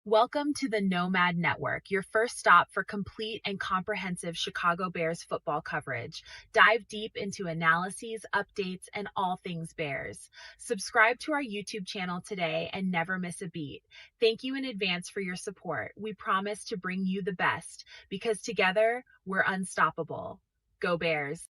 Welcome to the Nomad Network, your first stop for complete and comprehensive Chicago Bears football coverage. Dive deep into analyses, updates, and all things Bears. Subscribe to our YouTube channel today and never miss a beat. Thank you in advance for your support. We promise to bring you the best because together we're unstoppable. Go Bears.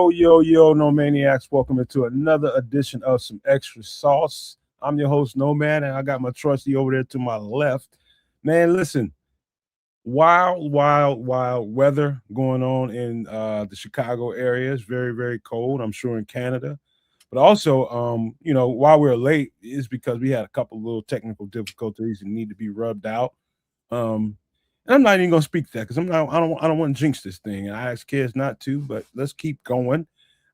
Yo, No Maniacs. Welcome into another edition of Some Extra Sauce. I'm your host, Nomad, and I got my trusty over there to my left. Man, listen, wild weather going on in the Chicago area. It's very, very cold, I'm sure, in Canada. But also, while we're late, is because we had a couple little technical difficulties and need to be rubbed out. And I'm not even gonna speak to that because I don't want to jinx this thing. And I ask kids not to, but let's keep going.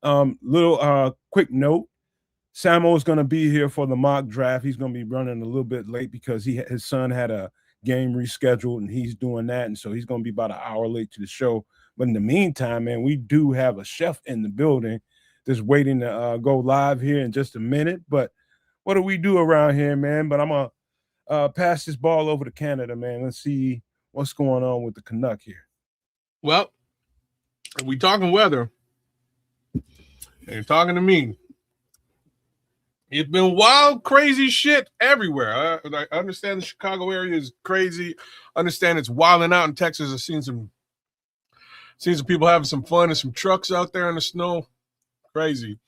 Little quick note. Samo is gonna be here for the mock draft. He's gonna be running a little bit late because his son had a game rescheduled and he's doing that, and so he's gonna be about an hour late to the show. But in the meantime, man, we do have a chef in the building that's waiting to go live here in just a minute. But what do we do around here, man? But I'm gonna pass this ball over to Canada, man. Let's see what's going on with the Canuck here. Well, if we talking weather, and you're talking to me, it's been wild, crazy shit everywhere. I understand the Chicago area is crazy. I understand it's wilding out in Texas. I've seen some people having some fun and some trucks out there in the snow. Crazy.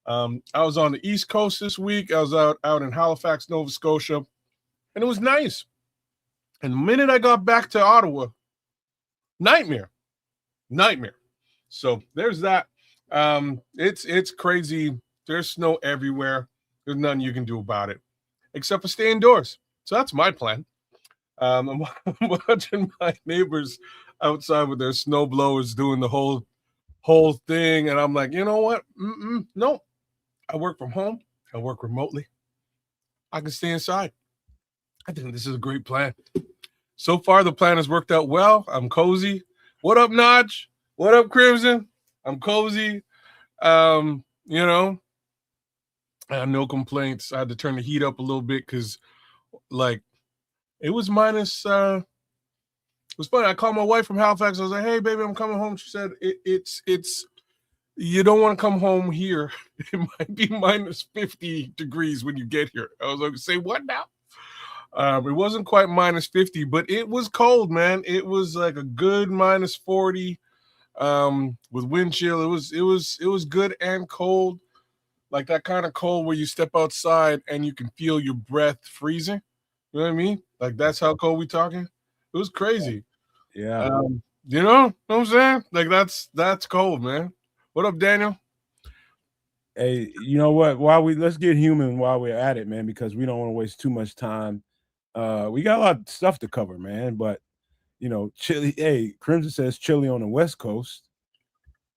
I was on the East Coast this week. I was out in Halifax, Nova Scotia, and it was nice. And the minute I got back to Ottawa, nightmare. So there's that. It's crazy. There's snow everywhere. There's nothing you can do about it except for stay indoors. So that's my plan. I'm watching my neighbors outside with their snow blowers doing the whole thing, and I'm like, you know what? No, I work from home. I work remotely. I can stay inside. I think this is a great plan. So far, the plan has worked out well. I'm cozy. What up, Notch? What up, Crimson? I'm cozy. I have no complaints. I had to turn the heat up a little bit because, it was minus. It was funny. I called my wife from Halifax. I was like, "Hey, baby, I'm coming home." She said, "It's. You don't want to come home here. It might be minus 50 degrees when you get here." I was like, "Say what now?" It wasn't quite minus 50, but it was cold, man. It was like a good minus 40 with wind chill. It was good and cold, like that kind of cold where you step outside and you can feel your breath freezing. You know what I mean? Like that's how cold we talking. It was crazy. Yeah. You know what I'm saying? Like that's cold, man. What up, Daniel? Hey, you know what? Let's get human while we're at it, man, because we don't want to waste too much time. We got a lot of stuff to cover, man. But chilly. Hey, Crimson says chilly on the West Coast,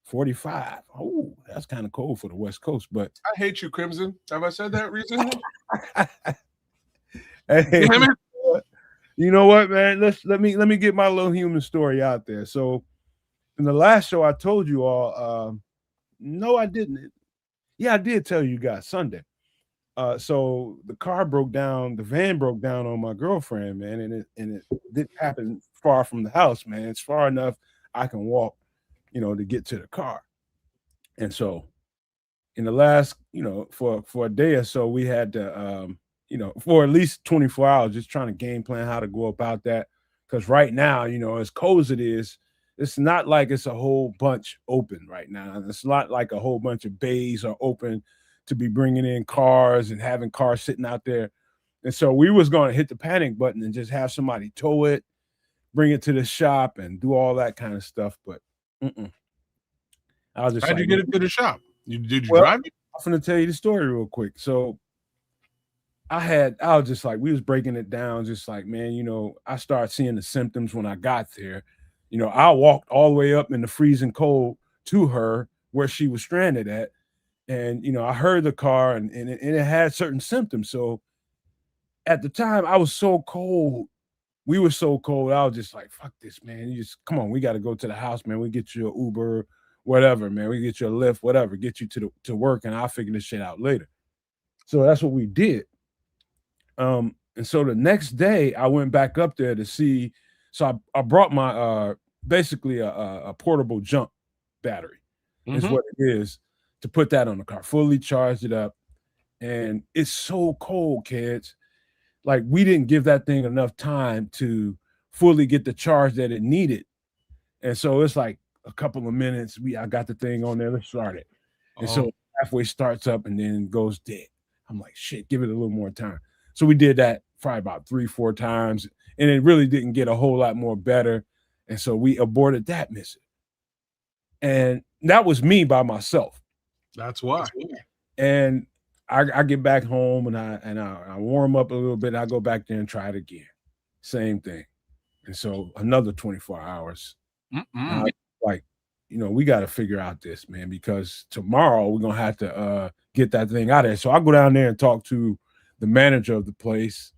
45. Oh, that's kind of cold for the West Coast. But I hate you, Crimson. Have I said that recently? hey, Damn it. you know what, man? Let me get my little human story out there. So, in the last show, I told you all. No, I didn't. Yeah, I did tell you guys Sunday. So the car broke down, the van broke down on my girlfriend, man, and it didn't happen far from the house, man. It's far enough I can walk, to get to the car. And so in the last, for a day or so, we had to for at least 24 hours just trying to game plan how to go about that. Because right now, as cold as it is, it's not like it's a whole bunch open right now. It's not like a whole bunch of bays are open to be bringing in cars and having cars sitting out there. And so we was going to hit the panic button and just have somebody tow it, bring it to the shop and do all that kind of stuff. But I was just How'd you get it to the shop? Did you drive it? I'm going to tell you the story real quick. So I was just like, we was breaking it down. Just like, man, I started seeing the symptoms when I got there. I walked all the way up in the freezing cold to her where she was stranded at. And, I heard the car and it had certain symptoms. So at the time, I was so cold. We were so cold. I was just like, fuck this, man. You just come on, we got to go to the house, man. We get you an Uber, whatever, man. We get you a Lyft, whatever, get you to work, and I'll figure this shit out later. So that's what we did. And so the next day I went back up there to see. So I brought my basically a portable jump battery, is what it is, to put that on the car, fully charged it up. And it's so cold, kids. Like, we didn't give that thing enough time to fully get the charge that it needed. And so it's like a couple of minutes. I got the thing on there. Let's start it. And so halfway starts up and then goes dead. I'm like, shit, give it a little more time. So we did that probably about 3-4 times, and it really didn't get a whole lot more better. And so we aborted that mission. And that was me by myself. That's why. And I get back home and I warm up a little bit. I go back there and try it again. Same thing. And so another 24 hours. Like, we got to figure out this, man, because tomorrow we're going to have to get that thing out of there. So I go down there and talk to the manager of the place,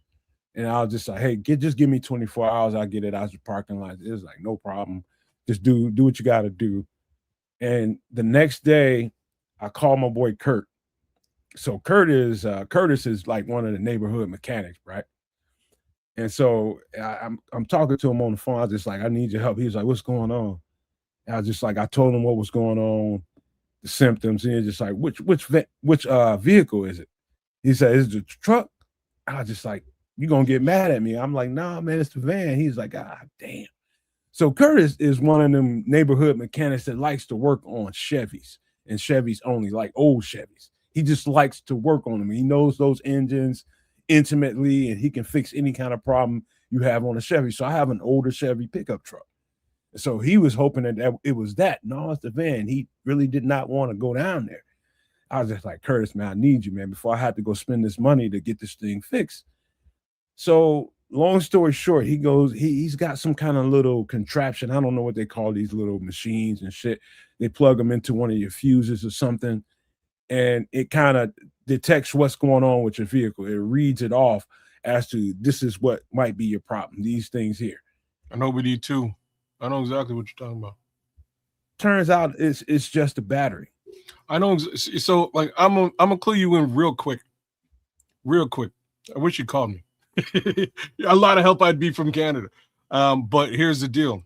and I'll just like, hey, just give me 24 hours. I'll get it out of the parking lot. It's like, no problem. Just do what you got to do. And the next day I call my boy Kurt. So Curtis is like one of the neighborhood mechanics, right? And so I'm talking to him on the phone. I was just like, I need your help. He was like, what's going on? And I was just like, I told him what was going on, the symptoms. And he's just like, which vehicle is it? He said, is it the truck? I was just like, you gonna get mad at me? I'm like, nah, man, it's the van. He's like, ah, damn. So Curtis is one of them neighborhood mechanics that likes to work on Chevys, and Chevys only, like old Chevys. He just likes to work on them. He knows those engines intimately, and he can fix any kind of problem you have on a Chevy. So I have an older Chevy pickup truck. So he was hoping that it was that. No, it's the van. He really did not want to go down there. I was just like, Curtis, man, I need you, man, before I had to go spend this money to get this thing fixed. So long story short, he goes, he's got some kind of little contraption. I don't know what they call these little machines and shit. They plug them into one of your fuses or something, and it kind of detects what's going on with your vehicle. It reads it off as to, this is what might be your problem, these things here. I know with you too. I know exactly what you're talking about. Turns out it's just a battery. I know. So like, I'm gonna clue you in real quick. I wish you called me. A lot of help I'd be from Canada. But here's the deal.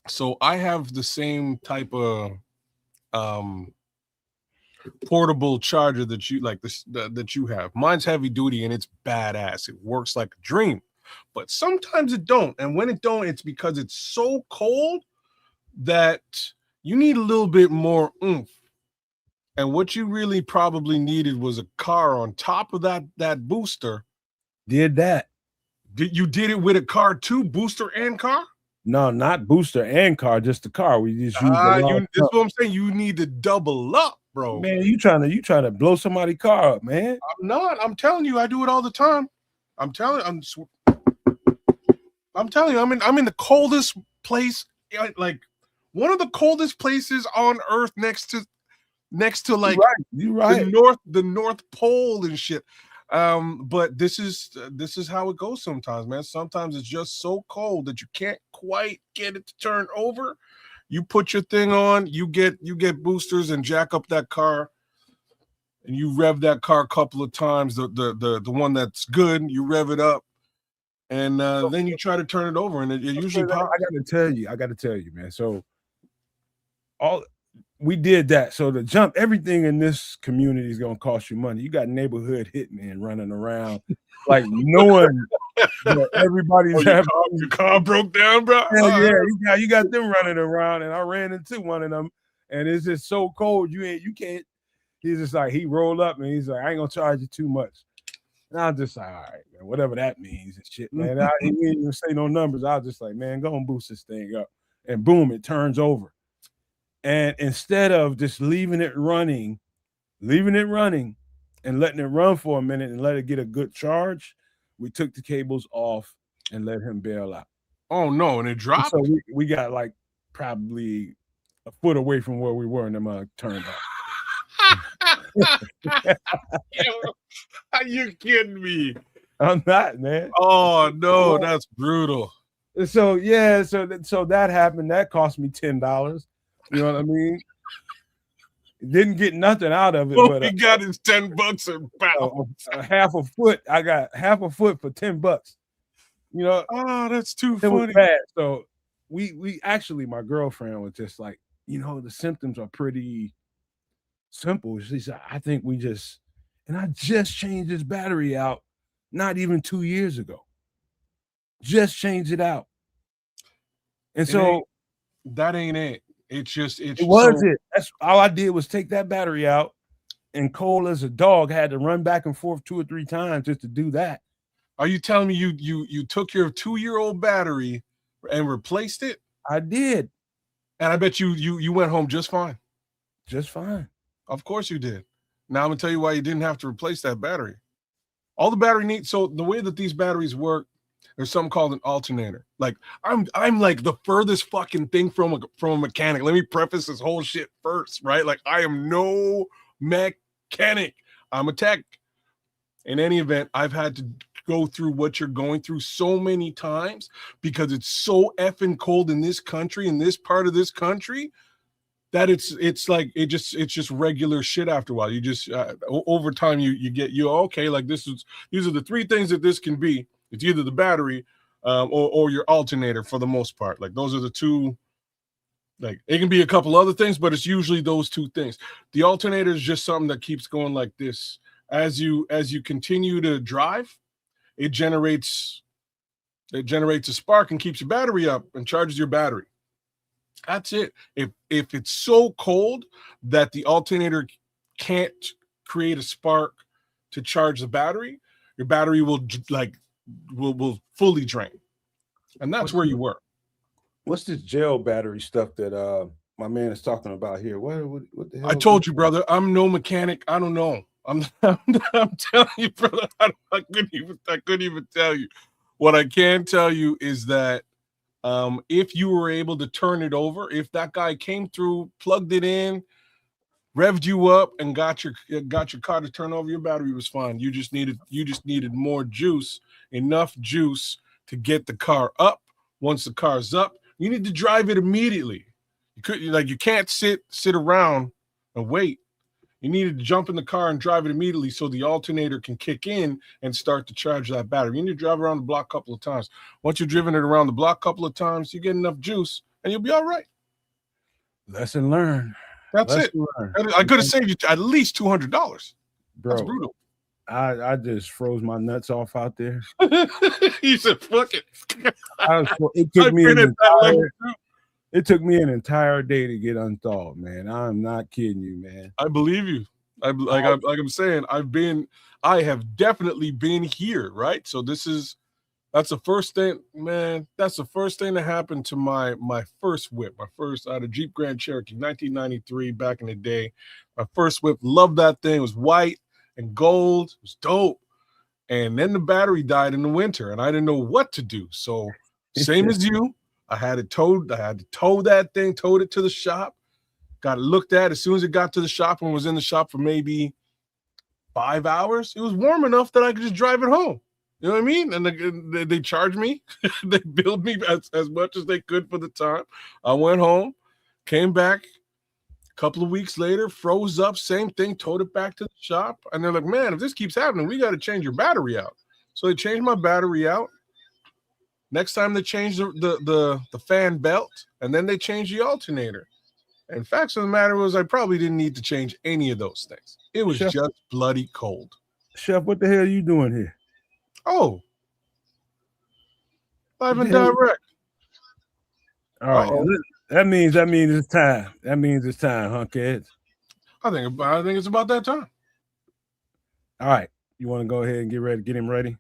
So I have the same type of portable charger that you like, that you have. Mine's heavy duty and it's badass. It works like a dream. But sometimes it don't. And when it don't, it's because it's so cold that you need a little bit more oomph. And what you really probably needed was a car on top of that booster. Did that. You did it with a car too, booster and car? No, not booster and car, just the car. We just use this is what I'm saying. You need to double up, bro. Man, you trying to blow somebody's car up, man. I'm not. I'm telling you, I do it all the time. I'm telling you, I'm in the coldest place, like one of the coldest places on earth, next to like you're right. the North Pole and shit. But this is how it goes sometimes, man. Sometimes it's just so cold that you can't quite get it to turn over. You put your thing on, you get boosters and jack up that car, and you rev that car a couple of times. The one that's good, you rev it up, and then you try to turn it over, and it usually pops. I gotta tell you, man. So we did that. So to jump, everything in this community is gonna cost you money. You got neighborhood hitmen running around, like knowing that everybody's your car broke down, bro. Yeah, you got them running around, and I ran into one of them, and it's just so cold. You can't. He's just like, he rolled up and he's like, I ain't gonna charge you too much. And I'm just like, all right, man, whatever that means and shit, man. He didn't even say no numbers. I was just like, man, go and boost this thing up, and boom, it turns over. And instead of just leaving it running and letting it run for a minute and let it get a good charge, we took the cables off and let him bail out. Oh no, and it dropped. And so we got like probably a foot away from where we were, and the mug turned off. Are you kidding me? I'm not, man. Oh no, that's brutal. So yeah, so that happened. That cost me $10. You know what I mean? Didn't get nothing out of it, All but he got is $10 a pound. a half a foot. I got half a foot for $10. You know, Oh, that's too it was funny. bad. So we actually, my girlfriend was just like, the symptoms are pretty simple. She said, I think and I just changed this battery out not even 2 years ago. Just changed it out. And so that ain't it. It's it was it. That's all I did was take that battery out, and cold as a dog had to run back and forth 2 or 3 times just to do that. Are you telling me you took your 2-year-old battery and replaced it? I did. And I bet you went home just fine. Just fine. Of course you did. Now I'm gonna tell you why you didn't have to replace that battery. All the battery needs. So the way that these batteries work, there's something called an alternator. Like I'm like the furthest fucking thing from a mechanic. Let me preface this whole shit first, right? Like I am no mechanic. I'm a tech. In any event, I've had to go through what you're going through so many times because it's so effing cold in this country, in this part of this country, that it's just regular shit after a while. You just over time you get okay, like these are the 3 things that this can be. It's either the battery or your alternator for the most part. Like those are the 2. Like it can be a couple other things, but it's usually those 2 things. The alternator is just something that keeps going like this. As you continue to drive, it generates a spark and keeps your battery up and charges your battery. That's it. If it's so cold that the alternator can't create a spark to charge the battery, your battery will fully drain. And that's where you were. What's this gel battery stuff that my man is talking about here? What the hell? I told you, brother, I'm no mechanic. I don't know. I'm telling you, brother, I couldn't even tell you. What I can tell you is that if you were able to turn it over, if that guy came through, plugged it in, revved you up, and got your car to turn over, your battery was fine. You just needed more juice, enough juice to get the car up. Once the car's up, you need to drive it immediately. You can't sit around and wait. You needed to jump in the car and drive it immediately so the alternator can kick in and start to charge that battery. You need to drive around the block a couple of times. Once you've driven it around the block a couple of times, you get enough juice and you'll be all right. Lesson learned. That's it. I could have saved you at least $200. Bro, that's brutal. I just froze my nuts off out there. You said, fuck it. It took me an entire day to get unthawed, man. I'm not kidding you, man. I believe you. I'm saying, I have definitely been here, right? So that's the first thing, man. That's the first thing that happened to my first whip. I had a Jeep Grand Cherokee, 1993, back in the day. My first whip, loved that thing. It was white and gold. It was dope. And then the battery died in the winter, and I didn't know what to do. So same as you, I had to tow that thing, towed it to the shop, got it looked at. As soon as it got to the shop and was in the shop for maybe 5 hours, it was warm enough that I could just drive it home. You know what I mean? And they charged me. They billed me as much as they could for the time. I went home, came back a couple of weeks later, froze up, same thing, towed it back to the shop. And they're like, man, if this keeps happening, we got to change your battery out. So they changed my battery out. Next time they changed the fan belt, and then they changed the alternator. And facts of the matter was, I probably didn't need to change any of those things. It was just bloody cold. Chef, what the hell are you doing here? Oh, live and direct. All right, that means it's time. That means it's time, huh, kids? I think it's about that time. All right, you want to go ahead and get him ready?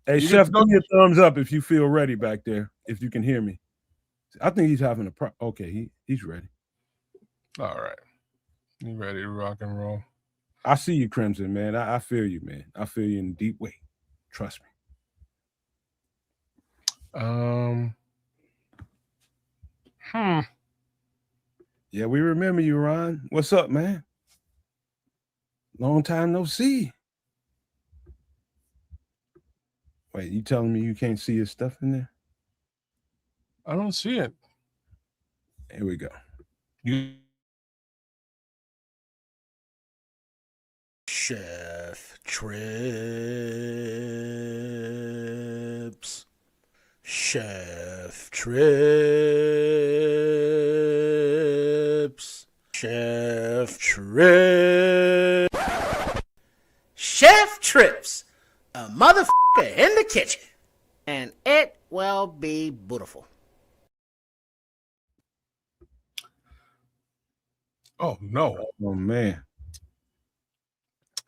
Hey, Chef, give me a thumbs up if you feel ready back there. If you can hear me, I think he's having a okay. He's ready. All right, you ready to rock and roll? I see you, Crimson, man. I feel you, man. I feel you in a deep way. Trust me. Yeah, we remember you, Ron. What's up, man? Long time no see. Wait, you telling me you can't see his stuff in there? I don't see it. Here we go. Chef Trips. Chef Trips. Chef Trips. Chef Trips. A motherfucker in the kitchen. And it will be beautiful. Oh no. Oh man.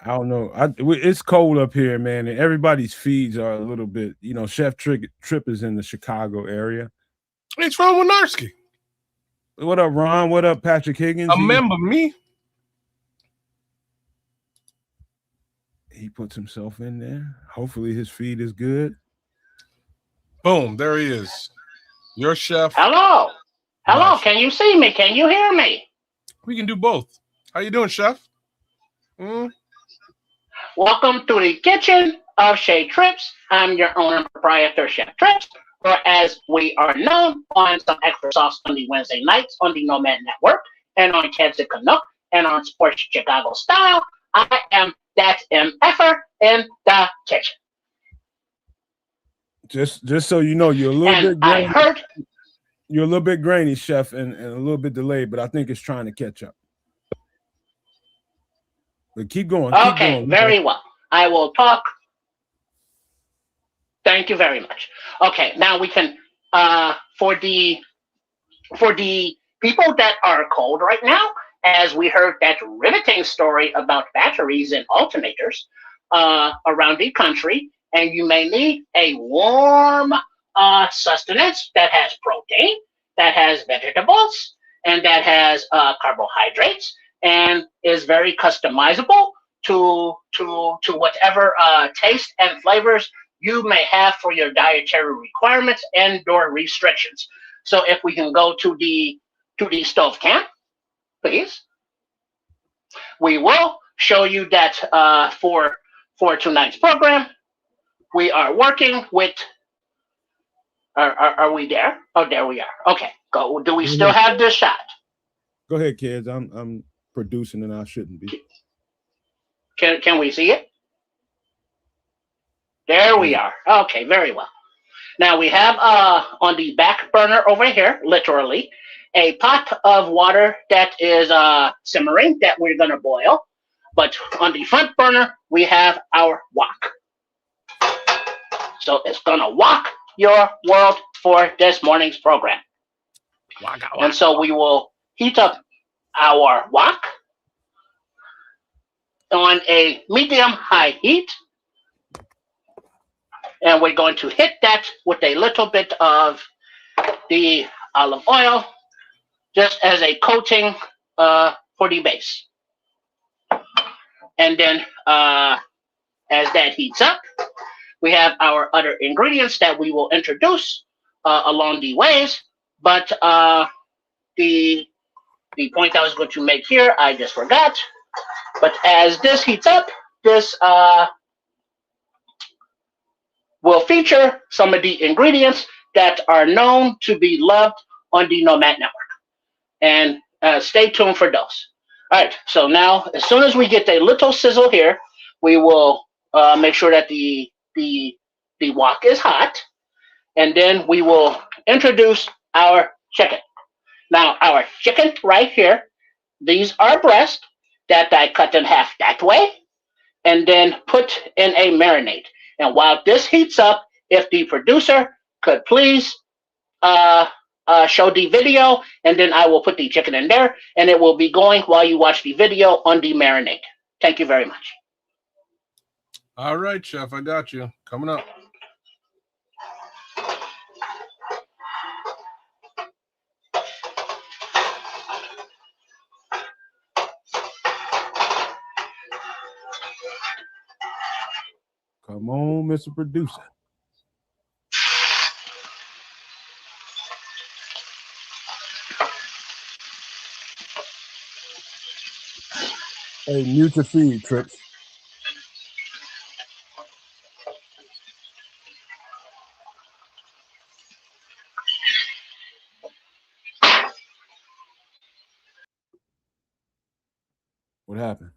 I don't know. It's cold up here, man, and everybody's feeds are a little bit. You know, Chef Trip is in the Chicago area. It's Ron Winarski. What up, Ron? What up, Patrick Higgins? Remember me? He puts himself in there. Hopefully, his feed is good. Boom! There he is. Your chef. Hello. Hello. Nice. Can you see me? Can you hear me? We can do both. How you doing, chef? Welcome to the kitchen of Chez Trips. I'm your owner and proprietor, Chef Trips, or as we are known on some extra sauce on the Wednesday nights on the Nomad Network and on Kids and Canuck and on Sports Chicago Style. I am that MFer in the kitchen. Just so you know, you're a little bit grainy. I heard You're a little bit grainy, chef, and a little bit delayed, but I think it's trying to catch up. But keep going. Okay, keep going. Very well. I will talk. Thank you very much. Okay, now we can for the people that are cold right now, as we heard that riveting story about batteries and alternators around the country, and you may need a warm sustenance that has protein, that has vegetables, and that has carbohydrates, and is very customizable to whatever taste and flavors you may have for your dietary requirements and/or restrictions. So if we can go to the stove camp, please. We will show you that for tonight's program, we are working with. Are we there? Oh, there we are. Okay, go. Do we still have this shot? Go ahead, kids. I'm producing and I shouldn't be. Can we see it? There we are. Okay, very well. Now we have on the back burner over here, literally, a pot of water that is simmering that we're gonna boil. But on the front burner, we have our wok. So it's gonna wok your world for this morning's program. Waka, waka. And so we will heat up our wok on a medium-high heat. And we're going to hit that with a little bit of the olive oil, just as a coating for the base. And then as that heats up, we have our other ingredients that we will introduce along the ways. But the point I was going to make here, I just forgot. But as this heats up, this will feature some of the ingredients that are known to be loved on the Nomad Network. And stay tuned for those. All right, so now as soon as we get a little sizzle here, we will make sure that the wok is hot, and then we will introduce our chicken. Now our chicken right here, these are breast that I cut in half that way, and then put in a marinade. And while this heats up, if the producer could please show the video, and then I will put the chicken in there, and it will be going while you watch the video on the marinade. Thank you very much. All right, chef, I got you. Coming up. Come on, Mr. Producer. Hey, mute your feed, Trips. What happened?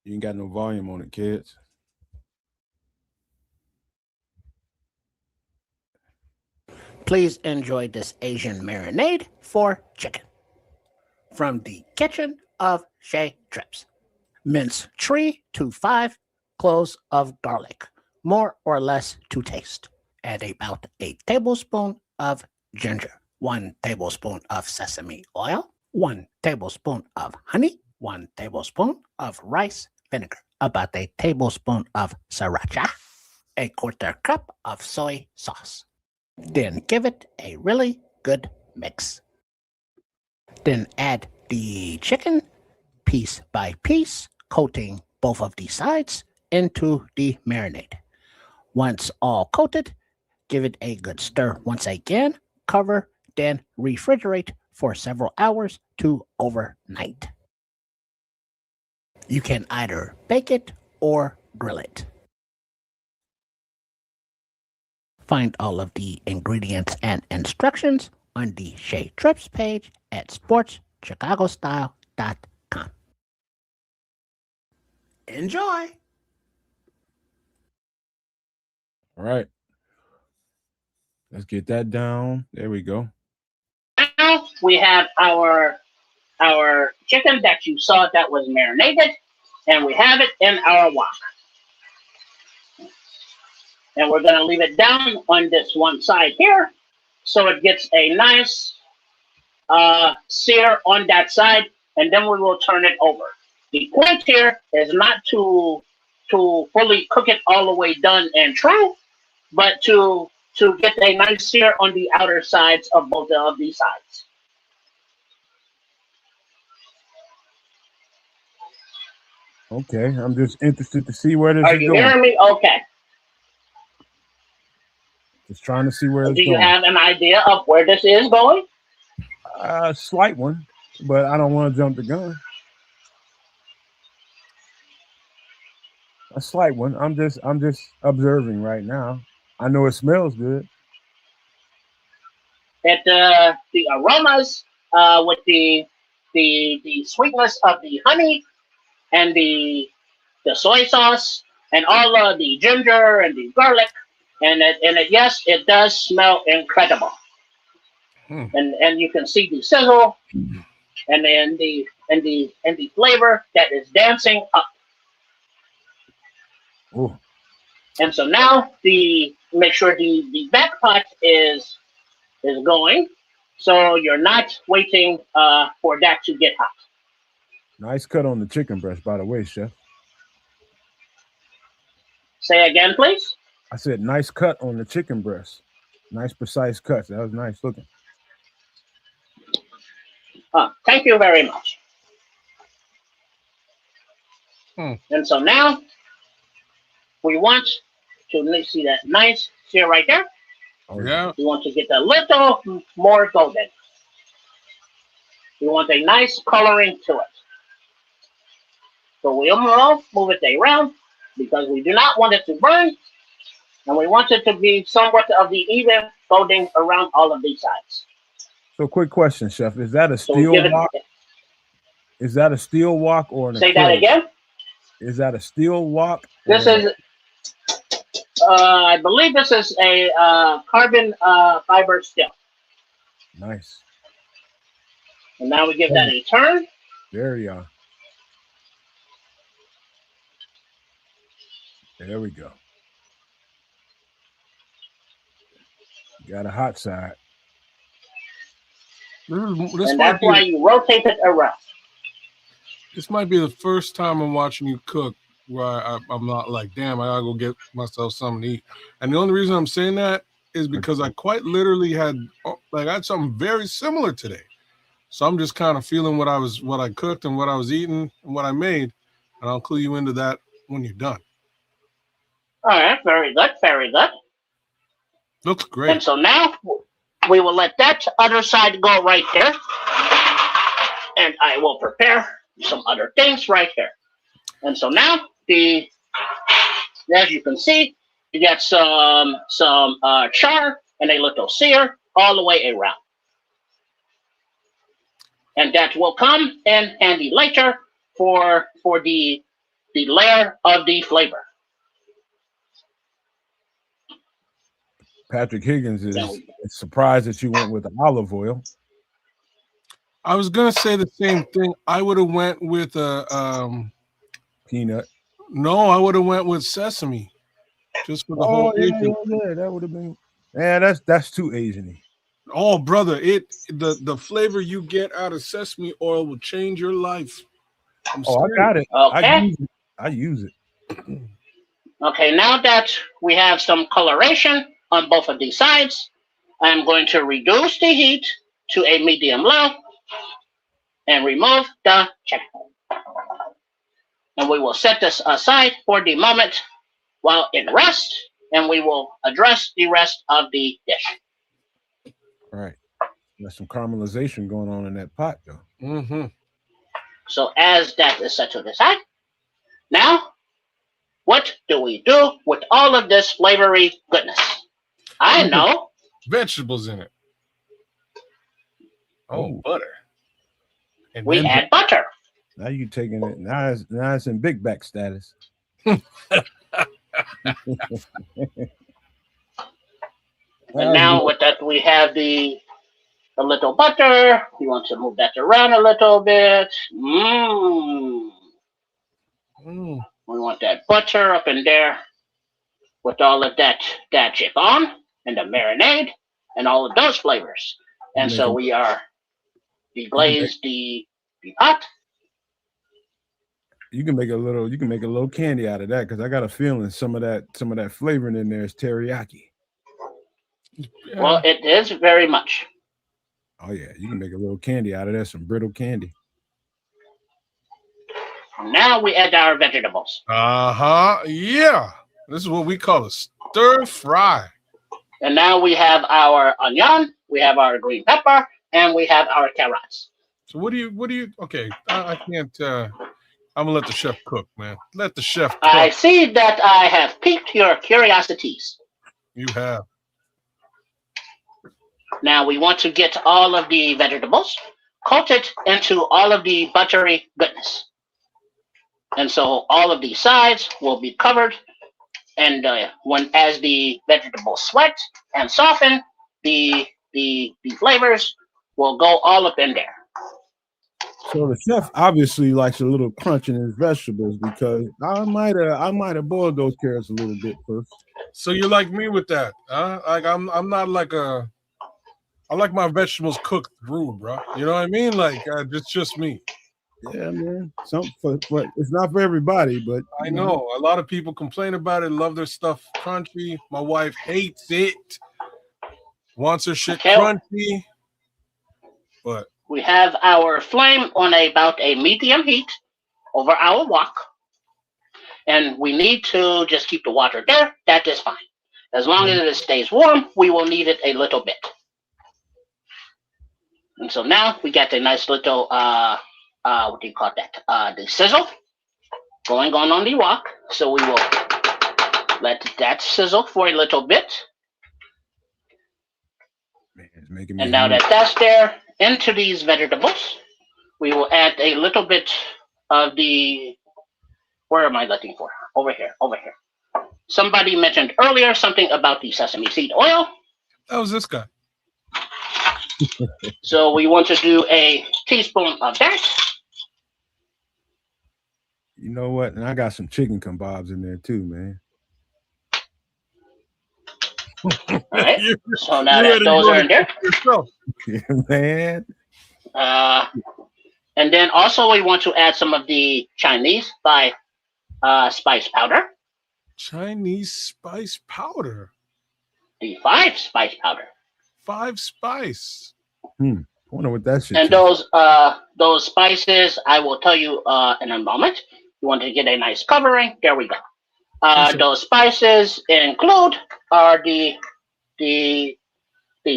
You ain't got no volume on it, kids. Please enjoy this Asian marinade for chicken from the kitchen of Chez Trips. Mince 3 to 5 cloves of garlic, more or less to taste. Add about a tablespoon of ginger, 1 tablespoon of sesame oil, 1 tablespoon of honey, 1 tablespoon of rice vinegar, about a tablespoon of sriracha, a quarter cup of soy sauce. Then give it a really good mix. Then add the chicken piece by piece, coating both of the sides into the marinade. Once all coated, give it a good stir once again, cover, then refrigerate for several hours to overnight. You can either bake it or grill it. Find all of the ingredients and instructions on the Chez Trips page at sportschicagostyle.com. Enjoy! All right. Let's get that down. There we go. Now we have our chicken that you saw that was marinated, and we have it in our wok. And we're going to leave it down on this one side here, so it gets a nice sear on that side, and then we will turn it over. The point here is not to fully cook it all the way done and true, but to get a nice sear on the outer sides of both of these sides. Okay, I'm just interested to see where this Are is you going. hearing me? Okay. Just trying to see where it's Do you going. have an idea of where this is going? A slight one, but I don't want to jump the gun. A slight one. I'm just observing right now. I know it smells good. The aromas with the sweetness of the honey and the soy sauce and all of the ginger and the garlic, and yes, it does smell incredible. And you can see the sizzle and then the flavor that is dancing up. Ooh. And so now make sure the back pot is going, so you're not waiting for that to get hot. Nice cut on the chicken breast, by the way, chef. Say again, please. I said nice cut on the chicken breast. Nice precise cuts. That was nice looking. Thank you very much. And so now we want to see that nice sear right there. Oh, Yeah. We want to get a little more golden. We want a nice coloring to it. So we'll move it around because we do not want it to burn, and we want it to be somewhat of the even golden around all of these sides. So, quick question, chef: is that a steel wok? Is that a steel wok or an? Say that again. Is that a steel wok? This is. I believe this is a carbon fiber steel. Nice. And now we give that a turn. There you are. There we go. Got a hot side. This and that's why you rotate it around. This might be the first time I'm watching you cook where I'm not like, damn, I gotta go get myself something to eat. And the only reason I'm saying that is because I quite literally had something very similar today. So I'm just kind of feeling what I cooked and what I was eating and what I made, and I'll clue you into that when you're done. All right, very good, very good. Looks great. And so now we will let that other side go right there, and I will prepare some other things right here. And so now as you can see, You get some char and a little sear all the way around. And that will come in handy later for the layer of the flavor. Patrick Higgins is surprised that you went with the olive oil. I was gonna say the same thing. I would have went with a peanut. No, I would have went with sesame, just for the whole Asian. Yeah, that would have been. Yeah, that's too Asian-y. Oh, brother, the flavor you get out of sesame oil will change your life. I got it. Okay. I use it. Okay, now that we have some coloration on both of these sides, I'm going to reduce the heat to a medium low and remove the chicken. And we will set this aside for the moment while it rests, and we will address the rest of the dish. All right. There's some caramelization going on in that pot, though. Mm-hmm. So as that is set to the side, now what do we do with all of this flavory goodness? I know. Vegetables in it. Oh, butter. And we add butter. Now you taking it. Now it's in big back status. And now with that, we have the little butter. We want to move that around a little bit. We want that butter up in there with all of that chicken and the marinade and all of those flavors. And so we are deglaze the pot. You can make a little candy out of that, because I got a feeling some of that flavoring in there is teriyaki. Yeah. Well, it is very much. Oh yeah, you can make a little candy out of that, some brittle candy. Now we add our vegetables. Yeah. This is what we call a stir fry. And now we have our onion, we have our green pepper, and we have our carrots. So what do you okay, I can't I'm gonna let the chef cook, man. Let the chef cook. I see that I have piqued your curiosities. You have. Now we want to get all of the vegetables coated into all of the buttery goodness. And so all of these sides will be covered. And as the vegetables sweat and soften, the flavors will go all up in there. So the chef obviously likes a little crunch in his vegetables, because I might have boiled those carrots a little bit first. So you're like me with that, huh? Like I'm not like I like my vegetables cooked through, bro. You know what I mean? Like it's just me. Yeah, man. But it's not for everybody. But I know a lot of people complain about it, love their stuff crunchy. My wife hates it, wants her shit crunchy. But we have our flame on about a medium heat over our wok, and we need to just keep the water there. That is fine. As long as it stays warm, we will need it a little bit. And so now we got a nice little what do you call that? The sizzle going on the wok. So we will let that sizzle for a little bit. Man, it's making me and now that that's there, into these vegetables, we will add a little bit of the, where am I looking for? Over here. Somebody mentioned earlier something about the sesame seed oil. That was this guy. So we want to do a teaspoon of that. You know what? And I got some chicken kebabs in there too, man. All right. So now that those are in there. Yeah, man. And then also we want to add some of the Chinese spice powder. Chinese spice powder. The 5 spice powder. 5 spice. I wonder what that shit and is. Those spices, I will tell you in a moment. You want to get a nice covering. There we go. Those spices include are the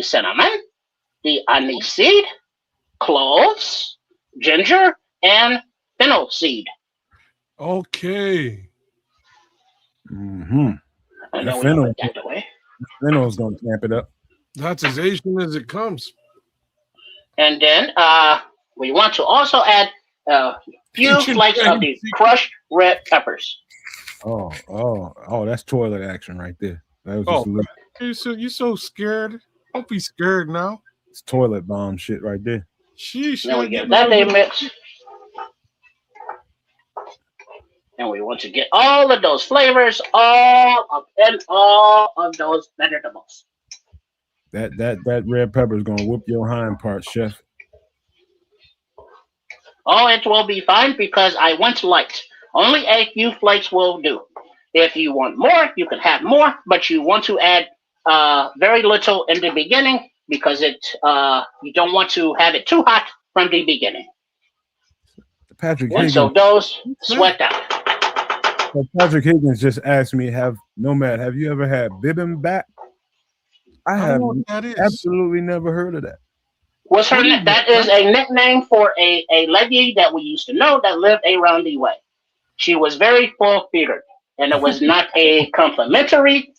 cinnamon, the anise seed, cloves, ginger, and fennel seed. Okay. Mm-hmm. And That then we put that away. Fennel's gonna camp it up. That's as Asian as it comes. And then we want to also add a few Ancient flakes of the crushed red peppers. Oh, that's toilet action right there. That was just a little, you're so scared. Don't be scared now. it's toilet bomb shit right there. Sheesh. Then we give that a mix. And we want to get all of those flavors, all of those vegetables. That red pepper is gonna whoop your hind part, chef. Oh, it will be fine because I went light. Only a few flakes will do. If you want more, you can have more, but you want to add very little in the beginning because you don't want to have it too hot from the beginning. Patrick Once Higgins. those sweat out. Well, Patrick Higgins just asked me, Nomad, have you ever had bibimbap? I have absolutely never heard of that. That is a nickname for a lady that we used to know that lived around the way. She was very full-figured, and it was not a complimentary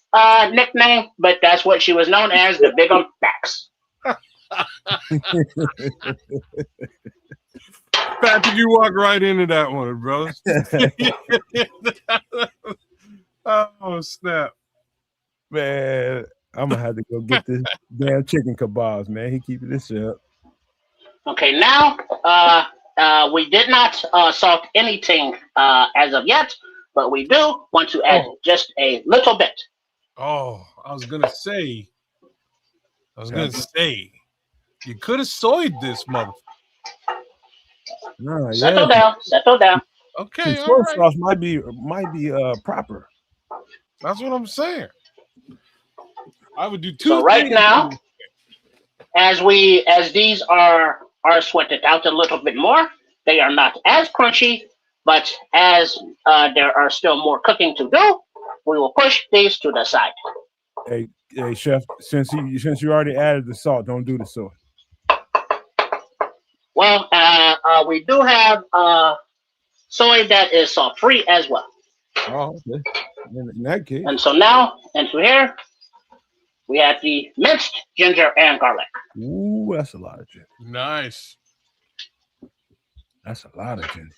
nickname, but that's what she was known as, the bibimbap. Patrick, you walk right into that one, bro. Oh, snap. Man, I'm gonna have to go get this damn chicken kebabs, man. He keeping this up. Okay, now we did not salt anything as of yet, but we do want to add just a little bit. Oh, I was gonna say, you could have soyed this mother. No, settle down. Okay, soy sauce might be proper. That's what I'm saying. I would do two. So right now, as these are sweated out a little bit more, they are not as crunchy, but as there are still more cooking to do, we will push these to the side. Hey, chef, since you already added the salt, don't do the soy. Well, we do have soy that is salt-free as well. Oh, okay. In that case. And so now, into here, we have the minced ginger and garlic. Ooh, that's a lot of ginger. Nice. That's a lot of ginger.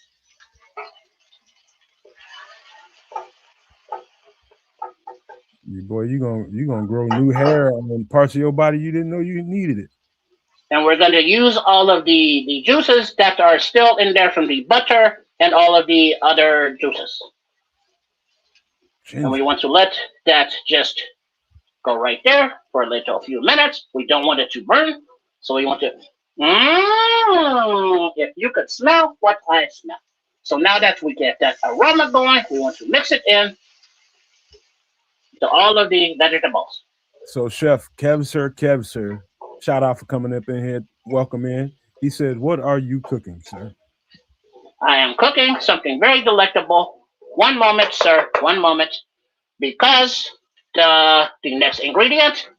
Boy, you gonna grow new hair on parts of your body you didn't know you needed it. And we're going to use all of the juices that are still in there from the butter and all of the other juices. Ginger. And we want to let that just go right there for a few minutes. We don't want it to burn, so we want to. If you could smell what I smell. So now that we get that aroma going, we want to mix it in to all of the vegetables. So, Chef Kevsir, shout out for coming up in here. Welcome in. He said, "What are you cooking, sir?" I am cooking something very delectable. One moment, sir. One moment. Because the next ingredient,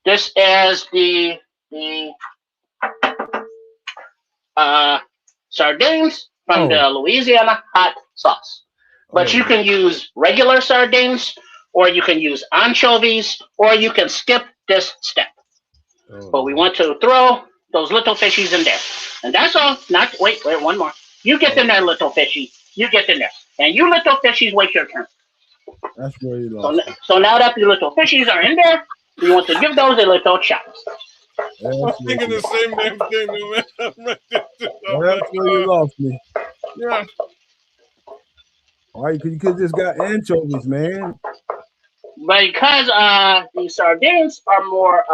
this is the sardines from the Louisiana hot sauce. But you can use regular sardines, or you can use anchovies, or you can skip this step. But we want to throw those little fishies in there. And that's all. Wait, one more. You get in there, little fishy. You get in there. And you little fishies, wait your turn. That's where you lost. So now that the little fishies are in there, we want to give those a little chop. I'm thinking the same damn thing, man. That's where you lost me. Yeah. All right, you could just got anchovies, man. Because the sardines are more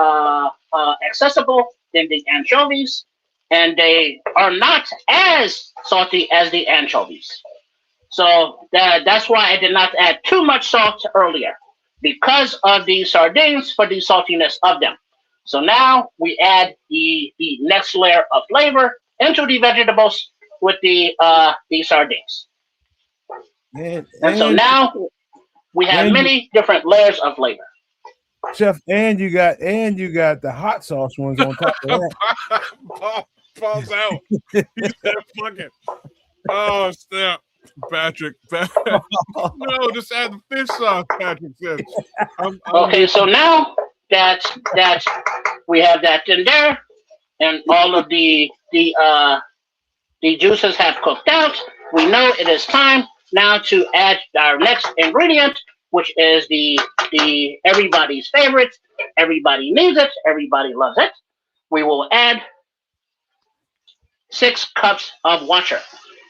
accessible than the anchovies, and they are not as salty as the anchovies. So that's why I did not add too much salt earlier, because of the sardines for the saltiness of them. So now we add the next layer of flavor into the vegetables with the sardines. And so now we have many different layers of flavor. Chef, and you got the hot sauce ones on top of that. Paul's out. He said, "Fuck it." Oh, snap. Patrick. No, just add the fish sauce, Patrick says. Okay, so now that we have that in there, and all of the juices have cooked out, we know it is time now to add our next ingredient, which is the everybody's favorite. Everybody needs it. Everybody loves it. We will add 6 cups of water.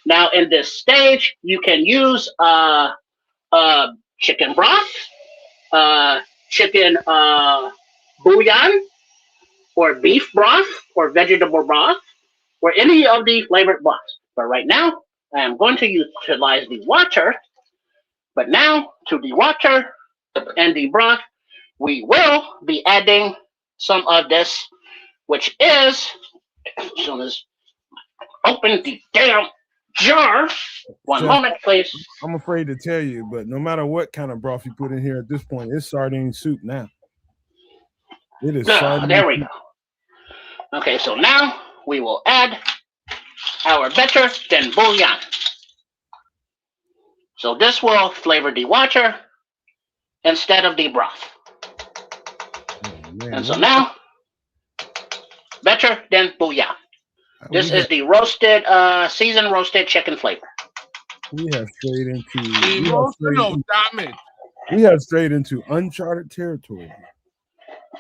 Now, in this stage, you can use chicken broth, chicken bouillon, or beef broth, or vegetable broth, or any of the flavored broths. But right now, I am going to utilize the water. But now, to the water and the broth, we will be adding some of this, which is, as soon as I open the damn jar. One Chef, moment, please. I'm afraid to tell you, but no matter what kind of broth you put in here at this point, it's sardine soup now. It is sardine There we soup. go. Okay, so now we will add our better than bouillon. So this will flavor the water instead of the broth. Oh, man. And so now, better than bouillon. This is the roasted, seasoned roasted chicken flavor. We have strayed into uncharted territory.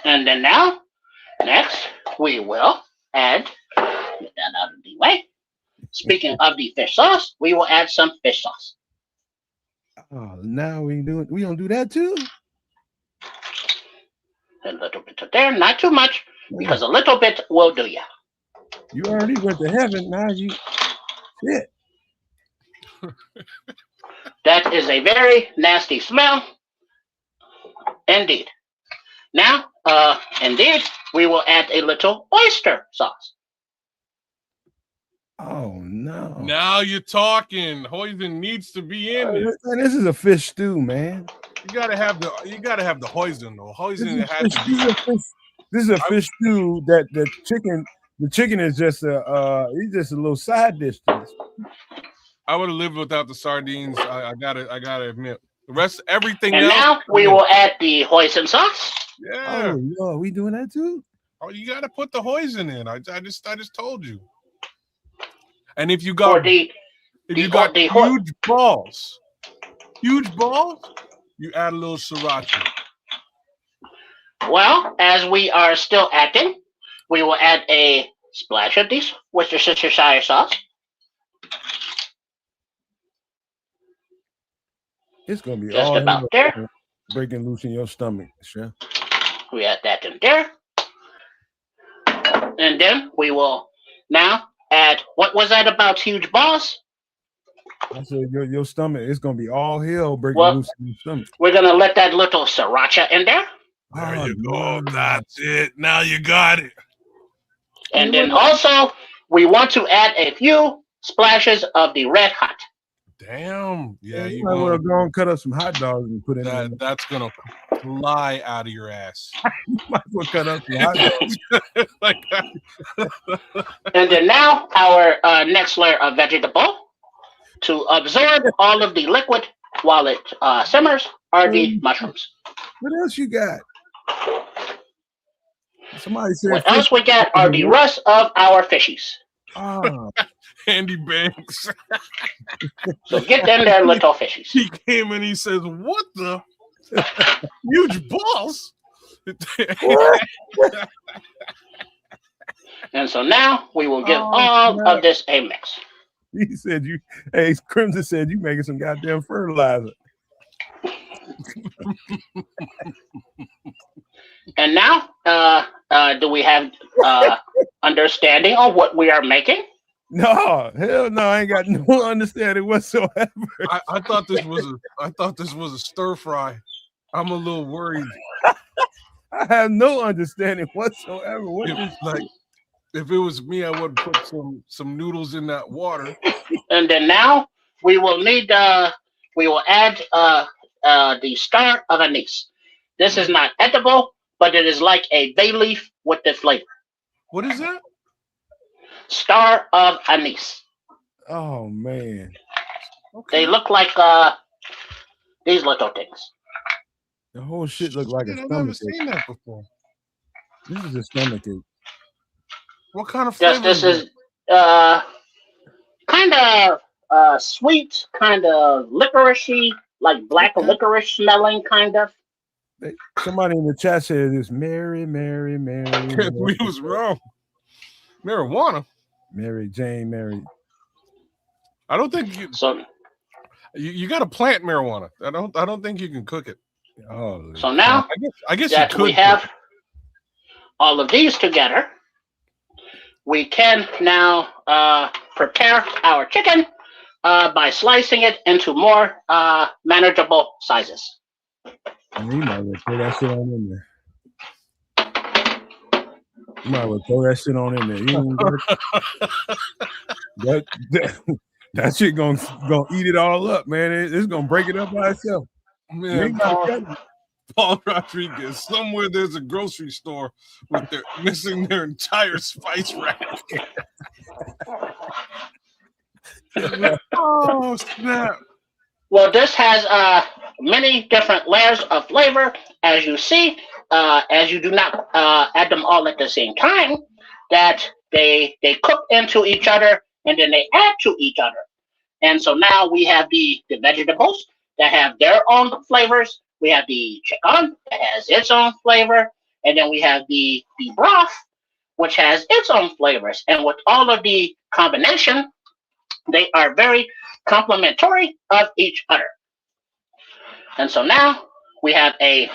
And then now, next, we will add, get that out of the way. Speaking of the fish sauce, we will add some fish sauce. Oh, now we don't do that too? A little bit of there, not too much, because a little bit will do ya. You already went to heaven, now you shit. That is a very nasty smell. Indeed. Now, indeed, we will add a little oyster sauce. Oh no. Now you're talking. Hoisin needs to be in it. Man, this is a fish stew, man. You gotta have the hoisin though. Hoisin has to be. This is a fish stew that the chicken is just he's just a little side dish to this. I would have lived without the sardines. I gotta admit. The rest, everything and else. And now we will add the hoisin sauce. Yeah. Oh, no, are we doing that too? Oh, you gotta put the hoisin in. I just told you. And if you got huge balls, you add a little sriracha. Well, as we are still acting, we will add a splash of this Worcestershire sauce. It's gonna be just all about there. Breaking loose in your stomach, Chef. We add that in there. And then we will now add, what was that about huge balls? I said your stomach, it's gonna be all hell breaking loose in your stomach. We're gonna let that little sriracha in there. There you go. That's it. Now you got it. And then also we want to add a few splashes of the red hot. Damn. Yeah, you might want to go and cut up some hot dogs and put it in. That's gonna fly out of your ass. You might as well cut up some hot dogs. Like and then now our next layer of vegetable to absorb all of the liquid while it simmers are the mushrooms. What else you got? Somebody said. What else we got are the rest of our fishies. Oh. Andy Banks. So get them there, little fishies. He came and he says, "What the huge balls?" And so now we will give all of this a mix. He said, Crimson said you making some goddamn fertilizer. And now, do we have understanding of what we are making? No, hell no, I ain't got no understanding whatsoever. I thought this was a stir fry. I'm a little worried. I have no understanding whatsoever. If it was me, I would put some noodles in that water. And then now we will need we will add the star of anise. This is not edible, but it is like a bay leaf with the flavor. What is that? Star of anise. Oh man. They look like these little things. The whole shit look like a I've never stomach ache. seen that before. This is a stomach ache. What kind of Yes, flavor this is kind of sweet, kind of licoricey, like black licorice smelling, kind of. Somebody in the chat said it's Mary, Mary, Mary. We was wrong. Marijuana. Mary Jane, Mary. I don't think you got to plant marijuana. I don't think you can cook it. Oh, so now I guess that you could we have all of these together, we can now prepare our chicken by slicing it into more manageable sizes. And you might well throw that shit on in there. You might well throw that shit on in there. That shit gonna eat it all up, man. It's gonna break it up by itself. Man, Paul Rodriguez. Somewhere there's a grocery store with missing their entire spice rack. Oh snap! Well, this has many different layers of flavor, as you see. As you do not add them all at the same time, that they cook into each other and then they add to each other. And so now we have the vegetables that have their own flavors. We have the chicken that has its own flavor, and then we have the broth, which has its own flavors. And with all of the combination, they are very complementary of each other. And so now we have I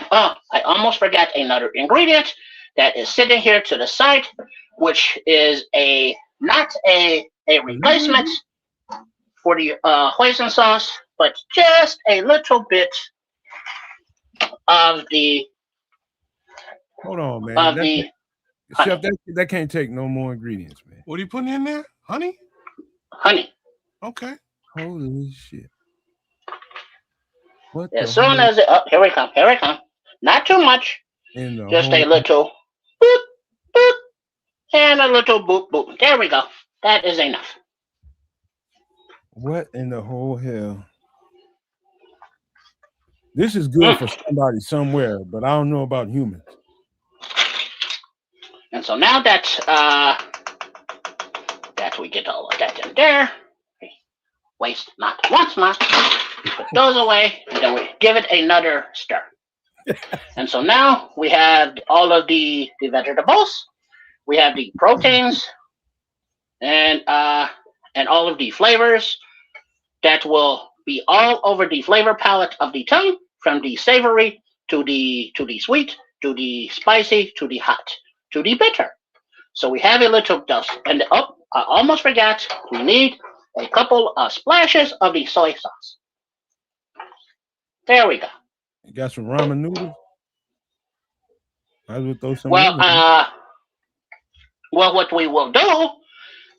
almost forgot another ingredient that is sitting here to the side, which is not a replacement for the hoisin sauce, but just a little bit of the. Hold on, man. Chef, that can't take no more ingredients, man. What are you putting in there? Honey? Honey. Okay. Holy shit. As soon as here we come. Not too much. Just a little boop, boop, and a little boop, boop. There we go. That is enough. What in the whole hell? This is good for somebody somewhere, but I don't know about humans. And so now that we get all of that in there, waste not once more. Put those away, and then we give it another stir. And so now we have all of the vegetables, we have the proteins, and all of the flavors that will be all over the flavor palette of the tongue, from the savory to the sweet, to the spicy, to the hot, to the bitter. So we have a little dose. And I almost forgot, we need a couple of splashes of the soy sauce. There we go. You got some ramen noodles? I would throw some. Well, what we will do,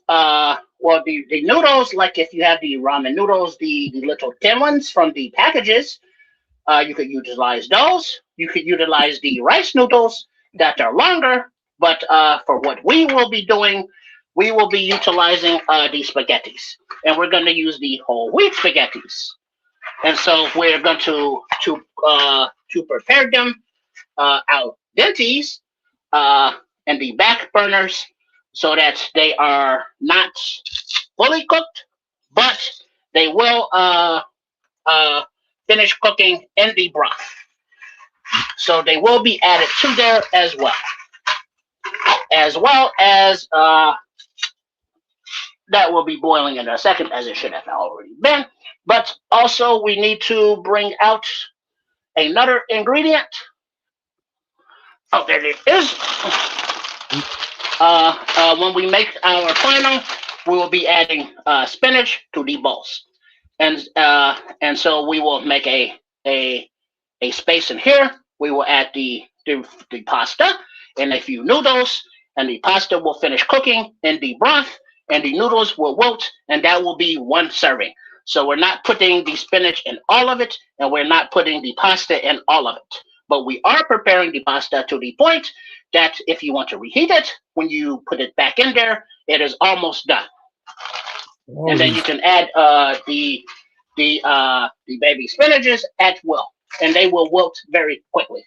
the noodles, like if you have the ramen noodles, the little thin ones from the packages, you could utilize those. You could utilize the rice noodles that are longer, but for what we will be doing, we will be utilizing the spaghettis, and we're going to use the whole wheat spaghettis. And so we're going to prepare them al dente and the back burners, so that they are not fully cooked, but they will finish cooking in the broth. So they will be added to there as well as that will be boiling in a second, as it should have already been. But also we need to bring out another ingredient. Oh, there it is. When we make our final, we will be adding spinach to the bowls, and so we will make a space in here. We will add the pasta and a few noodles, and the pasta will finish cooking in the broth, and the noodles will wilt, and that will be one serving. So we're not putting the spinach in all of it, and we're not putting the pasta in all of it. But we are preparing the pasta to the point that if you want to reheat it, when you put it back in there, it is almost done. And then you can add the the baby spinaches at will, and they will wilt very quickly.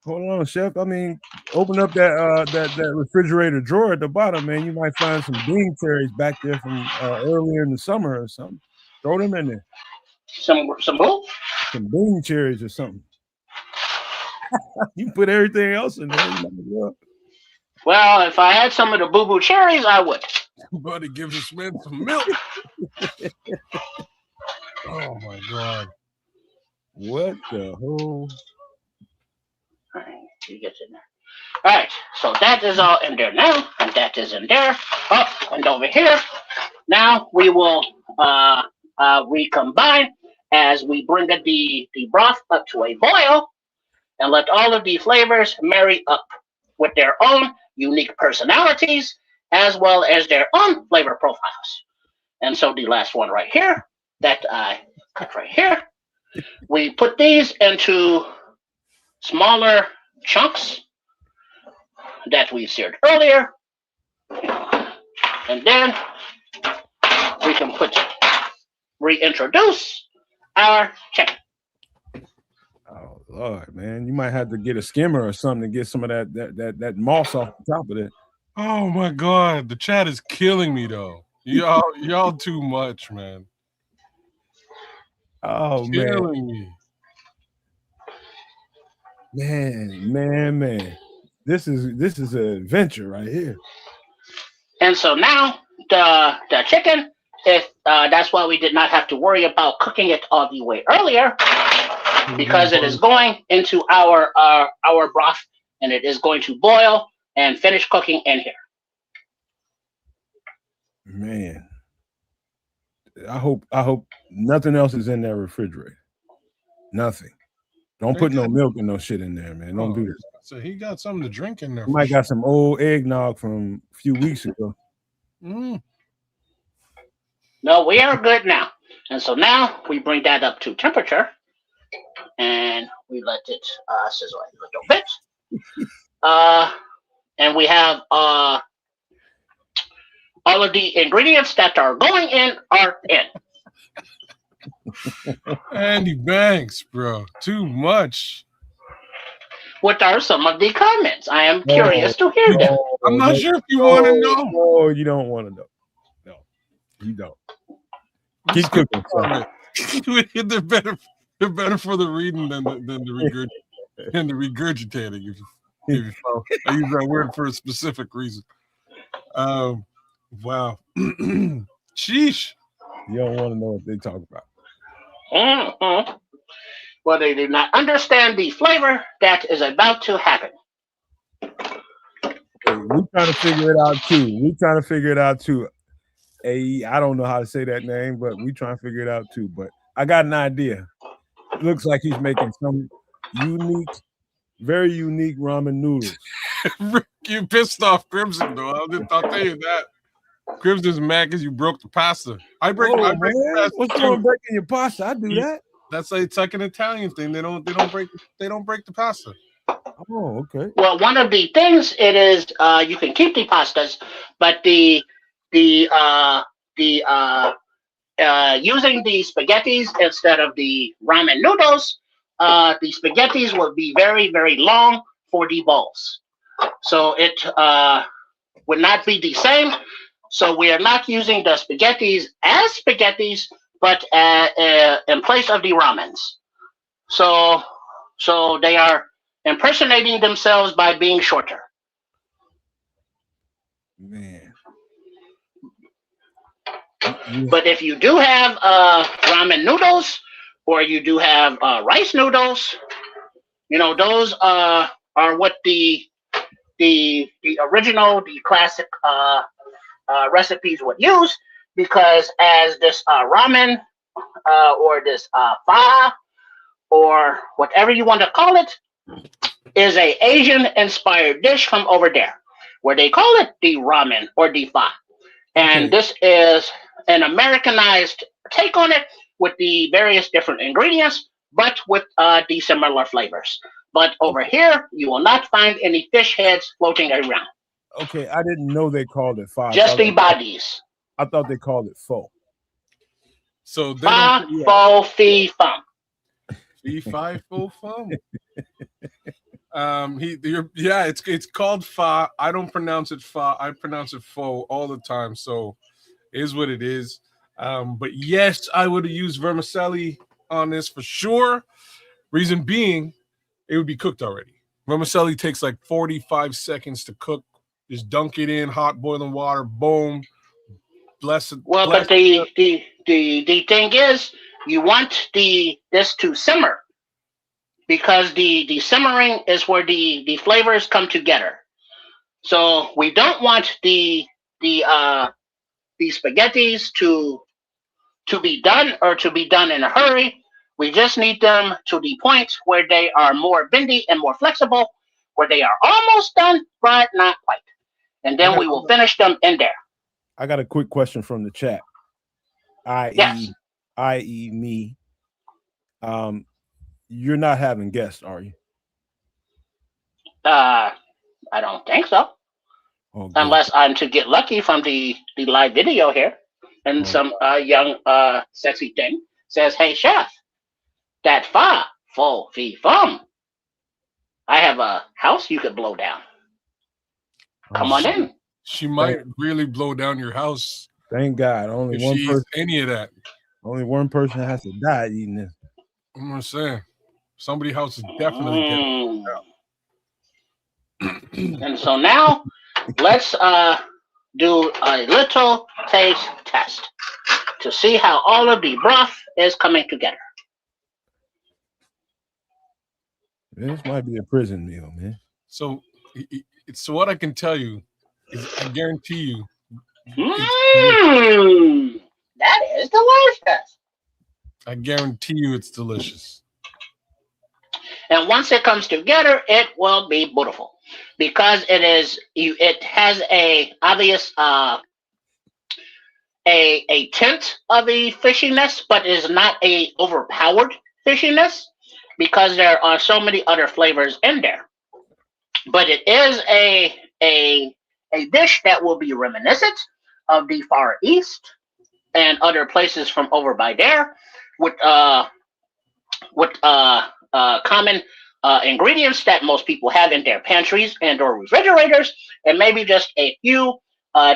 Hold on, chef. I mean, open up that refrigerator drawer at the bottom, man. You might find some bean cherries back there from earlier in the summer or something. Throw them in there. Some who? Some bean cherries or something. You put everything else in there. Well, if I had some of the boo-boo cherries, I would. Buddy, give this man some milk. Oh my God! What the whole? All right, he gets in there. All right, so that is all in there now, and that is in there. Oh, and over here, now we will recombine as we bring the broth up to a boil, and let all of the flavors marry up with their own unique personalities, as well as their own flavor profiles. And so the last one right here, that I cut right here, we put these into smaller chunks that we seared earlier. And then we can reintroduce our chicken. Oh Lord, man, you might have to get a skimmer or something to get some of that moss off the top of it. Oh my God, the chat is killing me though. Y'all too much, man. Oh killing me. Man. This is an adventure right here. And so now the chicken, if that's why we did not have to worry about cooking it all the way earlier, because it is going into our broth, and it is going to boil and finish cooking in here. Man, I hope nothing else is in that refrigerator. Nothing. Don't put no milk and no shit in there, man. Don't do that. So he got something to drink in there. You might got some old eggnog from a few weeks ago. No, we are good now. And so now we bring that up to temperature, and we let it sizzle a little bit. And we have all of the ingredients that are going in are in. Andy Banks, bro, too much. What are some of the comments? I am curious to hear them. I'm not sure if you want to know. No, you don't want to know. No, you don't. Keep cooking. They're better for the reading than the regurgitating. If you follow. I use that word for a specific reason. Wow. Sheesh. You don't want to know what they talk about. Mm-hmm. Well, they do not understand the flavor that is about to happen. We're trying to figure it out too. I don't know how to say that name, but we trying to figure it out too. But I got an idea. It looks like he's making some very unique ramen noodles. You pissed off Crimson though. I'll tell you that. Crimson's mad because you broke the pasta. I break the pasta. What's wrong with breaking your pasta? I do that. That's like an Italian thing. They don't break the pasta. Oh, okay. Well, one of the things it is you can keep the pastas, but the using the spaghettis instead of the ramen noodles, the spaghettis will be very, very long for the bowls. So it would not be the same. So we are not using the spaghettis as spaghettis, but in place of the ramens. So they are impersonating themselves by being shorter. Man. But if you do have ramen noodles, or you do have rice noodles, those are what the original, the classic recipes would use, because as this ramen or this pho, or whatever you want to call it, is a Asian inspired dish from over there, where they call it the ramen or the pho. And this is an Americanized take on it with the various different ingredients, but with the similar flavors. But over here, you will not find any fish heads floating around. Okay, I didn't know they called it pho. Just the bodies. I thought they called it pho. So they Fa, don't fo, fi, fum. fee, fi, fo, fum. It's called fa. I don't pronounce it fa. I pronounce it fo all the time. So it is what it is. But yes, I would have used vermicelli on this for sure. Reason being, it would be cooked already. Vermicelli takes like 45 seconds to cook. Just dunk it in hot boiling water. Boom. Bless it. Well, Bless but the thing is, you want this to simmer, because the simmering is where the flavors come together. So we don't want the spaghettis to be done, or to be done in a hurry. We just need them to the point where they are more bendy and more flexible, where they are almost done, but not quite. And then we will finish them in there. I got a quick question from the chat. Yes. I.e. me. You're not having guests, are you? I don't think so. Oh, good. Unless I'm to get lucky from the live video here, and some young sexy thing says, "Hey chef, that fa, fo, fi, fum. I have a house you could blow down. Come on in." She might really blow down your house. Thank God. Only if one she person. eats any of that. Only one person has to die eating this. I'm gonna say somebody's house is definitely getting And so now let's do a little taste test to see how all of the broth is coming together. Man, this might be a prison meal, man. So what I can tell you is, I guarantee you, that is delicious. I guarantee you, it's delicious. And once it comes together, it will be beautiful, because it has a obvious a tint of a fishiness, but is not a overpowered fishiness, because there are so many other flavors in there. But it is a dish that will be reminiscent of the Far East and other places from over by there, with common ingredients that most people have in their pantries and or refrigerators, and maybe just a few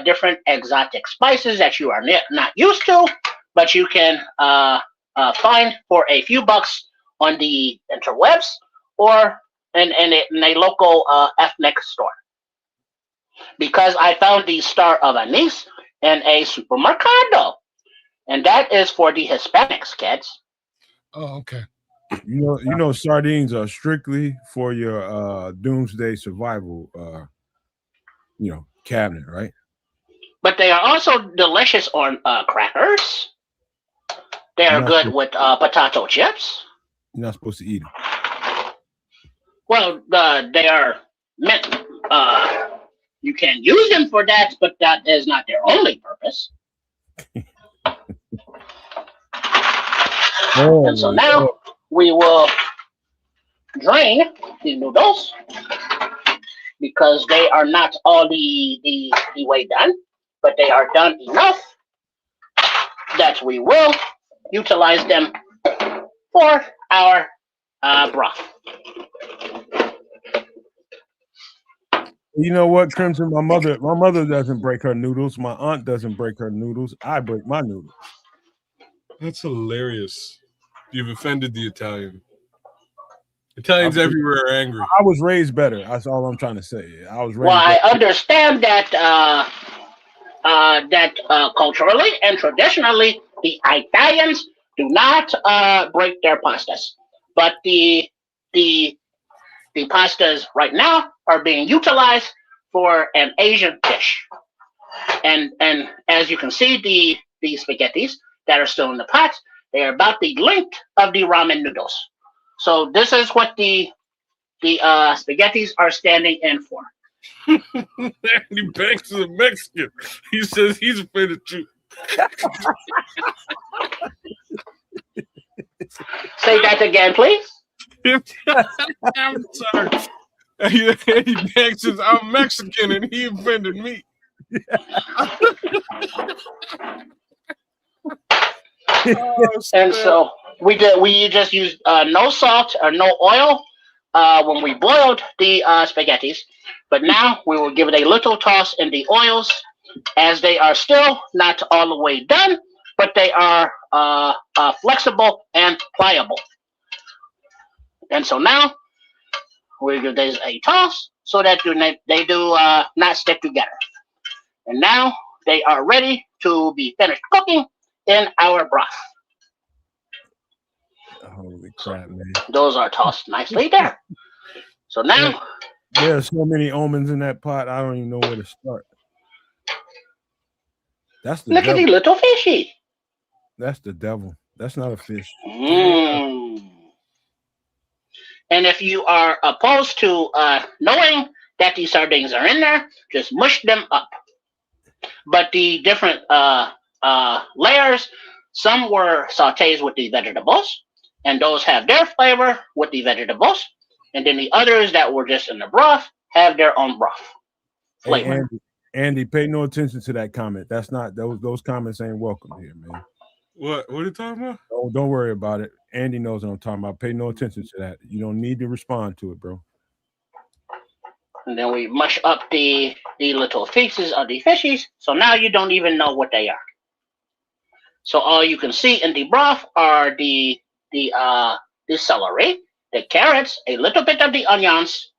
different exotic spices that you are not used to, but you can find for a few bucks on the interwebs, or in a local ethnic store. Because I found the star of anise in a supermercado, and that is for the Hispanics, kids. Oh, okay. You know, sardines are strictly for your doomsday survival, cabinet, right? But they are also delicious on crackers. They are good with potato chips. You're not supposed to eat them. Well, they are meant. You can use them for that, but that is not their only purpose. And so now we will drain the noodles, because they are not all the way done, but they are done enough that we will utilize them for our broth. You know what, Crimson? My mother doesn't break her noodles. My aunt doesn't break her noodles. I break my noodles. That's hilarious. You've offended the Italian. Italians everywhere are angry. I was raised better. That's all I'm trying to say. I was raised. Well, I better. understand that culturally and traditionally, the Italians do not break their pastas, but the pastas right now are being utilized for an Asian dish, and as you can see, the spaghettis that are still in the pot, they are about the length of the ramen noodles. So this is what the spaghettis are standing in for. Andy Banks is a Mexican. He says he's offended too. Say that again, please. I'm sorry. Andy Banks says I'm Mexican and he offended me. Oh, And snap. so we just used no salt or no oil when we boiled the spaghettis. But now we will give it a little toss in the oils, as they are still not all the way done, but they are flexible and pliable. And so now we give these a toss so that they do not stick together. And now they are ready to be finished cooking in our broth. Holy crap, man. Those are tossed nicely there. So now, There are so many omens in that pot, I don't even know where to start. That's the look devil. at the little fishy. That's the devil. That's not a fish. Mm. And if you are opposed to knowing that these sardines are in there, just mush them up. But the different layers, some were sautés with the vegetables, and those have their flavor with the vegetables. And then the others that were just in the broth have their own broth flavor. Hey, Andy, pay no attention to that comment. That's not those comments ain't welcome here, man. What are you talking about? Oh, don't worry about it. Andy knows what I'm talking about. Pay no attention to that. You don't need to respond to it, bro. And then we mush up the little pieces of the fishies, so now you don't even know what they are. So all you can see in the broth are the celery, the carrots, a little bit of the onions,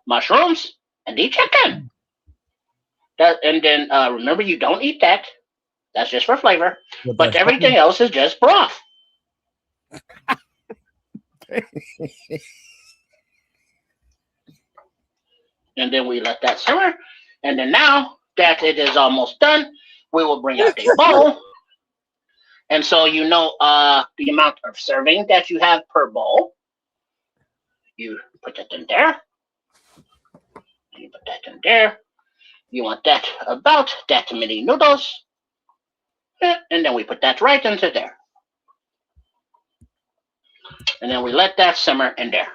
mushrooms, and the chicken. And then remember, you don't eat that. That's just for flavor. But everything else is just broth. And then we let that simmer. And then now that it is almost done, we will bring out a bowl. And so you know the amount of serving that you have per bowl. You put that in there. You put that in there. You want that about that many noodles. And then we put that right into there. And then we let that simmer in there.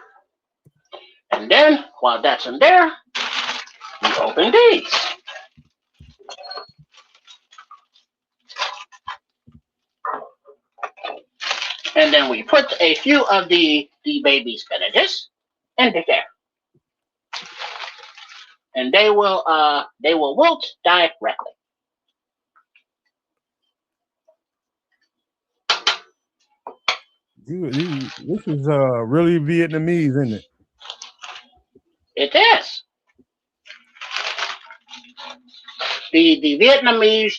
And then, while that's in there, we open these. And then we put a few of the baby spinaches into there. And they will wilt directly. This is really Vietnamese, isn't it? It is. The Vietnamese,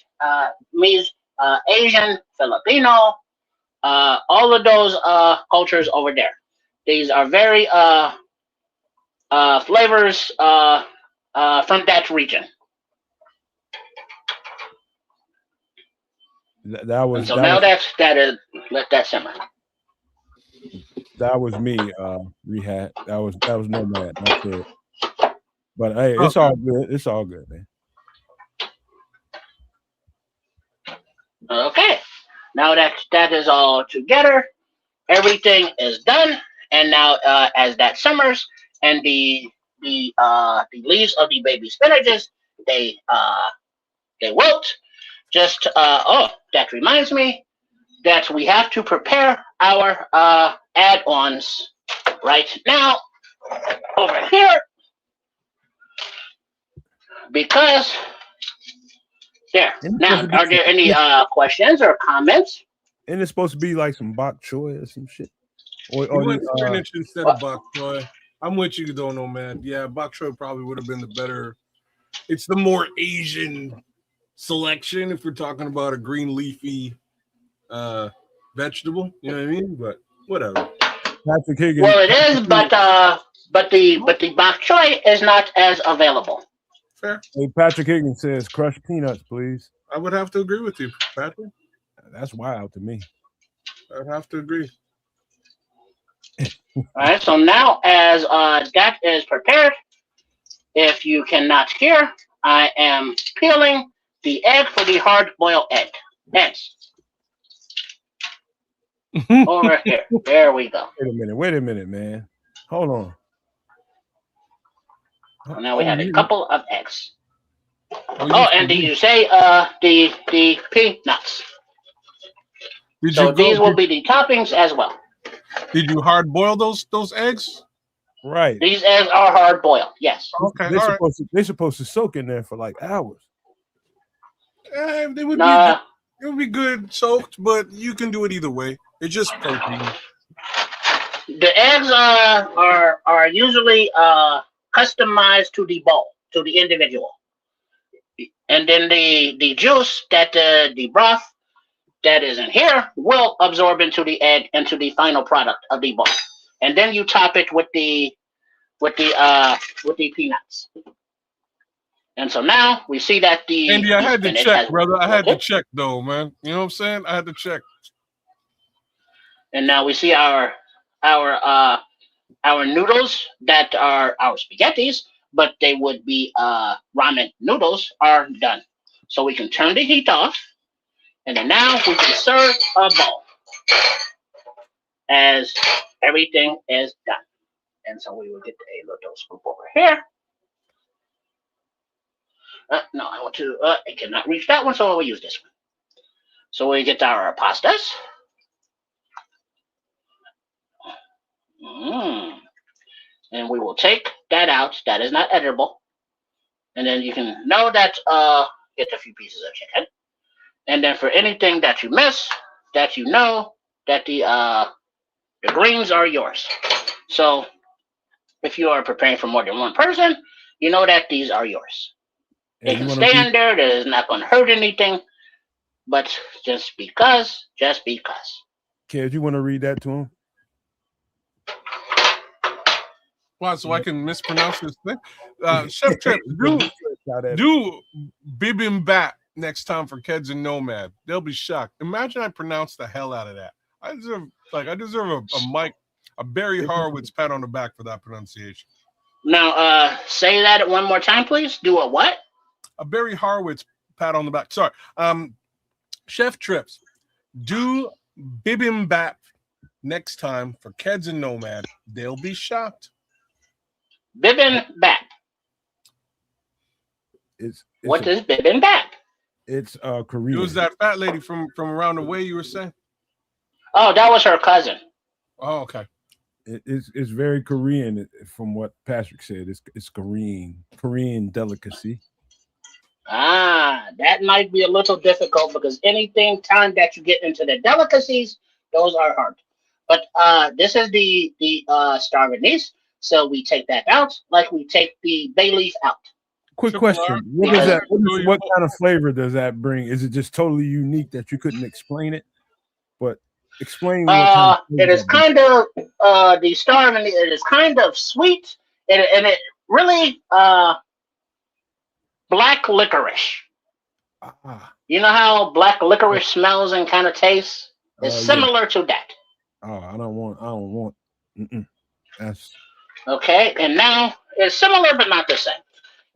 Asian, Filipino, all of those cultures over there. These are very flavors from that region. That was. And so now that is, let that simmer. That was me, Rehab. That was Nomad. That's it. But hey, it's all good. It's all good, man. Okay. Now that is all together, everything is done. And now as that simmers and the leaves of the baby spinaches, they wilt. Just that reminds me that we have to prepare our add-ons right now over here, because there. Now, are there any questions or comments? Isn't it supposed to be like some bok choy or some shit? Or spinach instead of bok choy. I'm with you though, no man. Yeah, bok choy probably would have been the better. It's the more Asian selection if we're talking about a green leafy vegetable. You know what I mean? But whatever. Patrick Higgins. Well, it is, but the bok choy is not as available. Fair. Hey, Patrick Higgins says, "Crushed peanuts, please." I would have to agree with you, Patrick. That's wild to me. I would have to agree. All right. So now, as that is prepared, if you cannot hear, I am peeling the egg for the hard-boiled eggs. Over here. There we go. Wait a minute, man. Hold on. So now we have a couple of eggs. Oh, and did you say the peanuts? So these will be the toppings as well. Did you hard boil those eggs? Right. These eggs are hard boiled. Yes. Okay. They're supposed to soak in there for like hours. They would Nah. it would be good soaked, but you can do it either way. It's just protein. The eggs are usually customized to the bowl, to the individual, and then the juice that the broth that is in here will absorb into the egg, into the final product of the bowl, and then you top it with the peanuts. And so now we see that the Andy, I had to check, brother. I had to okay. check though, man. You know what I'm saying? I had to check. And now we see our noodles that are our spaghettis, but they would be ramen noodles are done. So we can turn the heat off, and then now we can serve a bowl as everything is done. And so we will get a little scoop over here. No, I want to. I cannot reach that one, so I will use this one. So we get our pastas. And we will take that out. That is not edible. And then you can know that get a few pieces of chicken. And then for anything that you miss, that you know that the greens are yours. So if you are preparing for more than one person, you know that these are yours. They can stay in there. That is not going to hurt anything. But just because. Kid, you want to read that to him? Why? So I can mispronounce this thing? Chef Trips, do bibimbap next time for Keds and Nomad. They'll be shocked. Imagine I pronounce the hell out of that. I deserve a Barry Horowitz pat on the back for that pronunciation. Now, say that one more time, please. Do a what? A Barry Horowitz pat on the back. Sorry. Chef Trips, do bibimbap next time for Keds and Nomad. They'll be shocked. Bibimbap. What is bibimbap? It's Korean. It was that fat lady from around the way you were saying? Oh, that was her cousin. Oh, okay. It's very Korean from what Patrick said. It's Korean delicacy. That might be a little difficult because time that you get into the delicacies, those are hard. But this is the star anise, so we take that out like we take the bay leaf out. Quick question: what kind of flavor does that bring? Is it just totally unique that you couldn't explain it? But explain. It is kind of the star anise. It is kind of sweet, and it really black licorice. You know how black licorice smells and kind of tastes? It's similar to that. Oh, I don't want. That's okay. And now it's similar but not the same.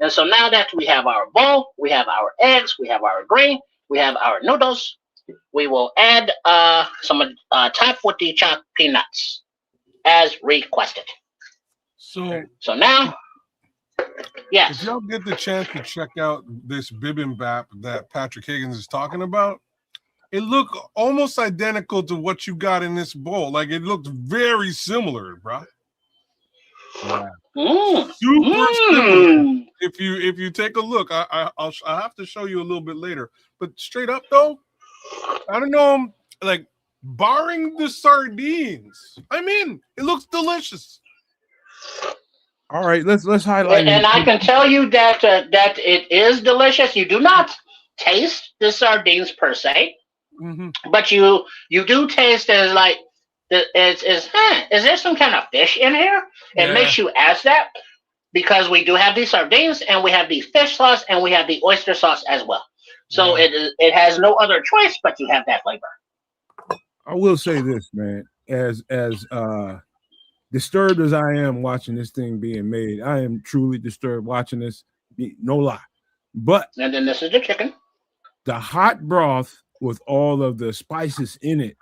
And so now that we have our bowl, we have our eggs, we have our green, we have our noodles, we will add some top with the chopped peanuts as requested. So now. Yes. If y'all get the chance to check out this bibimbap that Patrick Higgins is talking about, it looked almost identical to what you got in this bowl. Like it looked very similar, bro. Yeah. Super similar. If you take a look, I'll have to show you a little bit later. But straight up though, I don't know, like barring the sardines, I mean, it looks delicious. All right, let's highlight. And I can tell you that it is delicious. You do not taste the sardines per se, but you do taste as like is there some kind of fish in here? It makes you ask that because we do have these sardines and we have the fish sauce and we have the oyster sauce as well. So it has no other choice but to have that flavor. I will say this, man, as disturbed as I am watching this thing being made, I am truly disturbed watching this. No lie. But and then this is the chicken. The hot broth with all of the spices in it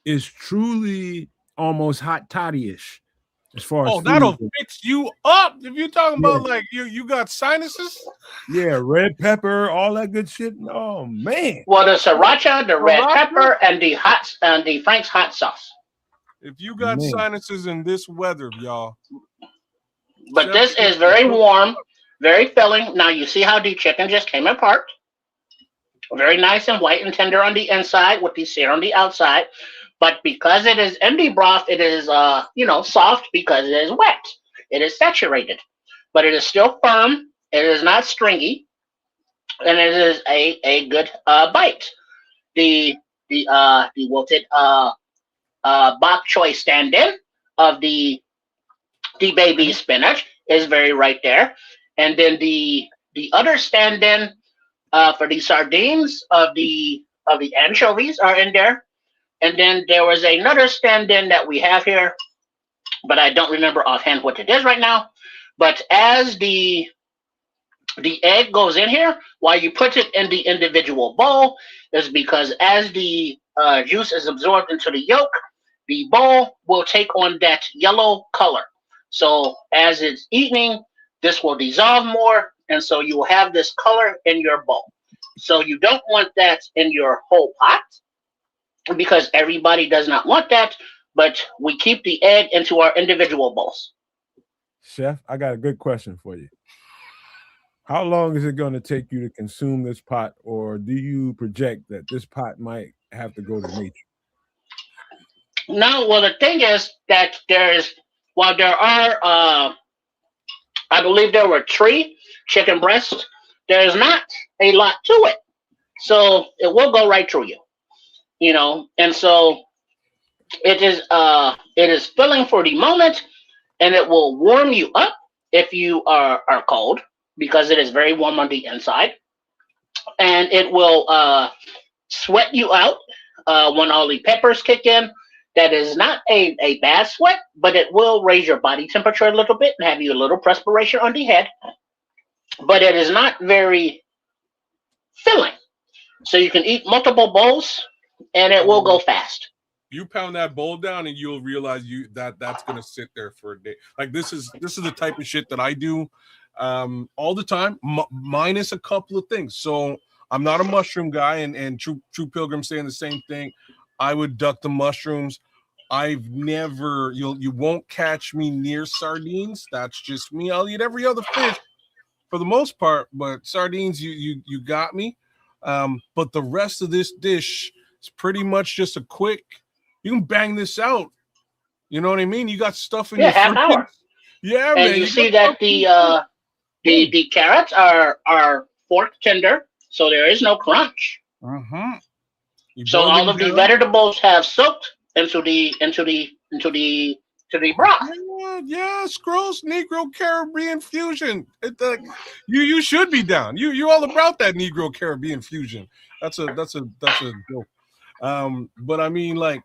is truly almost hot toddy-ish. As far as Oh, that'll food, fix you up if you're talking Yeah. about like you got sinuses. yeah, red pepper, all that good shit. Oh man, Well, the sriracha, the red Sriracha? pepper, and the Frank's hot sauce. If you got Man. sinuses in this weather, y'all. But Chef this Kiran is very will- warm, very filling. Now you see how the chicken just came apart. Very nice and white and tender on the inside with the sear on the outside. But because it is in the broth, it is soft because it is wet. It is saturated, but it is still firm. It is not stringy, and it is a good bite. The wilted bok choy stand-in of the baby spinach is very right there, and then the other stand-in for the sardines of the anchovies are in there, and then there was another stand-in that we have here, but I don't remember offhand what it is right now. But as the egg goes in here, while you put it in the individual bowl, is because as the juice is absorbed into the yolk, the bowl will take on that yellow color. So as it's eating, this will dissolve more, and so you will have this color in your bowl. So you don't want that in your whole pot because everybody does not want that, but we keep the egg into our individual bowls. Chef, I got a good question for you. How long is it going to take you to consume this pot, or do you project that this pot might have to go to nature? No, well, the thing is that while there are, I believe there were 3 chicken breasts, there's not a lot to it. So it will go right through you, and so it is filling for the moment, and it will warm you up if you are cold because it is very warm on the inside, and it will sweat you out when all the peppers kick in. That is not a bad sweat, but it will raise your body temperature a little bit and have you a little perspiration on the head. But it is not very filling. So you can eat multiple bowls and it will go fast. You pound that bowl down and you'll realize that's gonna sit there for a day. Like this is the type of shit that I do all the time, minus a couple of things. So I'm not a mushroom guy, and True Pilgrim saying the same thing. I would duck the mushrooms. I've never you won't catch me near sardines. That's just me. I'll eat every other fish for the most part, but sardines you got me. But the rest of this dish is pretty much just a quick. You can bang this out. You know what I mean? You got stuff in your Half hour. Yeah, and man. you see that the carrots are fork tender, so there is no crunch. Uh-huh. So all of the vegetables have soaked into the broth. Yeah, Scrolls Negro Caribbean fusion. You should be down. You all about that Negro Caribbean fusion. That's a joke. But I mean, like,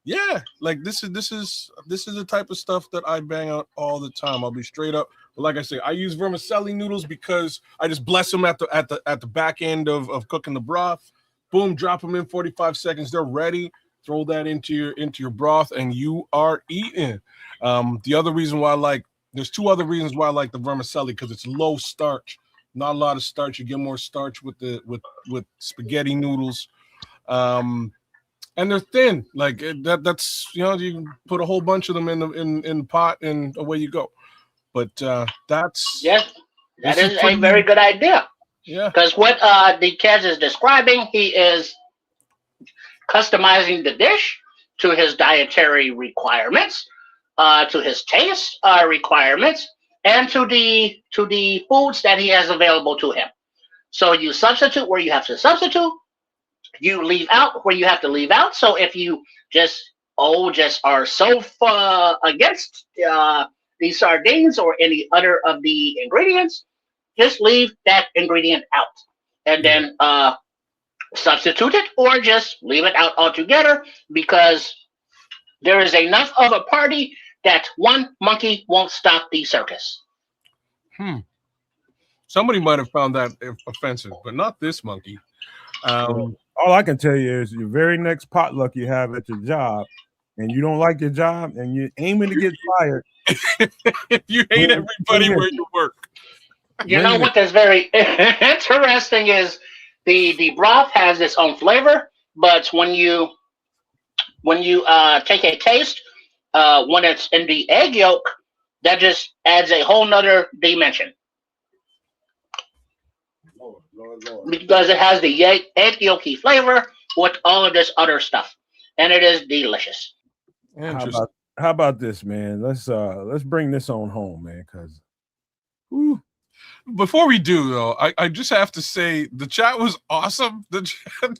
yeah, like this is the type of stuff that I bang out all the time. I'll be straight up. But like I say, I use vermicelli noodles because I just bless them at the back end of cooking the broth. Boom, drop them in 45 seconds. They're ready. Throw that into your broth, and you are eating. The other reason why there's 2 other reasons why I like the vermicelli, because it's low starch, not a lot of starch. You get more starch with spaghetti noodles, and they're thin. Like that's you can put a whole bunch of them in the pot, and away you go. But that's yes, that is a very good idea. Yeah, because what the Kez is describing, he is customizing the dish to his dietary requirements, to his taste requirements, and to the foods that he has available to him. So you substitute where you have to substitute. You leave out where you have to leave out. So if you just are so against the sardines or any other of the ingredients, just leave that ingredient out, and then substitute it, or just leave it out altogether, because there is enough of a party that one monkey won't stop the circus. Somebody might have found that offensive, but not this monkey. All I can tell you is your very next potluck you have at your job, and you don't like your job and you're aiming to get fired, if you hate everybody where you work. You know what is very interesting is the broth has its own flavor, but when you take a taste, when it's in the egg yolk, that just adds a whole nother dimension. Lord. Because it has the egg yolky flavor with all of this other stuff, and it is delicious. How about this, man? Let's bring this on home, man. Because before we do, though, I just have to say the chat was awesome. The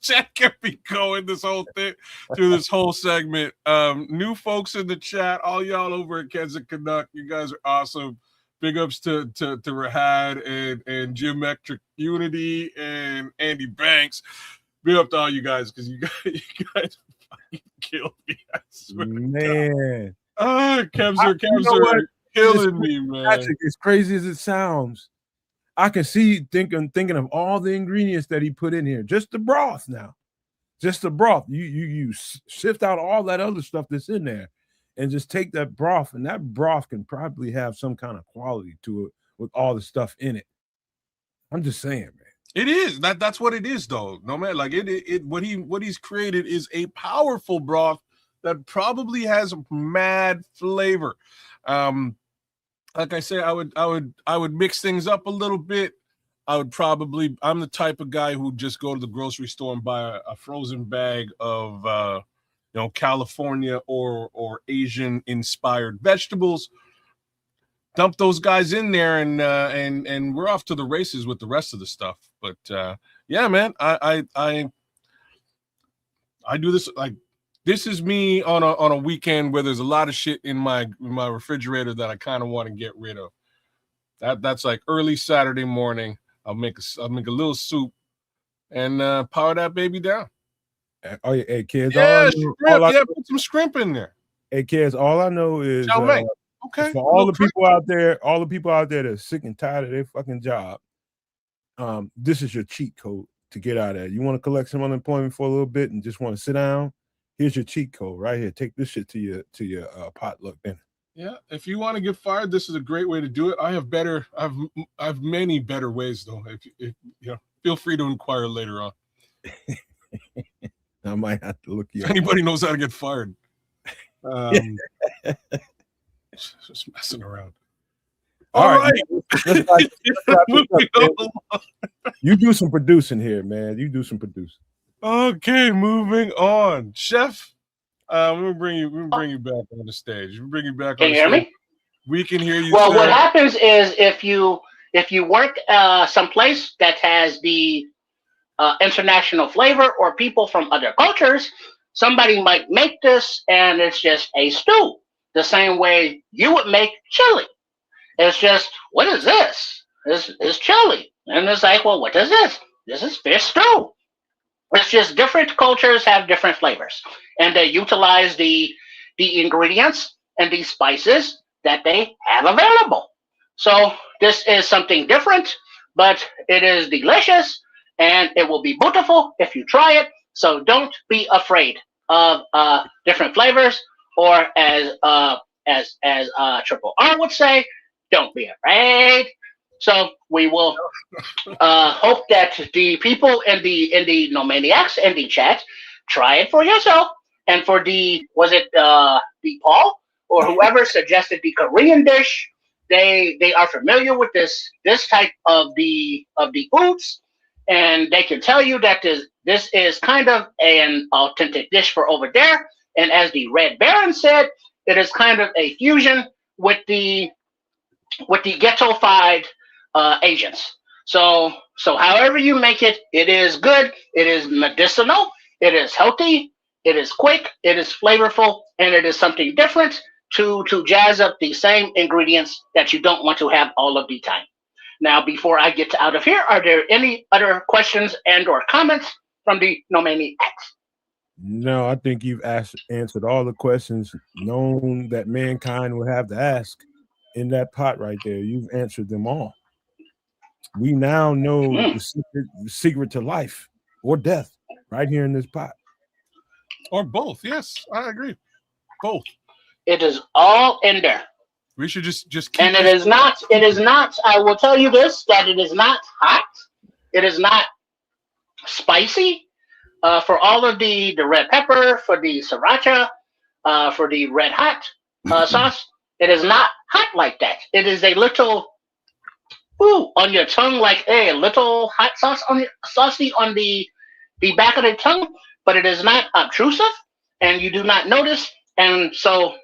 chat kept me going this whole thing through this whole segment. New folks in the chat, all y'all over at Kensington Canuck, you guys are awesome. Big ups to Rahad and Geometric Unity and Andy Banks. Big up to all you guys because you guys fucking killed me. I swear, man. Kevs are killing me, man. Patrick, as crazy as it sounds, I can see thinking of all the ingredients that he put in here. Just the broth now. Just the broth. You shift out all that other stuff that's in there and just take that broth, and that broth can probably have some kind of quality to it with all the stuff in it. I'm just saying, man. It is. That's what it is, though. No man, like what he's created is a powerful broth that probably has mad flavor. Like I say, I would mix things up a little bit. I'm the type of guy who just go to the grocery store and buy a frozen bag of California or Asian inspired vegetables. Dump those guys in there and we're off to the races with the rest of the stuff. But yeah, man, I do this like this is me on a weekend where there's a lot of shit in my refrigerator that I kind of want to get rid of. That's like early Saturday morning. I'll make a little soup and power that baby down. Oh yeah, hey kids, put some shrimp in there. Hey kids, all I know is okay. For all the people out there that's sick and tired of their fucking job, this is your cheat code to get out of it. You want to collect some unemployment for a little bit and just want to sit down? Here's your cheat code right here. Take this shit to your potluck dinner. Yeah, if you want to get fired, this is a great way to do it. I have many better ways though. If feel free to inquire later on. I might have to look you up. Anybody knows how to get fired. Just messing around. All right. You do some producing here, man. You do some producing. Okay, moving on. Chef, we're gonna bring you back on the stage. We'll bring you back Can on the you hear stage. me? We can hear you. Well, sir. what happens is if you work someplace that has the international flavor or people from other cultures, somebody might make this and it's just a stew. The same way you would make chili. It's just, what is this? This is chili. And it's like, well, what is this? This is fish stew. It's just different cultures have different flavors. And they utilize the ingredients and the spices that they have available. So this is something different, but it is delicious and it will be beautiful if you try it. So don't be afraid of different flavors, or as Triple R would say, don't be afraid. So we will hope that the people in the No Maniacs in the chat try it for yourself. And for the Paul or whoever suggested the Korean dish, they are familiar with this type of the foods, and they can tell you that this is kind of an authentic dish for over there. And as the Red Baron said, it is kind of a fusion with the ghetto-fied Asians. So however you make it, it is good. It is medicinal. It is healthy. It is quick. It is flavorful, and it is something different to jazz up the same ingredients that you don't want to have all of the time. Now, before I get out of here, are there any other questions and or comments from the No Maniacs? No, I think you've answered all the questions known that mankind would have to ask in that pot right there. You've answered them all. We now know the secret to life or death right here in this pot. Or both. Yes, I agree. Both. It is all in there. We should just keep And it is not, I will tell you this, that it is not hot. It is not spicy. For all of the red pepper, for the sriracha, for the red hot sauce, it is not hot like that. It is a little on your tongue, like a little hot sauce on saucy on the back of the tongue, but it is not obtrusive, and you do not notice. And so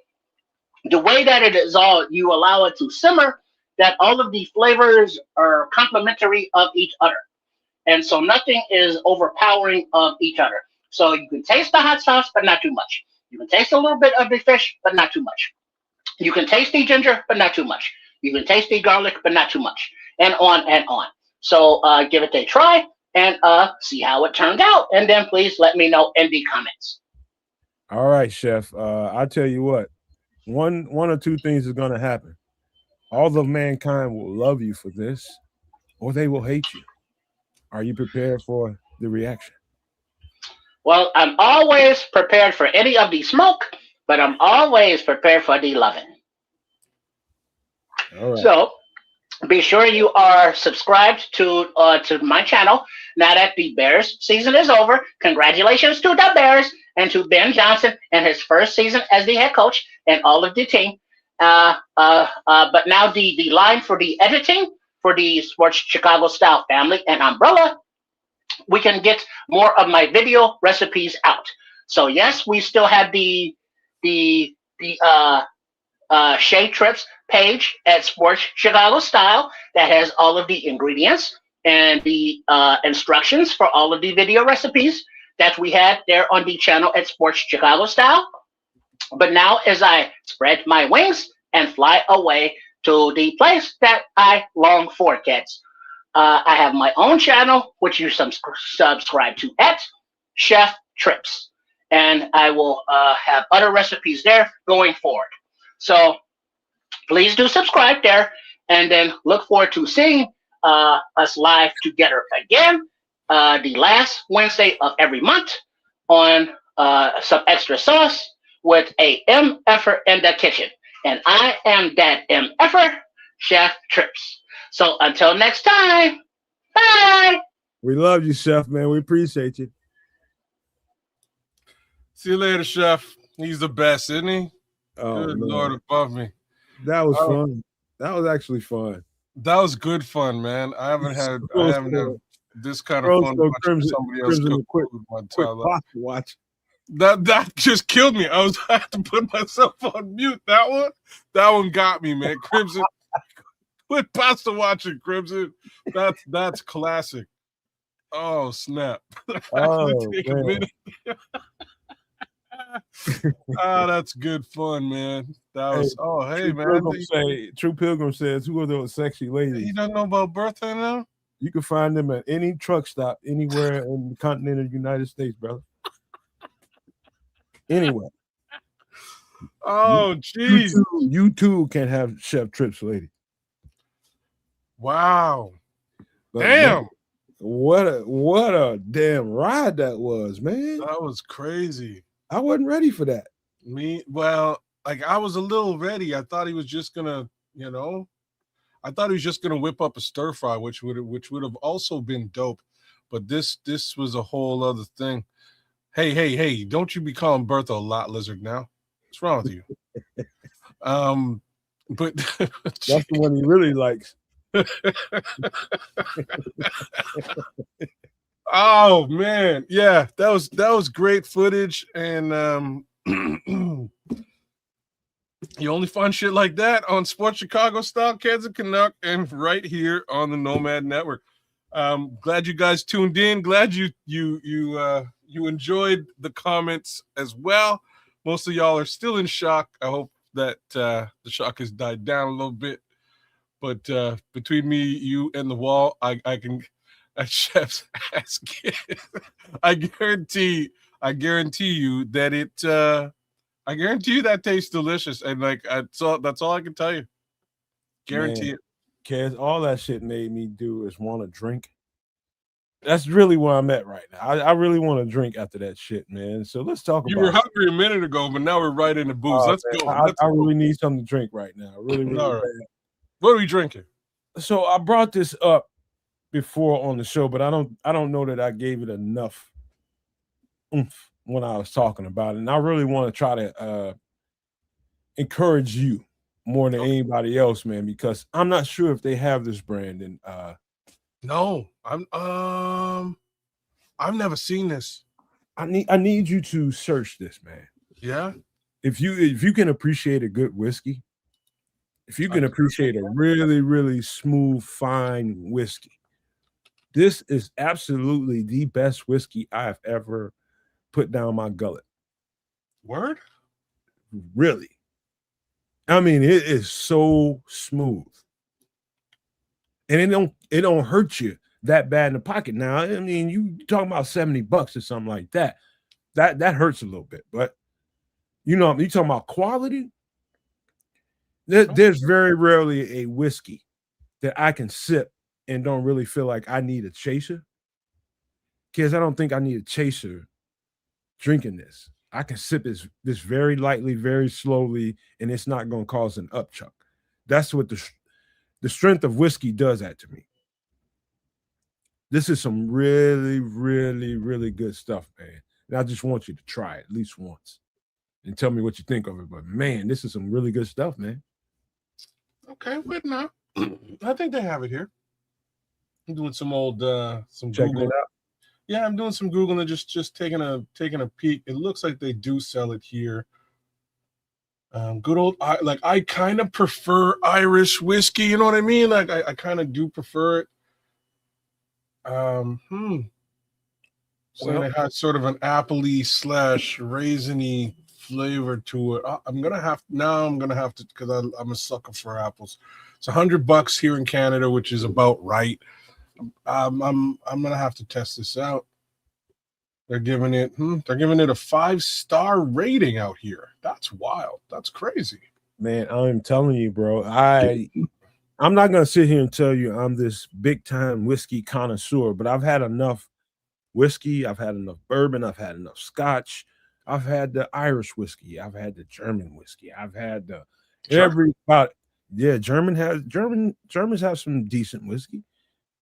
the way that it is all, you allow it to simmer, that all of the flavors are complementary of each other. And so nothing is overpowering of each other. So you can taste the hot sauce, but not too much. You can taste a little bit of the fish, but not too much. You can taste the ginger, but not too much. You can taste the garlic, but not too much. And on and on. So give it a try and see how it turned out. And then please let me know in the comments. All right, Chef. I'll tell you what. One or two things is going to happen. All of mankind will love you for this, or they will hate you. Are you prepared for the reaction? Well, I'm always prepared for any of the smoke, but I'm always prepared for the loving. All right. So be sure you are subscribed to my channel. Now that the Bears season is over, congratulations to the Bears and to Ben Johnson and his first season as the head coach and all of the team. But now the line for the editing for the Sports Chicago Style family and umbrella, we can get more of my video recipes out. So yes, we still have the Shea Trips page at Sports Chicago Style that has all of the ingredients and the instructions for all of the video recipes that we had there on the channel at Sports Chicago Style. But now, as I spread my wings and fly away to the place that I long for, kids, I have my own channel, which you subscribe to at Chef Trips. And I will have other recipes there going forward. So please do subscribe there, and then look forward to seeing us live together again the last Wednesday of every month on some extra sauce with a MFer in the kitchen. And I am that MFer, Chef Trips. So until next time, bye. We love you, Chef, man. We appreciate you. See you later, Chef. He's the best, isn't he? Oh, good man. Lord above me. That was fun. That was actually fun. That was good fun, man. I haven't had this kind of fun watching somebody else cook food my entire life. Watch. That just killed me. I had to put myself on mute. That one got me, man. Crimson. Quit pasta watching, Crimson. That's classic. Oh snap! Oh, take a minute. That's good fun, man. That was hey man. True Pilgrim says, who are those sexy ladies? You don't know about Bertha now? You can find them at any truck stop anywhere in the continental United States, brother. Anyway. Oh, geez. You too can have Chef Trips, lady. Wow. But damn. Man, what a damn ride that was, man. That was crazy. I wasn't ready for that. I was a little ready. I thought he was just gonna, I thought he was just gonna whip up a stir fry, which would have also been dope. But this was a whole other thing. Hey, don't you be calling Bertha a lot lizard now. What's wrong with you? But that's the one he really likes. Oh man, yeah, that was great footage, and you only find shit like that on Sports Chicago Style, Kansas Canuck, and right here on the Nomad Network. Glad you guys tuned in. Glad you enjoyed the comments as well. Most of y'all are still in shock. I hope that the shock has died down a little bit. But between me, you, and the wall, I can, at Chef's ass kid, I guarantee you that I guarantee you that tastes delicious. And that's all I can tell you. Guarantee it. Kaz, all that shit made me do is want to drink that's really where I'm at right now. I really want to drink after that shit, man. So let's talk You about were hungry a minute ago, but now we're right in the booze. Let's go. I really need something to drink right now. Really, really All right. bad. What are we drinking? So I brought this up before on the show, but I don't know that I gave it enough oomph when I was talking about it. And I really want to try to encourage you more than anybody else, man, because I'm not sure if they have this brand in No, I've never seen this. I need you to search this, man. Yeah. If you can appreciate a good whiskey, if you can appreciate a really, really smooth, fine whiskey, this is absolutely the best whiskey I've ever put down my gullet. Word? Really. I mean, it is so smooth. And it don't hurt you that bad in the pocket. Now, I mean, you talking about $70 or something like that. That hurts a little bit, but you know, you talking about quality. There's very rarely a whiskey that I can sip and don't really feel like I need a chaser. Because I don't think I need a chaser drinking this. I can sip this very lightly, very slowly, and it's not going to cause an upchuck. That's what the strength of whiskey does that to me. This is some really, really, really good stuff, man. And I just want you to try it at least once and tell me what you think of it. But man, this is some really good stuff, man. Okay, wait now. I think they have it here. I'm doing some old some Checking Google. it out. Yeah, I'm doing some Google and just taking a peek. It looks like they do sell it here. Good old I kind of prefer Irish whiskey. You know what I mean? Like I kind of do prefer it. So it has sort of an appley / raisiny flavor to it. I'm gonna have to because I'm a sucker for apples. It's $100 here in Canada, which is about right. I'm gonna have to test this out. They're giving it a 5-star rating out here. That's wild. That's crazy. Man, I'm telling you, bro. I'm not gonna sit here and tell you I'm this big time whiskey connoisseur, but I've had enough whiskey, I've had enough bourbon, I've had enough scotch, I've had the Irish whiskey, I've had the German whiskey, I've had the Germans have some decent whiskey.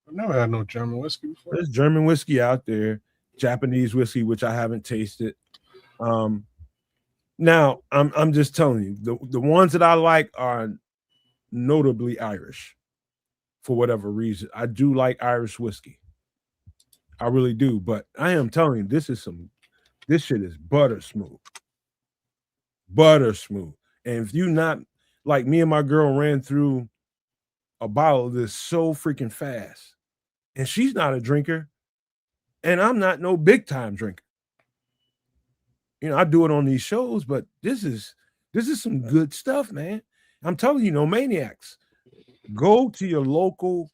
I've never had no German whiskey before. There's German whiskey out there, Japanese whiskey, which I haven't tasted. Now I'm just telling you, the ones that I like are notably Irish for whatever reason. I do like Irish whiskey. I really do, but I am telling you, this shit is butter smooth. Butter smooth. And if you not like me and my girl ran through a bottle of this so freaking fast, and she's not a drinker, and I'm not no big time drinker. You know, I do it on these shows, but this is some good stuff, man. I'm telling you, no maniacs. Go to your local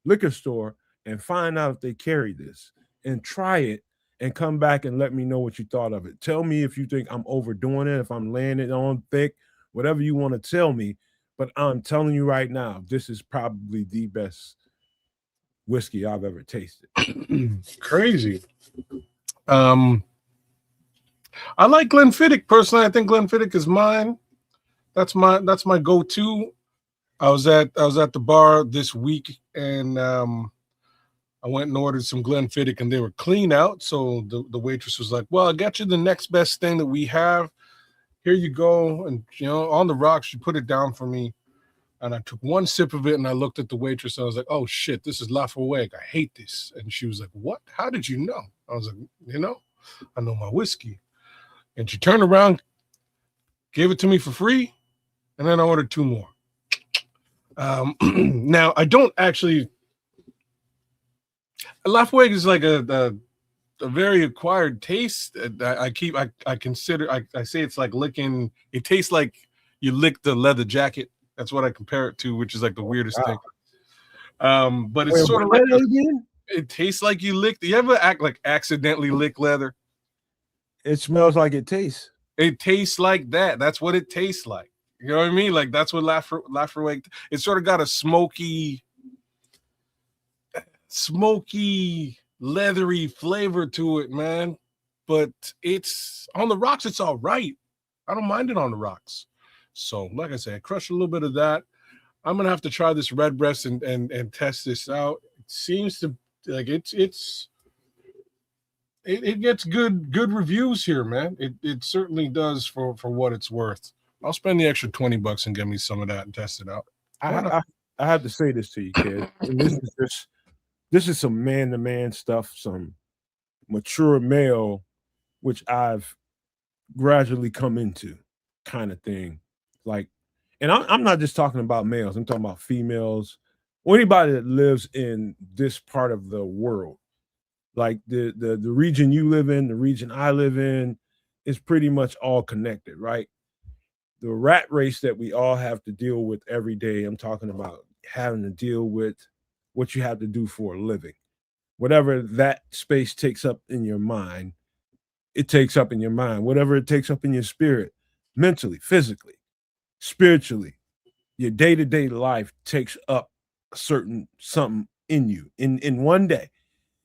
liquor store, and find out if they carry this and try it and come back and let me know what you thought of it. Tell me if you think I'm overdoing it, if I'm laying it on thick, whatever you want to tell me. But I'm telling you right now, this is probably the best whiskey I've ever tasted. Crazy. I like Glenfiddich personally. I think Glenfiddich is mine. That's my go-to. I was at the bar this week and I went and ordered some Glenfiddich and they were clean out. So the waitress was like, "Well, I got you the next best thing that we have. Here you go." And on the rocks, she put it down for me. And I took one sip of it and I looked at the waitress and I was like, "Oh shit, this is Lafroig. I hate this." And she was like, "What? How did you know?" I was like, I know my whiskey. And she turned around, gave it to me for free, and then I ordered 2 more. Now I don't actually. Lafroig is like a very acquired taste. I say it's like licking. It tastes like you lick the leather jacket. That's what I compare it to, which is like the weirdest thing. But it's sort of like it tastes like you lick. Do you ever accidentally lick leather? It smells like it tastes. It tastes like that. That's what it tastes like. You know what I mean? Like that's what Lafroig. It's sort of got a smoky. smoky, leathery flavor to it, man. But it's on the rocks, it's all right. I don't mind it on the rocks. So, like I said, I crushed a little bit of that. I'm gonna have to try this Redbreast and test this out. It seems to like it gets good reviews here, man. It certainly does for what it's worth. I'll spend the extra $20 and get me some of that and test it out. I have to say this to you, kid. And this is some man-to-man stuff, some mature male, which I've gradually come into kind of thing. Like, and I'm not just talking about males, I'm talking about females or anybody that lives in this part of the world. Like the region you live in, the region I live in is pretty much all connected, right? The rat race that we all have to deal with every day. I'm talking about having to deal with what you have to do for a living. Whatever that space takes up in your mind, it takes up in your mind. Whatever it takes up in your spirit, mentally, physically, spiritually, your day-to-day life takes up a certain something in you. In one day,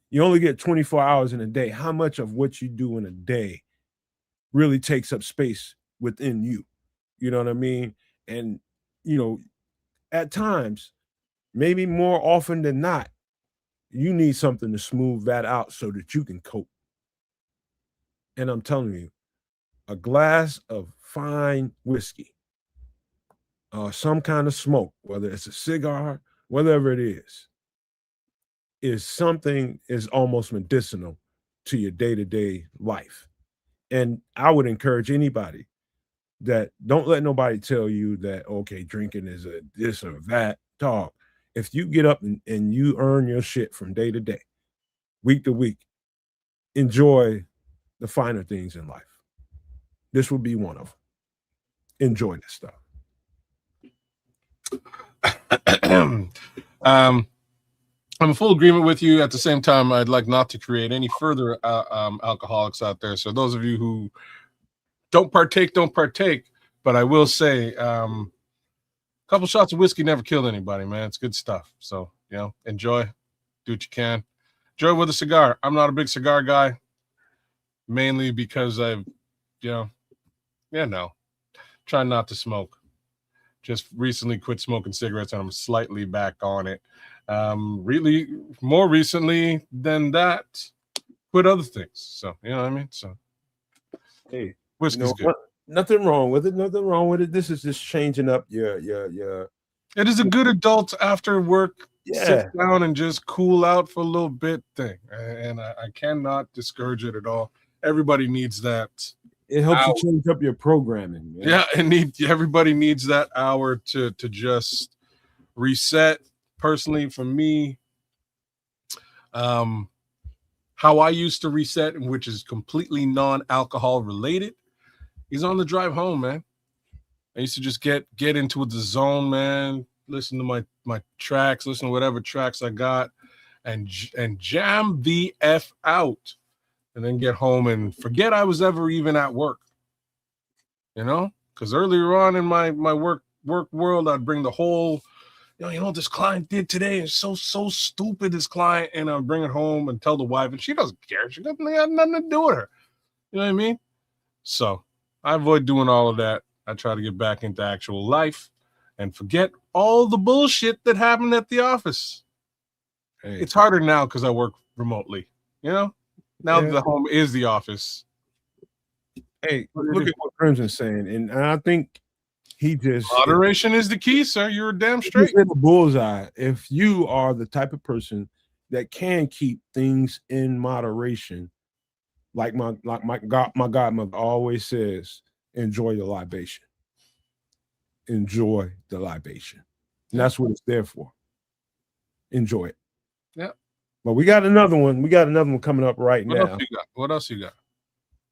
you only get 24 hours in a day. How much of what you do in a day really takes up space within you? You know what I mean? And, at times, maybe more often than not, you need something to smooth that out so that you can cope. And I'm telling you, a glass of fine whiskey or some kind of smoke, whether it's a cigar, whatever it is something is almost medicinal to your day-to-day life. And I would encourage anybody that don't let nobody tell you that, okay, drinking is a this or that. Dog, if you get up and you earn your shit from day to day, week to week, enjoy the finer things in life. This will be one of them. Enjoy this stuff. I'm in full agreement with you. At the same time, I'd like not to create any further alcoholics out there. So those of you who don't partake. But I will say, a couple shots of whiskey never killed anybody, man. It's good stuff. So, enjoy. Do what you can. Enjoy with a cigar. I'm not a big cigar guy, mainly because I've, try not to smoke. Just recently quit smoking cigarettes, and I'm slightly back on it. Really, more recently than that, quit other things. So, you know what I mean? So, hey, whiskey's good. Nothing wrong with it. Nothing wrong with it. This is just changing up your. It is a good adult after work, Yeah. sit down and just cool out for a little bit thing. And I cannot discourage it at all. Everybody needs that. It helps you change up your programming, man. Yeah, everybody needs that hour to just reset. Personally, for me, how I used to reset, which is completely non-alcohol related, is on the drive home, man. I used to just get into the zone, man. Listen to my tracks, listen to whatever tracks I got, and jam the F out. And then get home and forget I was ever even at work. Because earlier on in my work world, I'd bring the whole, what this client did today is so stupid, this client, and I'd bring it home and tell the wife, and she doesn't care. She doesn't have nothing to do with her. You know what I mean? So I avoid doing all of that. I try to get back into actual life and forget all the bullshit that happened at the office. Hey. It's harder now because I work remotely, Now the home is the office. Hey, look at what Crimson's saying, and I think he just moderation is the key, sir. You're damn straight. Hit the bullseye. If you are the type of person that can keep things in moderation, like my godmother always says, enjoy your libation. Enjoy the libation, and that's what it's there for. Enjoy it. Yeah. But we got another one. We got another one coming up right now. What else you got?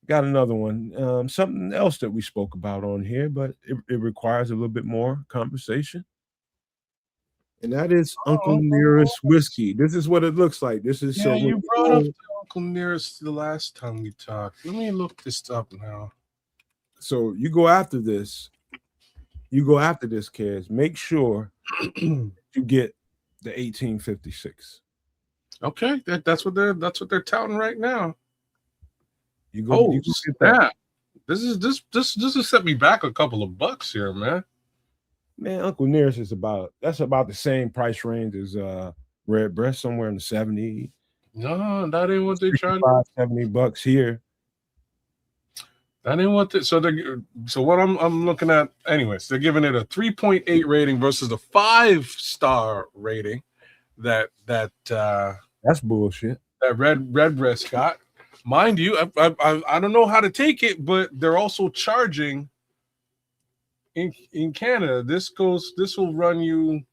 Got another one. Something else that we spoke about on here, but it requires a little bit more conversation. And that is Uncle Nearest whiskey. This is what it looks like. This is you brought up Uncle Nearest the last time we talked. Let me look this up now. So you go after this. Kids. Make sure you get the 1856. Okay, that's what they're touting right now. You go get that. Snap. This has set me back a couple of bucks here, man. Man, Uncle Nearest is about the same price range as Red Breast, somewhere in the 70. No, that ain't what they tried. $70 here. That ain't what so what I'm looking at. Anyways, they're giving it a 3.8 rating versus a 5-star rating that's bullshit. That Red Breast got. Mind you, I don't know how to take it, but they're also charging in Canada. This will run you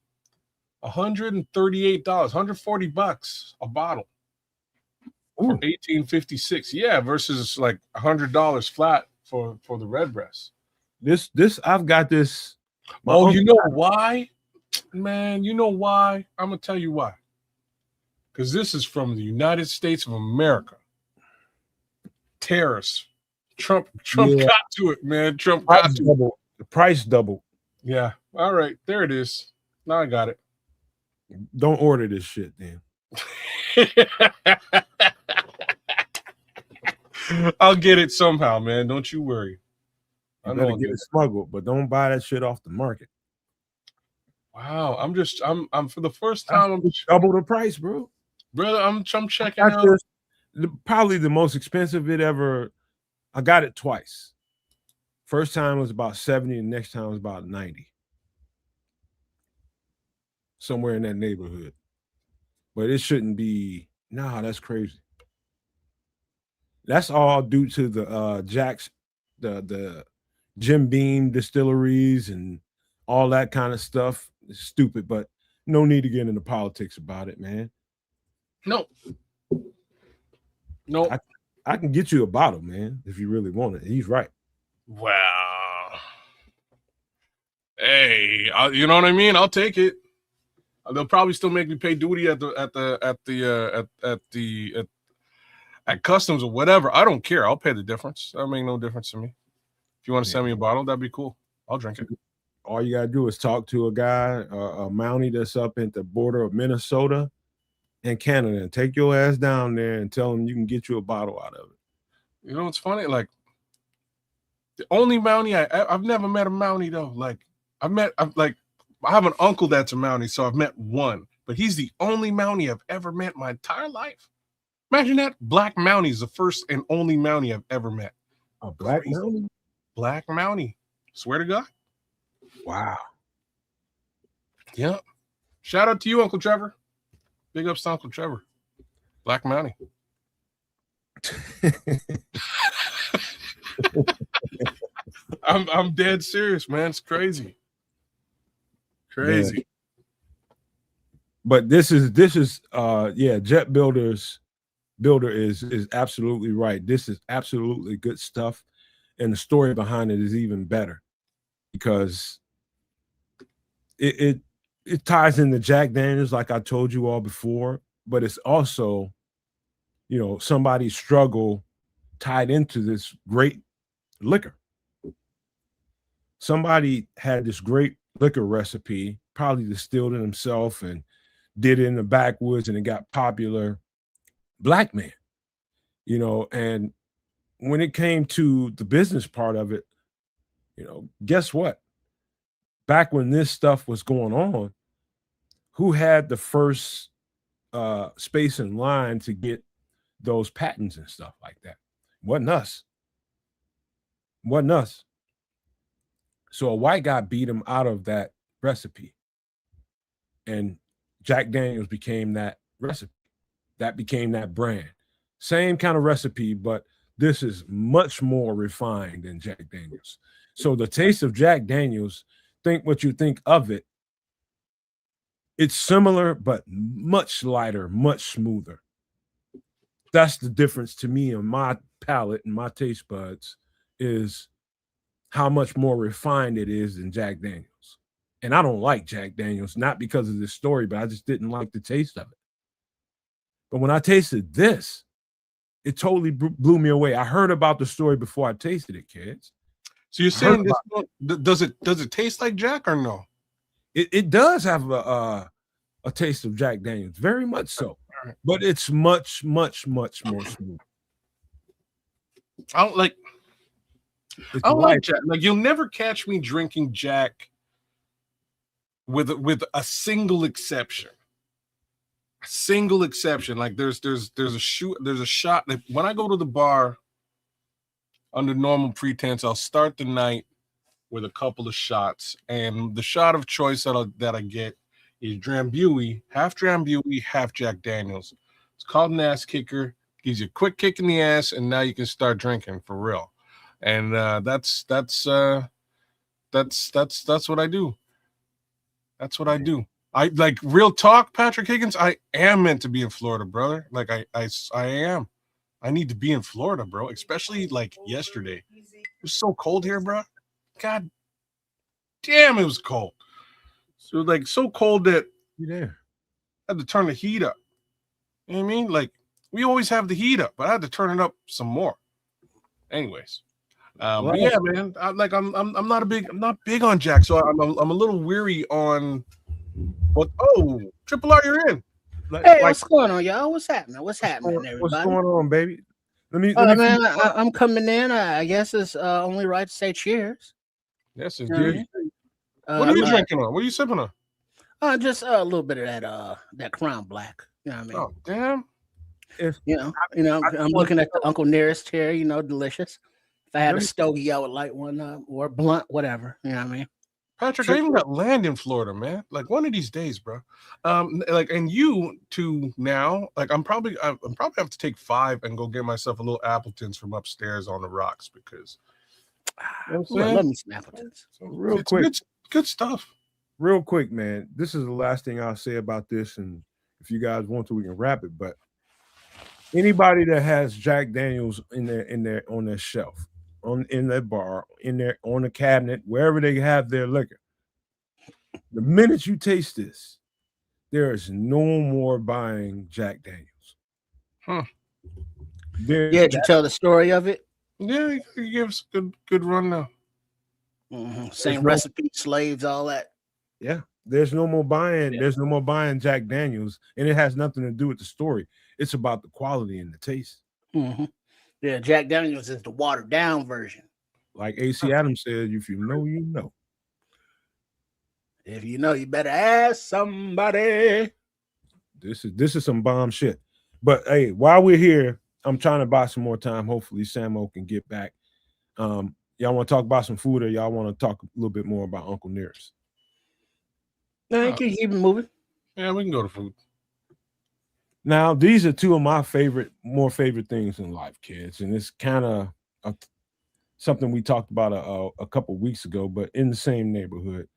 $138, $140 a bottle. For 1856, yeah, versus like $100 flat for the Red Breast. This I've got this. You know why, man? You know why? I'm gonna tell you why. Because this is from the United States of America. Tariffs. Trump got to it, man. Trump got to it. The price doubled. Yeah. All right, there it is. Now I got it. Don't order this shit, then. I'll get it somehow, man. Don't you worry. I know get it smuggled, but don't buy that shit off the market. Wow, I'm for the first time. I'm double the price, bro. Brother, I'm checking out. Probably the most expensive it ever. I got it twice. First time was about 70, and next time was about 90. Somewhere in that neighborhood. But it shouldn't be. Nah, that's crazy. That's all due to the Jack's, the Jim Beam distilleries and all that kind of stuff. It's stupid, but no need to get into politics about it, man. No. I can get you a bottle, man, if you really want it. He's right. Wow. Hey, you know what I mean? I'll take it. They'll probably still make me pay duty at customs or whatever. I don't care. I'll pay the difference. That'll make no difference to me. If you want to send me a bottle, that'd be cool. I'll drink it. All you gotta do is talk to a guy, a Mountie that's up at the border of Minnesota and Canada, and take your ass down there and tell him you can get you a bottle out of it. You know what's funny? Like the only Mountie I've never met a Mountie though. Like I have an uncle that's a Mountie, so I've met one, but he's the only Mountie I've ever met my entire life. Imagine that. Black Mountie is the first and only Mountie I've ever met. A black Mountie? Black Mountie. Swear to God. Wow. Yeah. Shout out to you, Uncle Trevor. Big ups to Uncle Trevor. Black Mountie. I'm dead serious, man. It's crazy. Crazy. Yeah. But this is Jet Builder is absolutely right. This is absolutely good stuff, and the story behind it is even better because it ties into Jack Daniels, like I told you all before, but it's also, somebody's struggle tied into this great liquor. Somebody had this great liquor recipe, probably distilled it himself and did it in the backwoods, and it got popular. Black man, and when it came to the business part of it, guess what? Back when this stuff was going on, who had the first space in line to get those patents and stuff like that? Wasn't us. So a white guy beat him out of that recipe, and Jack Daniels became that recipe. That became that brand. Same kind of recipe, but this is much more refined than Jack Daniels. So the taste of Jack Daniels, think what you think of it. It's similar, but much lighter, much smoother. That's the difference to me on my palate and my taste buds, is how much more refined it is than Jack Daniels. And I don't like Jack Daniels, not because of this story, but I just didn't like the taste of it. But when I tasted this, it totally blew me away. I heard about the story before I tasted it, kids. So you're saying this? Does it taste like Jack or no? It does have a taste of Jack Daniels, very much so. but it's much more smooth. I don't like. It's I don't light. like Jack. Like you'll never catch me drinking Jack with a single exception. A single exception. Like there's a shot that when I go to the bar under normal pretense, I'll start the night with a couple of shots, and the shot of choice that I get is Drambuie, half Jack Daniels. It's called an ass kicker. Gives you a quick kick in the ass, and now you can start drinking for real. And that's what I do. That's what I do. I like real talk, Patrick Higgins. I am meant to be in Florida, brother. Like I am. I need to be in Florida, bro. Especially like yesterday. It was so cold here, bro. God damn, it was cold. So like so cold that Yeah. I had to turn the heat up. You know what I mean? Like we always have the heat up, but I had to turn it up some more. Anyways, but yeah, man. I'm not big on Jack, so I'm a little weary on. But Triple R, you're in. Hey, what's going on, y'all? What's happening? What's happening, everybody? What's going on, baby? Let me man, I'm coming in. I guess it's only right to say cheers. Yes, indeed. What are you drinking on? What are you sipping on? Just a little bit of that Crown Black. You know what I mean? Oh, damn. I'm looking at the Uncle Nearest here. You know, delicious. If I had a stogie, I would light one up, or a blunt, whatever. You know what I mean? Patrick, I even got land in Florida, man. Like one of these days, bro. And you two now, like I'm probably have to take 5 and go get myself a little Appleton's from upstairs on the rocks because I love me some Appleton's. So real quick, good stuff. Real quick, man. This is the last thing I'll say about this, and if you guys want to, we can wrap it. But anybody that has Jack Daniels in their on their shelf, in their bar, on the cabinet, wherever they have their liquor, the minute you taste this, there is no more buying Jack Daniels. Huh. Did you tell the story of it? Yeah, you gave us a good run now. Mm-hmm. Same recipe, slaves, all that. Yeah, there's no more buying. Yeah. There's no more buying Jack Daniels, and it has nothing to do with the story. It's about the quality and the taste. Mm-hmm. Yeah, Jack Daniels is the watered down version. Like AC Adams said, if you know, you know. If you know, you better ask somebody. This is some bomb shit. But hey, while we're here, I'm trying to buy some more time. Hopefully, Samo can get back. Y'all want to talk about some food, or y'all want to talk a little bit more about Uncle Nearest? No, you can keep it moving. Yeah, we can go to food. Now, these are two of my more favorite things in life, kids, and it's kind of something we talked about a couple weeks ago, but in the same neighborhood.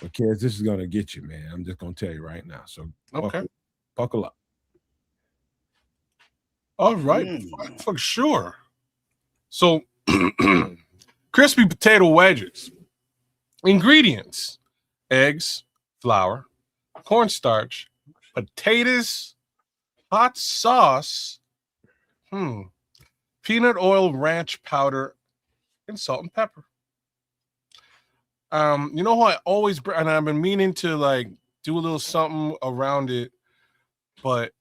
But kids, this is gonna get you, man. I'm just gonna tell you right now. So okay, buckle up. All right, for sure. So, crispy potato wedges. Ingredients: eggs, flour, cornstarch, potatoes, hot sauce, peanut oil, ranch powder, and salt and pepper. You know how I always, and I've been meaning to like do a little something around it, but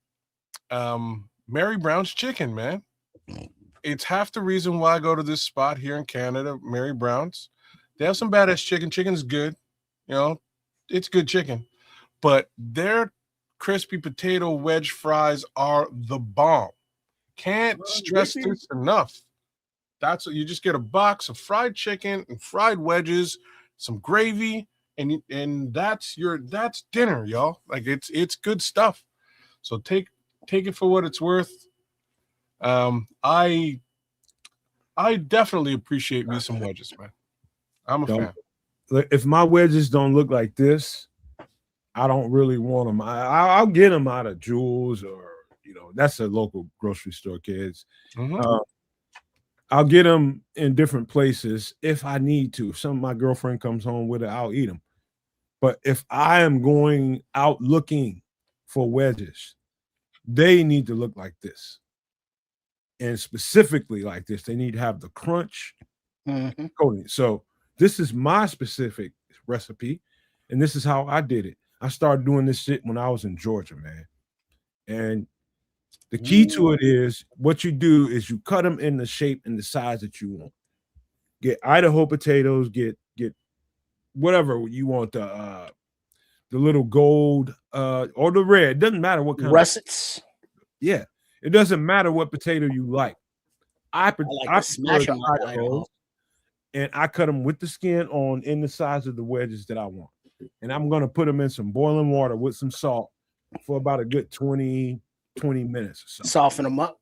Mary Brown's chicken, man. It's half the reason why I go to this spot here in Canada, Mary Brown's. They have some badass chicken. Chicken's good, you know, it's good chicken, but their crispy potato wedge fries are the bomb. Can't stress this enough. That's what you just get, a box of fried chicken and fried wedges, some gravy, and that's dinner, y'all. Like it's good stuff. So take it for what it's worth. I definitely appreciate me some wedges, man. I'm a fan. If my wedges don't look like this, I don't really want them. I'll get them out of Jewel's, or that's a local grocery store, kids. Mm-hmm. I'll get them in different places if I need to. If my girlfriend comes home with it, I'll eat them. But if I am going out looking for wedges, they need to look like this. And specifically like this. They need to have the crunch coating. So this is my specific recipe, and this is how I did it. I started doing this shit when I was in Georgia, man. And The key to it is what you do is you cut them in the shape and the size that you want. Get Idaho potatoes, get whatever you want, the little gold or the red. It doesn't matter what kind Russets. Yeah, it doesn't matter what potato you like. I like prefer to smash them with the Idaho. Idahos, and I cut them with the skin on in the size of the wedges that I want. And I'm going to put them in some boiling water with some salt for about a good 20 minutes or so. Soften them up.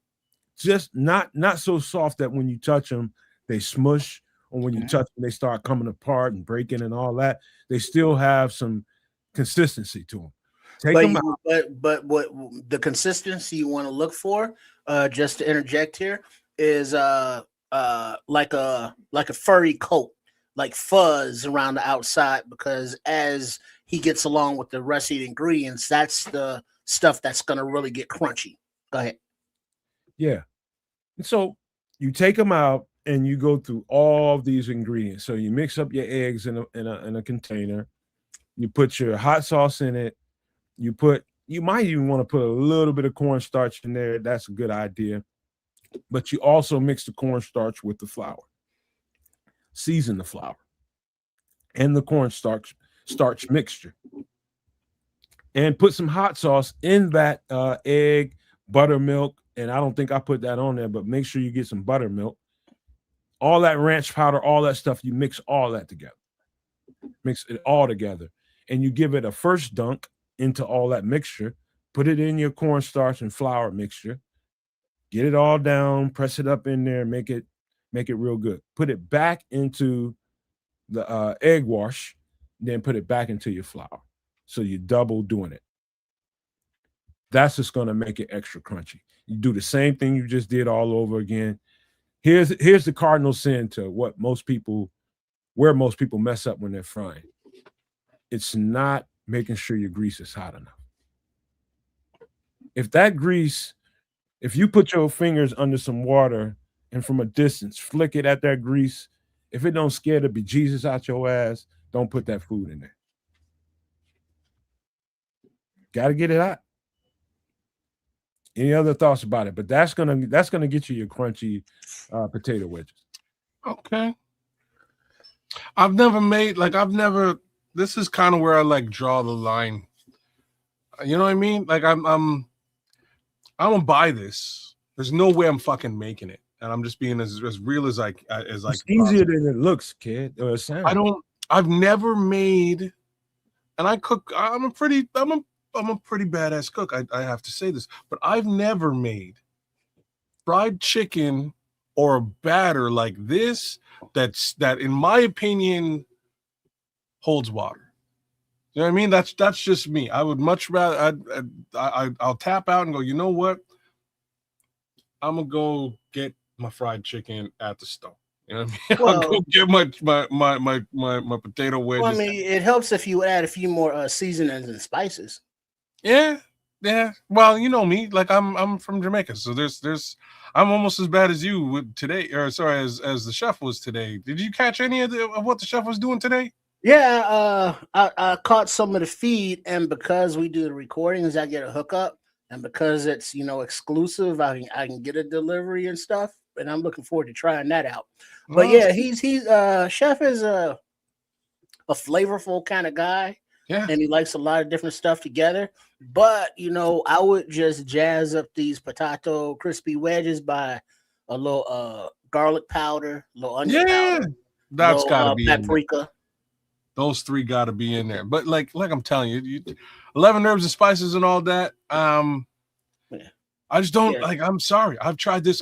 Just not so soft that when you touch them, they smush, or when you touch them, they start coming apart and breaking and all that. They still have some consistency to them. Take them out. But what the consistency you want to look for, just to interject here, is like a furry coat, like fuzz around the outside, because as he gets along with the rest of the ingredients, that's the stuff that's gonna really get crunchy. Go ahead. Yeah. And so you take them out and you go through all of these ingredients. So you mix up your eggs in a container. You put your hot sauce in it. You might even want to put a little bit of cornstarch in there. That's a good idea. But you also mix the cornstarch with the flour. Season the flour and the cornstarch mixture. And put some hot sauce in that egg, buttermilk, and I don't think I put that on there, but make sure you get some buttermilk. All that ranch powder, all that stuff, you mix all that together. Mix it all together. And you give it a first dunk into all that mixture. Put it in your cornstarch and flour mixture. Get it all down, press it up in there, make it real good. Put it back into the egg wash, then put it back into your flour. So you're double doing it. That's just going to make it extra crunchy. You do the same thing you just did all over again. Here's the cardinal sin to where most people mess up when they're frying. It's not making sure your grease is hot enough. If you put your fingers under some water and from a distance flick it at that grease, if it don't scare the bejesus out your ass, don't put that food in there. Got to get it hot. Any other thoughts about it? But that's gonna get you your crunchy potato wedges. Okay. This is kind of where I like draw the line. You know what I mean? Like I'm gonna buy this. There's no way I'm fucking making it, and I'm just being as real as I It's easier than it looks, kid. Or it sounds. I've never made, and I cook. I'm a pretty badass cook. I have to say this, but I've never made fried chicken or a batter like this that in my opinion holds water. You know what I mean? That's just me. I would much rather I'll tap out and go, you know what? I'm gonna go get my fried chicken at the stove. You know what I mean? Well, I'll go get my potato wedges. Well, I mean, it helps if you add a few more seasonings and spices. Yeah. Well, you know me. Like I'm from Jamaica, so there's I'm almost as bad as you with today, or sorry, as the chef was today. Did you catch any of what the chef was doing today? Yeah, I caught some of the feed, and because we do the recordings, I get a hookup, and because it's exclusive, I can get a delivery and stuff, and I'm looking forward to trying that out. But yeah, he's chef is a flavorful kind of guy. Yeah, and he likes a lot of different stuff together. But I would just jazz up these potato crispy wedges by a little garlic powder, a little onion powder. That's gotta be paprika. Those three gotta be in there. But like I'm telling you, 11 herbs and spices and all that. I just don't like. I'm sorry. I've tried this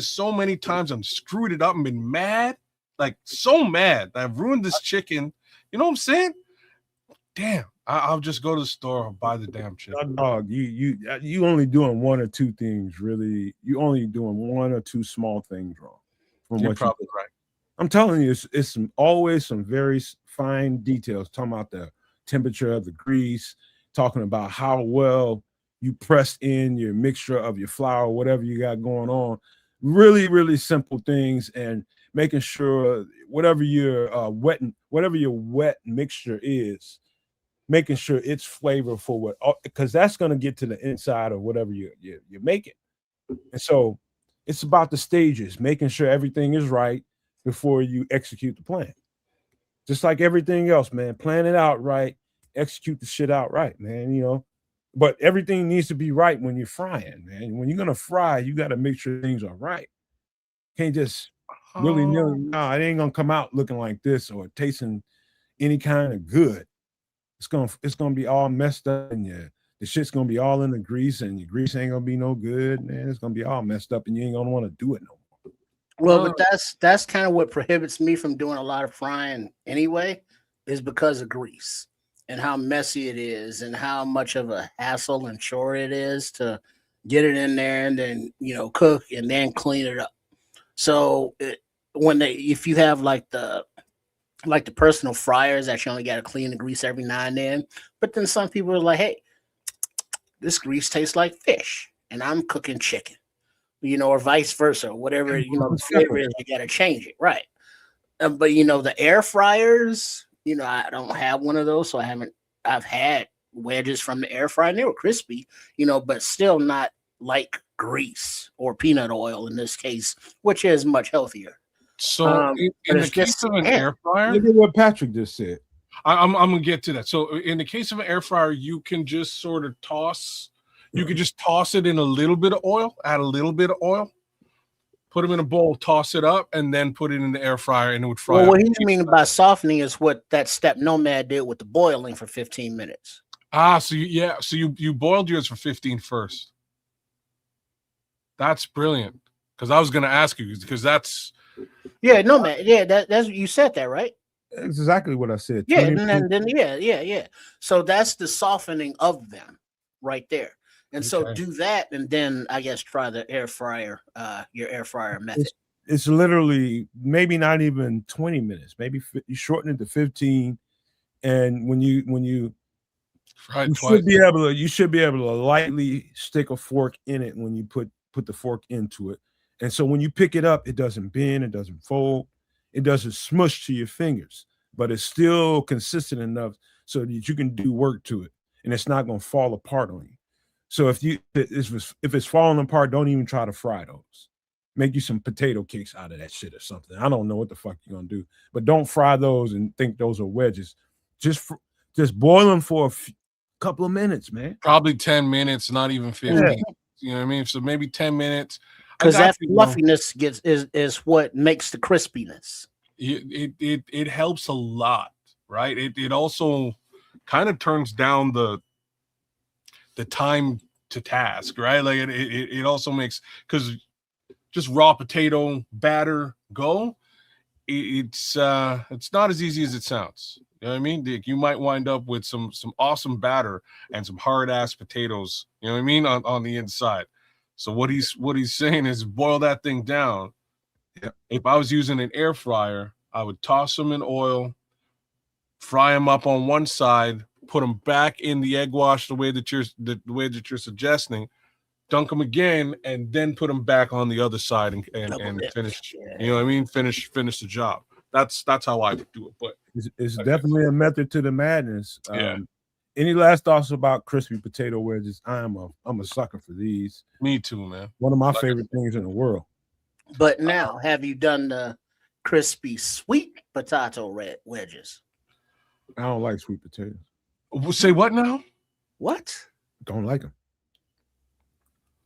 so many times. I'm screwed it up and been mad, like so mad. I've ruined this chicken. You know what I'm saying? Damn, I'll just go to the store and buy the damn shit. Dog, you only doing one or two things, really. You only doing one or two small things wrong. You're probably right. I'm telling you, it's always some very fine details. Talking about the temperature of the grease, talking about how well you pressed in your mixture of your flour, whatever you got going on. Really, really simple things, and making sure whatever your wet mixture is, making sure it's flavorful with, because that's going to get to the inside of whatever you're making. And so it's about the stages, making sure everything is right before you execute the plan. Just like everything else, man, plan it out right, execute the shit out right, man, you know. But everything needs to be right when you're frying, man. When you're going to fry, you got to make sure things are right. Can't just willy-nilly, no, it ain't going to come out looking like this or tasting any kind of good. It's gonna be all messed up, and the shit's gonna be all in the grease, and your grease ain't gonna be no good, man. It's gonna be all messed up, and you ain't gonna want to do it no more. Well, but that's kind of what prohibits me from doing a lot of frying anyway, is because of grease and how messy it is, and how much of a hassle and chore it is to get it in there and then cook and then clean it up. So if you have like the personal fryers that you only got to clean the grease every now and then. But then some people are like, hey, this grease tastes like fish and I'm cooking chicken, or vice versa, or whatever, the flavor is, you got to change it. Right. But the air fryers, I don't have one of those. So I've had wedges from the air fryer and they were crispy, but still not like grease or peanut oil in this case, which is much healthier. So in the case of an air fryer, look at what Patrick just said. I'm gonna get to that. So in the case of an air fryer, you can just sort of toss. You could just toss it in a little bit of oil. Add a little bit of oil. Put them in a bowl. Toss it up, and then put it in the air fryer, and it would fry. Well, what he's meaning by softening is what that step Nomad did with the boiling for 15 minutes. So you boiled yours for 15 first. That's brilliant. Because I was gonna ask you, because that's. Yeah, no, man. Yeah, that's you said that, right? That's exactly what I said. Yeah, and then yeah. So that's the softening of them right there. And so do that, and then I guess try the air fryer, your air fryer method. It's literally maybe not even 20 minutes. Maybe you shorten it to 15, and when you should be able to lightly stick a fork in it when you put the fork into it. And so when you pick it up, it doesn't bend, it doesn't fold, it doesn't smush to your fingers, but it's still consistent enough so that you can do work to it, and it's not going to fall apart on you. So if it's falling apart, don't even try to fry those. Make you some potato cakes out of that shit or something. I don't know what the fuck you're gonna do, but don't fry those and think those are wedges. Just boil them for a couple of minutes, man. Probably 10 minutes, not even 15. Yeah. You know what I mean? So maybe 10 minutes. Because that fluffiness is what makes the crispiness. It helps a lot, right? It also kind of turns down the time to task, right? Like it also makes, because just raw potato batter go, it's not as easy as it sounds. You know what I mean? Dick, you might wind up with some awesome batter and some hard ass potatoes, you know what I mean, on the inside. So what he's saying is boil that thing down. Yeah. If I was using an air fryer, I would toss them in oil, fry them up on one side, put them back in the egg wash the way that you're suggesting, dunk them again, and then put them back on the other side and finish. You know what I mean? Finish the job. That's how I would do it. But it's definitely a method to the madness. Yeah. Any last thoughts about crispy potato wedges? I'm a sucker for these. Me too, man. One of my favorite things in the world. But now, have you done the crispy sweet potato wedges? I don't like sweet potatoes. Say what now? What? Don't like them.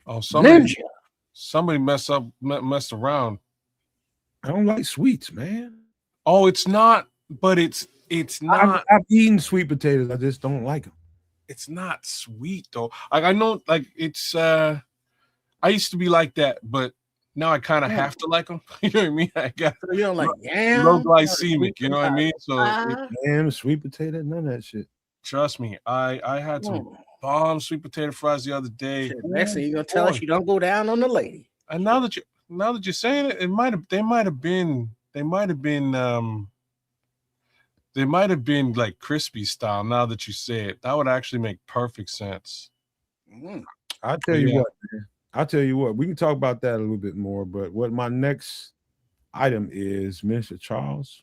Oh, somebody messed around. I don't like sweets, man. Oh, it's not, but it's not. I've eaten sweet potatoes. I just don't like them. It's not sweet though. I know, like it's. I used to be like that, but now I kind of have to like them. You know what I mean? I got you don't like yam, low glycemic. You know what I mean? So yam, sweet potato, none of that shit. Trust me, I had some bomb sweet potato fries the other day. Next thing you're gonna tell us you don't go down on the lady. And now that you're saying it, they might have been like crispy style. Now that you say it, that would actually make perfect sense. I'll tell you what, man. I'll tell you what. We can talk about that a little bit more. But what my next item is, Mr. Charles.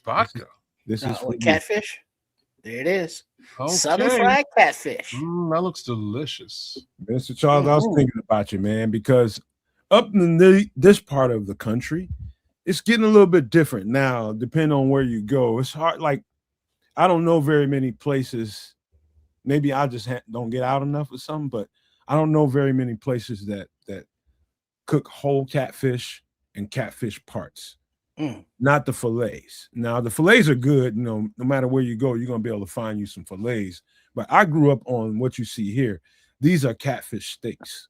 Vodka. This is catfish. There it is. Okay. Southern fried catfish. That looks delicious. Mr. Charles, I was thinking about you, man, because up in this part of the country, it's getting a little bit different now, depending on where you go. It's hard. Like, I don't know very many places. Maybe I just don't get out enough or something, but I don't know very many places that cook whole catfish and catfish parts, not the fillets. Now, the fillets are good. No matter where you go, you're going to be able to find you some fillets. But I grew up on what you see here. These are catfish steaks.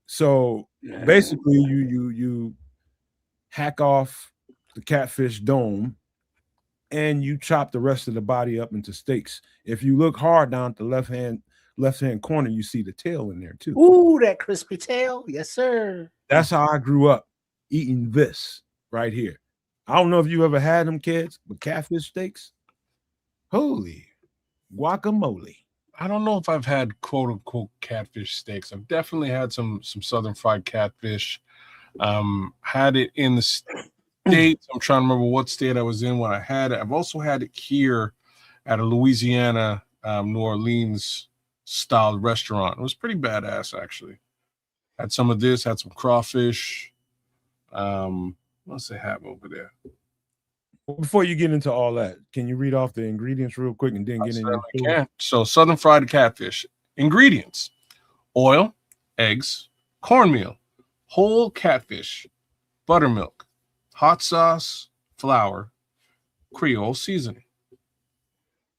So basically, you hack off the catfish dome and you chop the rest of the body up into steaks. If you look hard down at the left hand corner, you see the tail in there too. Ooh, that crispy tail. Yes, sir. That's how I grew up eating this right here. I don't know if you ever had them, kids, but catfish steaks, holy guacamole. I don't know if I've had quote unquote catfish steaks. I've definitely had some southern fried catfish. Had it in the States. I'm trying to remember what state I was in when I had it. I've also had it here at a Louisiana, New Orleans style restaurant. It was pretty badass, actually. Had some of this, had some crawfish. What's they have over there? Before you get into all that, can you read off the ingredients real quick and then get into it? So southern fried catfish. Ingredients: oil, eggs, cornmeal, whole catfish, buttermilk, hot sauce, flour, Creole seasoning.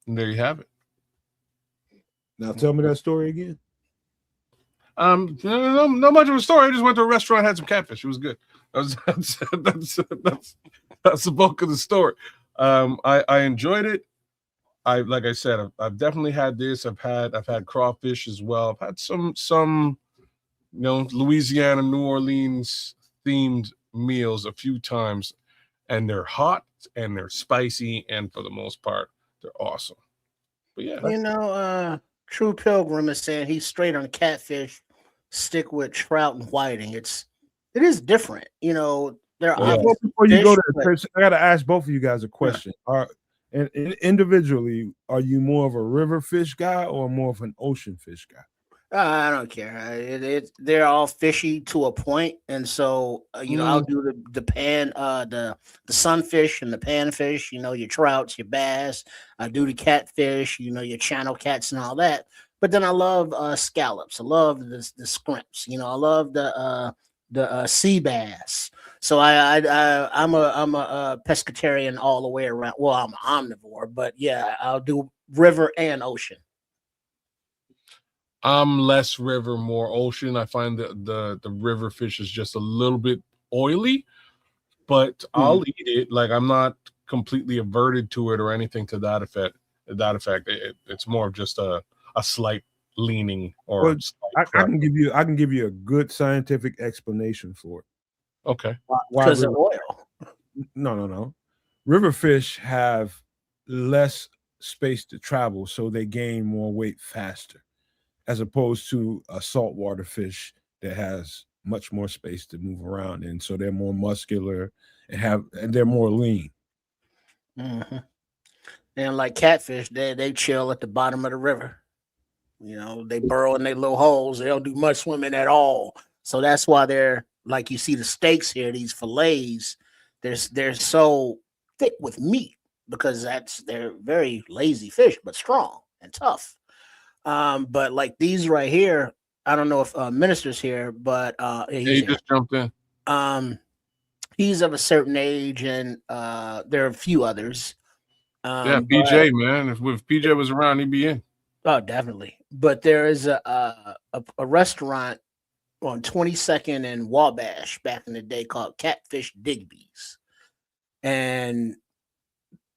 And there you have it. Now tell me that story again. No much of a story. I just went to a restaurant, had some catfish. It was good. That's the bulk of the story. I enjoyed it. Like I said, I've definitely had this. I've had crawfish as well. I've had some Louisiana, New Orleans themed meals a few times, and they're hot and they're spicy, and for the most part, they're awesome. But yeah, True Pilgrim is saying he's straight on catfish. Stick with trout and whiting. It is different. There are before you go there, I got to ask both of you guys a question. And individually, are you more of a river fish guy or more of an ocean fish guy? I don't care. They're all fishy to a point, and so I'll do the pan, the sunfish and the panfish. Your trouts, your bass. I do the catfish. Your channel cats and all that. But then I love scallops. I love the scrimps. I love the sea bass. So I'm a pescatarian all the way around. Well, I'm an omnivore, but yeah, I'll do river and ocean. I'm less river, more ocean. I find that the river fish is just a little bit oily, but I'll eat it. Like, I'm not completely averted to it or anything to that effect. It's more of just a slight leaning or I can give you a good scientific explanation for it. Okay. Because of oil. No. River fish have less space to travel, so they gain more weight faster, as opposed to a saltwater fish that has much more space to move around, and so they're more muscular and they're more lean. Mm-hmm. And like catfish, they chill at the bottom of the river. They burrow in their little holes. They don't do much swimming at all. So that's why they're like, you see the steaks here, these fillets, they're so thick with meat because they're very lazy fish, but strong and tough. But like these right here, I don't know if Minister's here, but he just jumped in. He's of a certain age, and there are a few others. PJ, man. If PJ was around, he'd be in. Oh, definitely. But there is a restaurant on 22nd and Wabash back in the day called Catfish Digby's. And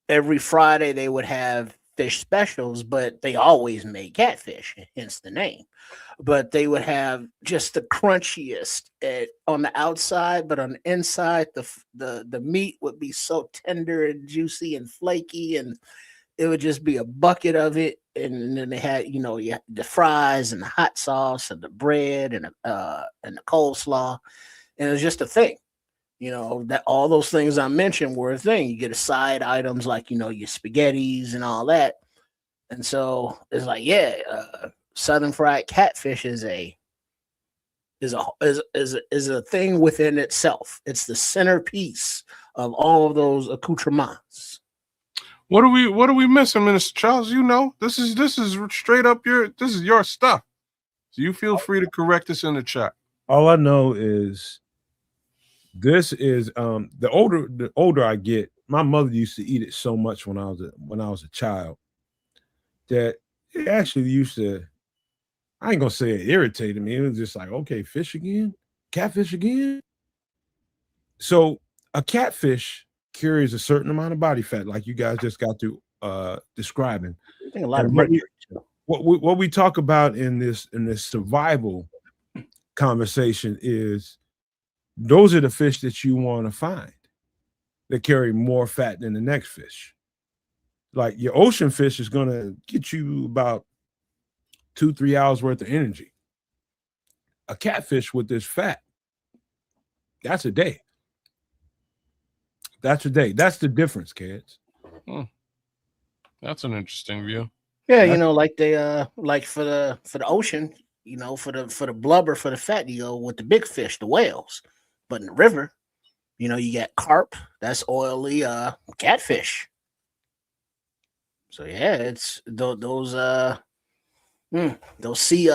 every Friday they would have fish specials, but they always made catfish, hence the name. But they would have just the crunchiest on the outside, but on the inside, the meat would be so tender and juicy and flaky, and it would just be a bucket of it. And then they had, the fries and the hot sauce and the bread and the coleslaw, and it was just a thing. that all those things I mentioned were a thing. You get a side items like your spaghettis and all that, and so it's like southern fried catfish is a thing within itself. It's the centerpiece of all of those accoutrements. What are we missing, Minister Charles? This is straight up your stuff. So you feel free to correct us in the chat. All I know is this is the older I get, my mother used to eat it so much when I was a child that it actually used to, I ain't gonna say it irritated me. It was just like, okay, fish again, catfish again. So a catfish carries a certain amount of body fat, like you guys just got to describing. I think a lot of mercury too. What we talk about in this survival conversation is those are the fish that you want to find that carry more fat than the next fish. Like your ocean fish is going to get you about 2-3 hours worth of energy. A catfish with this fat, that's a day. That's a day. That's the difference, kids. That's an interesting view. Yeah, like they like for the ocean, for the blubber, for the fat, you go with the big fish, the whales. But in the river, you get carp, that's oily catfish. So yeah, it's those sea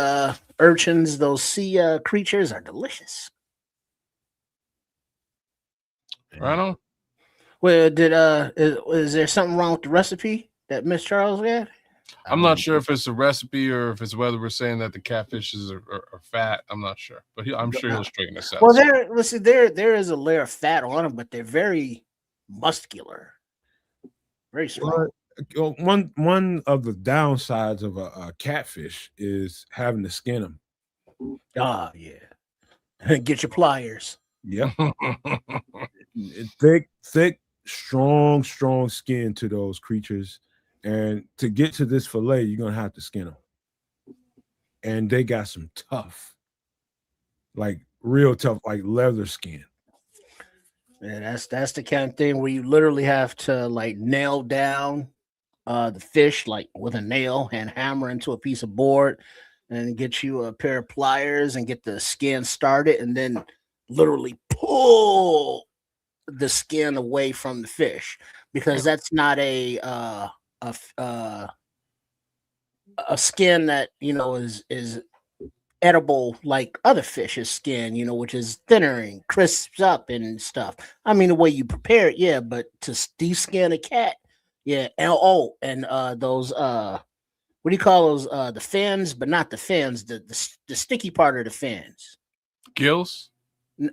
urchins, those sea creatures are delicious. Right on. Well, is there something wrong with the recipe that Miss Charles got? I'm not sure if it's a recipe or if it's whether we're saying that the catfishes are fat. I'm not sure, but I'm sure he'll straighten this out. Well, there is a layer of fat on them, but they're very muscular, very strong. One of the downsides of a catfish is having to skin them. Ah, yeah. Get your pliers. Yep. thick, strong skin to those creatures. And to get to this fillet, you're gonna have to skin them. And they got some tough, like real tough, like leather skin. Yeah, that's the kind of thing where you literally have to like nail down the fish like with a nail and hammer into a piece of board and get you a pair of pliers and get the skin started and then literally pull the skin away from the fish because that's not a skin that is edible like other fish's skin, which is thinner and crisps up and stuff. I mean, the way you prepare it, yeah, but to deskin a cat, yeah. And those what do you call those? The fins, but not the fins, the sticky part of the fins. Gills?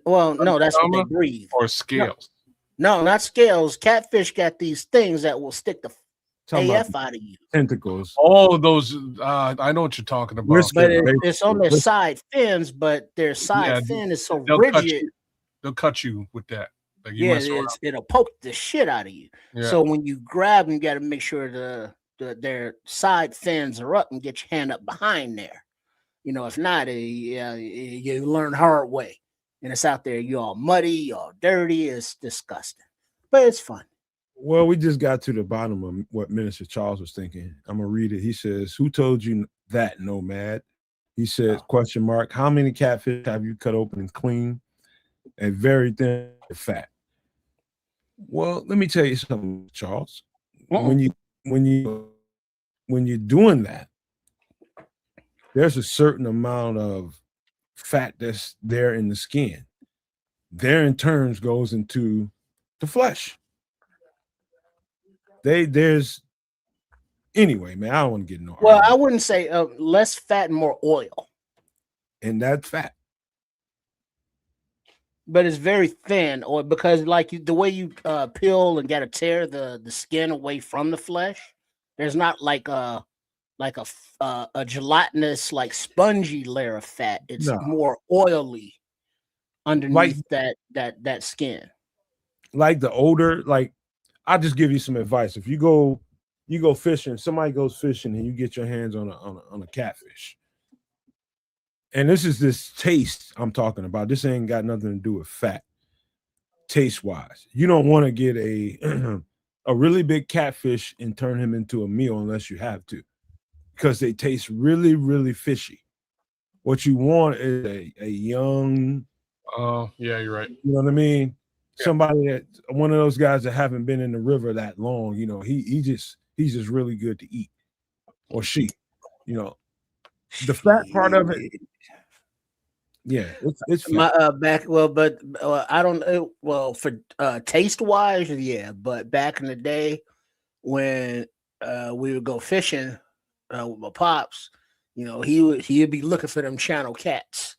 Well, no, that's what they breathe. Or scales? No, not scales. Catfish got these things that will stick the AF out of you. Tentacles. Oh, those. I know what you're talking about. But it's on their side fins, but their side fin is so rigid. They'll cut you with that. Like it'll poke the shit out of you. Yeah. So when you grab them, you got to make sure their side fins are up and get your hand up behind there. If not, you learn hard way. And it's out there, you all muddy, you all dirty. It's disgusting, but it's fun. Well, we just got to the bottom of what Minister Charles was thinking. I'm gonna read it. He says, "Who told you that, Nomad?" He says, question mark, "How many catfish have you cut open and clean and very thin fat?" Well, let me tell you something, Charles. When you're doing that, there's a certain amount of fat that's there in the skin. There in turns goes into the flesh. There's anyway, man. I don't want to get no. Well, I wouldn't say less fat and more oil. And that fat, but it's very thin, or because like the way you peel and gotta tear the skin away from the flesh. There's not like a gelatinous, like spongy layer of fat. It's more oily underneath that skin. Like the older, like I'll just give you some advice. If you go fishing, somebody goes fishing and you get your hands on a catfish. And this taste I'm talking about. This ain't got nothing to do with fat. taste wise. You don't want to get a a really big catfish and turn him into a meal unless you have to, because they taste really, really fishy. What you want is a young, Oh, yeah, you're right. you know what I mean? Yeah. Somebody that one of those guys that haven't been in the river that long, you know, he's just really good to eat. Or she, you know. The fat part of it, yeah, it's My fat. back but I don't for taste wise, yeah, but back in the day when we would go fishing with my pops, you know, he'd be looking for them channel cats,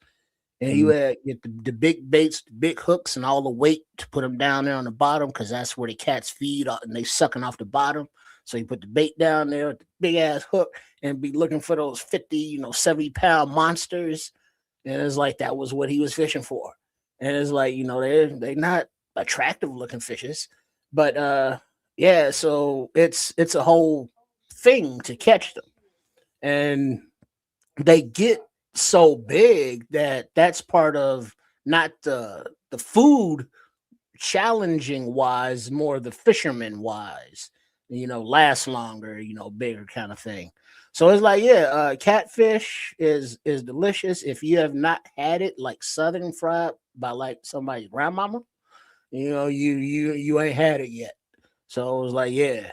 and he would get the big baits, the big hooks, and all the weight to put them down there on the bottom, because that's where the cats feed, and they sucking off the bottom. So he put the bait down there with the big ass hook and be looking for those 50, 70-pound monsters. And it's like that was what he was fishing for. And it's like, they're not attractive looking fishes. But yeah, so it's a whole thing to catch them. And they get so big that's part of not the food challenging wise, more the fisherman wise, last longer, bigger kind of thing. So it's like, yeah, catfish is delicious. If you have not had it like southern fried by like somebody's grandmama, you ain't had it yet. So it was like, yeah.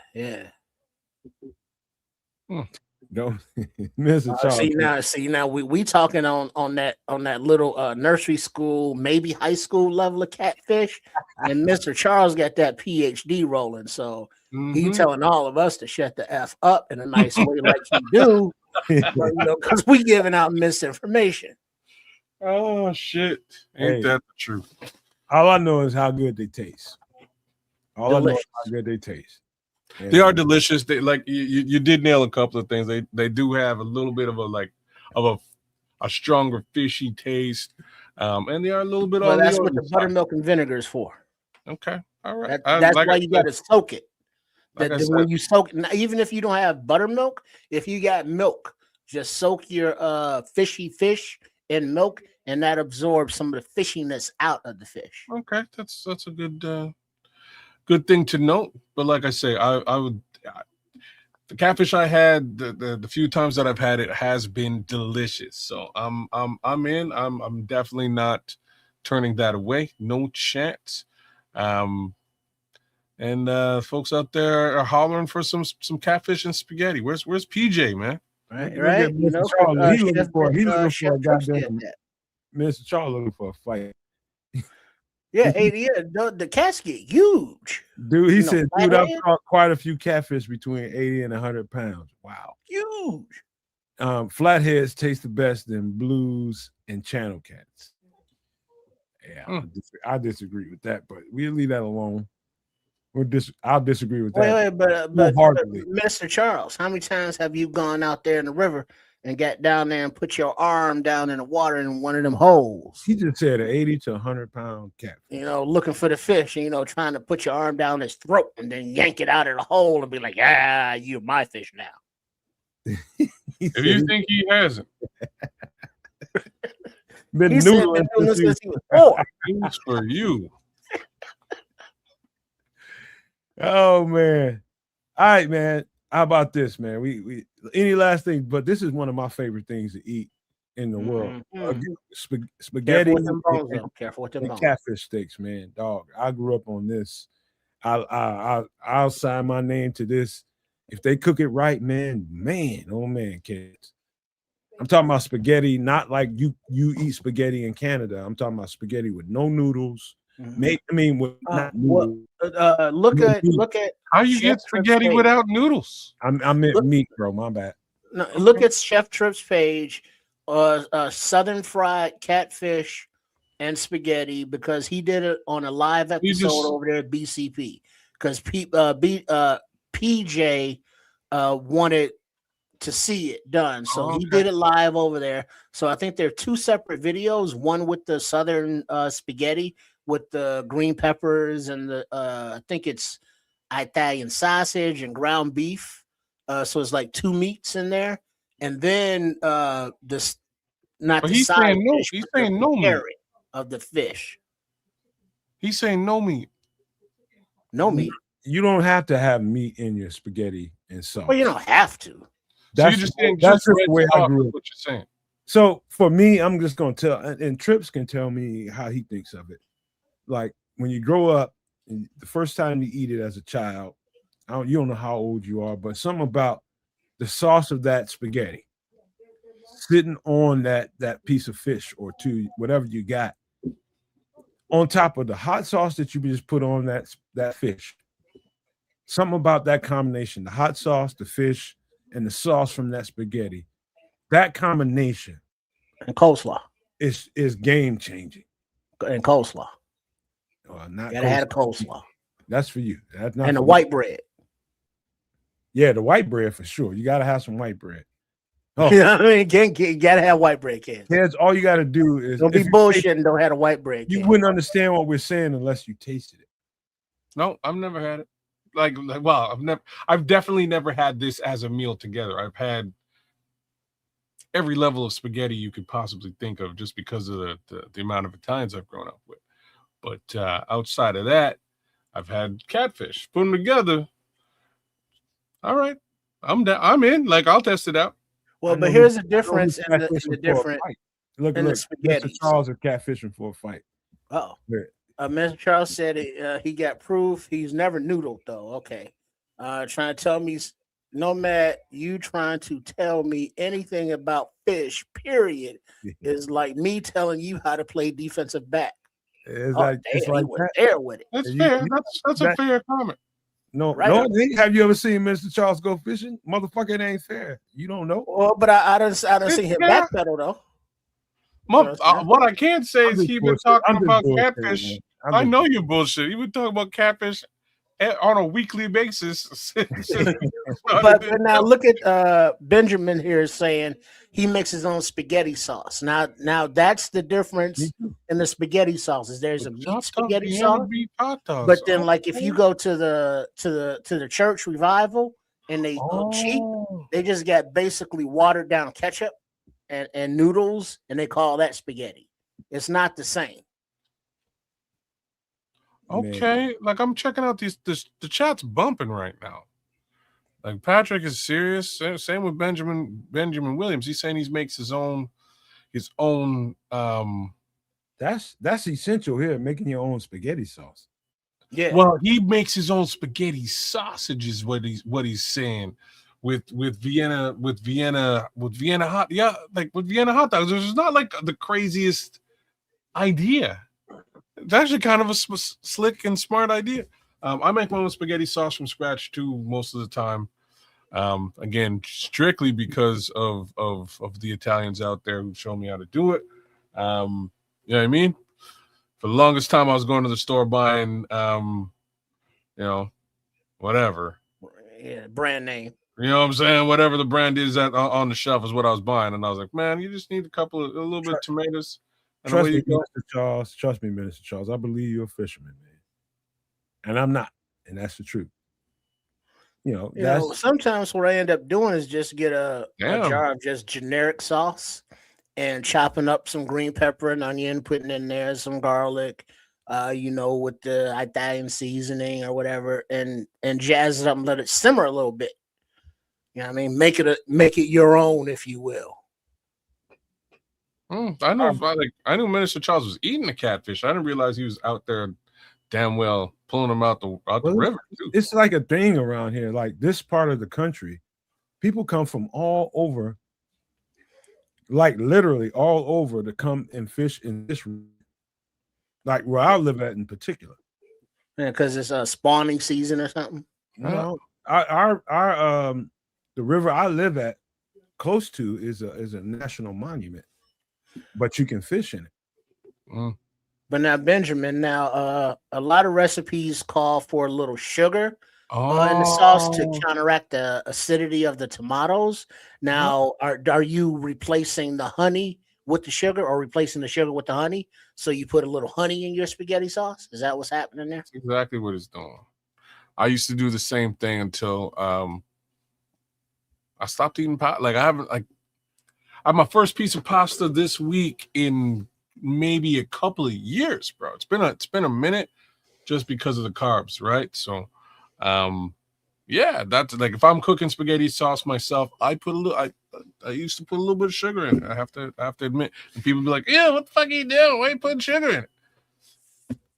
Don't Mr. Charles. See now we talking on that little nursery school, maybe high school level of catfish, and Mr. Charles got that PhD rolling, so he telling all of us to shut the F up in a nice way, like he do, because we giving out misinformation. Oh shit! Ain't that the truth? All I know is how good they taste. All Delicious. I know is how good they taste. And they are delicious. They like you did nail a couple of things. They do have a little bit of a stronger fishy taste, and they are a little bit. Well, that's what the buttermilk and vinegar is for. Okay, all right. That's why you got to soak it. When you soak it, even if you don't have buttermilk, if you got milk, just soak your fishy fish in milk, and that absorbs some of the fishiness out of the fish. Okay, that's a good thing to note. But like I say, I would the catfish I had the few times that I've had it has been delicious. So I'm in. I'm definitely not turning that away. No chance. And folks out there are hollering for some catfish and spaghetti. Where's PJ, man? Right. Mr. Charles, he looking for a goddamn that. Mr. Charles looking for a fight. Yeah, the cats get huge. Dude, he said, dude, I've caught quite a few catfish between 80 and 100 pounds. Wow. Huge. Flatheads taste the best than blues and channel cats. Yeah, I disagree with that, but we'll leave that alone. I'll disagree with that. But Mr. Charles, how many times have you gone out there in the river and got down there and put your arm down in the water in one of them holes? He just said an 80 to 100-pound cat. Looking for the fish, and trying to put your arm down his throat and then yank it out of the hole and be like, you're my fish now. If you think he hasn't. Been noodling since he was 4. It's for you. Oh man. All right, man. How about this, man? We any last thing, but this is one of my favorite things to eat in the world. Spaghetti Careful with them bones. Catfish steaks, man. Dog. I grew up on this. I'll sign my name to this. If they cook it right, man, oh man, kids. I'm talking about spaghetti, not like you eat spaghetti in Canada. I'm talking about spaghetti with no noodles. With not noodles. Look at how you get spaghetti without noodles. I meant meat, bro. My bad. No, look at Chef Tripp's page, Southern fried catfish and spaghetti, because he did it on a live episode over there at BCP. Because PJ wanted to see it done, so he did it live over there. So I think there are 2 separate videos. One with the Southern spaghetti with the green peppers and the I think it's Italian sausage and ground beef. So it's like 2 meats in there, and then he's saying no meat of the fish. He's saying no meat. No meat. You don't have to have meat in your spaghetti and sauce. Well, you don't have to. So you're just saying that's just just red the way I sauce grew is up. what you're saying. So for me, I'm just gonna tell, and Trips can tell me how he thinks of it. Like when you grow up, and the first time you eat it as a child, you don't know how old you are, but something about the sauce of that spaghetti sitting on that piece of fish or two, whatever you got, on top of the hot sauce that you just put on that fish. Something about that combination, the hot sauce, the fish, and the sauce from that spaghetti, that combination And coleslaw. is game changing. And coleslaw. Not Gotta have a coleslaw. That's for you. That's not and the for white me. bread. Yeah, the white bread for sure. You gotta have some white bread. Oh, You know what I mean? You gotta have white bread, kids. kids, all you gotta do is Don't be bullshitting and don't have a white bread. You kids. wouldn't understand what we're saying unless you tasted it. No, I've never had it. I've definitely never had this as a meal together. I've had every level of spaghetti you could possibly think of just because of the amount of Italians I've grown up with. But outside of that, I've had catfish. Put them together. All right, I'm in. Like, I'll test it out. Well, but here's the difference in the different. Look, Mr. Charles is catfishing for a fight. Oh, Mr. Charles said he got proof. He's never noodled though. Okay, trying to tell me, Nomad, you trying to tell me anything about fish? Period is like me telling you how to play defensive back. It's like that. There with it. That's fair. That's a fair comment. No, right no. Have you ever seen Mr. Charles go fishing? Motherfucker, it ain't fair. You don't know. Well, but I don't see him backpedal though. What I can't say is he been talking about catfish. I know you bullshit. He been talking about catfish on a weekly basis. but now look at Benjamin here saying he makes his own spaghetti sauce. Now that's the difference in the spaghetti sauces. There's a meat spaghetti sauce, but then like if you go to the church revival and they cheap, they just got basically watered down ketchup and noodles, and they call that spaghetti. It's not the same. Okay, like I'm checking out the chat's bumping right now. Like Patrick is serious. Same with Benjamin Williams. He's saying he makes his own. That's essential here, making your own spaghetti sauce. Yeah. Well, he makes his own spaghetti sausages. What he's saying with Vienna hot Vienna hot dogs. It's not like the craziest idea. It's actually kind of a slick and smart idea. I make my own spaghetti sauce from scratch too most of the time. Again, strictly because of the Italians out there who show me how to do it. You know what I mean? For the longest time, I was going to the store buying, whatever. Yeah, brand name. You know what I'm saying? Whatever the brand is on the shelf is what I was buying, and I was like, man, you just need a little bit of tomatoes. Trust me, Mr. Charles. Trust me, Minister Charles. I believe you're a fisherman, man, and I'm not, and that's the truth. Sometimes what I end up doing is just get a jar of just generic sauce and chopping up some green pepper and onion, putting in there some garlic, with the Italian seasoning or whatever, and jazz it up and let it simmer a little bit. You know what I mean? Make it your own, if you will. I knew Minister Charles was eating the catfish. I didn't realize he was out there damn well pulling them out the river. Too. It's like a thing around here. Like this part of the country, people come from all over, like literally all over, to come and fish in this, like where I live at in particular. Yeah, because it's a spawning season or something. No, the river I live at close to is a national monument, but you can fish in it. But now, Benjamin, a lot of recipes call for a little sugar in the sauce to counteract the acidity of the tomatoes. Now, are you replacing the honey with the sugar, or replacing the sugar with the honey? So you put a little honey in your spaghetti sauce? Is that what's happening there? That's exactly what it's doing. I used to do the same thing until I stopped eating pasta. Like I had my first piece of pasta this week in maybe a couple of years, bro. It's been a minute just because of the carbs, right? So yeah, that's like if I'm cooking spaghetti sauce myself, I used to put a little bit of sugar in it. I have to admit. And people be like, yeah, what the fuck are you doing? Why are you putting sugar in it?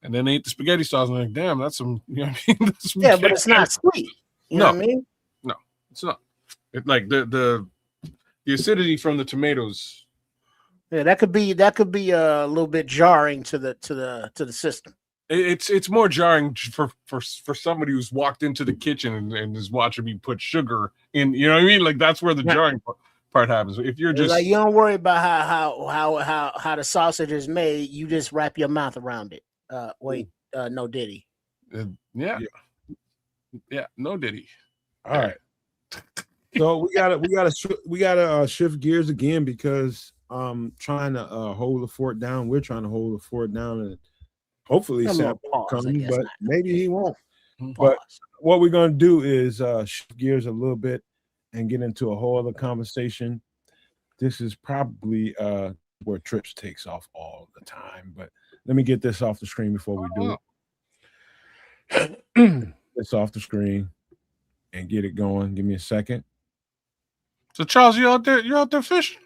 And then they eat the spaghetti sauce and they're like, damn, that's some, you know what I mean? Yeah, but it's not sweet. You know what I mean? No, it's not. It, like the acidity from the tomatoes. Yeah, that could be a little bit jarring to the system. It's more jarring for somebody who's walked into the kitchen and is watching me put sugar in. You know what I mean? Like that's where the jarring part happens. If you're just like, you don't worry about how the sausage is made, you just wrap your mouth around it. No diddy. Yeah, no diddy. All right. So we gotta shift gears again because trying to hold the fort down. We're trying to hold the fort down, and hopefully Sam will come, but maybe he won't. But what we're gonna do is shift gears a little bit and get into a whole other conversation. This is probably where Trips takes off all the time, but let me get this off the screen before we do it. This off the screen and get it going. Give me a second. So Charles, you're out there fishing?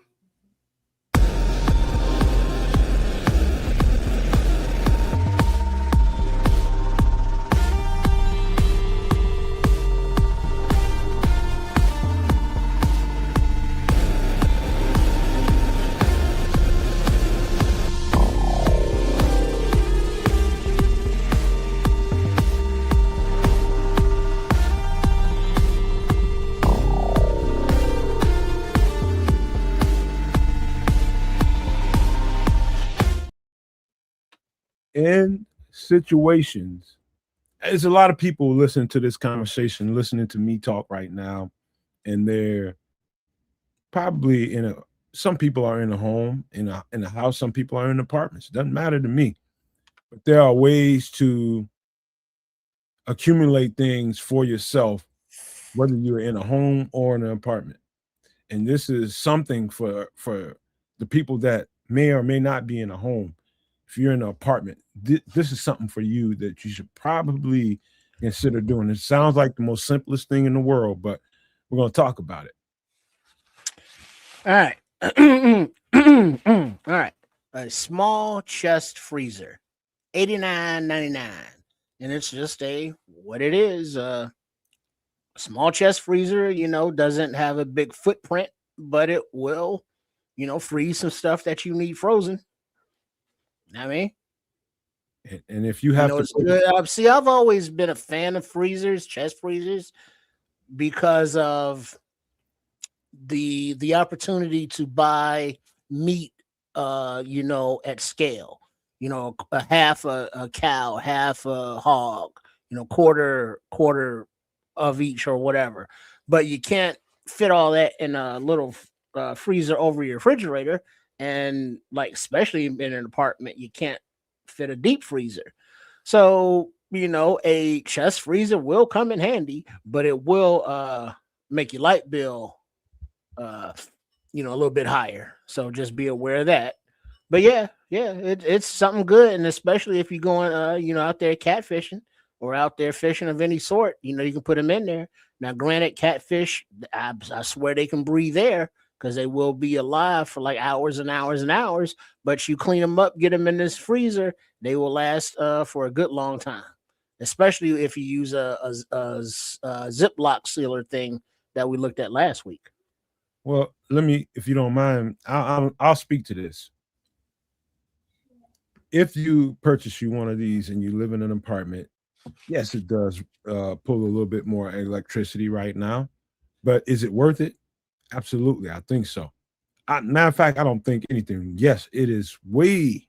In situations, there's a lot of people listening to this conversation, listening to me talk right now, and they're probably some people are in a home, in a house, some people are in apartments. It doesn't matter to me. But there are ways to accumulate things for yourself, whether you're in a home or in an apartment. And this is something for the people that may or may not be in a home. If you're in an apartment, this is something for you that you should probably consider doing. It sounds like the most simplest thing in the world, but we're going to talk about it. All right. All right. A small chest freezer, $89.99. And it's just what it is. A small chest freezer, doesn't have a big footprint, but it will, freeze some stuff that you need frozen. I mean, and if you have to see, I've always been a fan of freezers, chest freezers, because of the opportunity to buy meat, at scale. A half a cow, half a hog, quarter of each or whatever. But you can't fit all that in a little freezer over your refrigerator. And especially in an apartment, you can't fit a deep freezer. So, a chest freezer will come in handy, but it will make your light bill, a little bit higher. So just be aware of that. But it's something good. And especially if you're going, out there catfishing or out there fishing of any sort, you can put them in there. Now, granted, catfish, I swear they can breathe air, because they will be alive for hours and hours and hours. But you clean them up, get them in this freezer, they will last for a good long time. Especially if you use a Ziploc sealer thing that we looked at last week. Well, let me, if you don't mind, I'll speak to this. If you purchase one of these and you live in an apartment, yes, it does pull a little bit more electricity right now. But is it worth it? Absolutely, I think so. Matter of fact, I don't think anything. Yes, it is way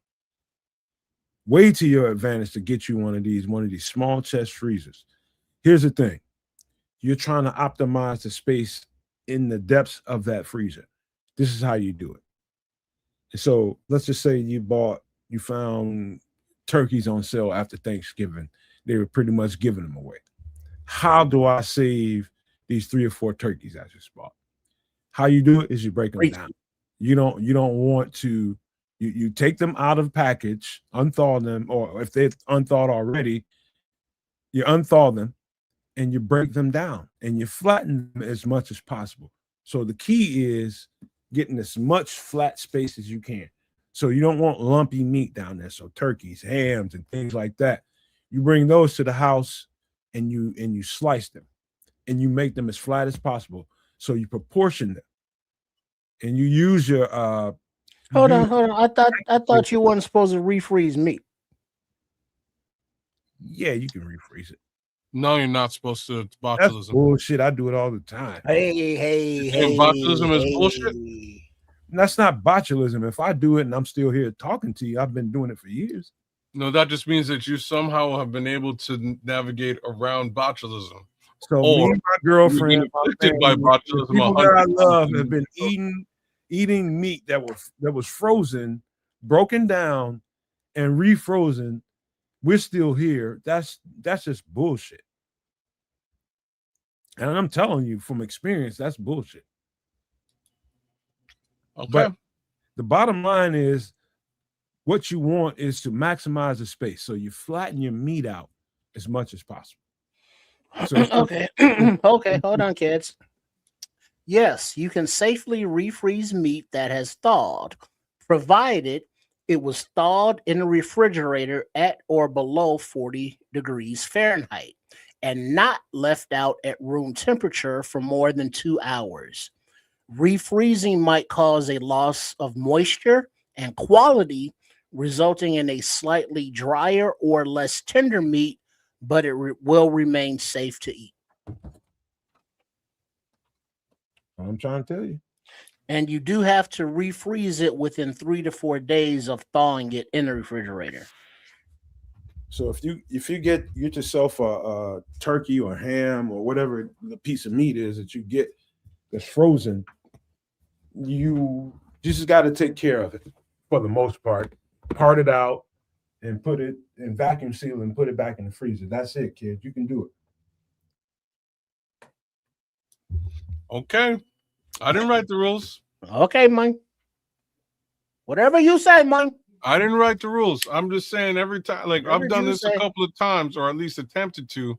to your advantage to get you one of these small chest freezers. Here's the thing. You're trying to optimize the space in the depths of that freezer. This is how you do it. And so let's just say you found turkeys on sale after Thanksgiving. They were pretty much giving them away. How do I save these 3 or 4 turkeys I just bought? How you do it is you break them down. You don't want to You take them out of the package, unthaw them, or if they've unthawed already, you unthaw them and you break them down and you flatten them as much as possible. So the key is getting as much flat space as you can. So you don't want lumpy meat down there. So turkeys, hams, and things like that. You bring those to the house and you slice them and you make them as flat as possible. So you proportion them and you use your Hold on. I thought you weren't supposed to refreeze meat. Yeah, you can refreeze it. No, you're not supposed to. It's botulism. That's bullshit. I do it all the time. Hey, botulism is bullshit. That's not botulism. If I do it and I'm still here talking to you, I've been doing it for years. No, that just means that you somehow have been able to navigate around botulism. So me and my girlfriend, by botulism, people that I love have been eating meat that was frozen, broken down, and refrozen. We're still here. That's just bullshit. And I'm telling you from experience, that's bullshit. Okay. But the bottom line is what you want is to maximize the space. So you flatten your meat out as much as possible. So okay. Okay, hold on, kids. Yes, you can safely refreeze meat that has thawed, provided it was thawed in the refrigerator at or below 40 degrees Fahrenheit and not left out at room temperature for more than 2 hours. Refreezing might cause a loss of moisture and quality, resulting in a slightly drier or less tender meat, but it will remain safe to eat. I'm trying to tell you. And you do have to refreeze it within 3 to 4 days of thawing it in the refrigerator. So if you get yourself a turkey or ham or whatever the piece of meat is that you get that's frozen, you just got to take care of it for the most part. Part it out and put it in vacuum seal and put it back in the freezer. That's it, kid. You can do it. Okay. I didn't write the rules. Okay, man. Whatever you say, man. I didn't write the rules. I'm just saying every time, like I've done this a couple of times, or at least attempted to.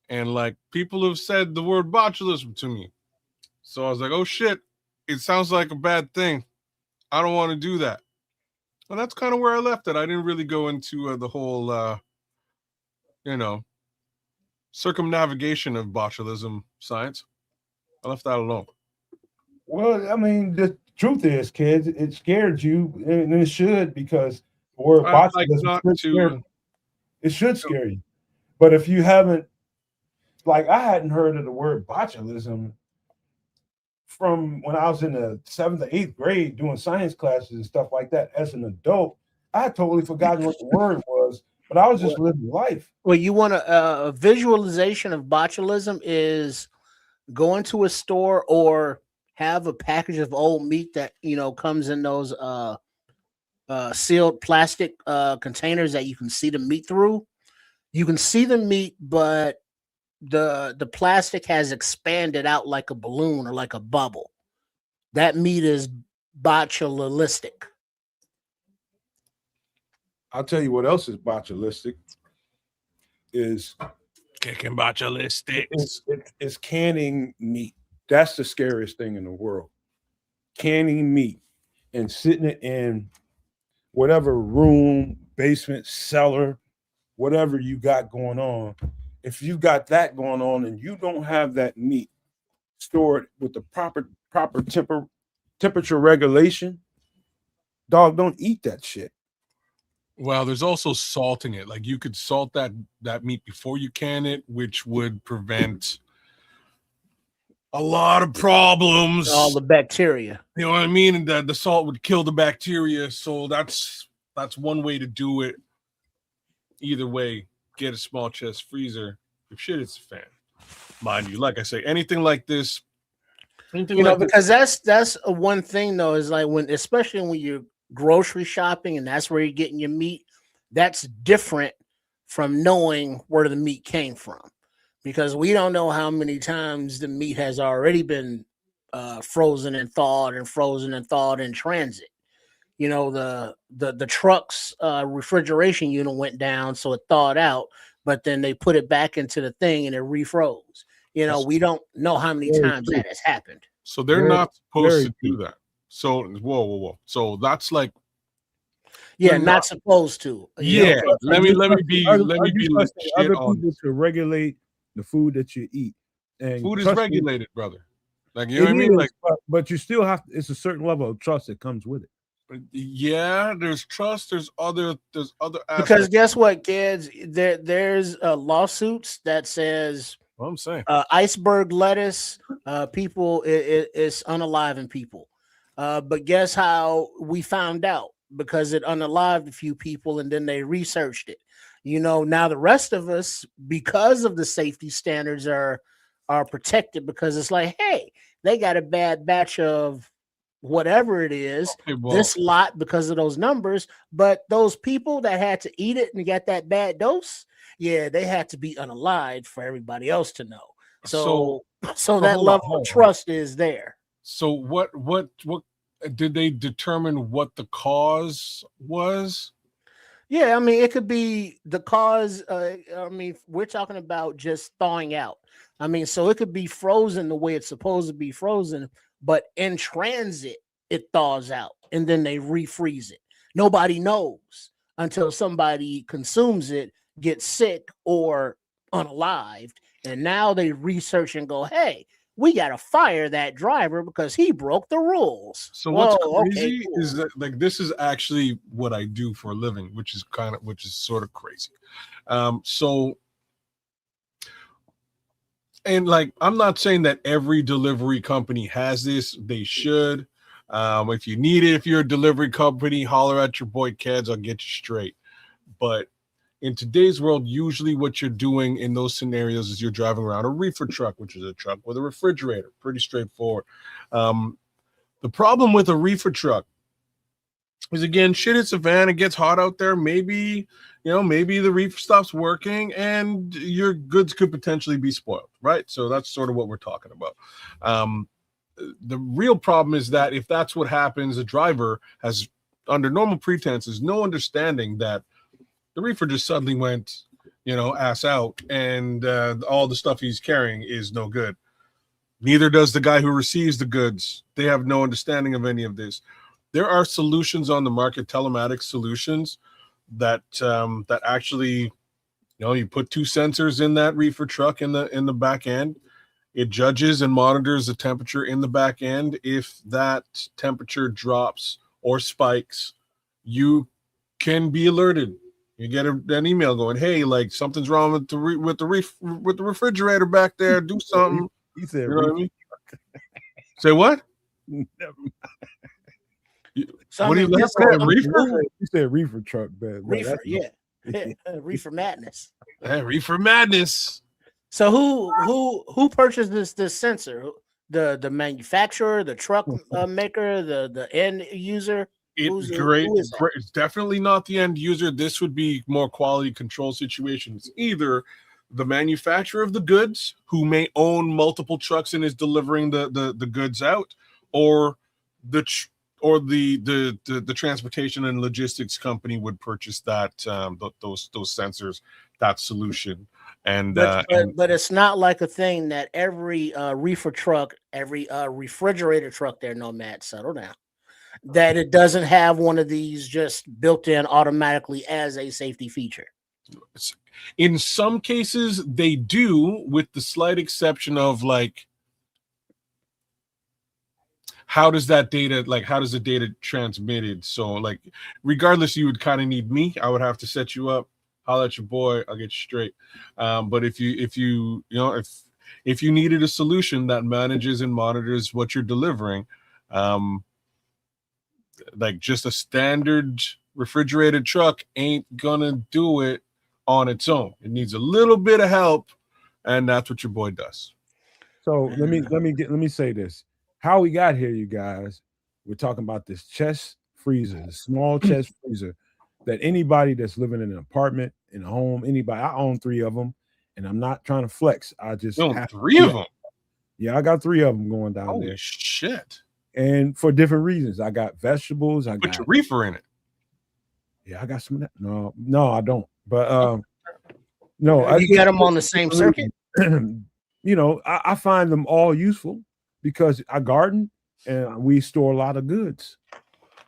And like people have said the word botulism to me. So I was like, oh shit, it sounds like a bad thing. I don't want to do that. And that's kind of where I left it. I didn't really go into the whole, circumnavigation of botulism science. I left that alone. Well, I mean, the truth is, kids, it scared you, and it should, because the word botulism it should scare you. But if you haven't, like, I hadn't heard of the word botulism from when I was in the 7th or 8th grade doing science classes and stuff like that. As an adult, I had totally forgotten what the word was, but I was just living life. Well, you want a visualization of botulism is go into a store or have a package of old meat that comes in those sealed plastic containers that you can see the meat through. You can see the meat, but the plastic has expanded out like a balloon or like a bubble. That meat is botulistic. I'll tell you what else is botulistic. Is kicking botulistic. It's canning meat. That's the scariest thing in the world. Canning meat and sitting it in whatever room, basement, cellar, whatever you got going on. If you got that going on and you don't have that meat stored with the proper temperature regulation, dog, don't eat that shit. Well, there's also salting it. Like you could salt that meat before you can it, which would prevent a lot of problems. All the bacteria. You know what I mean? And the salt would kill the bacteria. So that's one way to do it. Either way, get a small chest freezer. If shit is a fan. Mind you, like I say, anything like this. Because that's one thing though, is like especially when you're grocery shopping and that's where you're getting your meat, that's different from knowing where the meat came from, because we don't know how many times the meat has already been frozen and thawed in transit. you know, the truck's refrigeration unit went down, so it thawed out, but then they put it back into the thing and it refroze. You know, we don't know how many Very times true. that has happened. So they're Very- not supposed very to do that. So whoa. So that's like Yeah, they're not supposed to. yeah. Okay. Let me be Other legit other on people this. to regulate the food that you eat. And Food is trust me, regulated, brother. Like you know it what I mean? is, Like but you still have. It's a certain level of trust that comes with it. yeah, there's trust. There's other Because aspects. guess what, kids? There's lawsuits that says What I'm saying. iceberg lettuce, people it's unaliving people. But guess how we found out? Because it unalived a few people, and then they researched it. You know, now the rest of us, because of the safety standards, are protected because it's like, hey, they got a bad batch of whatever it is, Okay, well, this lot because of those numbers. But those people that had to eat it and got that bad dose, yeah, they had to be unalived for everybody else to know. So that hold on, level hold of on. trust is there. So what did they determine what the cause was? Yeah, I mean, it could be the cause. I mean, we're talking about just thawing out. I mean, so it could be frozen the way it's supposed to be frozen, but in transit, it thaws out and then they refreeze it. Nobody knows until somebody consumes it, gets sick or unalived. And now they research and go, hey, we got to fire that driver because he broke the rules. So what's Whoa, crazy okay, cool. is that like this is actually what I do for a living, which is sort of crazy. So and like I'm not saying that every delivery company has this, they should. If you need it, if you're a delivery company, holler at your boy Keds, I'll get you straight. But in today's world, usually what you're doing in those scenarios is you're driving around a reefer truck, which is a truck with a refrigerator. Pretty straightforward. The problem with a reefer truck is, again, shit, it's a van. It gets hot out there. Maybe, maybe the reefer stops working and your goods could potentially be spoiled, right? So that's sort of what we're talking about. The real problem is that if that's what happens, the driver has, under normal pretenses, no understanding that the reefer just suddenly went, ass out, and all the stuff he's carrying is no good. Neither does the guy who receives the goods. They have no understanding of any of this. There are solutions on the market, telematics solutions, that that actually, you put two sensors in that reefer truck in the back end. It judges and monitors the temperature in the back end. If that temperature drops or spikes, you can be alerted. You get an email going, "Hey, like something's wrong with the refrigerator back there. Do something." He said, You know what I mean? Say what? So, What I do you mean, say? Reefer? You said reefer truck, man. Reefer, yeah. Reefer madness. Hey, reefer madness. So who purchases this sensor? The manufacturer, the truck maker, the end user? Who is that? It's definitely not the end user. This would be more quality control situations. Either the manufacturer of the goods, who may own multiple trucks and is delivering the goods out, or the transportation and logistics company would purchase that those sensors, that solution. And but it's not like a thing that every reefer truck, every refrigerator truck there, Nomad, settle down, that it doesn't have one of these just built in automatically as a safety feature. In some cases they do, with the slight exception of like, how does the data transmitted? So like, regardless, you would kind of need me. I would have to set you up. Holler at your boy, I'll get you straight. But if you needed a solution that manages and monitors what you're delivering, like just a standard refrigerated truck ain't gonna do it on its own. It needs a little bit of help, and that's what your boy does. So let me say this. How we got here, you guys, we're talking about this chest freezer, the small chest freezer that anybody that's living in an apartment, in a home, anybody, I own 3 of them, and I'm not trying to flex. I just You own have 3 of them. Yeah, I got 3 of them going down Holy there. shit. and for different reasons. I got vegetables. I Put got your reefer in it. Yeah, I got some of that. No, I don't. But no, I You got them on the same circuit. You know, I find them all useful because I garden and we store a lot of goods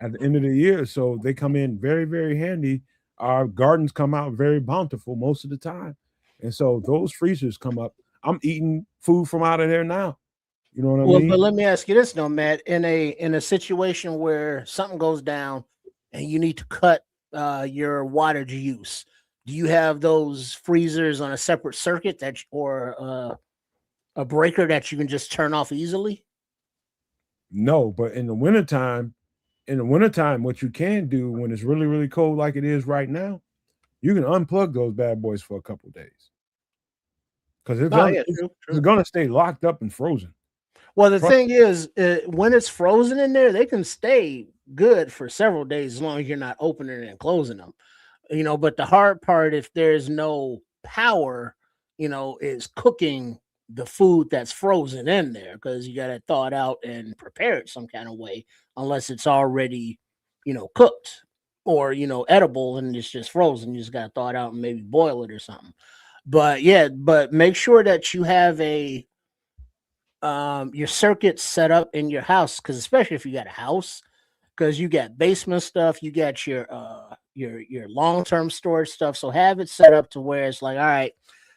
at the end of the year, so they come in very, very handy. Our gardens come out very bountiful most of the time, and so those freezers come up. I'm eating food from out of there now. You know what I Well, mean? but let me ask you this, though, Matt. In a situation where something goes down and you need to cut your wattage use, do you have those freezers on a separate circuit or a breaker that you can just turn off easily? No, but in the wintertime, what you can do when it's really, really cold like it is right now, you can unplug those bad boys for a couple days because Oh, yeah, it's true. going to stay locked up and frozen. Well, the thing is, when it's frozen in there, they can stay good for several days as long as you're not opening and closing them. You know, but the hard part, if there's no power, you know, is cooking the food that's frozen in there because you got to thaw it out and prepare it some kind of way, unless it's already, you know, cooked or, you know, edible and it's just frozen. You just got to thaw it out and maybe boil it or something. But yeah, but make sure that you have your circuits set up in your house, because especially if you got a house, because you got basement stuff, you got your long-term storage stuff. So have it set up to where it's like, all right,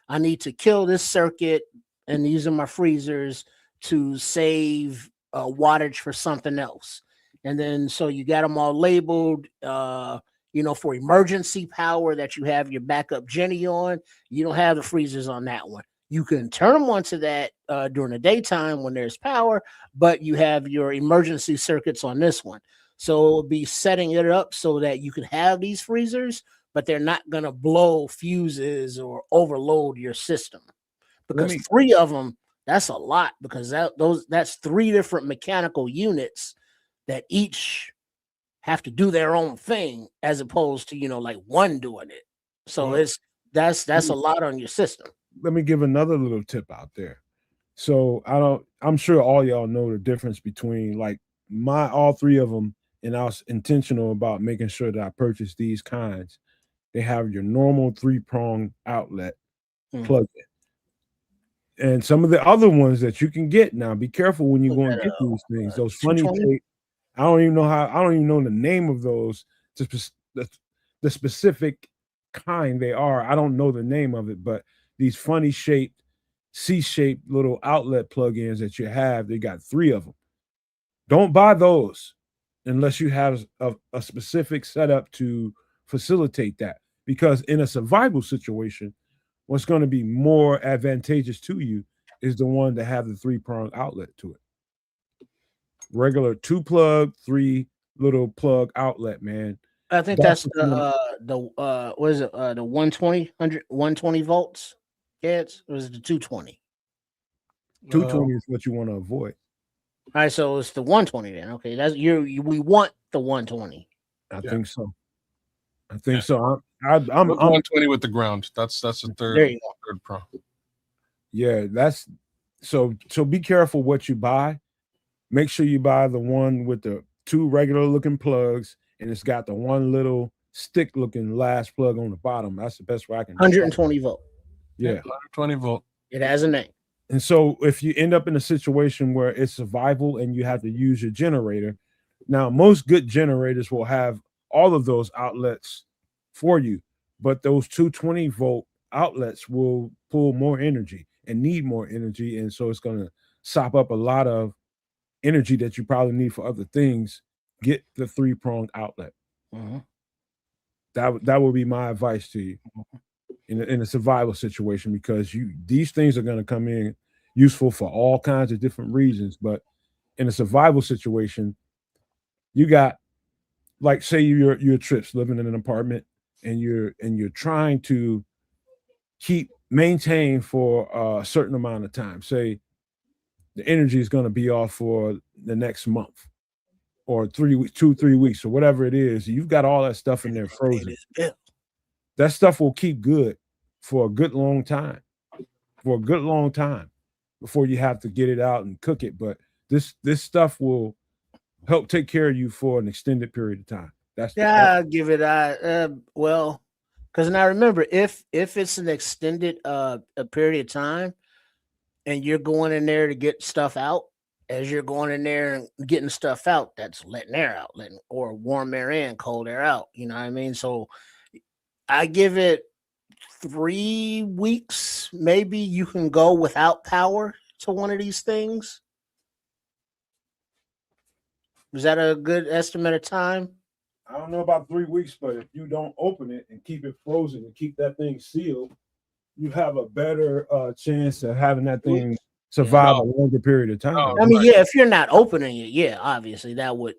I need to kill this circuit and these are my freezers to save wattage for something else. And then so you got them all labeled, you know, for emergency power that you have your backup Jenny on. You don't have the freezers on that one. You can turn them onto that during the daytime when there's power, but you have your emergency circuits on this one. So it'll be setting it up so that you can have these freezers, but they're not going to blow fuses or overload your system. Because three of them, that's a lot, because that's three different mechanical units that each have to do their own thing, as opposed to, you know, like one doing it. So that's a lot on your system. Let me give another little tip out there. So I'm sure all y'all know the difference between like all three of them, and I was intentional about making sure that I purchased these kinds. They have your normal 3-prong outlet plug in. And some of the other ones that you can get now, be careful when you go and get these things. Those funny shape, I don't even know the name of those, the specific kind they are. I don't know the name of it, but these funny shaped, C-shaped little outlet plugins that you have, they got 3 of them. Don't buy those unless you have a specific setup to facilitate that. Because in a survival situation, what's going to be more advantageous to you is the one that have the 3-prong outlet to it. Regular 2-plug, 3 little plug outlet, man. I think that's the what is it? The 120 volts. Yeah, it was the 220. 220 is what you want to avoid. All right, so it's the 120 then. Okay, that's we want the 120. I think so. I think so. I'm 120 with the ground. That's the third prong. Yeah, that's so be careful what you buy. Make sure you buy the one with the 2 regular looking plugs, and it's got the one little stick looking last plug on the bottom. That's the best way I can. 120 volt. Yeah, 120 volt. It has a name. And so if you end up in a situation where it's survival and you have to use your generator, now most good generators will have all of those outlets for you, but those 220 volt outlets will pull more energy and need more energy, and so it's going to sop up a lot of energy that you probably need for other things. Get the 3-pronged outlet. That would be my advice to you in a survival situation, because these things are going to come in useful for all kinds of different reasons. But in a survival situation, you got, like, say you're Trips living in an apartment and you're trying to maintain for a certain amount of time. Say the energy is going to be off for the next month or 3 weeks or whatever it is. You've got all that stuff in there frozen. That stuff will keep good for a good long time, before you have to get it out and cook it. But this stuff will help take care of you for an extended period of time. I'll give it well, because now remember, if it's an extended a period of time and you're going in there to get stuff out, as you're going in there and getting stuff out, that's letting air out, or warm air in, cold air out. You know what I mean? So I give it 3 weeks. Maybe you can go without power to one of these things. Is that a good estimate of time? I don't know about 3 weeks, but if you don't open it and keep it frozen and keep that thing sealed, you have a better chance of having that thing survive a longer period of time. I mean, yeah, if you're not opening it, yeah, obviously that would,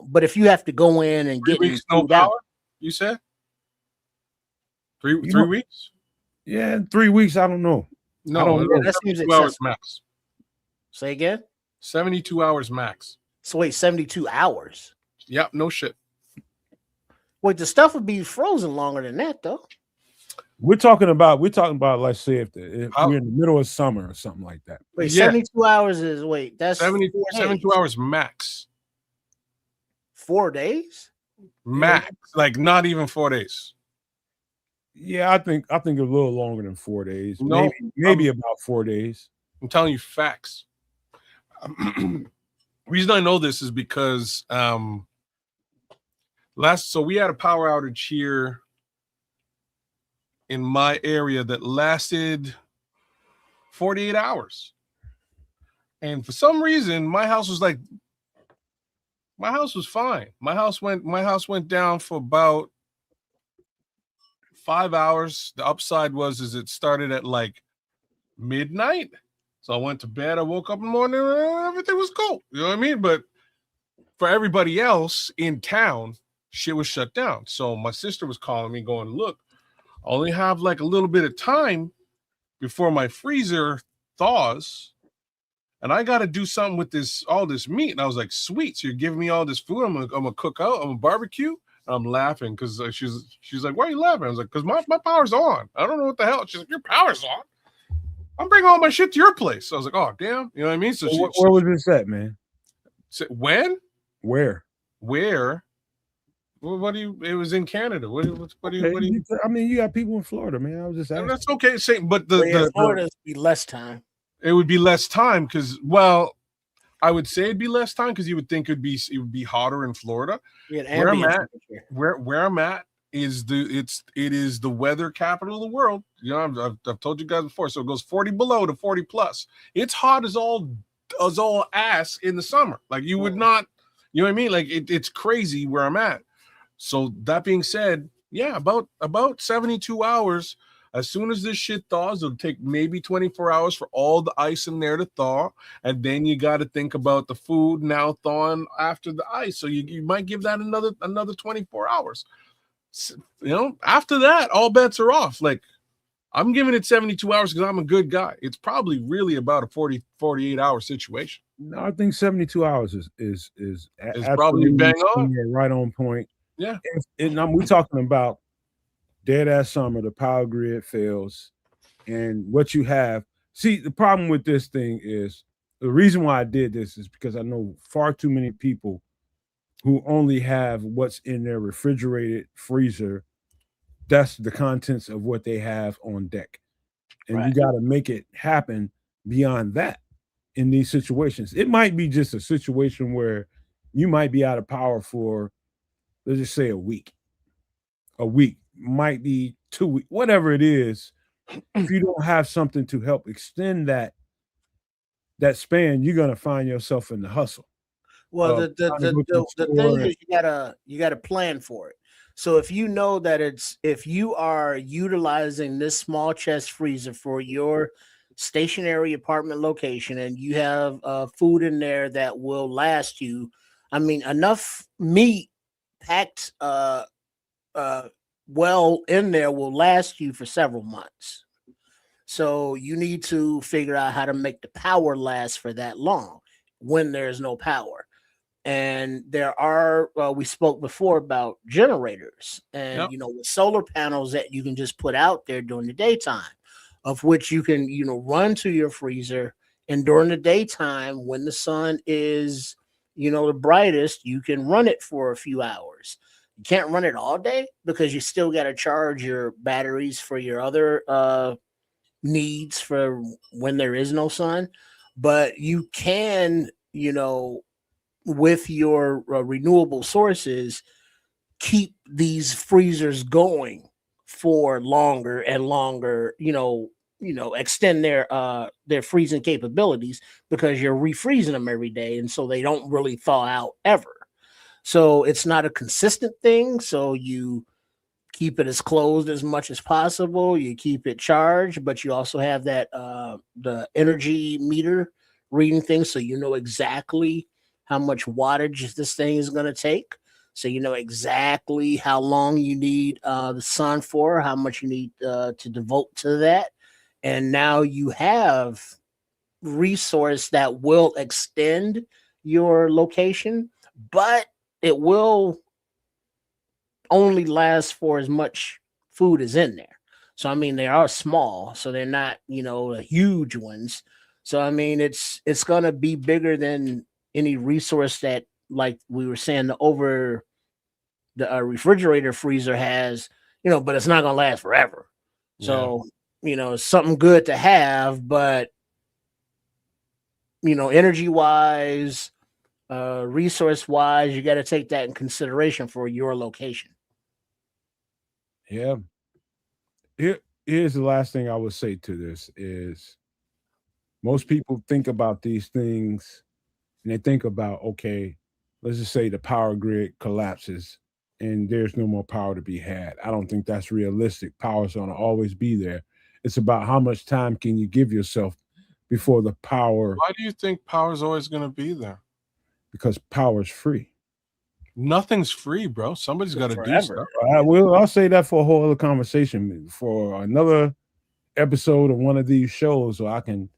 but if you have to go in and 3 get weeks, no power, you said? 3 weeks? Yeah, in 3 weeks, I don't know. No, I don't know. That seems 72 hours excessive. max. Say again? 72 hours max. So wait, 72 hours? Yep, no shit. Wait, the stuff would be frozen longer than that, though. We're talking about, let's say if we're in the middle of summer or something like that. Wait, 72 hours is, that's 72 hours max. 4 days? Max, like not even 4 days. Yeah, I think a little longer than 4 days. No, maybe about 4 days. I'm telling you facts. Reason I know this is because so we had a power outage here in my area that lasted 48 hours. And for some reason, my house was fine. My house went down for about 5 hours. The upside was it started at like midnight. So I went to bed. I woke up in the morning, everything was cool. You know what I mean? But for everybody else in town, shit was shut down. So my sister was calling me going, look, I only have like a little bit of time before my freezer thaws. And I got to do something with all this meat. And I was like, sweet. So you're giving me all this food. I'm gonna cook out. I'm gonna barbecue. And I'm laughing because she's like, why are you laughing? I was like, because my power's on. I don't know what the hell. She's like, your power's on. I'm bringing all my shit to your place. So I was like, oh, damn. You know what I mean? So where was this at, man? When? Where? Well, it was in Canada. What do you? I mean, you got people in Florida, man. I was just asking. That's okay. But Florida would be less time. It would be less time because, well, I would say it'd be less time because you would think it would be hotter in Florida. Where I'm at is it is the weather capital of the world. You know, I've told you guys before. So it goes 40 below to 40 plus. It's hot as all ass in the summer. Like you would not, you know what I mean? Like it's crazy where I'm at. So that being said, yeah, about 72 hours. As soon as this shit thaws, it'll take maybe 24 hours for all the ice in there to thaw. And then you got to think about the food now thawing after the ice. So you might give that another 24 hours. You know, after that, all bets are off. Like I'm giving it 72 hours because I'm a good guy. It's probably really about a 48 hour situation. No, I think 72 hours is probably bang on. Right on point. Yeah. We're talking about dead ass summer, the power grid fails, and what you have. See, the problem with this thing is the reason why I did this is because I know far too many people who only have what's in their refrigerated freezer. That's the contents of what they have on deck. And you got to make it happen beyond that in these situations. It might be just a situation where you might be out of power for, let's just say, a week. Might be 2 weeks, whatever it is. If you don't have something to help extend that span, you're gonna find yourself in the hustle. Well, the thing is you gotta plan for it. So if you know that if you are utilizing this small chest freezer for your stationary apartment location and you have food in there that will last you, I mean, enough meat packed well in there will last you for several months. So you need to figure out how to make the power last for that long when there's no power. And there are, we spoke before about generators and, with solar panels that you can just put out there during the daytime, of which you can, run to your freezer. And during the daytime, when the sun is, the brightest, you can run it for a few hours. You can't run it all day because you still got to charge your batteries for your other needs for when there is no sun. But you can, with your renewable sources, keep these freezers going for longer and longer, extend their freezing capabilities because you're refreezing them every day, and so they don't really thaw out ever. So it's not a consistent thing. So you keep it as closed as much as possible. You keep it charged, but you also have that the energy meter reading thing, so you know exactly how much wattage this thing is going to take. So you know exactly how long you need the sun for, how much you need to devote to that, and now you have resource that will extend your location, but it will only last for as much food as in there. So I mean, they are small, so they're not, the huge ones. So I mean, it's gonna be bigger than any resource that, like we were saying, the refrigerator freezer has, but it's not gonna last forever. Yeah. So it's something good to have, but energy wise, resource wise, you got to take that in consideration for your location. Yeah. Here's the last thing I would say to this is most people think about these things and they think about, okay, let's just say the power grid collapses and there's no more power to be had. I don't think that's realistic. Power's going to always be there. It's about how much time can you give yourself before the power. Why do you think power is always going to be there? Because power is free. Nothing's free, bro. Somebody's got to do stuff. I'll say that for a whole other conversation, for another episode of one of these shows, so I can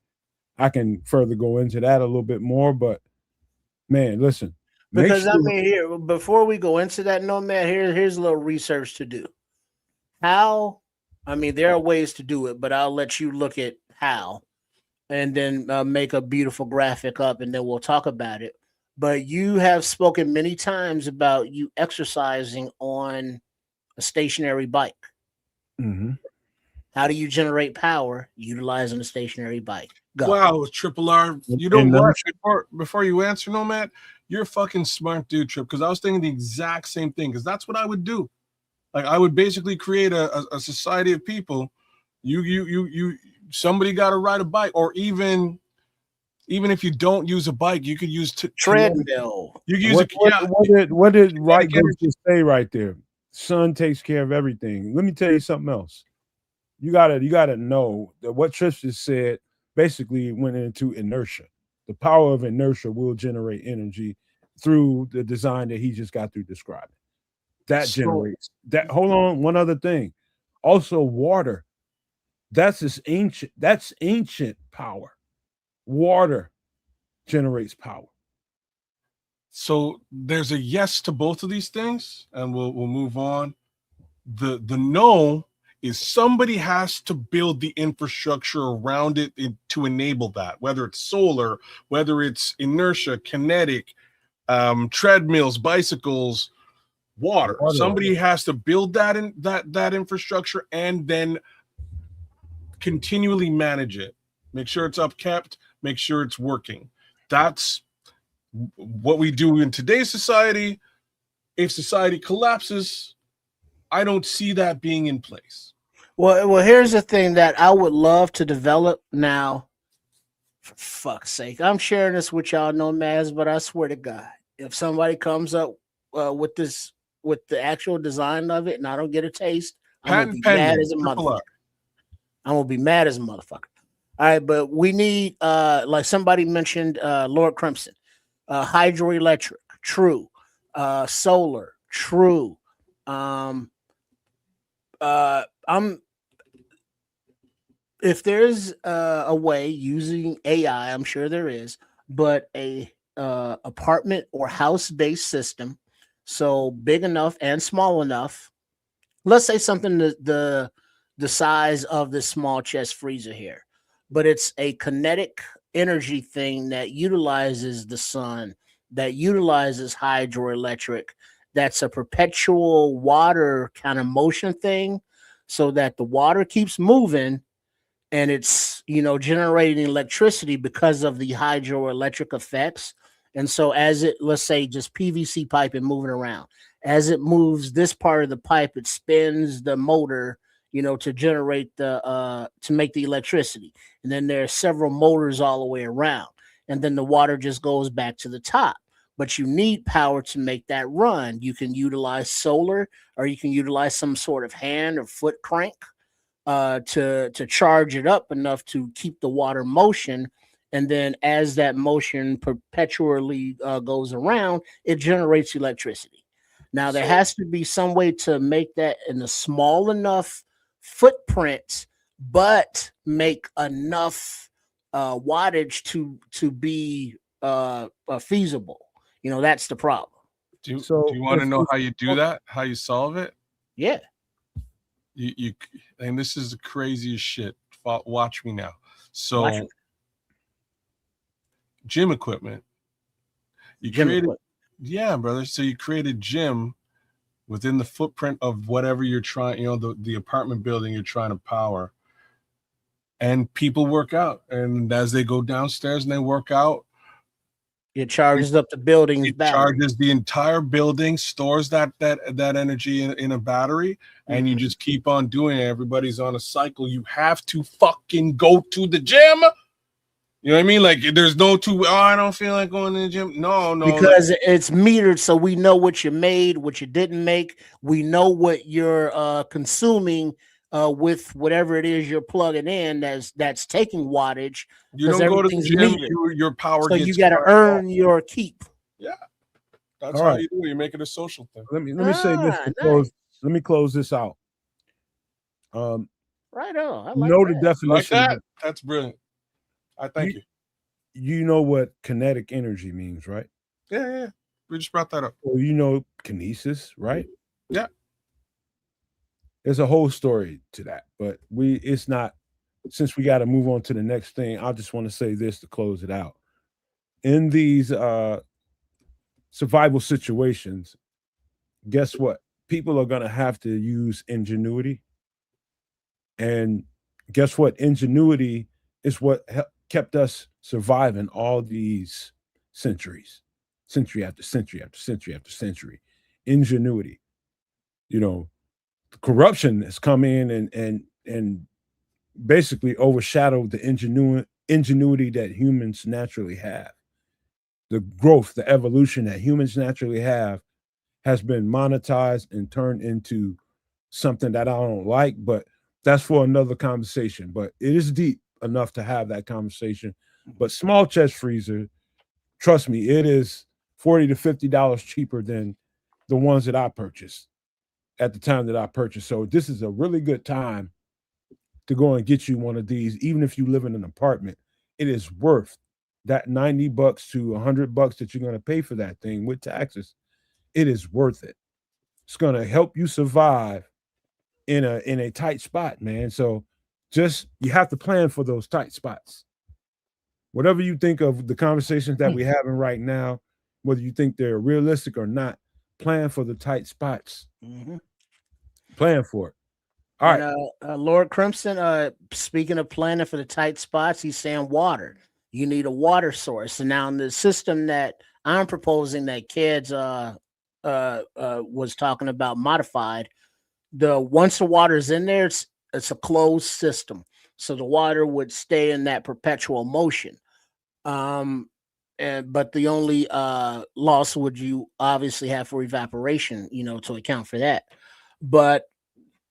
further go into that a little bit more. But man, listen. Because I mean, here, before we go into that, Nomad, here's a little research to do. How? I mean, there are ways to do it, but I'll let you look at how, and then make a beautiful graphic up, and then we'll talk about it. But you have spoken many times about you exercising on a stationary bike. Mm-hmm. How do you generate power utilizing a stationary bike? Go. Wow, Triple R. You know what? Before you answer, Nomad, you're a fucking smart dude, Trip, because I was thinking the exact same thing, because that's what I would do. Like, I would basically create a society of people. Somebody got to ride a bike, or even if you don't use a bike, you could use treadmill. You use what did Right just say right there? Sun takes care of everything. Let me tell you something else. You gotta know that what Trish just said basically went into inertia. The power of inertia will generate energy through the design that he just got through describing. That generates that. Hold on, one other thing. Also, water. That's ancient power. Water generates power. So there's a yes to both of these things, and we'll move on. The no is somebody has to build the infrastructure around it to enable that, whether it's solar, whether it's inertia, kinetic, treadmills, bicycles, water. Somebody has to build that infrastructure and then continually manage it. Make sure it's upkept, make sure it's working. That's what we do in today's society. If society collapses, I don't see that being in place. Well, here's the thing that I would love to develop now. For fuck's sake, I'm sharing this with y'all, Nomads, but I swear to God, if somebody comes up with the actual design of it, and I don't get a taste, I'm gonna be mad as a motherfucker. I'm gonna be mad as a motherfucker. All right, but we need, like somebody mentioned, Lord Crimson, hydroelectric, true, solar, true. If there's a way using AI, I'm sure there is, but a apartment or house-based system, so big enough and small enough. Let's say something the size of this small chest freezer here, but it's a kinetic energy thing that utilizes the sun that utilizes hydroelectric. That's a perpetual water kind of motion thing, so that the water keeps moving and it's generating electricity because of the hydroelectric effects. And so as it, let's say just PVC pipe and moving around, as it moves this part of the pipe, it spins the motor, to generate to make the electricity. And then there are several motors all the way around, and then the water just goes back to the top. But you need power to make that run. You can utilize solar, or you can utilize some sort of hand or foot crank to charge it up enough to keep the water motion. And then as that motion perpetually goes around, it generates electricity. Now there has to be some way to make that in a small enough footprint, but make enough wattage to be feasible. That's the problem. Do you want to know how you do that? How you solve it? Yeah. You and this is the craziest shit. Watch me now. So gym equipment. Yeah, brother. So you create a gym within the footprint of whatever you're trying, the apartment building you're trying to power. And people work out. And as they go downstairs and they work out, it charges up the building's battery. Charges the entire building, stores that energy in a battery, and you just keep on doing it. Everybody's on a cycle. You have to fucking go to the gym. You know what I mean? Like, there's no I don't feel like going to the gym. No. Because it's metered, so we know what you made, what you didn't make. We know what you're consuming with whatever it is you're plugging in that's taking wattage. You don't go to the gym, your power so you got to earn your keep. Yeah, that's how you do it. You make it a social thing. Let me say this to close. Let me close this out. Right on. I like the definition. Like that? That's brilliant. I thank you. You know what kinetic energy means, right? Yeah. We just brought that up. Well, you know kinesis, right? Yeah. There's a whole story to that, but it's not, since we got to move on to the next thing, I just want to say this to close it out. In these survival situations, guess what? People are going to have to use ingenuity. And guess what? Ingenuity is what kept us surviving all these centuries, century after century after century after century. Ingenuity. Corruption has come in and basically overshadowed the ingenuity that humans naturally have. The growth, the evolution that humans naturally have has been monetized and turned into something that I don't like, but that's for another conversation. But it is deep enough to have that conversation. But small chest freezer, trust me, it is $40 to $50 cheaper than the ones that I purchased at the time that I purchased. So this is a really good time to go and get you one of these. Even if you live in an apartment, it is worth that $90 to $100 that you're going to pay for that thing with taxes. It is worth it. It's going to help you survive in a tight spot, man. So just, you have to plan for those tight spots. Whatever you think of the conversations that we're having right now, whether you think they're realistic or not, plan for the tight spots. Plan for it. All right. Lord Crimson, speaking of planning for the tight spots, he's saying water. You need a water source. And now in the system that I'm proposing that kids was talking about modified, once the water's in there, it's a closed system. So the water would stay in that perpetual motion. But the only loss would you obviously have for evaporation, to account for that. But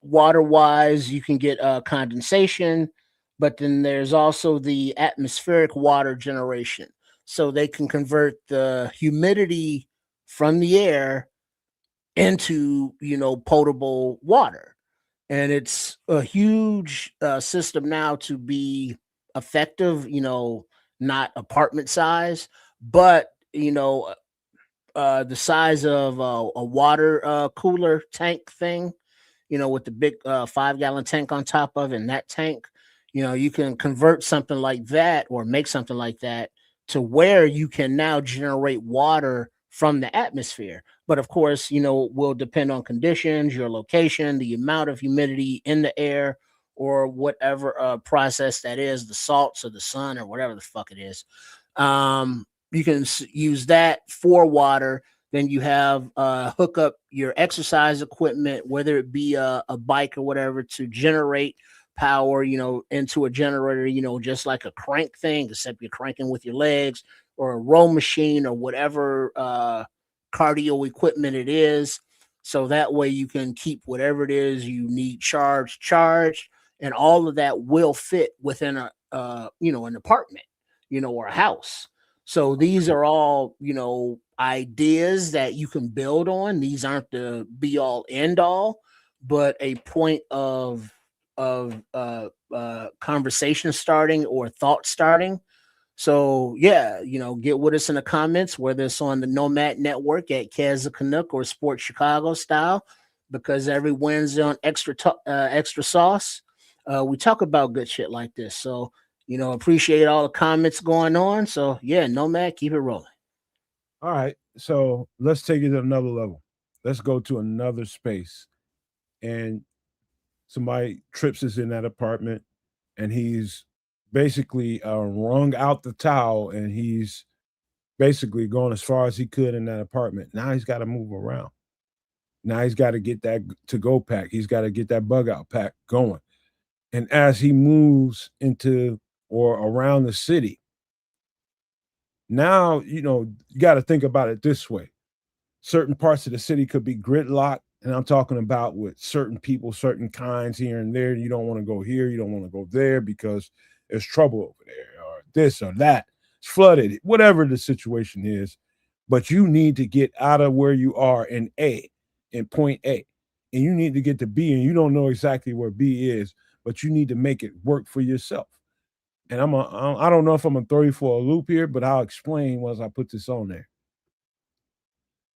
water-wise, you can get condensation, but then there's also the atmospheric water generation. So they can convert the humidity from the air into, potable water. And it's a huge system now to be effective, not apartment size, but, the size of a water cooler tank thing, with the big 5-gallon tank on top of it, and that tank, you can convert something like that or make something like that to where you can now generate water from the atmosphere. But of course, will depend on conditions, your location, the amount of humidity in the air, or whatever process that is, the salts or the sun or whatever the fuck it is. You can use that for water. Then you have hook up your exercise equipment, whether it be a bike or whatever, to generate power, into a generator, just like a crank thing, except you're cranking with your legs, or a row machine or whatever cardio equipment it is. So that way you can keep whatever it is you need charged, and all of that will fit within an apartment, or a house. So these are all, ideas that you can build on. These aren't the be all end all, but a point of conversation starting or thought starting. So yeah, get with us in the comments, whether it's on the Nomad Network at Kaz Canuck or Sports Chicago Style, because every Wednesday on Extra Sauce, we talk about good shit like this. So appreciate all the comments going on. So yeah, Nomad, keep it rolling. All right, so let's take it to another level. Let's go to another space, and somebody trips us in that apartment, and he's basically wrung out the towel, and he's basically going as far as he could in that apartment. Now he's got to move around. Now he's got to get that to go pack. He's got to get that bug out pack going. And as he moves into or around the city, now, you got to think about it this way. Certain parts of the city could be gridlocked. And I'm talking about with certain people, certain kinds here and there. You don't want to go here. You don't want to go there because there's trouble over there, or this or that. It's flooded, whatever the situation is. But you need to get out of where you are in point A. And you need to get to B, and you don't know exactly where B is, but you need to make it work for yourself. And I don't know if I'm going to throw you for a loop here, but I'll explain once I put this on there.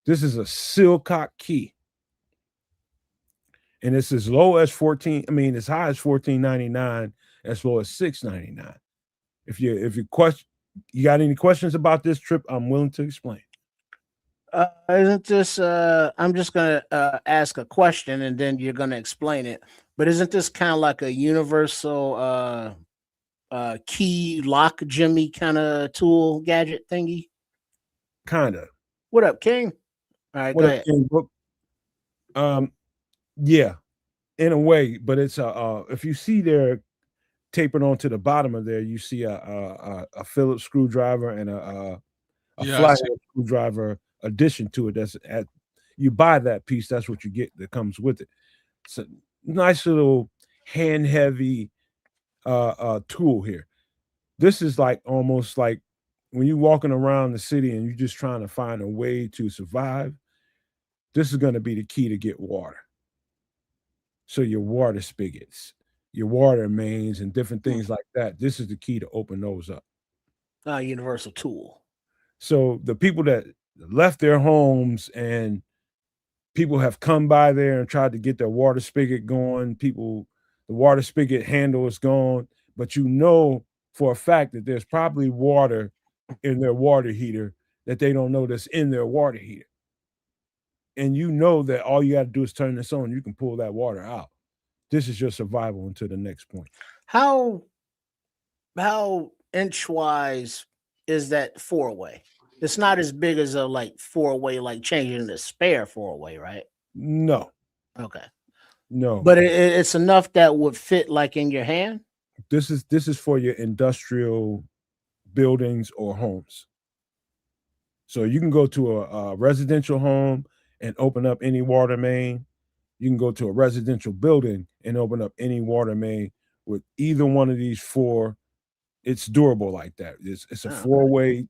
This is a Silcock key. And it's as low as as high as $14.99, as low as $6.99. If you got any questions about this trip, I'm willing to explain. Isn't this I'm just gonna ask a question and then you're gonna explain it. But isn't this kind of like a universal key lock Jimmy kind of tool gadget thingy? Kind of. What up, King? All right, what go up, ahead. King? Yeah, in a way, but it's if you see there tapered onto the bottom of there, you see a Phillips screwdriver and a flathead screwdriver addition to it. You buy that piece, that's what you get that comes with it. It's a nice little hand heavy tool here. This is like almost like when you're walking around the city and you're just trying to find a way to survive. This is going to be the key to get water. So your water spigots, your water mains, and different things like that. This is the key to open those up. Universal tool. So the people that left their homes and people have come by there and tried to get their water spigot going. The water spigot handle is gone, but for a fact that there's probably water in their water heater that they don't know that's in their water heater. And that all you got to do is turn this on. You can pull that water out. This is your survival until the next point. How inch-wise is that 4-way? It's not as big as a 4-way, like changing the spare 4-way, right? No. Okay. No. But it's enough that would fit like in your hand? This is for your industrial buildings or homes. So you can go to a residential home and open up any water main. You can go to a residential building and open up any water main with either one of these four. It's durable like that. It's a 4-way.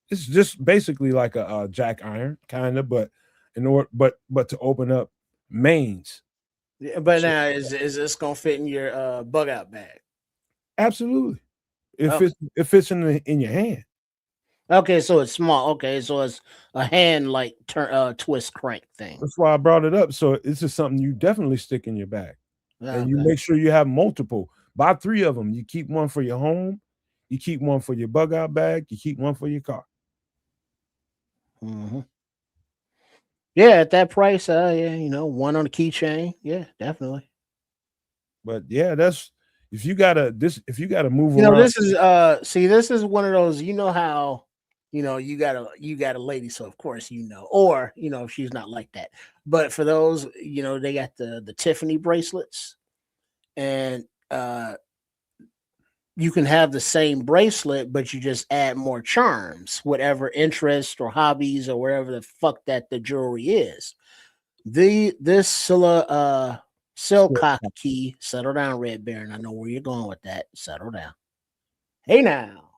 It's just basically like a jack iron kind of, but to open up mains. Yeah, but now is this gonna fit in your bug out bag? Absolutely. It fits in your hand. Okay, so it's small. Okay, so it's a hand twist crank thing. That's why I brought it up. So this is something you definitely stick in your bag. And you make sure you have multiple. Buy 3 of them. You keep one for your home, You keep one for your bug out bag. You keep one for your car. Mm-hmm. Yeah, at that price, yeah, one on the keychain. Yeah, definitely. But yeah, that's if you gotta move around. This is this is one of those, how you got a lady, so of course or if she's not like that. But for those, they got the Tiffany bracelets, and you can have the same bracelet, but you just add more charms, whatever interest or hobbies or wherever the fuck that the jewelry is. This Silcock key, settle down, Red Baron. I know where you're going with that. Settle down. Hey now.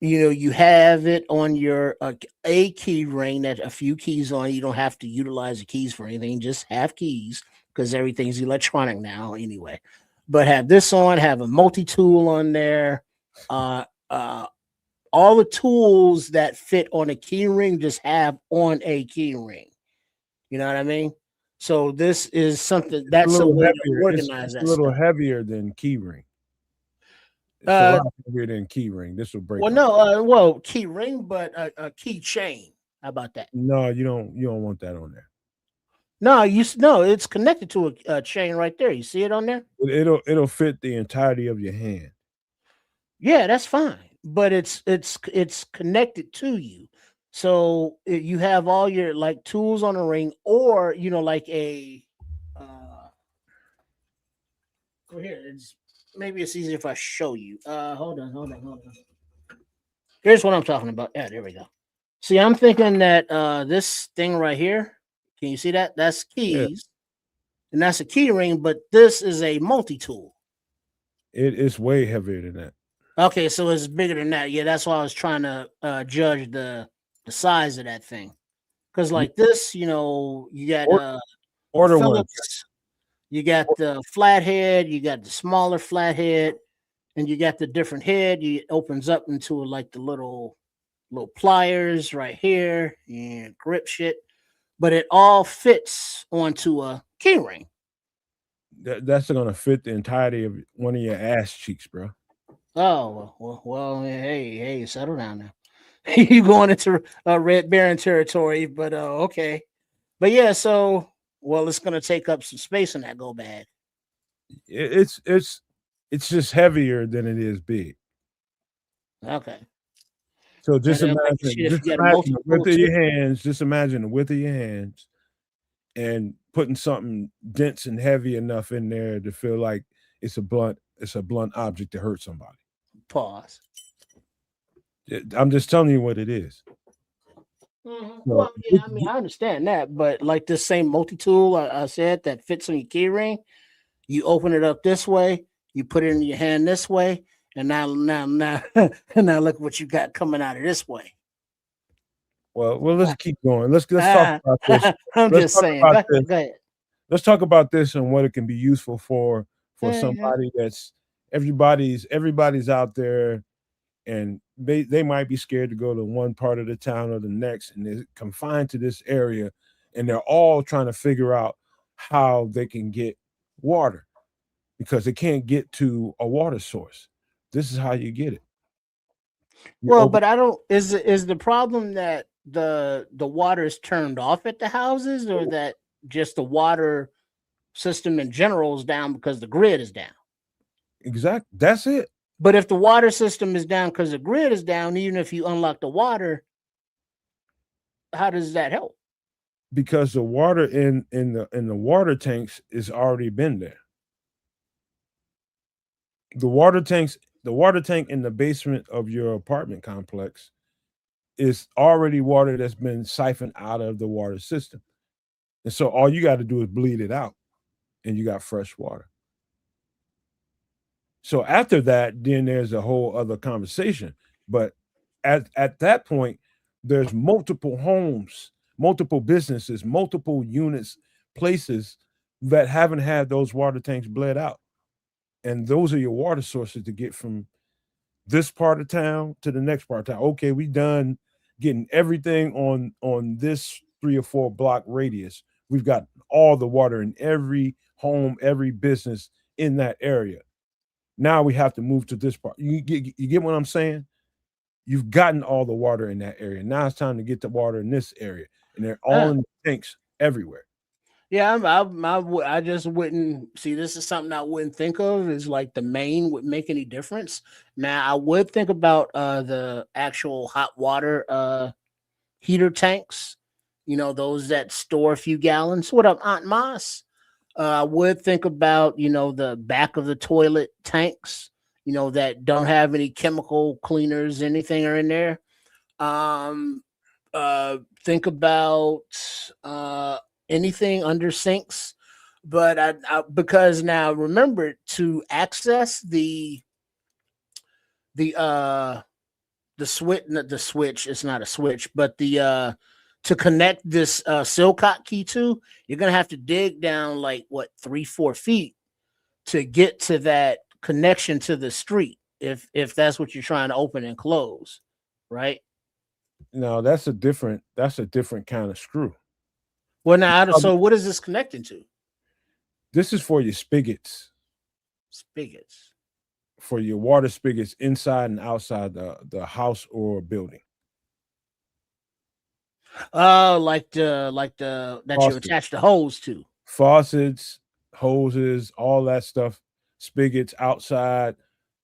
You have it on your a key ring that a few keys on. You don't have to utilize the keys for anything, just have keys because everything's electronic now anyway. But have this on, have a multi-tool on there. All the tools that fit on a key ring just have on a key ring. You know what I mean? So this is something that's a way to organize that. It's a little heavier than key ring. It's a lot heavier than key ring. This will break. Well, key ring, but a key chain. How about that? No, you don't want that on there. No, it's connected to a chain right there. You see it on there? It'll fit the entirety of your hand. Yeah, that's fine. But it's connected to you. So you have all your like tools on a ring, or like a here, maybe it's easier if I show you. Hold on. Here's what I'm talking about. Yeah, there we go. See, I'm thinking that this thing right here, can you see that? That's keys, and that's a key ring, but this is a multi-tool. It's way heavier than that. Okay, so it's bigger than that. Yeah, that's why I was trying to judge the size of that thing. Because like this, you got order Phillips, you got the flathead, you got the smaller flathead, and you got the different head. It opens up into like the little pliers right here and grip shit, but it all fits onto a key ring. That's gonna fit the entirety of one of your ass cheeks, bro. Oh well, hey, settle down now. You going into Red Baron territory, but okay. But yeah, so it's gonna take up some space in that go bag. It's just heavier than it is big. Okay. So just imagine the width of your hands. Just imagine the width of your hands, and putting something dense and heavy enough in there to feel like it's a blunt object to hurt somebody. Pause. I'm just telling you what it is. Mm-hmm. Well, yeah, I mean, I understand that, but like this same multi-tool I said that fits on your key ring, you open it up this way, you put it in your hand this way, and now look what you got coming out of this way. Well, let's keep going. Let's talk about this. I'm just saying. Go ahead. Let's talk about this and what it can be useful for somebody that's everybody's out there, and they might be scared to go to one part of the town or the next, and they're confined to this area, and they're all trying to figure out how they can get water because they can't get to a water source. This is how you get it. But I don't. Is the problem that the water is turned off at the houses, or that just the water system in general is down because the grid is down? Exactly. That's it. But if the water system is down because the grid is down, even if you unlock the water, how does that help? Because the water in the water tanks is already been there. The water tank in the basement of your apartment complex is already water that's been siphoned out of the water system. And so all you got to do is bleed it out, and you got fresh water. So after that, then there's a whole other conversation. But at that point, there's multiple homes, multiple businesses, multiple units, places that haven't had those water tanks bled out. And those are your water sources to get from this part of town to the next part of town. Okay, we done getting everything on this 3 or 4 block radius. We've got all the water in every home, every business in that area. Now we have to move to this part. You get what I'm saying? You've gotten all the water in that area. Now it's time to get the water in this area, and they're all in the tanks everywhere. Yeah, I just wouldn't see. This is something I wouldn't think of is like the main would make any difference. Now I would think about the actual hot water heater tanks. You know, those that store a few gallons. What up, Aunt Moss? I would think about, you know, the back of the toilet tanks, you know, that don't have any chemical cleaners, anything are in there. Um, think about anything under sinks, but because now remember to access the switch. It's not a switch, but the to connect this Silcott key to, you're gonna have to dig down like what 3-4 feet to get to that connection to the street. If that's what you're trying to open and close, right? No, that's a different kind of screw. Well, now so what is this connecting to? This is for your spigots. Spigots. For your water spigots inside and outside the house or building. Oh, like the that you attach the hose to. Faucets, hoses, all that stuff, spigots outside,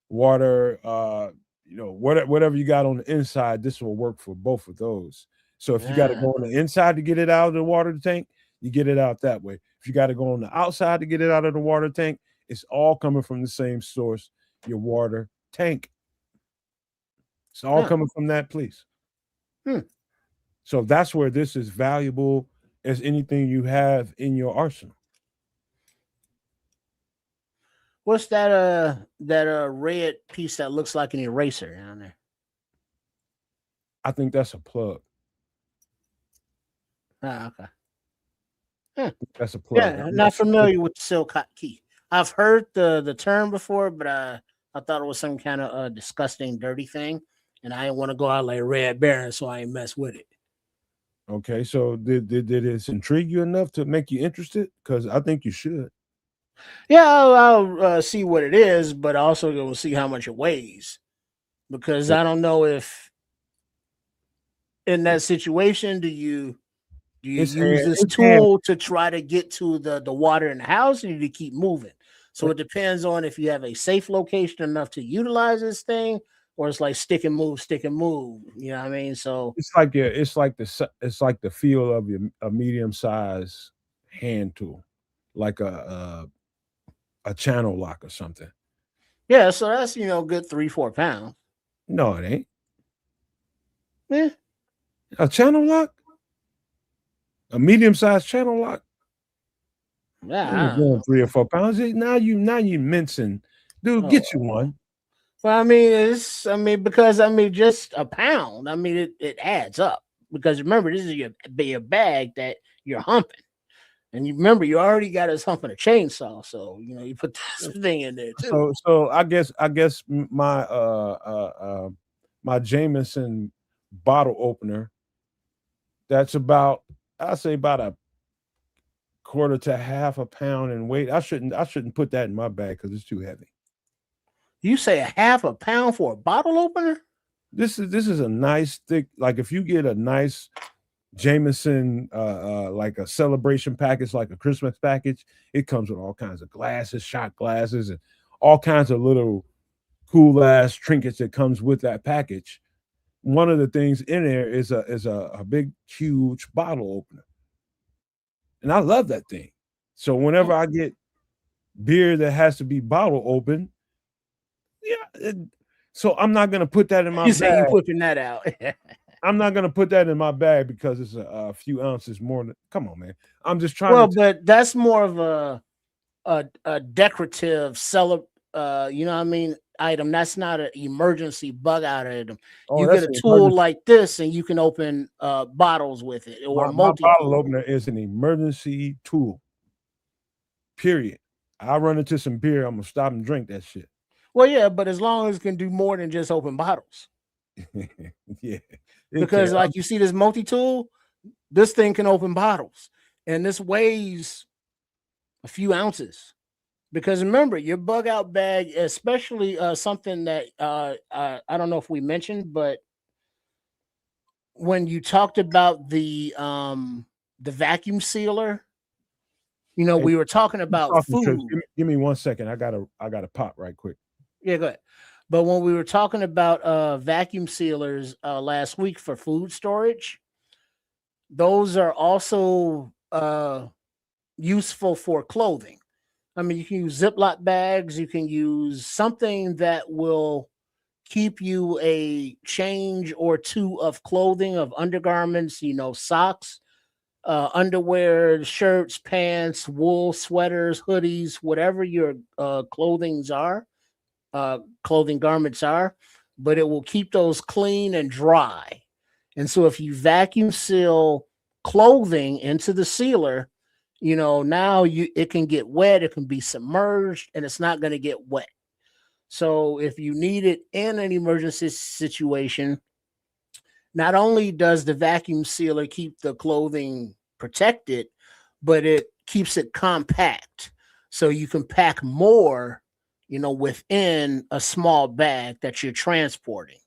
water, you know, whatever you got on the inside, this will work for both of those. So if you got to go on the inside to get it out of the water tank, you get it out that way. If you got to go on the outside to get it out of the water tank, it's all coming from the same source, your water tank. It's all coming from that place. So that's where this is valuable as anything you have in your arsenal. What's that red piece that looks like an eraser down there? I think that's a plug. Okay. That's a plug. Yeah, I'm not familiar with the Silcott key. I've heard the term before, but I thought it was some kind of disgusting, dirty thing, and I didn't want to go out like Red Baron, so I ain't mess with it. Okay, so did it intrigue you enough to make you interested? Because I think you should. Yeah, I'll see what it is, but also go see how much it weighs, because I don't know if in that situation do you use this tool to try to get to the water in the house, or do you keep moving? So it depends on if you have a safe location enough to utilize this thing, or it's like stick and move. You know what I mean? So it's like the feel of a medium size hand tool, like a channel lock or something. Yeah, so that's good 3-4 pounds. No, it ain't. Yeah, a channel lock, a medium sized channel lock. Yeah, 3 or 4 pounds. Now you mincing, dude. Get you one. Well, I mean, because just a pound. I mean, it adds up. Because remember, this is your bag that you're humping, and you remember you already got us humping a chainsaw, so you put this thing in there too. So I guess my my Jameson bottle opener. That's about, I'd say about a quarter to half a pound in weight. I shouldn't put that in my bag because it's too heavy. You say a half a pound for a bottle opener? This is a nice thick, like if you get a nice Jameson like a celebration package, like a Christmas package, it comes with all kinds of glasses, shot glasses, and all kinds of little cool ass trinkets that comes with that package. One of the things in there is a big, huge bottle opener. And I love that thing. So whenever I get beer that has to be bottle open, so I'm not gonna put that in my bag. You say you whipping that out. I'm not gonna put that in my bag because it's a few ounces more than, come on, man. I'm just trying but that's more of a decorative item. That's not an emergency bug out item. You get a tool like this and you can open bottles with it, or my bottle opener is an emergency tool. Period. I run into some beer, I'm gonna stop and drink that shit. Well, yeah, but as long as it can do more than just open bottles. Yeah. Because like you see this multi-tool, this thing can open bottles. And this weighs a few ounces. Because remember, your bug out bag, especially something that I don't know if we mentioned, but when you talked about the vacuum sealer, Hey, we were talking keep about talking, Trips. food. Give me 1 second. I gotta pop right quick. Yeah, go ahead. But when we were talking about vacuum sealers last week for food storage, those are also useful for clothing. I mean, you can use Ziploc bags. You can use something that will keep you a change or two of clothing, of undergarments, socks, underwear, shirts, pants, wool, sweaters, hoodies, whatever your clothing garments are, but it will keep those clean and dry. And so if you vacuum seal clothing into the sealer, now it can get wet, it can be submerged, and it's not going to get wet. So if you need it in an emergency situation, not only does the vacuum sealer keep the clothing protected, but it keeps it compact. So you can pack more, within a small bag that you're transporting,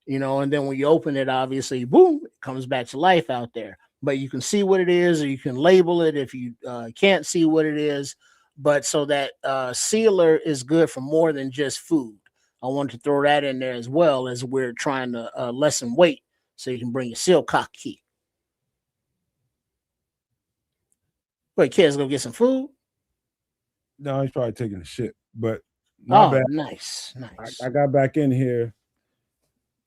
and then when you open it, obviously, boom, it comes back to life out there. But you can see what it is, or you can label it if you can't see what it is. But so that sealer is good for more than just food. I wanted to throw that in there as well, as we're trying to lessen weight, so you can bring your seal cock key. Wait, kids, go get some food. No, he's probably taking a shit, but my bad. Nice. I got back in here.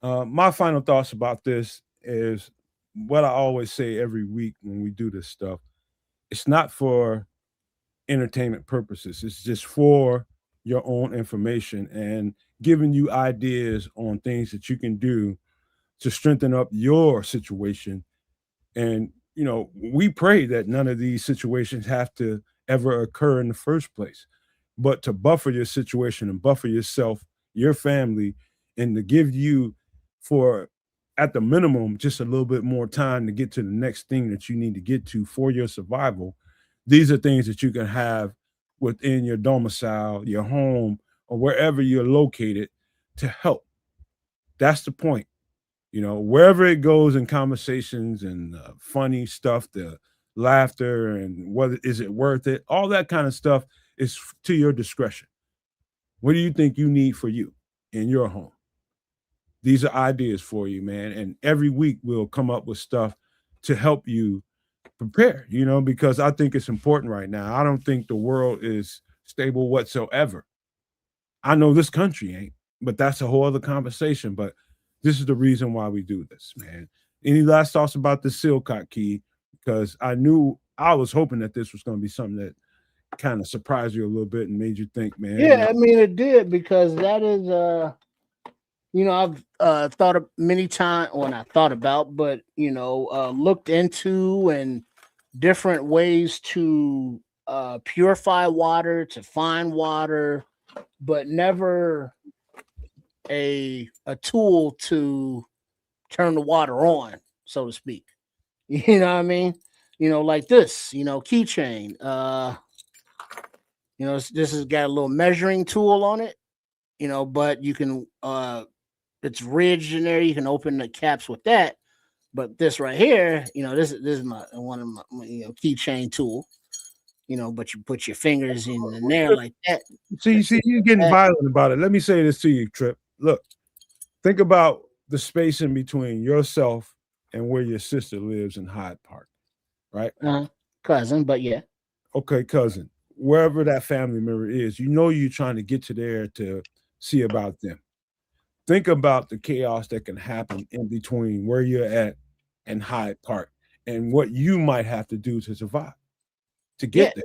My final thoughts about this is what I always say every week when we do this stuff. It's not for entertainment purposes. It's just for your own information and giving you ideas on things that you can do to strengthen up your situation. And, we pray that none of these situations have to ever occur in the first place. But to buffer your situation and buffer yourself, your family, and to give you, for at the minimum, just a little bit more time to get to the next thing that you need to get to for your survival. These are things that you can have within your domicile, your home, or wherever you're located to help. That's the point. Wherever it goes in conversations and funny stuff, the laughter and whether is it worth it, all that kind of stuff is to your discretion. What do you think you need for you in your home? These are ideas for you, man. And every week we'll come up with stuff to help you prepare, because I think it's important right now. I don't think the world is stable whatsoever. I know this country ain't, but that's a whole other conversation. But this is the reason why we do this, man. Any last thoughts about the Silcock key? Because I was hoping that this was going to be something that kind of surprised you a little bit and made you think, man. Yeah, I mean, it did, because that is I've thought of many times, well, not thought about, but looked into and different ways to purify water, to find water, but never a tool to turn the water on, so to speak. You know what I mean? Like this, keychain. This has got a little measuring tool on it, but you can it's ridged in there. You can open the caps with that. But this right here, this is my one of my keychain tool. But you put your fingers in there like that. See, you're getting violent about it. Let me say this to you, Trip. Look, think about the space in between yourself and where your sister lives in Hyde Park, right? Cousin, but yeah. Okay, cousin. Wherever that family member is, you're trying to get to there to see about them. Think about the chaos that can happen in between where you're at and Hyde Park and what you might have to do to survive, to get there.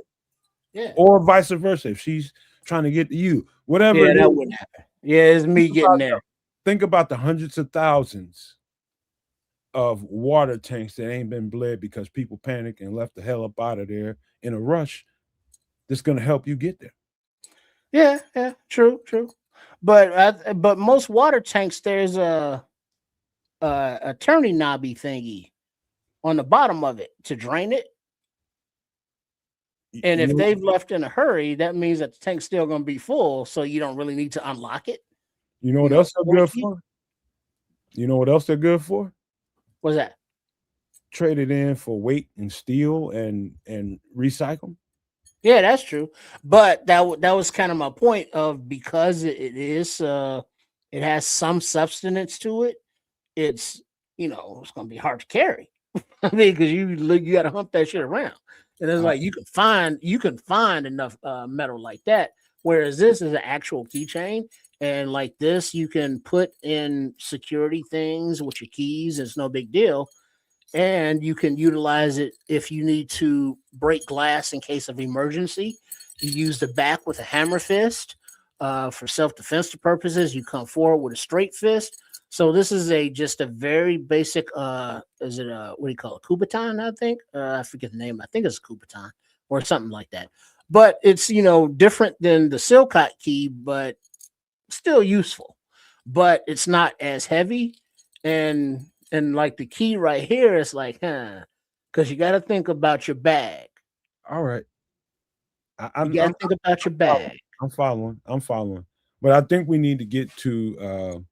Yeah. Or vice versa. If she's trying to get to you, whatever. Yeah, that wouldn't happen. Yeah, it's me getting there. Think about the hundreds of thousands of water tanks that ain't been bled because people panicked and left the hell up out of there in a rush. That's going to help you get there. Yeah, true. But most water tanks, there's a turning knobby thingy on the bottom of it to drain it. And You if know, they've left in a hurry, that means that the tank's still going to be full, so you don't really need to unlock it. you know what else they're good for? You know what else they're good for? What's that? Trade it in for weight and steel and recycle. Yeah, that's true. But that was kind of my point of because it has some substance to it. It's it's gonna be hard to carry. I mean, because you got to hump that shit around, and it's like you can find enough metal like that. Whereas this is an actual keychain, and like this, you can put in security things with your keys. It's no big deal, and you can utilize it if you need to break glass in case of emergency. You use the back with a hammer fist for self-defense purposes. You come forward with a straight fist. So this is just a very basic is it a what do you call it, Kubaton? I think I forget the name. I think it's a Kubaton or something like that. But it's different than the Silcott key, but still useful. But it's not as heavy, and like the key right here is like, because you got to think about your bag. All right. You got to think about your bag. I'm following. But I think we need to get to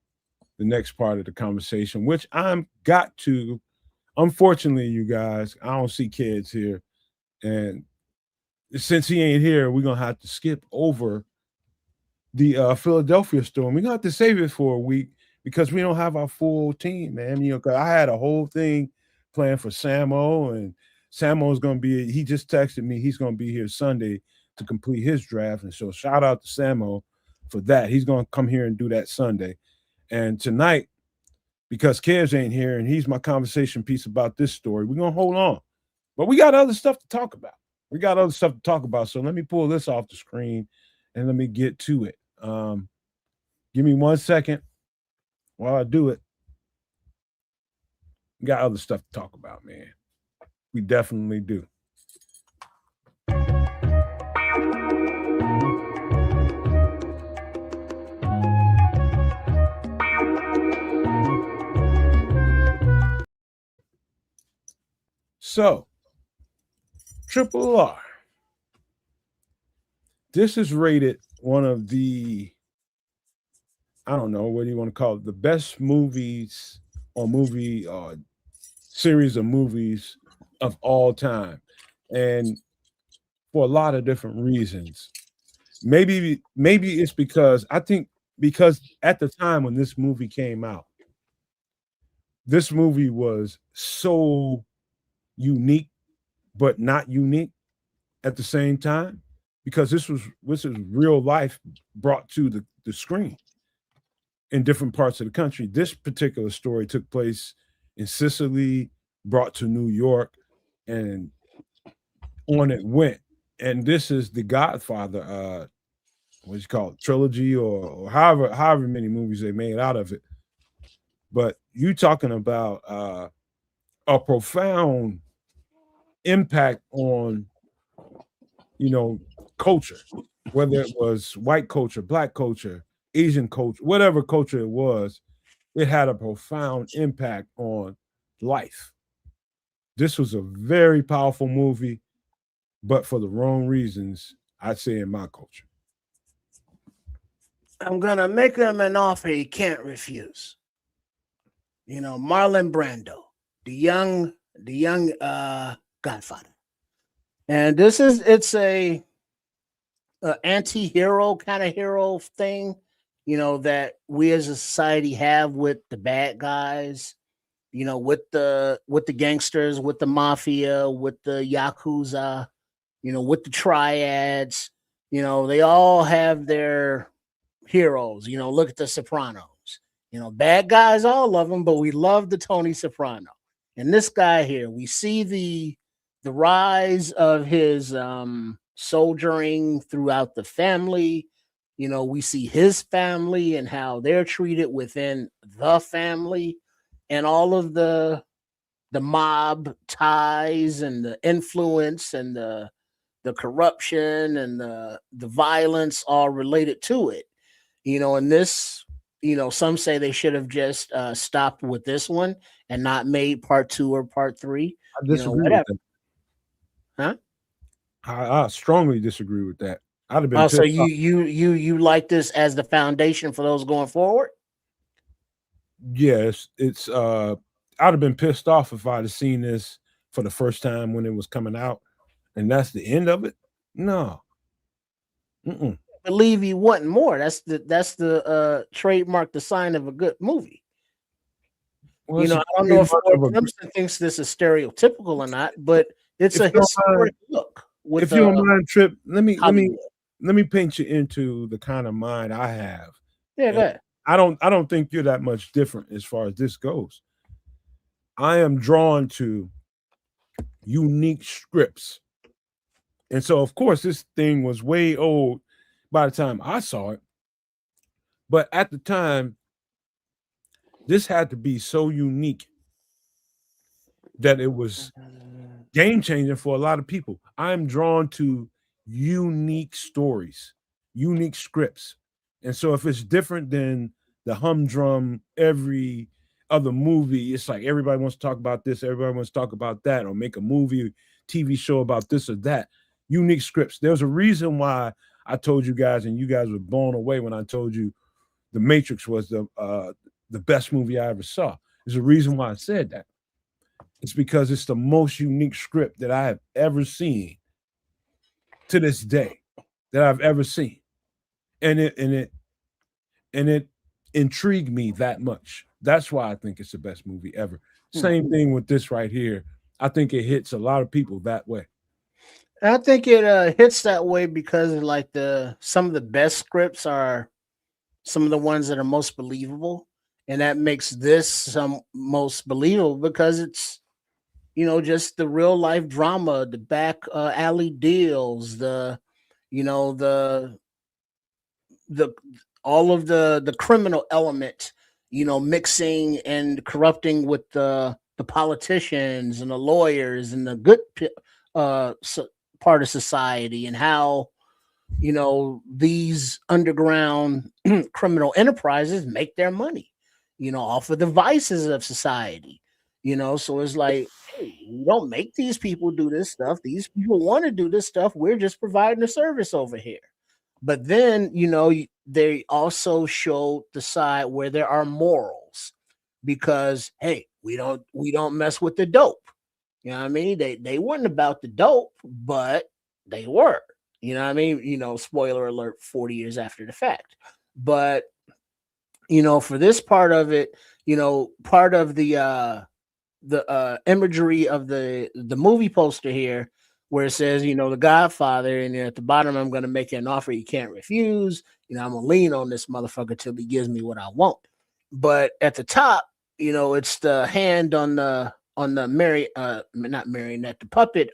the next part of the conversation, which I'm got to. Unfortunately, you guys, I don't see kids here, and since he ain't here, we're gonna have to skip over the Philadelphia storm. We're gonna have to save it for a week because we don't have our full team, man. 'Cause I had a whole thing planned for Samo, and Samo's gonna be. He just texted me he's gonna be here Sunday to complete his draft, and so shout out to Samo for that. He's gonna come here and do that Sunday. And tonight, because Kev's ain't here and he's my conversation piece about this story, we're going to hold on. But we got other stuff to talk about. So let me pull this off the screen and let me get to it. Give me 1 second while I do it. We got other stuff to talk about, man. We definitely do. So, Triple R. This is rated one of the, I don't know, what do you want to call it? The best movies or series of movies of all time. And for a lot of different reasons. Maybe it's because at the time when this movie came out, this movie was so unique, but not unique at the same time, because this is real life brought to the screen in different parts of the country. This particular story took place in Sicily, brought to New York, and on it went. And this is the Godfather, what's it called, trilogy, or however many movies they made out of it. But you talking about a profound impact on culture, whether it was white culture, black culture, Asian culture, whatever culture it was, it had a profound impact on life. This was a very powerful movie, but for the wrong reasons, I'd say, in my culture. I'm gonna make him an offer he can't refuse. Marlon Brando, the young Godfather. And it's a anti-hero kind of hero thing, that we as a society have with the bad guys, with the gangsters, with the mafia, with the yakuza, with the triads. They all have their heroes. Look at the Sopranos. Bad guys, all of them, but we love the Tony Soprano. And this guy here, we see the rise of his soldiering throughout the family. We see his family and how they're treated within the family, and all of the mob ties and the influence and the corruption and the violence all related to it. And this, some say they should have just stopped with this one and not made part 2 or part 3. I disagree with Whatever. that. Huh? I strongly disagree with that. I'd have been So pissed off. you like this as the foundation for those going forward? Yes, it's I'd have been pissed off if I'd have seen this for the first time when it was coming out, and that's the end of it. No. Mm-mm. Believe you wanting more. That's the trademark, the sign of a good movie. Well, You it's know, a I don't know if trademark Lord of a Clemson thinks this is stereotypical or not, but it's if a you don't mind, historic look with if you don't mind, Trip, Hollywood. let me paint you into the kind of mind I have. Yeah, go And ahead. I don't think you're that much different as far as this goes. I am drawn to unique scripts. And so of course this thing was way old by the time I saw it. But at the time, this had to be so unique that it was game changing for a lot of people. I'm drawn to unique stories, unique scripts. And so if it's different than the humdrum every other movie, it's like everybody wants to talk about this, everybody wants to talk about that, or make a movie, TV show about this or that. Unique scripts. There's a reason why I told you guys, and you guys were blown away when I told you The Matrix was the best movie I ever saw. There's a reason why I said that. It's because it's the most unique script that I have ever seen to this day that I've ever seen. And it intrigued me that much. That's why I think it's the best movie ever. Same thing with this right here. I think it hits a lot of people that way. And I think it hits that way because like some of the best scripts are some of the ones that are most believable, and that makes this some most believable because it's just the real life drama, the back alley deals, you know the all of the criminal element, mixing and corrupting with the politicians and the lawyers and the good part of society, and how these underground criminal enterprises make their money, off of the vices of society. So it's like, hey, we don't make these people do this stuff. These people want to do this stuff. We're just providing a service over here. But then, they also show the side where there are morals, because hey, we don't mess with the dope. You know what I mean? They weren't about the dope, but they were. You know what I mean? Spoiler alert, 40 years after the fact. But for this part of it, part of the imagery of the movie poster here, where it says, the Godfather, and at the bottom, I'm going to make you an offer you can't refuse. I'm going to lean on this motherfucker till he gives me what I want. But at the top, it's the hand on the not marionette, the puppet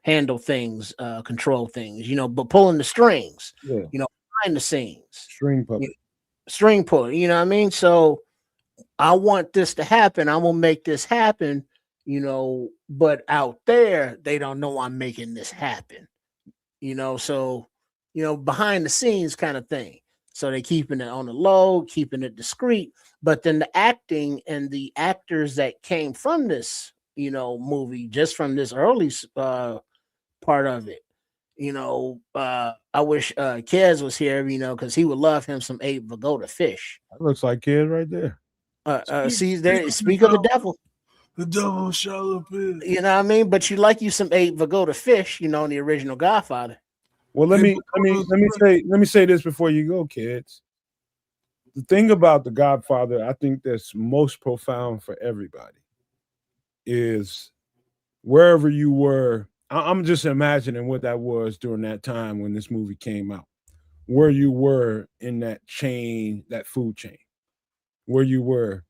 handle things, control things, but pulling the strings, Yeah. behind the scenes. String puppet. String pulling, you know what I mean? So I want this to happen. I'm gonna make this happen, but out there, they don't know I'm making this happen. So behind the scenes kind of thing. So they keeping it on the low, keeping it discreet. But then the acting and the actors that came from this, movie, just from this early part of it, I wish Kez was here, because he would love him some Abe Vigoda fish. That looks like kids right there. See there, speak of the devil. The devil shall appear. You know what I mean? But you like you some Abe Vigoda fish, in the original Godfather. Well, let me say this before you go, kids. The thing about The Godfather, I think that's most profound for everybody, is wherever you were. I'm just imagining what that was during that time when this movie came out, where you were in that chain, that food chain, where you were,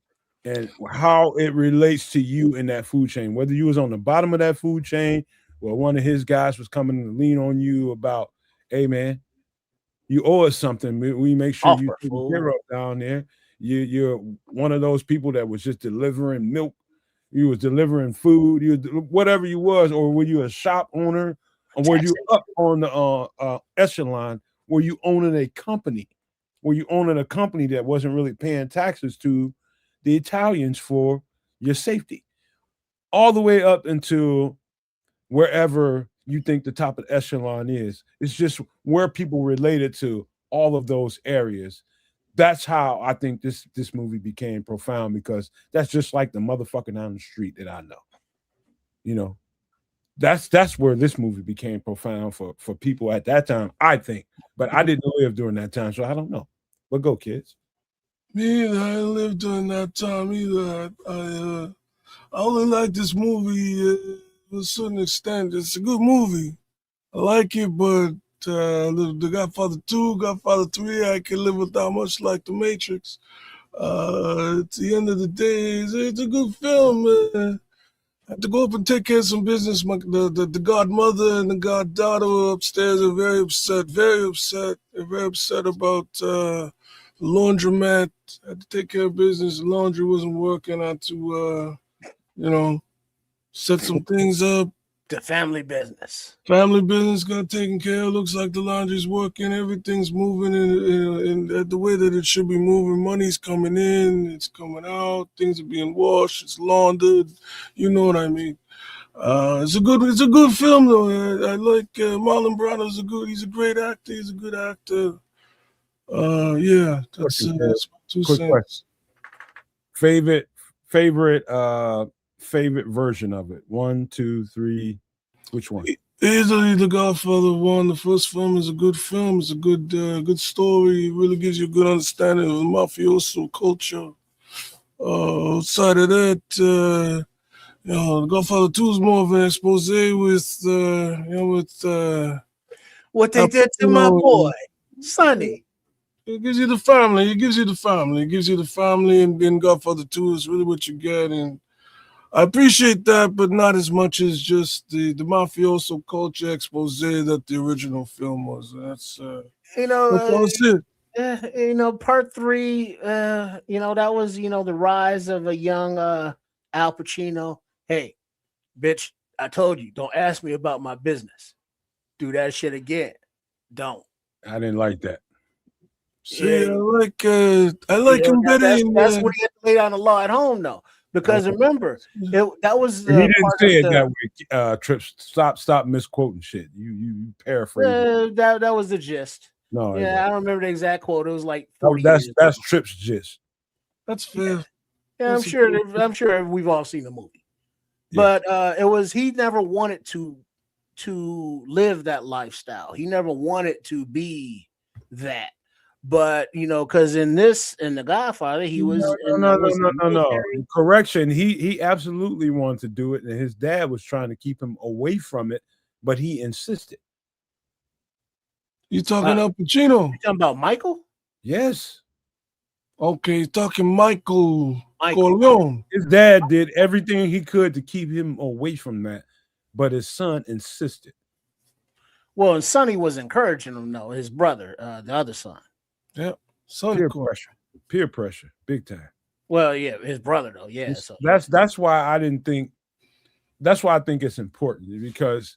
and how it relates to you in that food chain, whether you was on the bottom of that food chain, or one of his guys was coming to lean on you about, hey man, you owe us something. We make sure you take care of down there. You're one of those people that was just delivering milk. You was delivering food. You whatever you was, or were you a shop owner, or were you up on the echelon? Were you owning a company? Were you owning a company that wasn't really paying taxes to the Italians for your safety? All the way up until wherever you think the top of the echelon is. It's just where people related to all of those areas. That's how I think this movie became profound, because that's just like the motherfucker down the street that I know. You know, that's where this movie became profound for people at that time, I think. But I didn't live during that time, so I don't know. But go, kids. Me either. I didn't live during that time either. I only like this movie to a certain extent. It's a good movie. I like it, but the Godfather 2, Godfather 3, I can live without, much like The Matrix. At the end of the day, it's a good film, man. I have to go up and take care of some business. The godmother and the goddaughter upstairs are very upset, very upset. They're very upset about the laundromat. I had to take care of business. The laundry wasn't working. I had to, set some things up. The family business. Family business got taken care of. Looks like the laundry's working. Everything's moving in the way that it should be moving. Money's coming in. It's coming out. Things are being washed. It's laundered. You know what I mean? It's a good film though. I like Marlon Brando. He's a great actor. He's a good actor. Yeah, that's my 2 Quick cents. question. Favorite version of it? 1, 2, 3. Which one? Easily The Godfather 1. The first film is a good film. It's a good story. It really gives you a good understanding of the mafioso culture. Outside of that, The Godfather 2 is more of an expose with what they did to my boy, Sonny. It gives you the family. It gives you the family, and then Godfather 2 is really what you get. And I appreciate that, but not as much as just the mafioso culture expose that the original film was. That's all it. Part 3, that was, the rise of a young Al Pacino. Hey, bitch, I told you, don't ask me about my business. Do that shit again. Don't. I didn't like that. See, I like him better. That's what he had to lay down the law at home, though. Because remember, that was he didn't say it that way. Trips, stop misquoting shit. You paraphrase. That was the gist. No, yeah, I don't remember the exact quote. It was like 40 years that's Trips' gist. That's fair. Yeah, I'm sure we've all seen the movie. Yeah. But it was, he never wanted to live that lifestyle. He never wanted to be that. But because in The Godfather, he was no. Correction. He absolutely wanted to do it, and his dad was trying to keep him away from it, but he insisted. You talking Al Pacino? You talking about Michael? Yes. Okay, talking Michael Corleone. His dad did everything he could to keep him away from that, but his son insisted. Well, and Sonny was encouraging him, though. His brother, the other son. Yeah, peer pressure, big time. Well, yeah, his brother though, yeah. So that's why I think it's important, because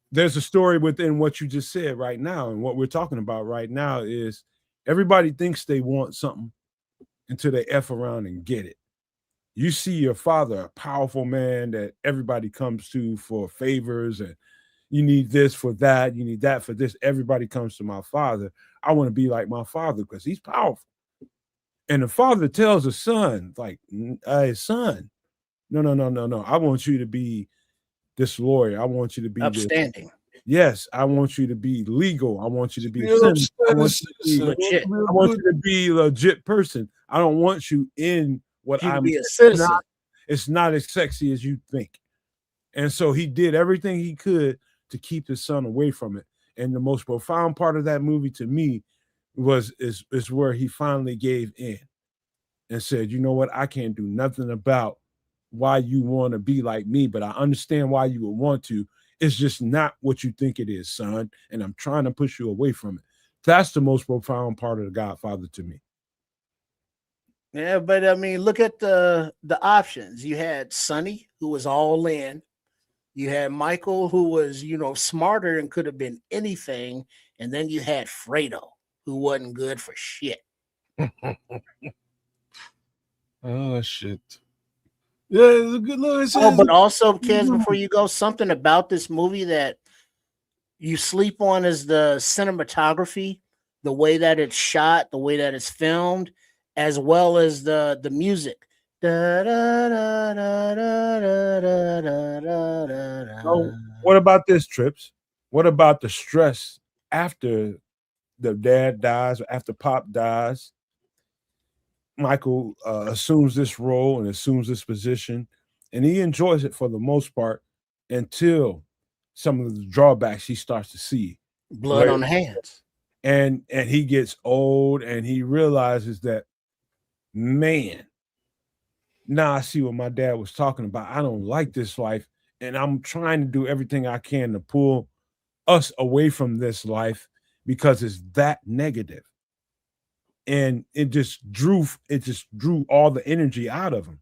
there's a story within what you just said right now, and what we're talking about right now is everybody thinks they want something until they F around and get it. You see your father, a powerful man that everybody comes to for favors, and you need this for that, you need that for this. Everybody comes to my father. I want to be like my father because he's powerful. And the father tells the son, like, hey, son, no. I want you to be this lawyer. I want you to be upstanding. Yes, I want you to be legal. I want you to be I want you to be a legit person. I don't want you in what I'm be a citizen. It's not as sexy as you think. And so he did everything he could to keep his son away from it. And the most profound part of that movie to me is where he finally gave in and said, you know what, I can't do nothing about why you want to be like me, but I understand why you would want to. It's just not what you think it is, son. And I'm trying to push you away from it. That's the most profound part of The Godfather to me. Yeah, but I mean, look at the options. You had Sonny, who was all in. You had Michael, who was, smarter and could have been anything. And then you had Fredo, who wasn't good for shit. Oh, shit. Yeah, it's a good look. But also, kids, before you go, something about this movie that you sleep on is the cinematography, the way that it's shot, the way that it's filmed, as well as the music. So what about this, Trips? What about the stress after the dad dies, or after Pop dies? Michael assumes this role and assumes this position, and he enjoys it for the most part until some of the drawbacks he starts to see. Blood on the hands. And he gets old and he realizes that, man, now I see what my dad was talking about. I don't like this life, and I'm trying to do everything I can to pull us away from this life because it's that negative. And it just drew all the energy out of him.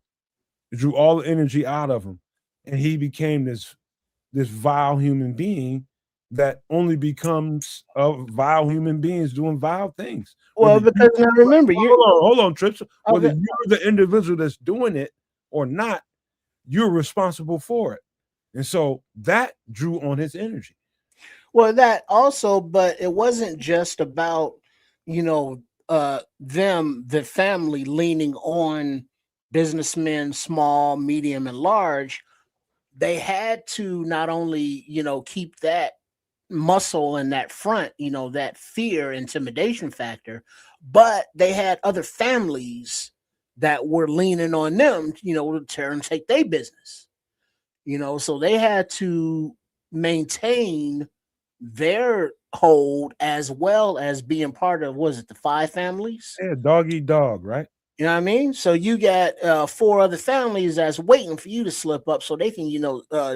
It drew all the energy out of him. And he became this vile human being that only becomes vile human beings doing vile things. Well, because now remember, hold on, Trips. Whether okay. you're the individual that's doing it or not, you're responsible for it. And so that drew on his energy. Well, that also, but it wasn't just about, them, the family leaning on businessmen, small, medium, and large. They had to not only, keep that muscle and that front, that fear, intimidation factor, but they had other families that were leaning on them, to turn and take their business, so they had to maintain their hold as well as being part of, was it the 5 families? Yeah, dog eat dog, right? You know what I mean? So you got 4 other families that's waiting for you to slip up so they can,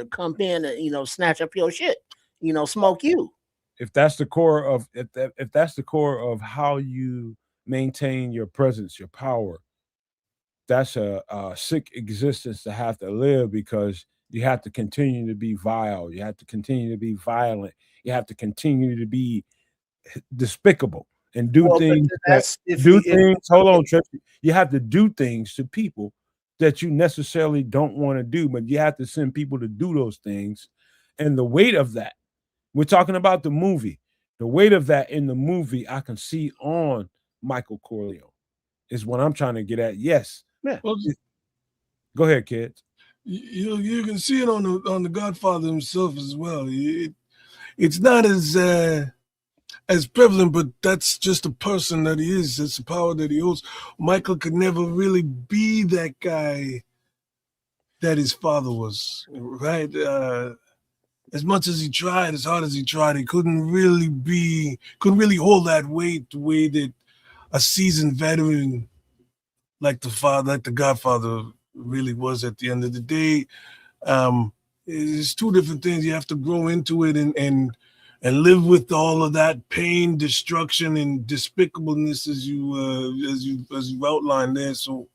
come in and, snatch up your shit, smoke you. If that's the core of if that's the core of how you maintain your presence, your power, that's a sick existence to have to live, because you have to continue to be vile. You have to continue to be violent. You have to continue to be despicable and do things. Hold on, Trip. You have to do things to people that you necessarily don't want to do, but you have to send people to do those things. And the weight of that, we're talking about the movie. The weight of that in the movie, I can see on Michael Corleone, is what I'm trying to get at. Yes. Yeah. Well, go ahead, kids. You can see it on the Godfather himself as well. It's not as prevalent, but that's just the person that he is. It's the power that he holds. Michael could never really be that guy that his father was, right? As much as he tried, as hard as he tried, he couldn't really hold that weight the way that a seasoned veteran like the Godfather really was. At the end of the day, it's 2 different things. You have to grow into it and live with all of that pain, destruction, and despicableness as you outlined there. So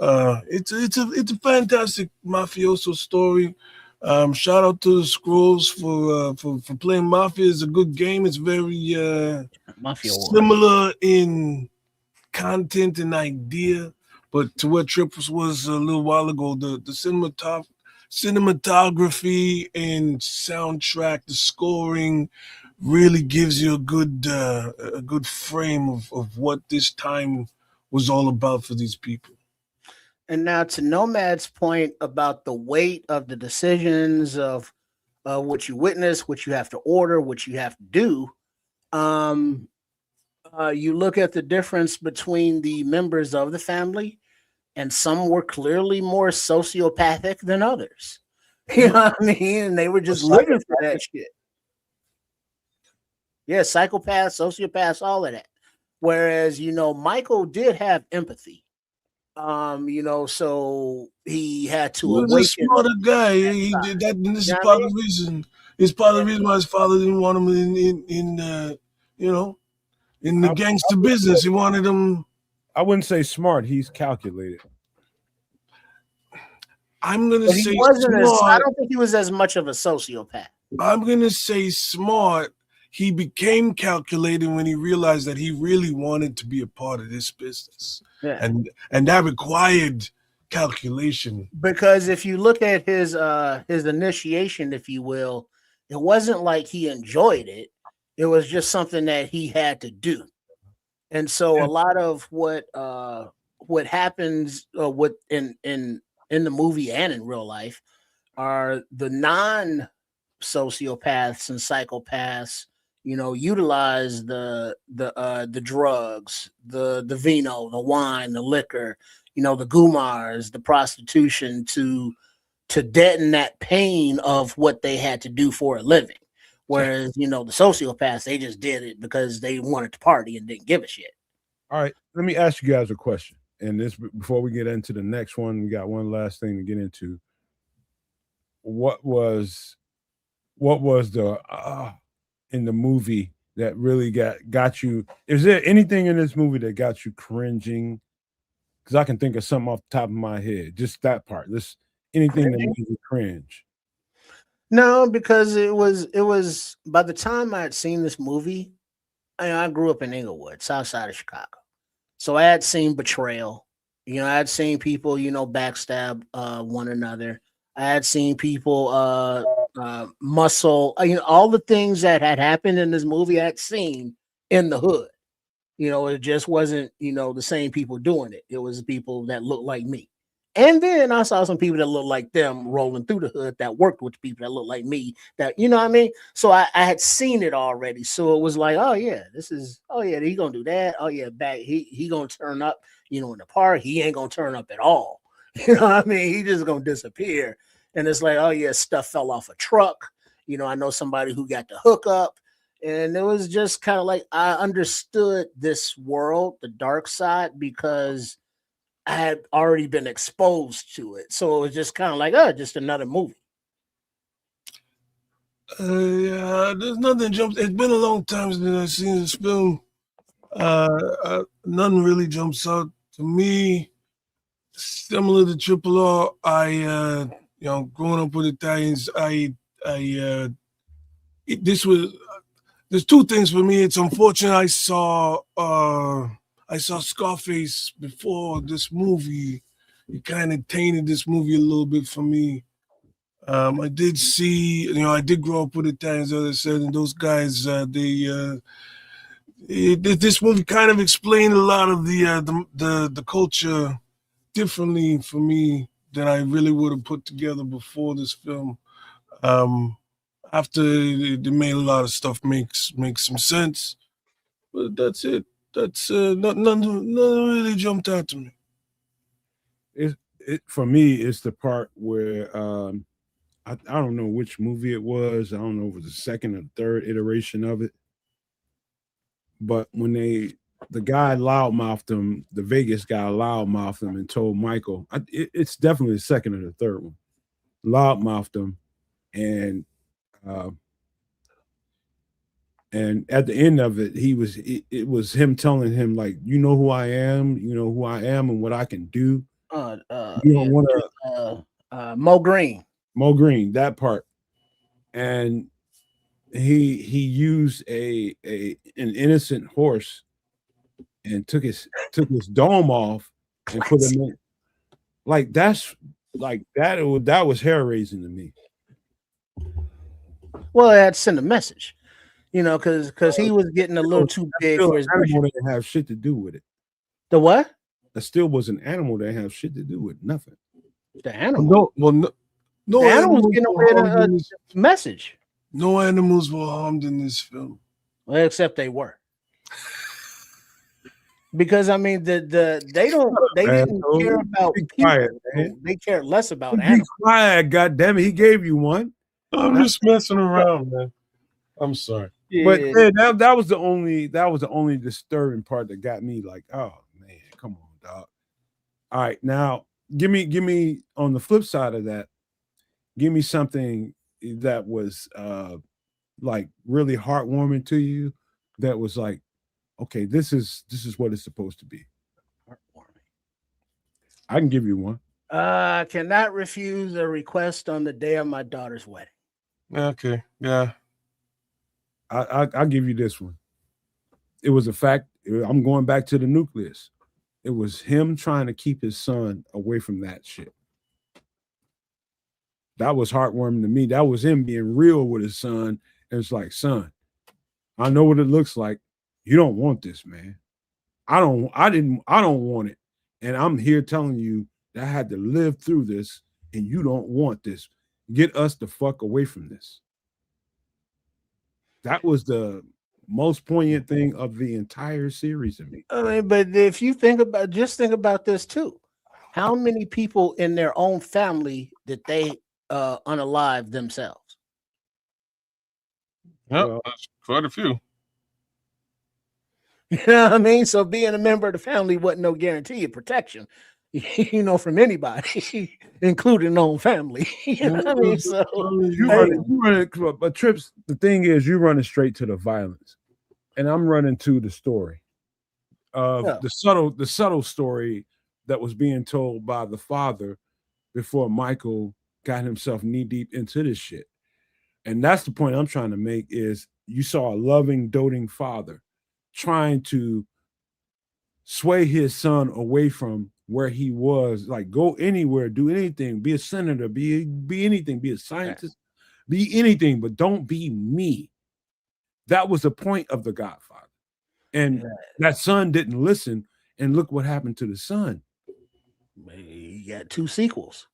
it's a fantastic mafioso story. Shout out to the Scrolls for playing Mafia. It's a good game. It's very similar in content and idea, but to what Trips was a little while ago, the cinematography and soundtrack, the scoring really gives you a good frame of what this time was all about for these people. And now to Nomad's point about the weight of the decisions of what you witness, what you have to order, what you have to do. You look at the difference between the members of the family, and some were clearly more sociopathic than others. You know what I mean? And they were just living for that shit. Yeah, psychopaths, sociopaths, all of that. Whereas, Michael did have empathy. So he had to awaken. He was a smarter guy. He did that, and this is part of the reason. It's part of the reason why his father didn't want him in the gangster business. He wanted him. I wouldn't say smart. He's calculated. I'm gonna say smart. I don't think he was as much of a sociopath. I'm gonna say smart. He became calculated when he realized that he really wanted to be a part of this business. Yeah. And that required calculation. Because if you look at his initiation, if you will, It wasn't like he enjoyed it. It was just something that he had to do. And so a lot of what happens what in the movie and in real life are the non sociopaths and psychopaths, utilize the drugs, the vino, the wine, the liquor, the gumars, the prostitution to deaden that pain of what they had to do for a living. Whereas, the sociopaths, they just did it because they wanted to party and didn't give a shit. All right, let me ask you guys a question. And this, before we get into the next one, we got one last thing to get into. What was the in the movie that really got you? Is there anything in this movie that got you cringing? Because I can think of something off the top of my head, just that part. This anything that made you cringe. No, because it was by the time I had seen this movie, I grew up in Inglewood, south side of Chicago. So I had seen betrayal. I had seen people, backstab one another. I had seen people muscle, all the things that had happened in this movie I had seen in the hood. It just wasn't, the same people doing it. It was people that looked like me. And then I saw some people that looked like them rolling through the hood that worked with people that looked like me, that, you know what I mean? So I had seen it already. So it was like, oh yeah, he gonna do that. Oh yeah, back he gonna turn up, in the park. He ain't gonna turn up at all. You know what I mean? He just gonna disappear. And it's like, oh yeah, stuff fell off a truck. I know somebody who got the hookup. And it was just kind of like I understood this world, the dark side, because I had already been exposed to it. So it was just kind of like, just another movie. Yeah, there's nothing jumps. It's been a long time since I've seen this film. Nothing really jumps out to me. Similar to Triple R, I growing up with Italians, there's two things for me. It's unfortunate I saw Scarface before this movie. It kind of tainted this movie a little bit for me. I did see, I did grow up with Italians, as I said, and those guys, this movie kind of explained a lot of the culture differently for me than I really would have put together before this film. After they made a lot of stuff makes some sense, but that's it. That's nothing really jumped out to me. It for me, it's the part where I don't know which movie it was. I don't know if it was the second or third iteration of it. But when the guy loudmouthed him, the Vegas guy loudmouthed him and told Michael, it's definitely the second or the third one, loudmouthed him, and at the end of it, it was him telling him, like, you know who I am, and what I can do. You don't want to Mo Green, that part. And he used an innocent horse and took his dome off and put him in. Like that was hair raising to me. Well, it had to send a message, because he was getting a little too big for his animal. That didn't have shit to do with it. The what? That still was an animal that didn't have shit to do with nothing. The animal. No. The animals getting away a message. No animals were harmed in this film. Well, except they were. Because I mean, they didn't care about people. Quiet, they cared less about animals. Be quiet, goddamn it! He gave you one. I'm just messing around, man. I'm sorry. Yeah. But man, that was the only disturbing part that got me like, oh man, come on, dog. All right, now give me on the flip side of that, give me something that was like really heartwarming to you, that was like, okay, this is what it's supposed to be. Heartwarming. I can give you one. Cannot refuse a request on the day of my daughter's wedding. Okay, yeah. I'll give you this one. It was a fact. I'm going back to the nucleus. It was him trying to keep his son away from that shit. that was heartwarming to me. That was him being real with his son. It's like, son, I know what it looks like. You don't want this, man. I don't want it. And I'm here telling you that I had to live through this, and you don't want this. Get us the fuck away from this. That was the most poignant thing of the entire series to me. I mean, but if you think about this too. How many people in their own family did they unalive themselves? Yep, Well, that's quite a few. You know what I mean? So being a member of the family wasn't no guarantee of protection, you know, from anybody, including own family. You know what I mean? So you run it, but Trips, the thing is, you running straight to the violence, and I'm running to the story of the subtle story that was being told by the father before Michael got himself knee deep into this shit. And that's the point I'm trying to make is you saw a loving, doting father trying to sway his son away from where he was, like go anywhere, do anything, be a senator, be anything, be a scientist, be anything, but don't be me. That was the point of The Godfather. And that son didn't listen, and look what happened to the son. He got 2 sequels.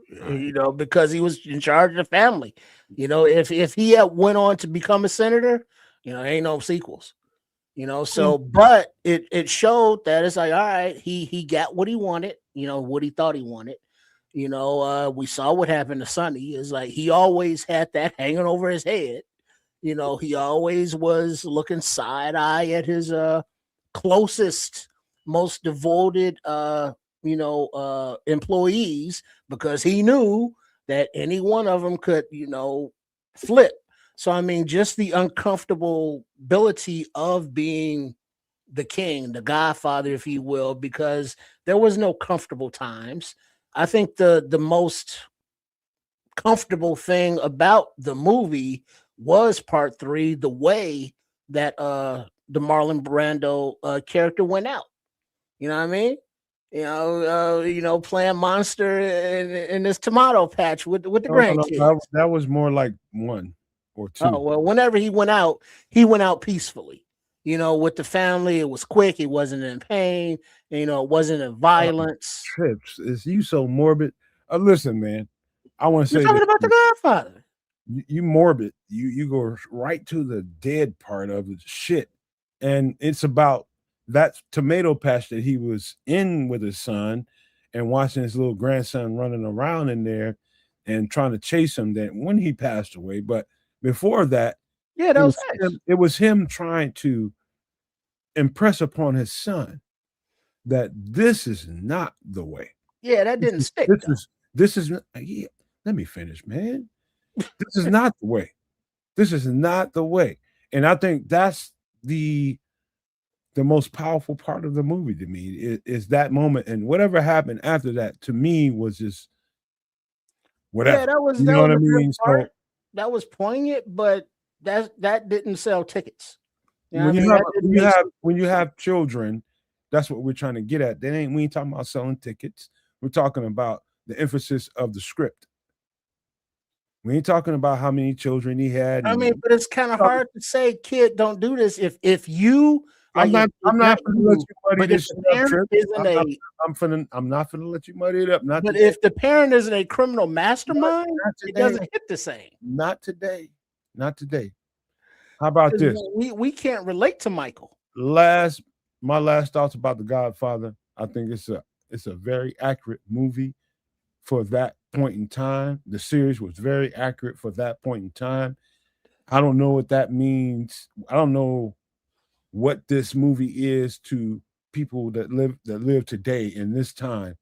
You know, because he was in charge of the family. You know, if he had went on to become a senator, you know, ain't no sequels. You know, so but it showed that it's like, all right, he got what he wanted, you know, what he thought he wanted. You know, we saw what happened to Sonny. Is like he always had that hanging over his head. You know, he always was looking side eye at his closest, most devoted employees, because he knew that any one of them could, you know, flip. So, I mean, just the uncomfortability of being the king, the godfather, if you will, because there was no comfortable times. I think the most comfortable thing about the movie was part 3, the way that the Marlon Brando character went out. You know what I mean? Playing monster in this tomato patch with the grandkids. No, that was more like 1 or 2. Oh, well, whenever he went out peacefully. You know, with the family, it was quick. He wasn't in pain. You know, it wasn't in violence. Trips, is you so morbid? Listen, man, I want to say talking about The Godfather. You morbid. You go right to the dead part of the shit, and it's about that tomato patch that he was in with his son and watching his little grandson running around in there and trying to chase him then when he passed away. But before that, it was him trying to impress upon his son that this is not the way. Yeah, that didn't stick. This is let me finish, man. This is not the way. This is not the way. And I think that's the most powerful part of the movie to me is that moment, and whatever happened after that to me was just whatever. Yeah, that was you know what I mean. So that was poignant, but that didn't sell tickets. When you have children, that's what we're trying to get at. We ain't talking about selling tickets. We're talking about the emphasis of the script. We ain't talking about how many children he had. I mean, but it's kind of hard to say, kid, don't do this if you. I'm not going to let you muddy this up. I'm not going to let you muddy it up. But if the parent isn't a criminal mastermind, it doesn't hit the same. Not today. Not today. How about this? We can't relate to Michael. My last thoughts about The Godfather. I think it's a very accurate movie for that point in time. The series was very accurate for that point in time. I don't know what that means. I don't know what this movie is to people that live today in this time,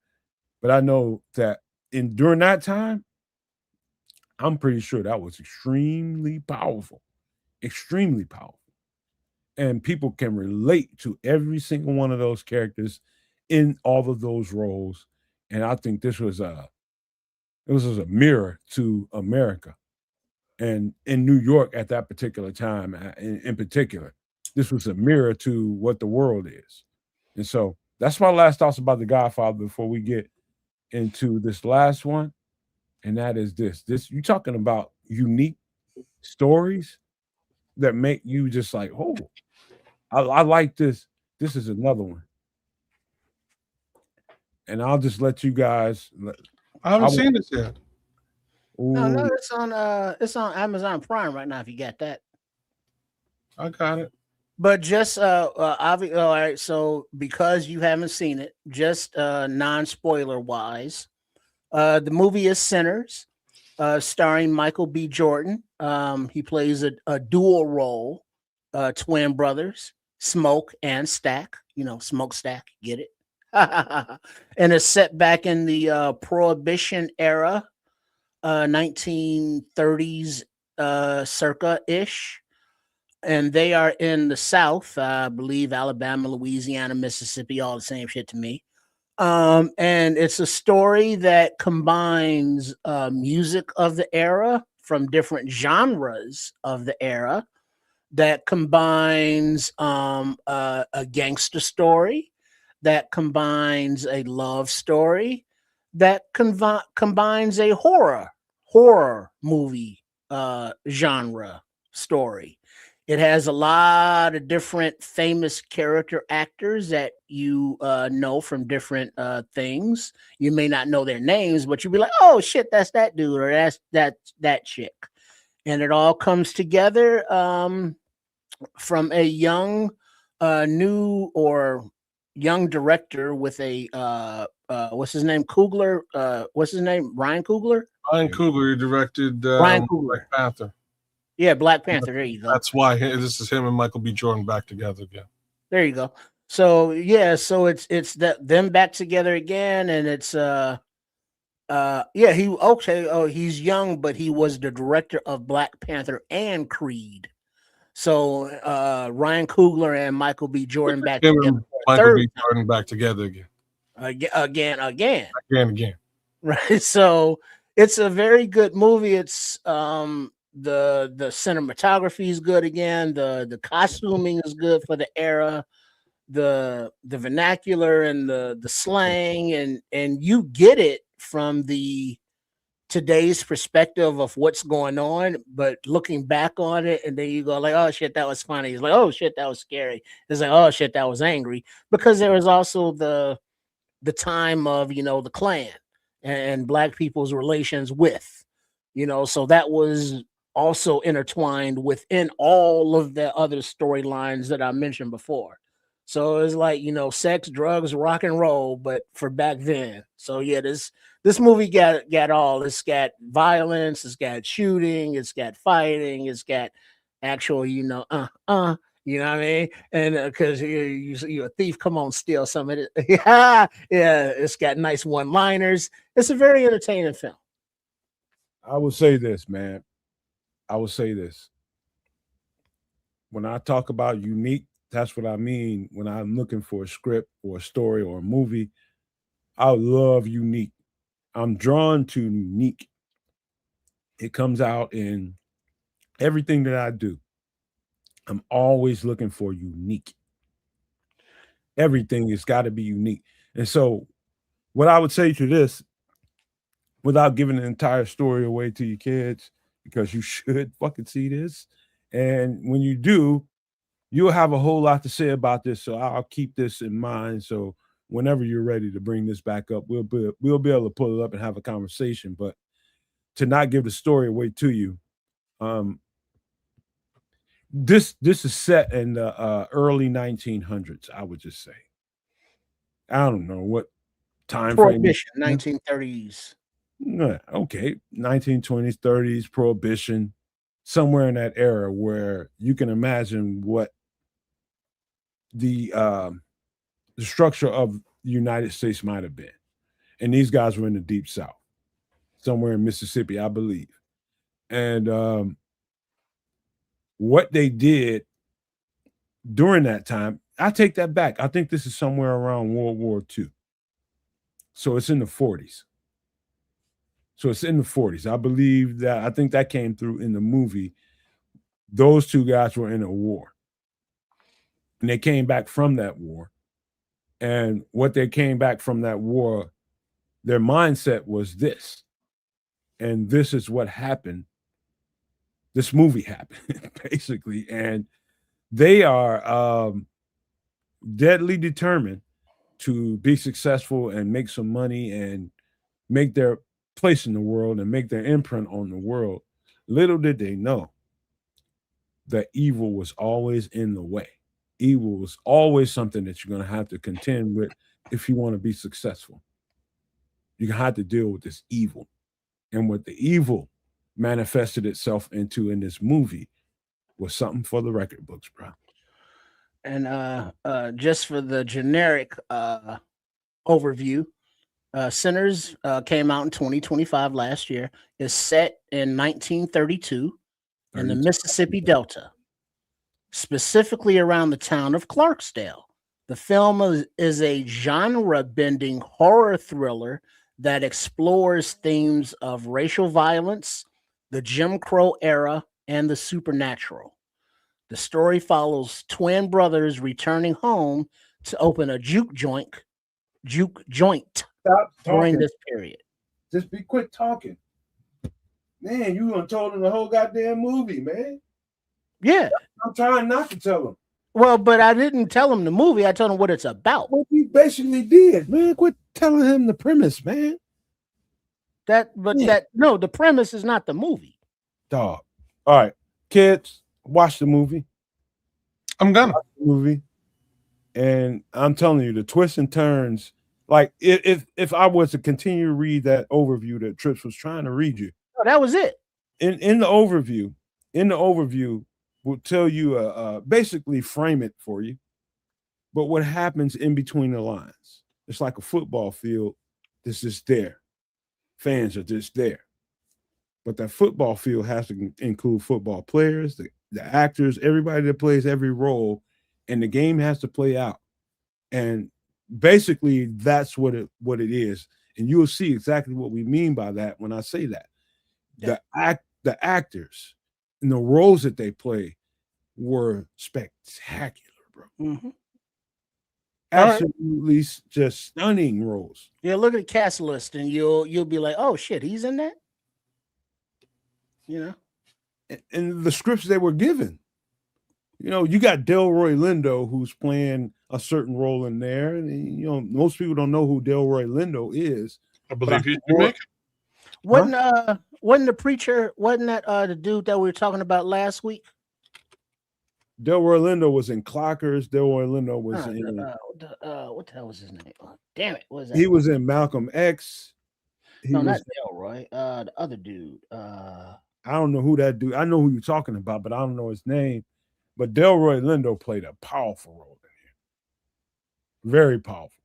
but I know that during that time, I'm pretty sure that was extremely powerful, and people can relate to every single one of those characters in all of those roles. And I think this was a mirror to America, and in New York at that particular time, in particular. This was a mirror to what the world is. And so that's my last thoughts about The Godfather before we get into this last one. and that is this. You're talking about unique stories that make you just like, oh, I like this. This is another one, and I'll just let you guys. I haven't seen this yet. No, Ooh, it's on Amazon Prime right now if you got that. I got it. But just all right, so because you haven't seen it, just non-spoiler wise, the movie is Sinners, starring Michael B. Jordan. He plays a dual role, twin brothers, Smoke and Stack. You know, Smoke Stack, get it? And it's set back in the Prohibition era, 1930s, circa ish, and they are in the South, I believe Alabama, Louisiana, Mississippi, all the same shit to me. And it's a story that combines music of the era from different genres of the era, that combines a gangster story, that combines a love story, that combines a horror movie genre story. It has a lot of different famous character actors that you know from different things. You may not know their names, but you'll be like, "Oh shit, that's that dude," or "That's that chick," and it all comes together from a new or young director with a what's his name, Coogler? What's his name? Ryan Coogler. Ryan Coogler directed Ryan Coogler. Black Panther. Yeah, Black Panther. There you go. That's why this is him and Michael B. Jordan back together again. There you go. So yeah, so it's that them back together again, and it's he's young, but he was the director of Black Panther and Creed. So Ryan Coogler and Michael B. Jordan back Him together and for a Michael third B. Jordan back together again. again. Again. Right. So it's a very good movie. It's the cinematography is good again. The costuming is good for the era. The vernacular and the slang, and you get it from the today's perspective of what's going on, but looking back on it, and then you go like, "Oh shit, that was funny." It's like, "Oh shit, that was scary." It's like, "Oh shit, that was angry," because there was also the time of, you know, the Klan and black people's relations with, you know, so that was also intertwined within all of the other storylines that I mentioned before. So it's like, you know, sex, drugs, rock and roll, but for back then. So yeah, this movie got all. It's got violence, it's got shooting, it's got fighting, it's got actual, you know, you know what I mean? And because you're a thief, come on, steal some of it. Yeah, yeah. It's got nice one-liners. It's a very entertaining film. I will say this, man. I will say this. When I talk about unique, that's what I mean when I'm looking for a script or a story or a movie. I love unique. I'm drawn to unique. It comes out in everything that I do. I'm always looking for unique. Everything has got to be unique. And so, what I would say to this, without giving the entire story away to your kids, because you should fucking see this. And when you do, you'll have a whole lot to say about this. So I'll keep this in mind. So whenever you're ready to bring this back up, we'll be able to pull it up and have a conversation. But to not give the story away to you, um, this is set in the early 1900s. I would just say. I don't know what time frame. Prohibition, 1930s. Okay, 1920s, 30s, Prohibition, somewhere in that era where you can imagine what the structure of the United States might have been. And these guys were in the deep South, somewhere in Mississippi, I believe. And what they did during that time, I take that back. I think this is somewhere around World War II. So it's in the 40s. So it's in the 40s. I believe that, I think that came through in the movie. Those two guys were in a war. And they came back from that war. And what they came back from that war, their mindset was this. And this is what happened. This movie happened, basically. And they are deadly determined to be successful and make some money and make their place in the world and make their imprint on the world. Little did they know that evil was always in the way. Evil was always something that you're going to have to contend with if you want to be successful. You're going to have to deal with this evil. And what the evil manifested itself into in this movie was something for the record books, bro. And just for the generic overview, Sinners came out in 2025 last year. Is set in 1932 in the Mississippi Delta, specifically around the town of Clarksdale. The film is a genre-bending horror thriller that explores themes of racial violence, the Jim Crow era, and the supernatural. The story follows twin brothers returning home to open a juke joint during this period. Just be quick talking. Man, you done told him the whole goddamn movie, man. Yeah. I'm trying not to tell him. Well, but I didn't tell him the movie. I told him what it's about. What you basically did, man. Quit telling him the premise, man. The premise is not the movie. Dog. All right, kids, watch the movie. I'm gonna watch the movie, and I'm telling you, the twists and turns. Like if I was to continue to read that overview that Trips was trying to read you, oh, that was it. In the overview, will tell you basically frame it for you. But what happens in between the lines? It's like a football field that's just there. Fans are just there. But that football field has to include football players, the actors, everybody that plays every role, and the game has to play out. And basically, that's what it is. And you'll see exactly what we mean by that when I say that. Yeah. The actors and the roles that they play were spectacular, bro. Mm-hmm. Absolutely just stunning roles. Yeah, look at the cast list and you'll be like, oh shit, he's in that. You know, and the scripts they were given. You know, you got Delroy Lindo who's playing a certain role in there, and you know most people don't know who Delroy Lindo is. I believe he's Jamaican. Wasn't the preacher? Wasn't that the dude that we were talking about last week? Delroy Lindo was in Clockers. Delroy Lindo was in what the hell was his name? Oh, damn it, what was that? He was in Malcolm X. Not Delroy. The other dude. I don't know who that dude. I know who you're talking about, but I don't know his name. But Delroy Lindo played a powerful role in here. Very powerful.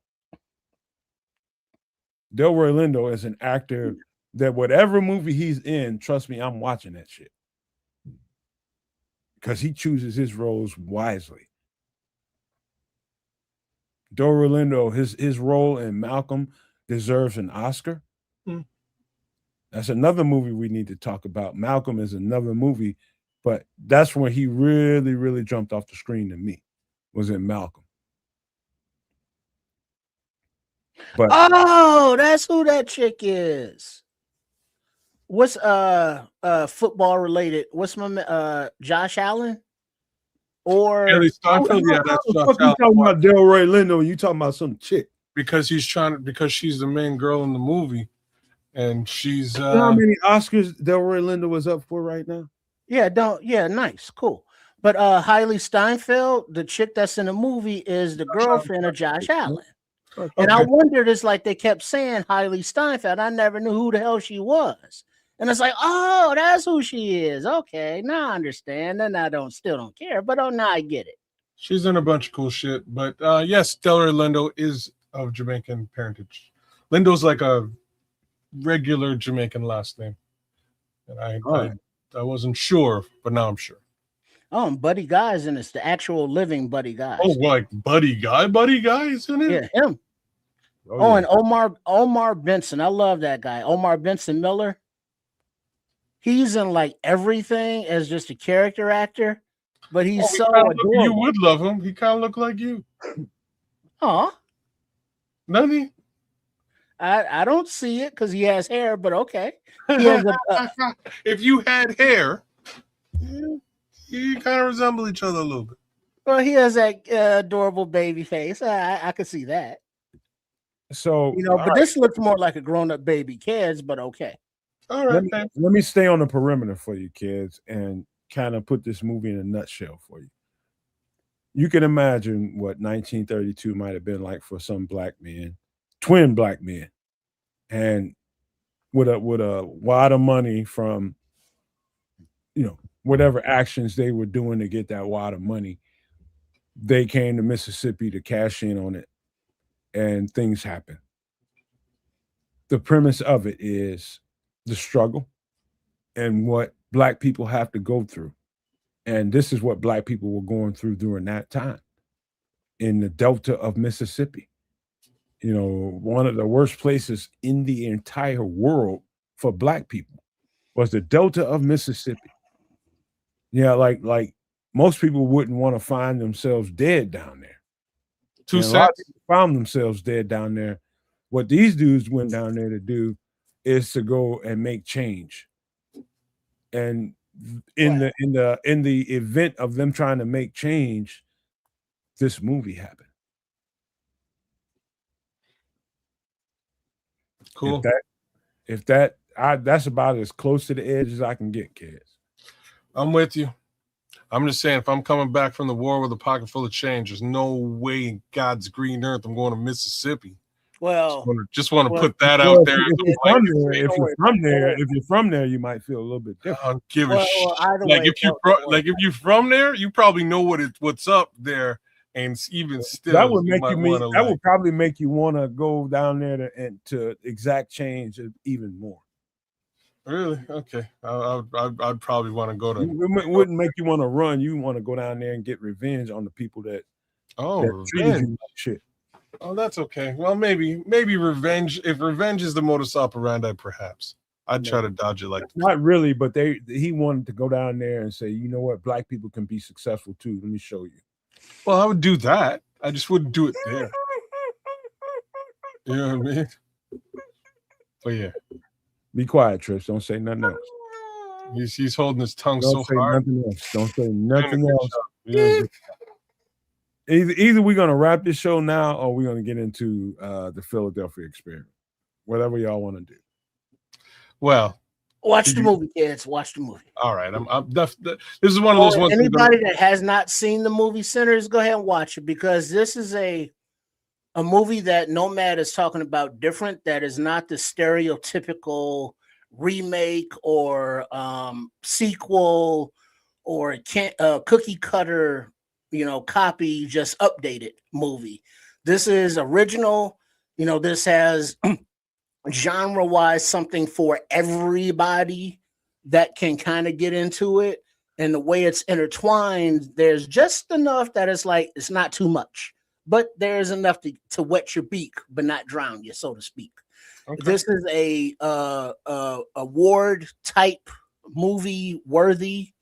Delroy Lindo is an actor that whatever movie he's in, trust me, I'm watching that shit. Because he chooses his roles wisely. Delroy Lindo, his role in Malcolm deserves an Oscar. That's another movie we need to talk about. Malcolm is another movie, but that's when he really, really jumped off the screen to me, was in Malcolm. But that's who that chick is. What's football related? What's my Josh Allen? Or Haley Steinfeld? Yeah, that's Josh Allen. You talking about Delroy Lindo? You talking about some chick? Because she's the main girl in the movie. And she's you know how many Oscars Delroy Lindo was up for right now? Yeah, nice, cool. But Hailey Steinfeld, the chick that's in the movie, is the girlfriend of Josh Allen. Okay. And I wondered, it's like they kept saying Hailey Steinfeld. I never knew who the hell she was. And it's like, oh, that's who she is. Okay, now I understand. And I still don't care, but now I get it. She's in a bunch of cool shit. But yes, Delroy Lindo is of Jamaican parentage. Lindo's like a regular Jamaican last name. And I wasn't sure, but now I'm sure. Oh, and Buddy Guy's in this, the actual living Buddy Guy. Oh, like Buddy Guy's in it? Yeah, him. Oh, yeah. And Omar Benson. I love that guy. Omar Benson Miller. He's in like everything as just a character actor, but he's so adorable. You would love him. He kind of look like you. Aw. Doesn't he? I don't see it because he has hair, but okay. He has If you had hair, you kind of resemble each other a little bit. well, he has that adorable baby face. I could see that. So But this looks more like a grown-up baby kids, but okay. All right, let me stay on the perimeter for you kids and kind of put this movie in a nutshell for you. You can imagine what 1932 might have been like for some black men, twin black men, and with a wad of money from whatever actions they were doing to get that wad of money, they came to Mississippi to cash in on it, and things happen. The premise of it is the struggle and what black people have to go through. And this is what black people were going through during that time in the Delta of Mississippi. One of the worst places in the entire world for black people was the Delta of Mississippi. Yeah, like most people wouldn't want to find themselves dead down there. A lot of people found themselves dead down there. What these dudes went down there to do is to go and make change. And in the event of them trying to make change, this movie happened. Cool. That's about as close to the edge as I can get, kids. I'm with you. I'm just saying, if I'm coming back from the war with a pocket full of change, there's no way in God's green earth I'm going to Mississippi. Well, just want to put that out there. If you're from there, you might feel a little bit different. I don't give a shit. If you're from there, you probably know what's up there, and even still, that would probably make you want to go down there to exact change even more. Really? Okay. I'd probably want to go to. It wouldn't make you want to run. You want to go down there and get revenge on the people that treated you like shit. Oh, that's okay. Well, maybe revenge. If revenge is the modus operandi, perhaps I'd try to dodge it. Not really, but he wanted to go down there and say, you know what, black people can be successful too. Let me show you. Well, I would do that. I just wouldn't do it there. You know what I mean? But yeah. Be quiet, Trish. Don't say nothing else. He's holding his tongue so hard. Don't say nothing else. Yeah. Either we're gonna wrap this show now, or we're gonna get into the Philadelphia experiment. Whatever y'all want to do. Well, watch the movie, kids. Watch the movie. All right, this is one of those ones. Anybody that has not seen the movie Sinners, go ahead and watch it, because this is a movie that Nomad is talking about different. That is not the stereotypical remake or sequel or cookie cutter, copy, just updated movie. This is original. This has genre-wise something for everybody that can kind of get into it. And the way it's intertwined, there's just enough that it's not too much, but there's enough to wet your beak, but not drown you, so to speak. Okay. This is a award type movie worthy.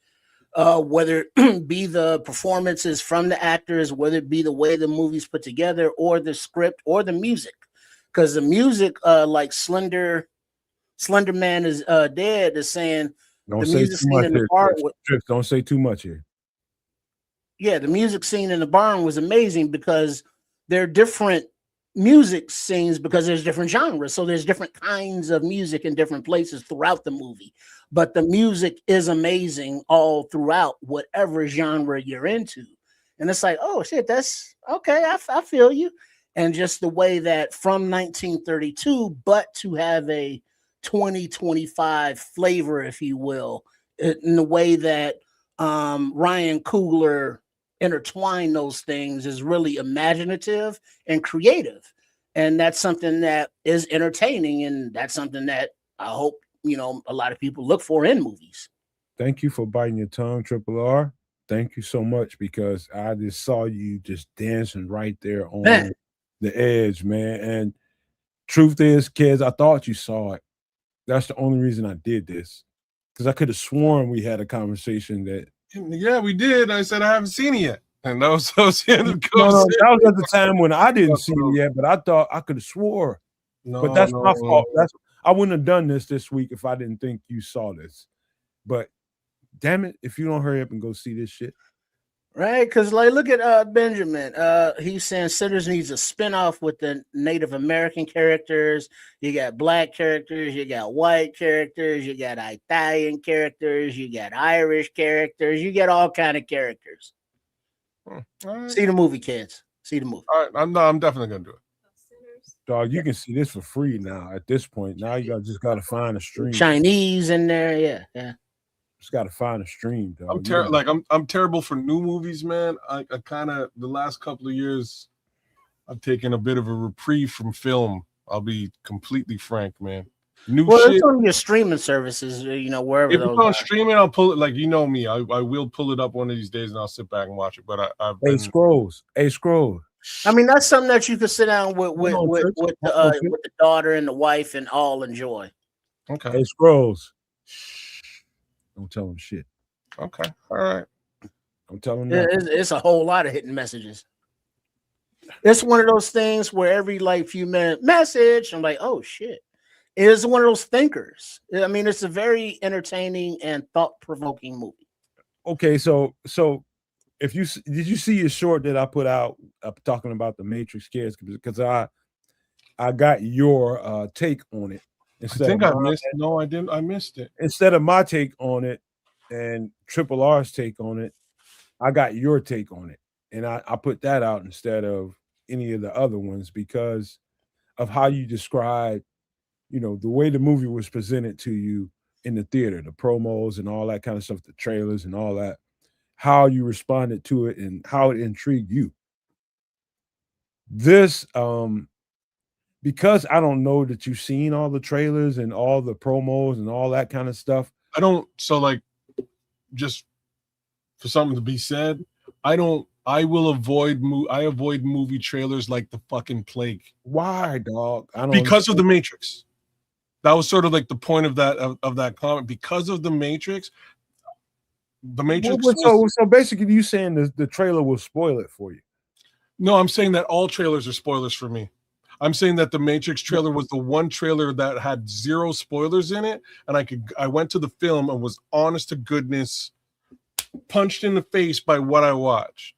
Whether it be the performances from the actors, whether it be the way the movie's put together, or the script, or the music, because the music, like Slender Man is dead, is saying don't say too much here. Don't say too much here. Yeah, the music scene in the barn was amazing because they're different music scenes because there's different genres. So there's different kinds of music in different places throughout the movie. But the music is amazing all throughout whatever genre you're into. And it's like, oh shit, that's okay. I feel you. And just the way that from 1932, but to have a 2025 flavor, if you will, in the way that Ryan Coogler intertwine those things is really imaginative and creative, and that's something that is entertaining, and that's something that I hope a lot of people look for in movies. Thank you for biting your tongue, Triple R. Thank you so much, because I just saw you just dancing right there on the edge, man. And truth is, kids, I thought you saw it. That's the only reason I did this, because I could have sworn we had a conversation that. Yeah, we did. I said I haven't seen it yet, and that was the end of the No, that was at the time when I didn't see it yet. But I thought I could have swore No, But that's my no. fault. I wouldn't have done this week if I didn't think you saw this. But damn it, if you don't hurry up and go see this shit. Right, because like look at Benjamin. He's saying Sinners needs a spinoff with the Native American characters. You got black characters, you got white characters, you got Italian characters, you got Irish characters, you get all kind of characters. Right. See the movie, kids. See the movie. All right, I'm definitely gonna do it. Dog, you can see this for free now. At this point, now you just gotta find a stream. Chinese in there, yeah. Just gotta find a stream, dog. I'm terrible for new movies, man. I kind of the last couple of years, I've taken a bit of a reprieve from film. I'll be completely frank, man. It's on your streaming services, wherever. If it's on streaming, I'll pull it. Like you know me, I will pull it up one of these days and I'll sit back and watch it. But Scrolls. I mean, that's something that you can sit down with the daughter and the wife and all enjoy. Okay. Hey, Scrolls. Don't tell them shit. Okay. All right. Don't tell them that. It's a whole lot of hidden messages. It's one of those things where every few minute message, I'm like, oh shit. It is one of those thinkers. I mean, it's a very entertaining and thought-provoking movie. Okay, so did you see your short that I put out talking about the Matrix kids? Because I got your take on it. I think I missed. No, I didn't. I missed it. Instead of my take on it and Triple R's take on it, I got your take on it, and I put that out instead of any of the other ones because of how you describe, the way the movie was presented to you in the theater, the promos and all that kind of stuff, the trailers and all that, how you responded to it and how it intrigued you. This, because I don't know that you've seen all the trailers and all the promos and all that kind of stuff. I don't. So just for something to be said, I avoid movie trailers like the fucking plague. Why, dog? Because of the Matrix. That was sort of like the point of that comment. Because of the Matrix. The Matrix. So basically, you saying the trailer will spoil it for you? No, I'm saying that all trailers are spoilers for me. I'm saying that the Matrix trailer was the one trailer that had zero spoilers in it, and I went to the film and was honest to goodness punched in the face by what I watched.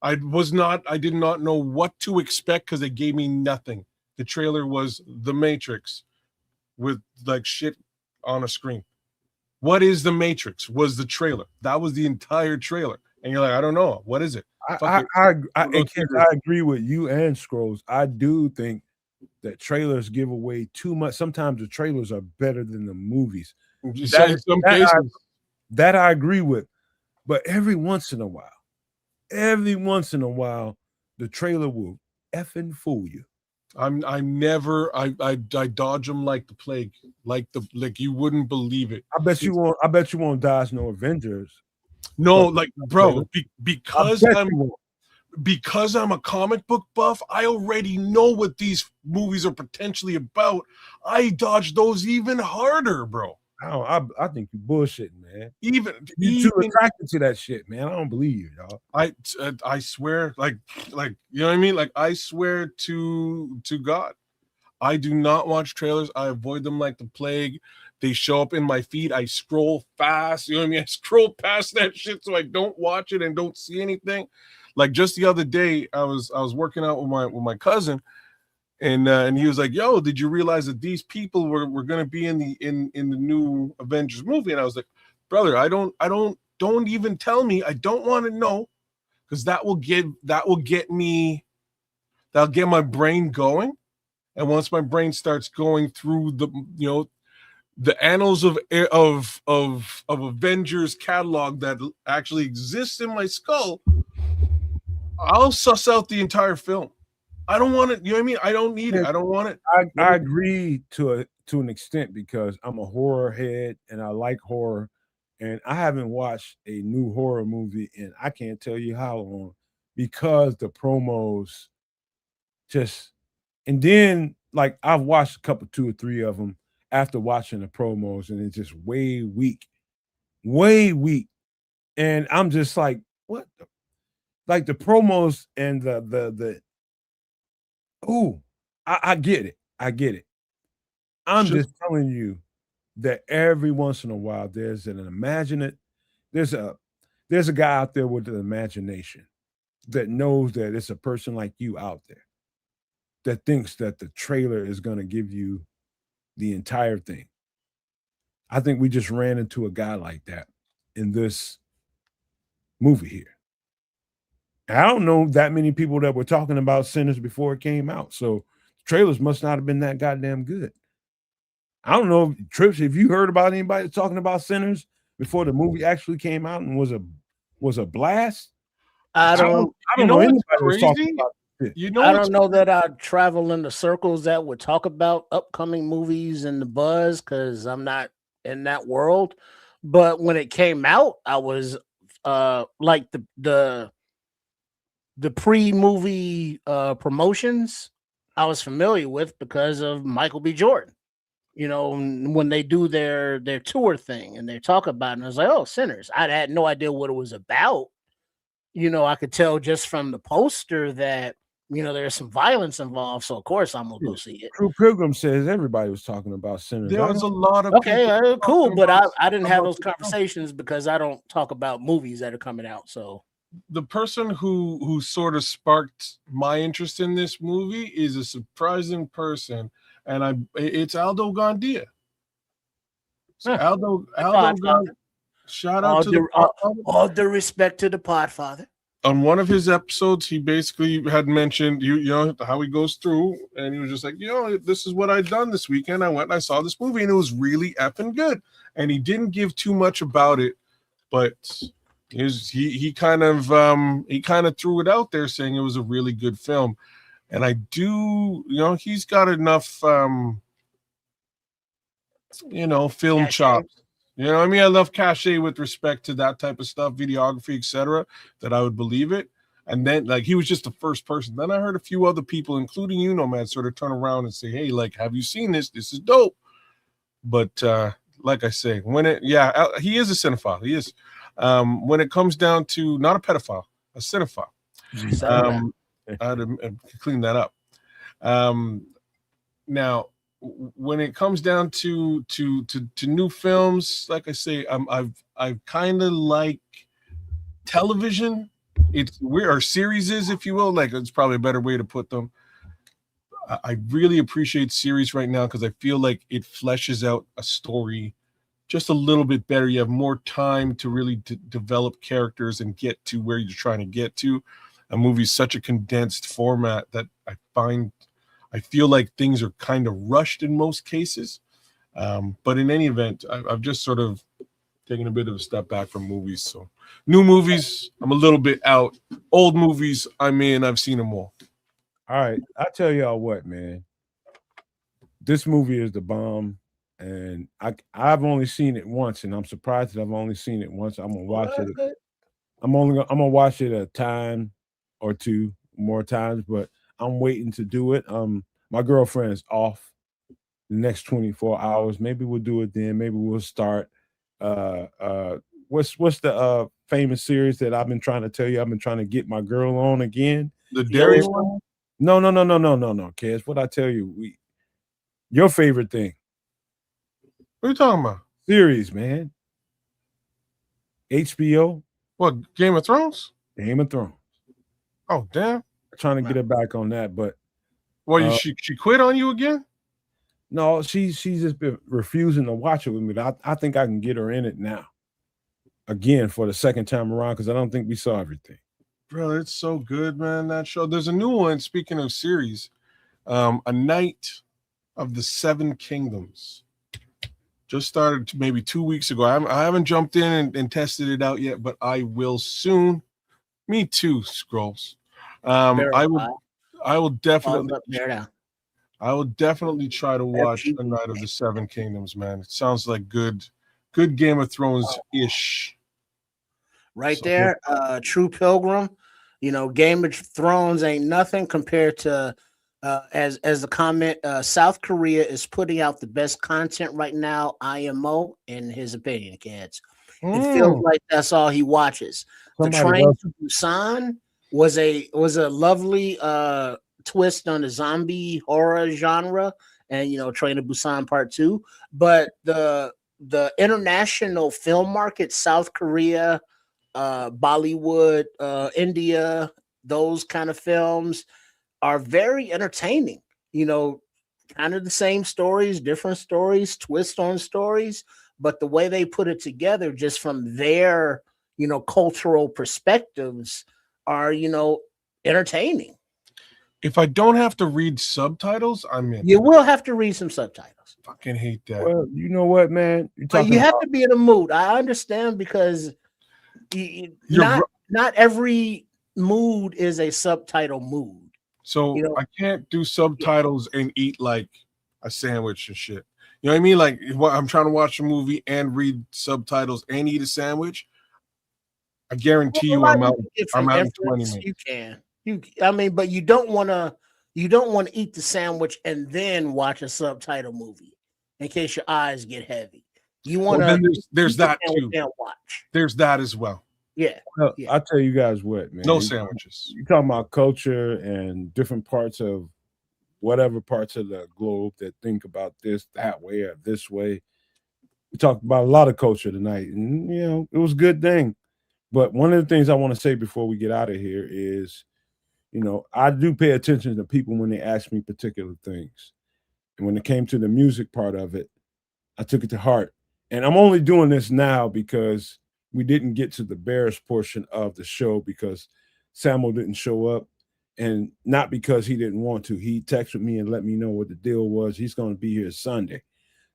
I did not know what to expect because it gave me nothing. The trailer was The Matrix with shit on a screen. What is The Matrix? Was the trailer. That was the entire trailer. And you're like, I don't know. What is it? I agree with you and Scrolls. I do think that trailers give away too much. Sometimes the trailers are better than the movies. That I agree with. But every once in a while, the trailer will effing fool you. I dodge them like the plague, like you wouldn't believe it. I bet you won't dodge no Avengers. No, bro, because I'm a comic book buff, I already know what these movies are potentially about. I dodge those even harder, bro. I think you bullshitting, man. You're too attracted to that shit, man. I don't believe you, dog. I swear, you know what I mean? I swear to God, I do not watch trailers. I avoid them like the plague. They show up in my feed. I scroll fast. You know what I mean? I scroll past that shit so I don't watch it and don't see anything. Like just the other day, I was working out with my cousin. And he was like, "Yo, did you realize that these people were going to be in the new Avengers movie?" And I was like, "Brother, don't even tell me. I don't want to know, because that'll get my brain going. And once my brain starts going through the annals of Avengers catalog that actually exists in my skull, I'll suss out the entire film. I don't want it. You know what I mean? I don't need it. I don't want it. I agree to an extent because I'm a horror head and I like horror, and I haven't watched a new horror movie in I can't tell you how long because the promos just, and then I've watched a couple, 2 or 3 of them after watching the promos, and it's just way weak, and I'm just like, what? The promos and the I get it. I get it. I'm just telling you that every once in a while there's an imaginative, there's a guy out there with an imagination that knows that it's a person like you out there that thinks that the trailer is going to give you the entire thing. I think we just ran into a guy like that in this movie here. I don't know that many people that were talking about Sinners before it came out. So trailers must not have been that goddamn good. I don't know, Trips, if you heard about anybody talking about Sinners before the movie actually came out and was a blast. I don't know anybody what's that's talking crazy? about it. You know, I don't know that I travel in the circles that would talk about upcoming movies and the buzz because I'm not in that world. But when it came out, I was like the pre-movie promotions I was familiar with because of Michael B. Jordan. You know, when they do their tour thing and they talk about it, and I was like, oh, Sinners. I had no idea what it was about. You know, I could tell just from the poster that, you know, there's some violence involved. So, of course, I'm going to go see it. True Pilgrim says everybody was talking about Sinners. There was a lot of cool. But I didn't have those conversations because I don't talk about movies that are coming out. So the person who sort of sparked my interest in this movie is a surprising person, and it's Aldo Gandia. So Aldo Gandia, shout out to all the respect to the Podfather. On one of his episodes, he basically had mentioned you know how he goes through, and he was just like, you know, this is what I'd done this weekend. I went and I saw this movie, and it was really effing good. And he didn't give too much about it, but he kind of threw it out there saying it was a really good film. And I do, you know, he's got enough film chops. You know, I mean, I love cachet with respect to that type of stuff, videography, etc., that I would believe it. And then, like, he was just the first person. Then I heard a few other people, including you, man, sort of turn around and say, hey, like, have you seen this? This is dope. But like I say, he is a cinephile. He is. When it comes down to not a pedophile, a cinephile. I had to clean that up. Now, when it comes down to new films, like I say, I kind of like television. It's where our series is, if you will. Like, it's probably a better way to put them. I really appreciate series right now because I feel like it fleshes out a story just a little bit better. You have more time to really develop characters and get to where you're trying to get to. A movie is such a condensed format that I feel like things are kind of rushed in most cases. But in any event, I've just sort of taken a bit of a step back from movies. So new movies, I'm a little bit out. Old movies, I'm in. I've seen them all. All right. I tell y'all what, man. This movie is the bomb. And I've only seen it once, and I'm surprised that I've only seen it once. I'm gonna watch it. I'm gonna watch it a time or two more times, but I'm waiting to do it. My girlfriend is off the next 24 hours. Maybe we'll do it then. Maybe we'll start. What's the famous series that I've been trying to tell you? I've been trying to get my girl on again. The Dairy one? No, Kez. What I tell you, your favorite thing. What are you talking about? Series, man. HBO. What, Game of Thrones? Game of Thrones. Oh, damn. I'm trying to get her back on that, but she quit on you again? No, she's just been refusing to watch it with me. I think I can get her in it now. Again for the second time around, because I don't think we saw everything. Bro, it's so good, man, that show. There's a new one, speaking of series, A Night of the Seven Kingdoms. Just started maybe 2 weeks ago. I haven't jumped in and tested it out yet, but I will soon. Me too, Scrolls. I will definitely try to watch A Night of the Seven Kingdoms, man. It sounds like good Game of Thrones-ish. Right there, True Pilgrim. You know, Game of Thrones ain't nothing compared to as the comment, South Korea is putting out the best content right now, IMO, in his opinion, kids. It feels like that's all he watches. The Train to Busan was a lovely twist on the zombie horror genre, and Train to Busan Part 2. But the international film market, South Korea, Bollywood, India, those kind of films are very entertaining. Kind of the same stories, different stories, twist on stories, but the way they put it together, just from their cultural perspectives, are entertaining. If I don't have to read subtitles, I'm in. You will have to read some subtitles. Fucking hate that. Well, you know what, man? But you have to be in a mood. I understand, because not every mood is a subtitle mood. So I can't do subtitles and eat like a sandwich and shit. You know what I mean? Like, I'm trying to watch a movie and read subtitles and eat a sandwich. I guarantee you, I'm out in 20 minutes. You can. But you don't want to eat the sandwich and then watch a subtitle movie in case your eyes get heavy. You want to. There's that too. Watch. There's that as well. Yeah. Well, I'll tell you guys what, man. No sandwiches. You're talking about culture and different parts of whatever parts of the globe that think about this that way or this way. We talked about a lot of culture tonight, and it was a good thing. But one of the things I want to say before we get out of here is, I do pay attention to people when they ask me particular things. And when it came to the music part of it, I took it to heart. And I'm only doing this now because we didn't get to the Bears portion of the show because Samuel didn't show up, and not because he didn't want to. He texted me and let me know what the deal was. He's going to be here Sunday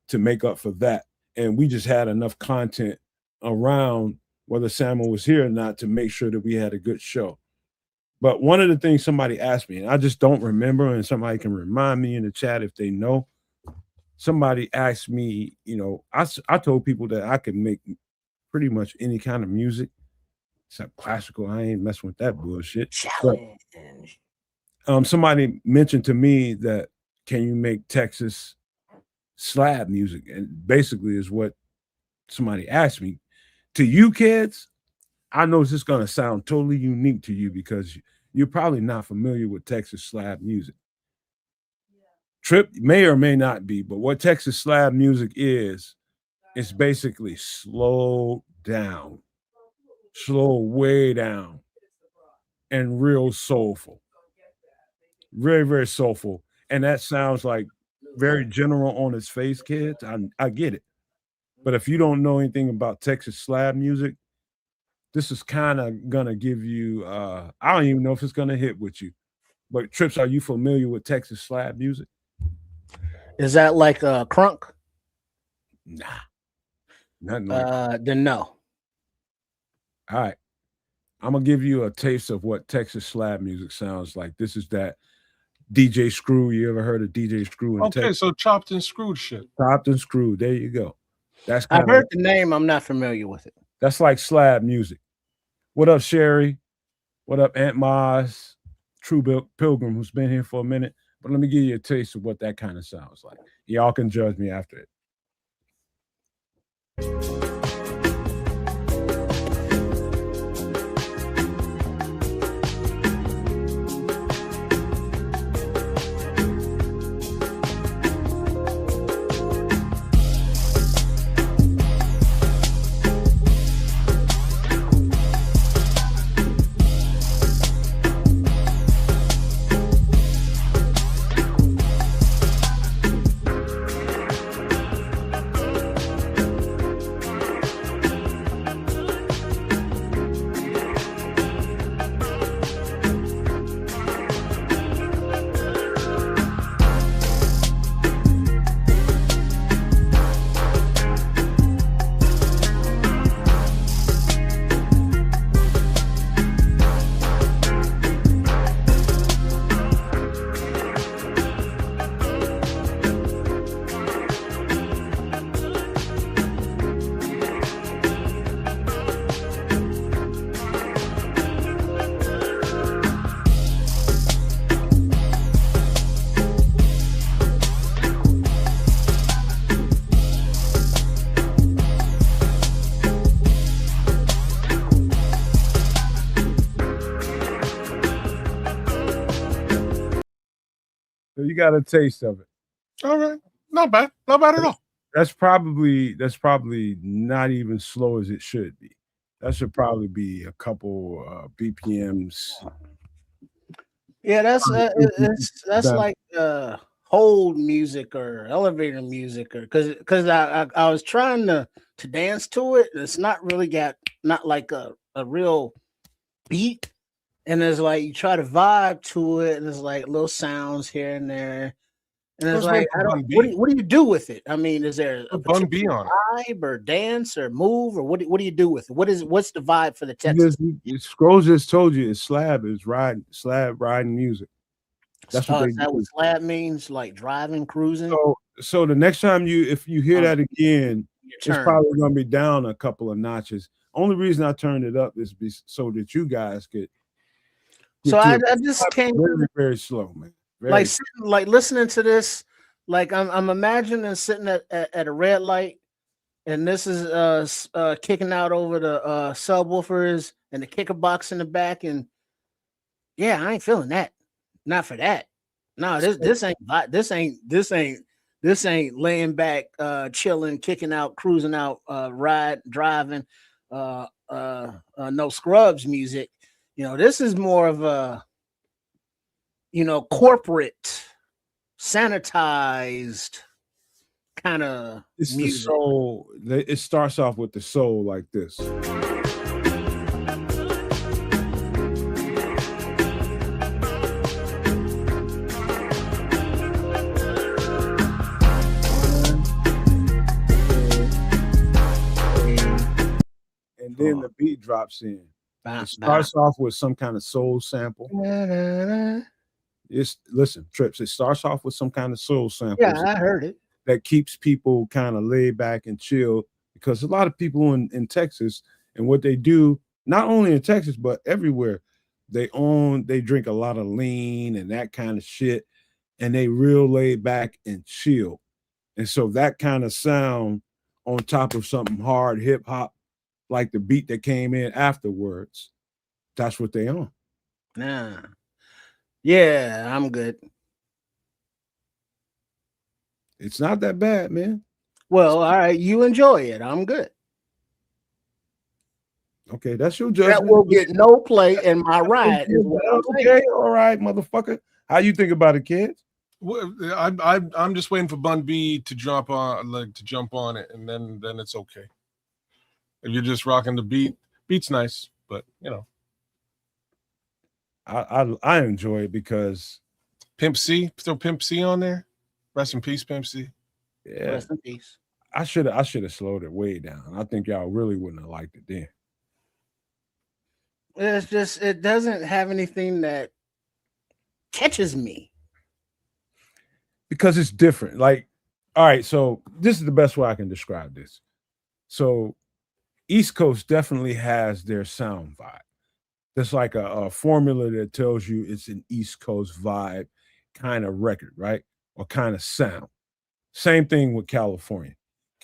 to make up for that. And we just had enough content around whether Samuel was here or not to make sure that we had a good show. But one of the things somebody asked me, and I just don't remember, and somebody can remind me in the chat if they know. Somebody asked me, I told people that I could make pretty much any kind of music except classical. I ain't messing with that bullshit. But, somebody mentioned to me that, can you make Texas slab music? And basically is what somebody asked me. To you kids, I know this is going to sound totally unique to you because you're probably not familiar with Texas slab music. Trip may or may not be, but what Texas slab music is, it's basically slow way down, and real soulful. Very, very soulful. And that sounds like very general on its face, kids. I get it. But if you don't know anything about Texas slab music, this is kind of going to give you, I don't even know if it's going to hit with you. But Trips, are you familiar with Texas slab music? Is that like a crunk? Nah. Nothing like then no. All right. I'm going to give you a taste of what Texas slab music sounds like. This is that DJ Screw. You ever heard of DJ Screw? Okay, Texas? So chopped and screwed shit. Chopped and screwed. There you go. I've heard the name. I'm not familiar with it. That's like slab music. What up, Sherry? What up, Aunt Maz? True Pilgrim, who's been here for a minute. But let me give you a taste of what that kind of sounds like. Y'all can judge me after it. So you got a taste of it. All right. Not bad. Not bad at all. That's probably not even slow as it should be. That should probably be a couple BPMs. Yeah, that's that's Better. like hold music or elevator music, or because I was trying to dance to it. It's not really not like a real beat, and it's like you try to vibe to it, and there's like little sounds here and there, and it's Let's wait like for I Bun don't. B. What do you do with it? I mean, is there a Put Bun B particular on it. vibe or dance or move, or what do you do with it? What's the vibe for the You Texas? Scrolls just told you it's slab riding music. That's what they Is that do. what slab means? Like driving, cruising? So the next time if you hear that again, Your it's turn. probably going to be down a couple of notches. Only reason I turned it up is so that you guys could. So I just came very, very slow, man. like sitting, like listening to this, like I'm imagining sitting at a red light, and this is kicking out over the subwoofers and the kicker box in the back, and yeah, I ain't feeling that. Not for that. No, this ain't laying back, chilling, kicking out, cruising out, driving, no scrubs music. This is more of a corporate, sanitized kind of it's music. the soul. It starts off with the soul like this. And then the beat drops in. It starts off with some kind of soul sample. Listen, Trips. It starts off with some kind of soul sample. Yeah, I heard it. That keeps people kind of laid back and chill, because a lot of people in Texas, and what they do, not only in Texas but everywhere, they drink a lot of lean and that kind of shit, and they real laid back and chill. And so that kind of sound on top of something hard hip hop, like the beat that came in afterwards, that's what they on. Nah. Yeah, I'm good. It's not that bad, man. Well, all right, you enjoy it. I'm good. Okay, that's your judgment. That will get no play in my ride. Okay, all right, motherfucker. How you think about it, kids? Well, I'm just waiting for Bun B to jump on it, and then it's okay. If you're just rocking the beat's nice, but I enjoy it because Pimp C, throw Pimp C on there. Rest in peace, Pimp C. Yeah, rest in peace. I should have slowed it way down. I think y'all really wouldn't have liked it then. It's just it doesn't have anything that catches me. Because it's different. Like, all right, so this is the best way I can describe this. So East Coast definitely has their sound vibe. There's like a formula that tells you it's an East Coast vibe kind of record, right? Or kind of sound. Same thing with California.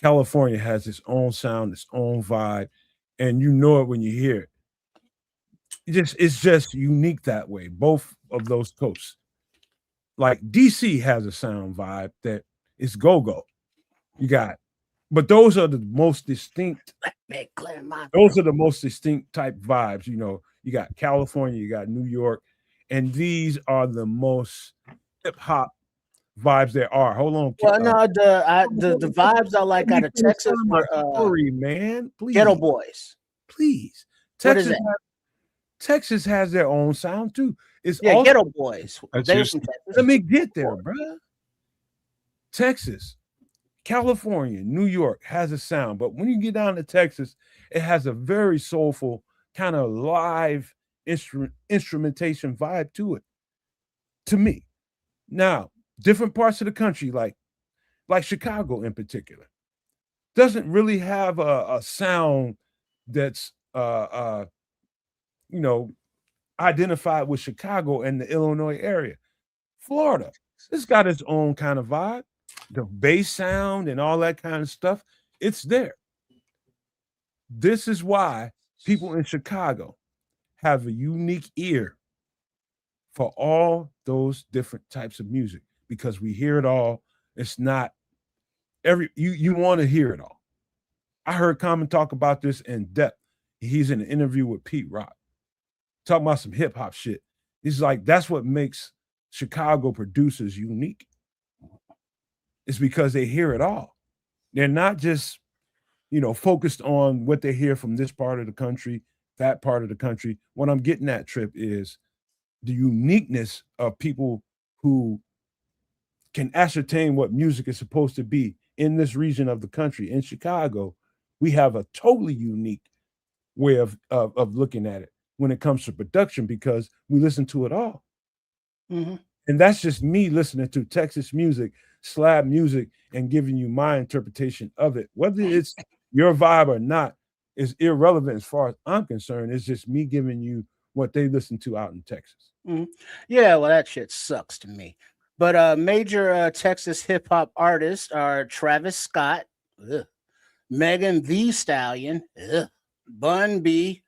California has its own sound, its own vibe, and you know it when you hear it. It's just unique that way. Both of those coasts. Like DC has a sound vibe that is go-go. You got, but those are the most distinct. Those are the most distinct type vibes. You got California, you got New York, and these are the most hip hop vibes there are. Hold on. Well, no, the vibes I like out of Texas were story, man. Please. Ghetto Boys. Please. Texas has their own sound too. It's all Ghetto Boys. Let me get there, bro. Texas, California, New York has a sound, but when you get down to Texas, it has a very soulful kind of live instrumentation vibe to it. To me, now different parts of the country, like Chicago in particular, doesn't really have a sound that's identified with Chicago and the Illinois area. Florida, it's got its own kind of vibe. The bass sound and all that kind of stuff, it's there. This is why people in Chicago have a unique ear for all those different types of music, because we hear it all. It's not you want to hear it all. I heard Common talk about this in depth. He's in an interview with Pete Rock, talking about some hip hop shit. He's like, that's what makes Chicago producers unique. It's because they hear it all. They're not just, focused on what they hear from this part of the country, that part of the country. What I'm getting at, Trip, is the uniqueness of people who can ascertain what music is supposed to be in this region of the country. In Chicago, we have a totally unique way of looking at it when it comes to production, because we listen to it all. Mm-hmm. And that's just me listening to Texas music, slab music, and giving you my interpretation of it. Whether it's your vibe or not is irrelevant as far as I'm concerned. It's just me giving you what they listen to out in Texas. Mm-hmm. Yeah, well, that shit sucks to me. But major Texas hip hop artists are Travis Scott, Megan Thee Stallion, Bun B,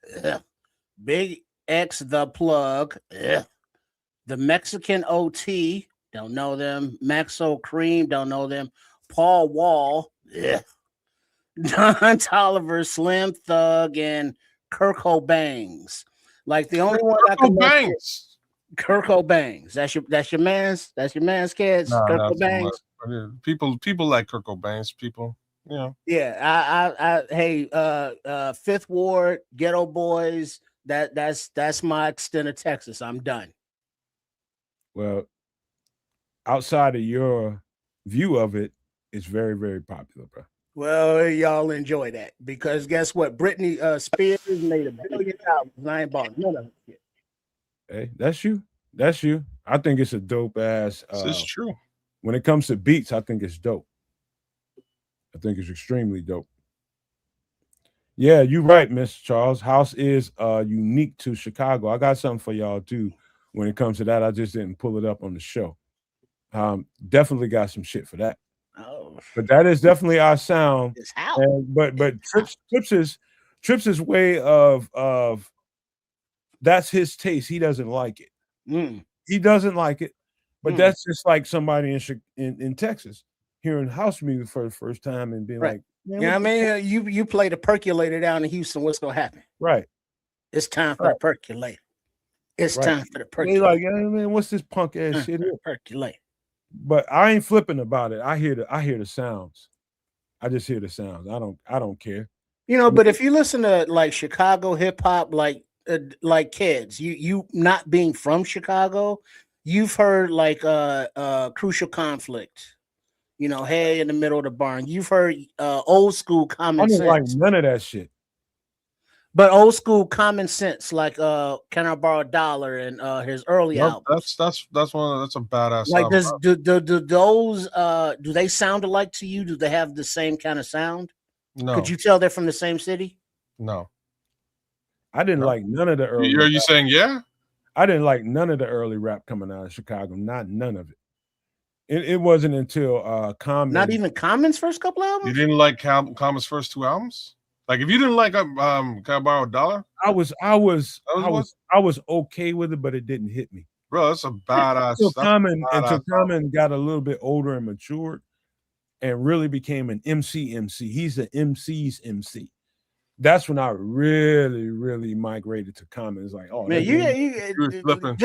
Big X the Plug, the Mexican OT, don't know them. Maxo Cream, don't know them. Paul Wall, Don Tolliver, Slim Thug, and Kirko Bangs. Like the only one I can Bangs. Kirko Bangs. That's your man's kids. Nah, Kirko Bangs. People like Kirko Bangs. People, Yeah. Hey, Fifth Ward, Ghetto Boys. That's my extent of Texas. I'm done. Well, outside of your view of it, it's very, very popular, bro. Well, y'all enjoy that, because guess what? Britney Spears made $1 billion. I ain't bought none of it. Hey, that's you. That's you. I think it's a dope ass. This is true. When it comes to beats, I think it's dope. I think it's extremely dope. Yeah, you're right, Mr. Charles. House is unique to Chicago. I got something for y'all too. When it comes to that, I just didn't pull it up on the show. Definitely got some shit for that. Oh, but that is definitely our sound. It's how. But Trips' way of that's his taste. He doesn't like it. He doesn't like it. But that's just like somebody in Texas hearing house music for the first time and being like, I mean, you play the percolator down in Houston. What's gonna happen? Right. It's time for the percolator. It's time for the percolator. Like, man, what's this punk ass shit here? Percolate. But I ain't flipping about it. I hear the sounds. I just hear the sounds. I don't care. But if you listen to like Chicago hip hop, like kids, you not being from Chicago, you've heard like Crucial Conflict. Hey in the middle of the barn. You've heard old school Common Sense. I don't like none of that shit. But old school Common Sense, like Can I Borrow a Dollar and his early albums. That's a badass. Like album. do those do they sound alike to you? Do they have the same kind of sound? No. Could you tell they're from the same city? No. I didn't like none of the early. Are you saying yeah? I didn't like none of the early rap coming out of Chicago. None of it. It wasn't until Common. Not even Common's first couple albums. You didn't like Common's first two albums? Like if you didn't like Can I Borrow a Dollar? I was okay with it, but it didn't hit me. Bro, that's a badass. Until Common got a little bit older and matured and really became an MC. He's the MC's MC. That's when I really, really migrated to Common. It's like, oh man, you're flipping.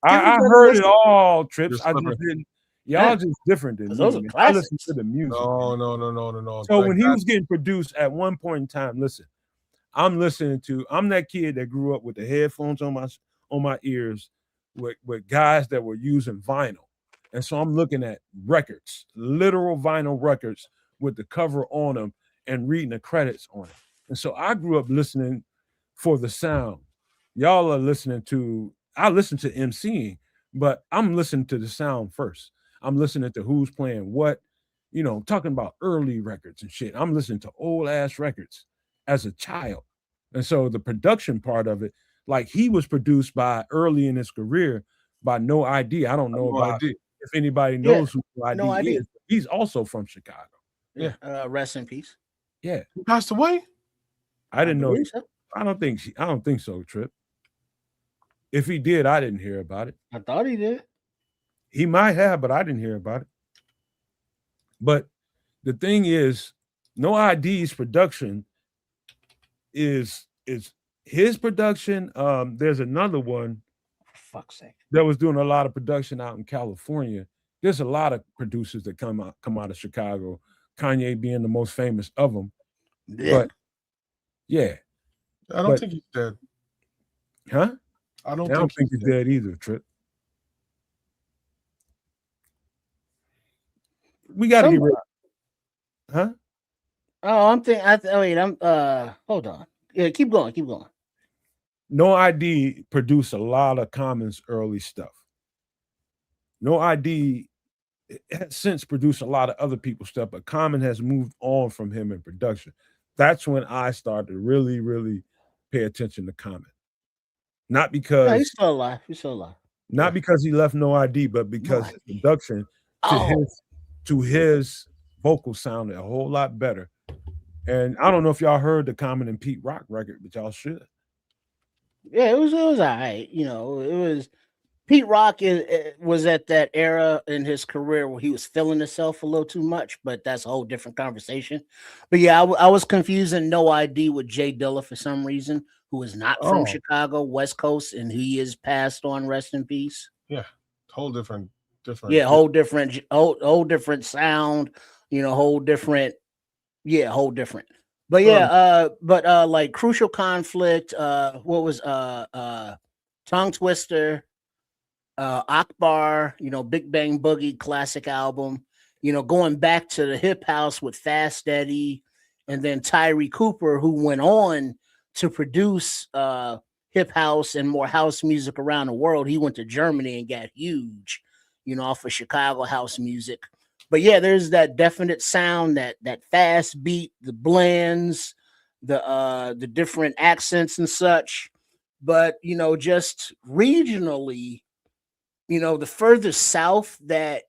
I heard it all, Trips. I just didn't. Y'all just different than those me. Are classics. I listen to the music. No. So when he was getting produced at one point in time, listen, I'm that kid that grew up with the headphones on my ears with guys that were using vinyl. And so I'm looking at records, literal vinyl records with the cover on them and reading the credits on it. And so I grew up listening for the sound. Y'all are listening to, I listen to MCing, but I'm listening to the sound first. I'm listening to who's playing what, I'm talking about early records and shit. I'm listening to old ass records as a child. And so the production part of it, like he was produced by early in his career by No ID. I don't know if anybody knows who No ID is. He's also from Chicago. Yeah. Rest in peace. Yeah. He passed away? I didn't know. So. I don't think so, Trip. If he did, I didn't hear about it. I thought he did. He might have, but I didn't hear about it. But the thing is, No ID's production is his production. There's another one For fuck's sake. that was doing a lot of production out in California. There's a lot of producers that come out of Chicago. Kanye being the most famous of them. Yeah. But yeah, I don't think he's dead. huh? I I don't don't think he's he's dead either, Trip. We got to get rid. Huh? Oh, I'm thinking. Wait, I'm. Hold on. Yeah, keep going. Keep going. No ID produced a lot of Common's early stuff. No ID has since produced a lot of other people's stuff, but Common has moved on from him in production. That's when I started to really, really pay attention to Common. Not Yeah, because he's still alive. He's still alive. not because he left No ID, but because his production to his vocal sounded a whole lot better. And I don't know if y'all heard the Common and Pete Rock record, but y'all should. Yeah, it was all right. You know, it was Pete Rock was at that era in his career where he was feeling himself a little too much, but that's a whole different conversation. But yeah, I was confusing No ID with Jay Dilla for some reason, who is not from Chicago, West Coast, and he is passed on. Rest in peace. Yeah, whole different. Yeah, whole different sound. You know, whole different. But yeah, like Crucial Conflict. What was Tongue Twister. Akbar, you know, Big Bang Boogie classic album, you know, going back to the hip house with Fast Eddie and then Tyree Cooper, who went on to produce hip house and more house music around the world. He went to Germany and got huge, you know, off of Chicago house music. But yeah, there's that definite sound, that fast beat, the blends, the different accents and such. But you know, just regionally, you know, the further south that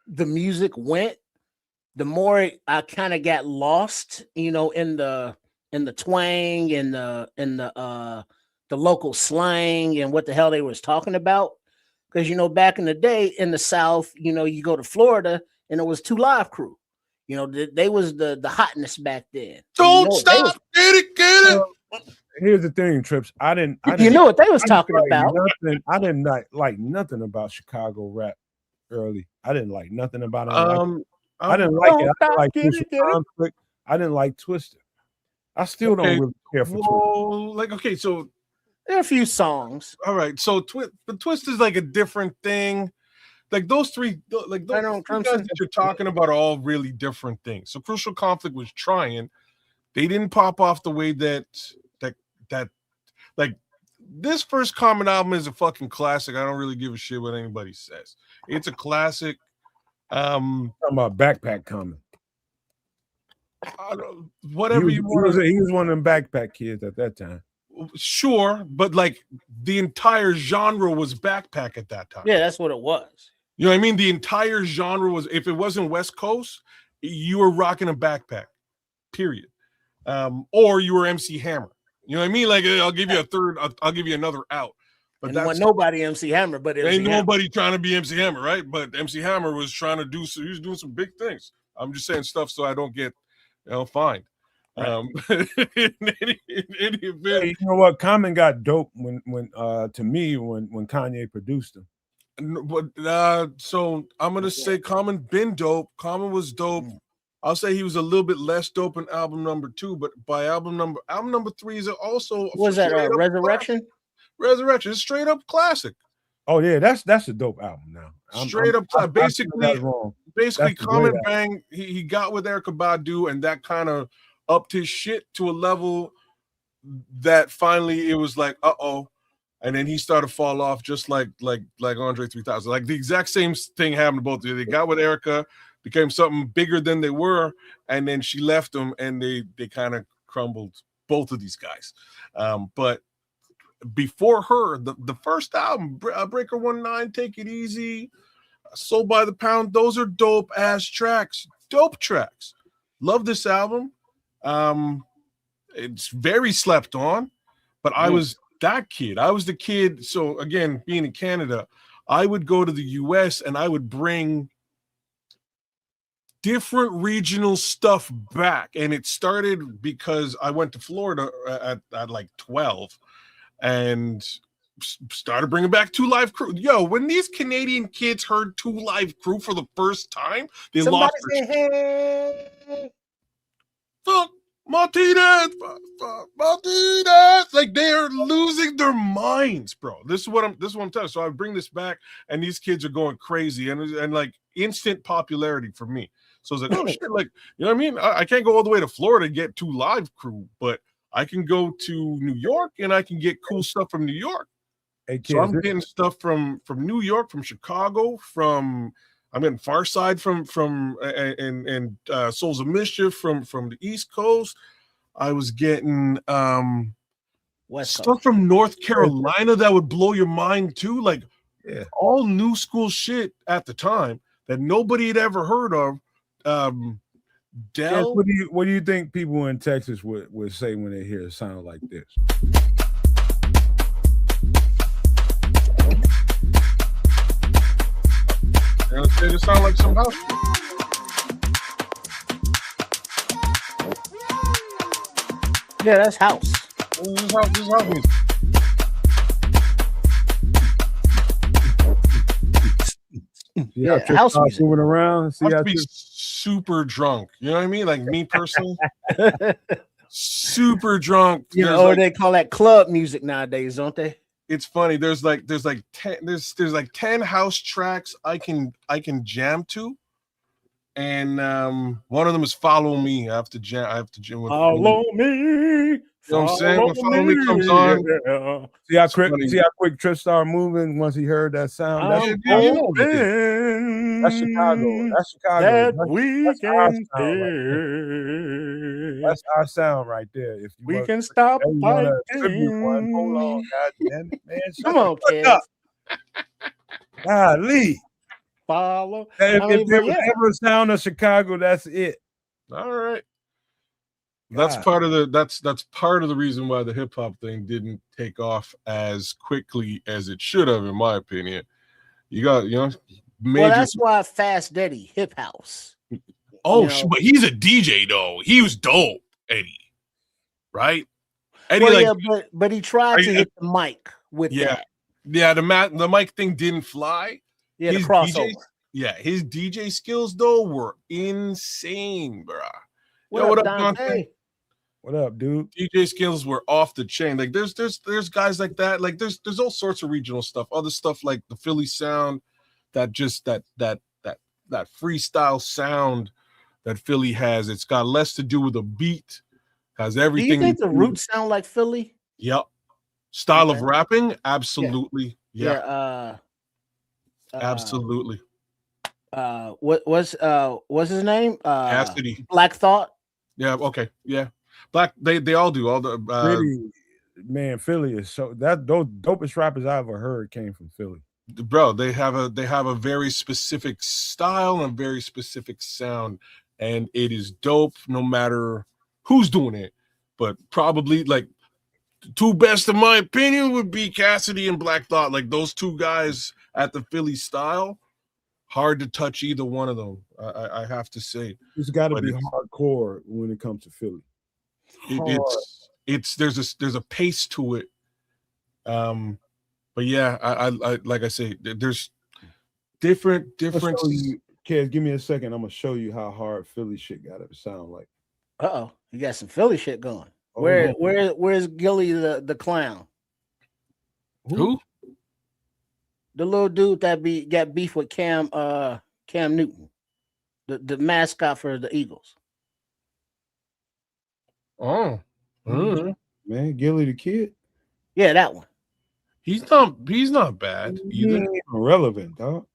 the music went, the more I kind of got lost, you know, in the twang and the local slang and what the hell they was talking about. Because you know, back in the day in the South, you know, you go to Florida and it was 2 Live Crew. You know, they was the hotness back then. Don't stop, get it. Here's the thing, Trips. I didn't. You knew what they was talking about. I didn't like nothing about Chicago rap early. I didn't like nothing about it. I didn't like it. I didn't like Conflict. I didn't like Twister. I still don't really care for Twister. Like, okay, so there are a few songs. All right, so the Twist is like a different thing. Like those three, like those three guys that you're talking about are all really different things. So Crucial Conflict was trying. They didn't pop off the way that like this first Common album is a fucking classic. I don't really give a shit what anybody says. It's a classic. Talking about Backpack Common. Whatever you want. He was one of them backpack kids at that time. Sure, but like the entire genre was backpack at that time. Yeah, that's what it was. You know what I mean? The entire genre was, if it wasn't West Coast, you were rocking a backpack, period. Or you were MC Hammer. You know what I mean? Like, I'll give you a third, I'll give you another out. But that's nobody MC Hammer, but ain't nobody trying to be MC Hammer, right? But MC Hammer was trying to he was doing some big things. I'm just saying stuff so I don't get, fined. Right. In any event, you know what? Common got dope when to me when Kanye produced him. But so I'm gonna say Common been dope. Common was dope. I'll say he was a little bit less dope in album number 2, but by album number 3 is also was that Resurrection? Resurrection is straight up classic. Oh yeah, that's a dope album now. Straight up, basically Common Bang. He got with Erykah Badu, and that kind of upped his shit to a level that finally it was like, and then he started to fall off, just like Andre 3000. Like the exact same thing happened to both of them. They got with Erykah, became something bigger than they were, and then she left them, and they kind of crumbled, both of these guys. But before her, the first album, Breaker 19, Take It Easy, Sold by the Pound, those are dope ass tracks. Dope tracks. Love this album. It's very slept on, but I was that kid. I was the kid. So again, being in Canada, I would go to the US and I would bring different regional stuff back. And it started because I went to Florida at like 12 and started bringing back Two Live Crew. Yo, when these Canadian kids heard Two Live Crew for the first time, they lost their hey. fuck Martinez, Martinez. Like they are losing their minds, bro. This is what I'm telling you. So I bring this back, and these kids are going crazy, and like instant popularity for me. So it's like, oh shit, like you know what I mean? I can't go all the way to Florida to get Two Live Crew, but I can go to New York and I can get cool stuff from New York. Hey, kids, so I'm getting stuff from New York, from Chicago, I'm getting Far Side from Souls of Mischief from the East Coast. I was getting West stuff Coast. from North Carolina that would blow your mind too, like all new school shit at the time that nobody had ever heard of. Dell. What do you think people in Texas would say when they hear a sound like this? They just sound like some house. Yeah, that's house. This is house music. Yeah, house music. Moving around. See, have to be super drunk. You know what I mean? Like me personally, super drunk. You know, or they call that club music nowadays, don't they? It's funny. There's like 10 house tracks I can jam to, and one of them is "Follow Me." I have to jam with Follow Me. You know what I'm saying? When "Follow Me" comes on, yeah. See how quick Trip started moving once he heard that sound. That's Chicago. That's Chicago. That's our sound right there. If we can stop fighting. Hold on, God damn it, man. Come on, kids. Golly. Follow. If there was ever a sound of Chicago, that's it. All right. That's part of the reason why the hip hop thing didn't take off as quickly as it should have, in my opinion. You got, well, that's why Fast Eddie Hip House. Oh, but he's a DJ though. He was dope, Eddie. Right? Eddie, but he tried to hit the mic with that. Yeah, the mic thing didn't fly. Yeah, the crossover. His DJ skills though were insane, bro. What up, Dante? What up, dude? DJ skills were off the chain. Like there's guys like that. Like there's all sorts of regional stuff. Other stuff like the Philly sound, that freestyle sound that Philly has. It's got less to do with a beat. Has everything. Do you think the roots sound like Philly? Yep. Style of rapping, absolutely. Yeah. Absolutely. What's his name? Cassidy. Black Thought. Yeah. Okay. Yeah. Black. They all do. All the man. Philly is those dopest rappers I ever heard came from Philly. Bro, they have a very specific style and a very specific sound, and it is dope no matter who's doing it. But probably like the two best in my opinion would be Cassidy and Black Thought. Like those two guys at the Philly style. Hard to touch either one of them. I have to say. It's got to be hardcore when it comes to Philly. There's a pace to it. But yeah, I like I say, there's different. Kids, give me a second. I'm gonna show you how hard Philly shit got to sound like. You got some Philly shit going. Where's Gilly the clown? Who? The little dude that got beef with Cam Newton, the mascot for the Eagles. Oh, man, Gilly the Kid. Yeah, that one. He's not bad either. Relevant, dog.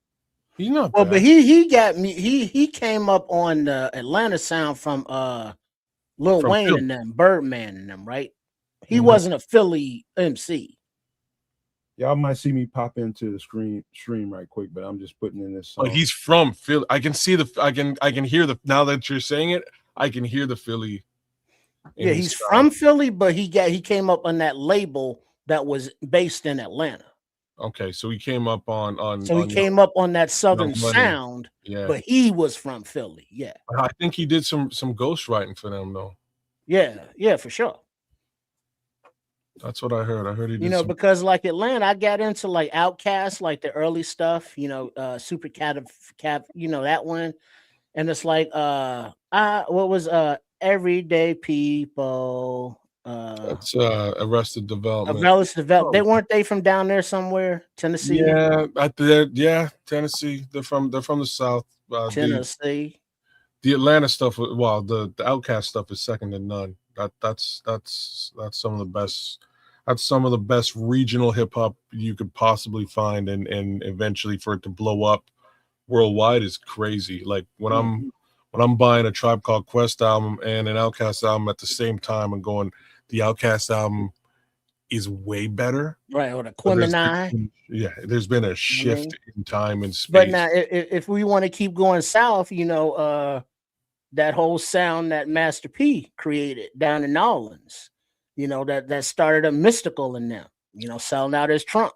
He's not well, bad. but he came up on the Atlanta sound from Lil Wayne Philly. And them, Birdman and them, right? He wasn't a Philly MC. Y'all might see me pop into the stream right quick, but I'm just putting in this song. Oh, he's from Philly. I can see I can hear now that you're saying it, I can hear the Philly. Yeah, he's from Philly, but he came up on that label that was based in Atlanta. Okay, so he came up on. So he came up on that Southern Young Money. sound, Yeah, but he was from Philly. Yeah, I think he did some ghostwriting for them though. yeah, for sure. That's what I heard. I heard he did You know, some. because like Atlanta, I got into like Outkast, like the early stuff. You know, Super Cat, you know that one, and it's like what was Everyday People. That's Arrested Development. They weren't they from down there somewhere, Tennessee? Yeah, Tennessee. They're from the South. Tennessee. The Atlanta stuff. Well, the Outkast stuff is second to none. That's some of the best. That's some of the best regional hip hop you could possibly find, and eventually for it to blow up worldwide is crazy. Like when I'm buying a Tribe Called Quest album and an Outkast album at the same time, I'm going, the Outkast album is way better. Right, or the Quimini. There's been a shift in time and space. But now, if we want to keep going south, you know, that whole sound that Master P created down in New Orleans, you know, that started a mystical in them, you know, selling out his trunk.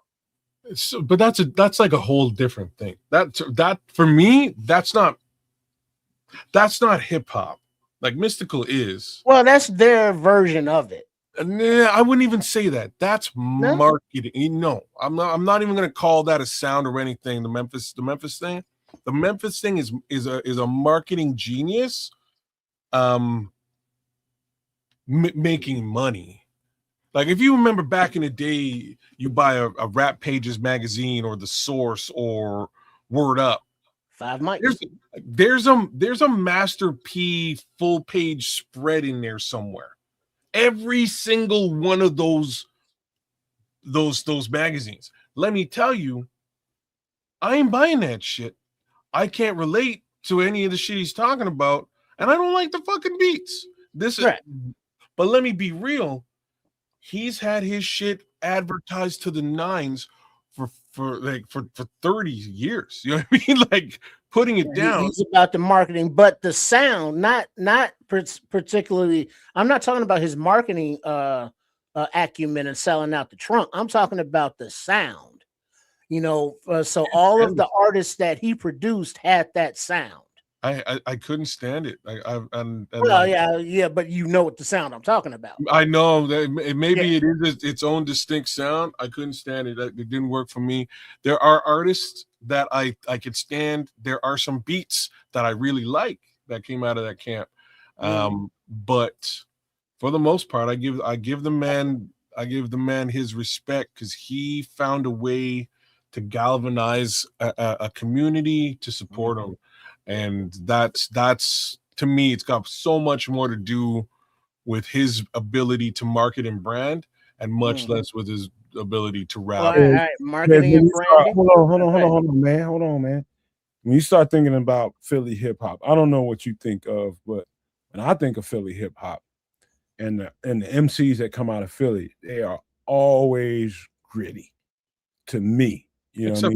But that's like a whole different thing. That for me, that's not hip hop. Like mystical is. Well, that's their version of it. Nah, I wouldn't even say that. That's marketing. No, I'm not even gonna call that a sound or anything. The Memphis thing. The Memphis thing is a marketing genius, making money. Like if you remember back in the day, you buy a Rap Pages magazine or The Source or Word Up. 5 mics. There's a Master P full page spread in there somewhere. Every single one of those magazines. Let me tell you, I ain't buying that shit. I can't relate to any of the shit he's talking about, and I don't like the fucking beats. But let me be real. He's had his shit advertised to the nines for 30 years. You know what I mean? Like putting it down. He's about the marketing, but the sound, not particularly. I'm not talking about his marketing acumen and selling out the trunk. I'm talking about the sound. You know, so all of the artists that he produced had that sound. I couldn't stand it. But you know what the sound I'm talking about. I know that maybe it is its own distinct sound. I couldn't stand it. It didn't work for me. There are artists that I could stand. There are some beats that I really like that came out of that camp. But for the most part, I give the man his respect because he found a way to galvanize a community to support him. And that's to me, it's got so much more to do with his ability to market and brand, and much less with his ability to rap. All right. Marketing and branding. Hold on, man. When you start thinking about Philly hip hop, I don't know what you think of, but when I think of Philly hip hop and the MCs that come out of Philly, they are always gritty to me. You know what I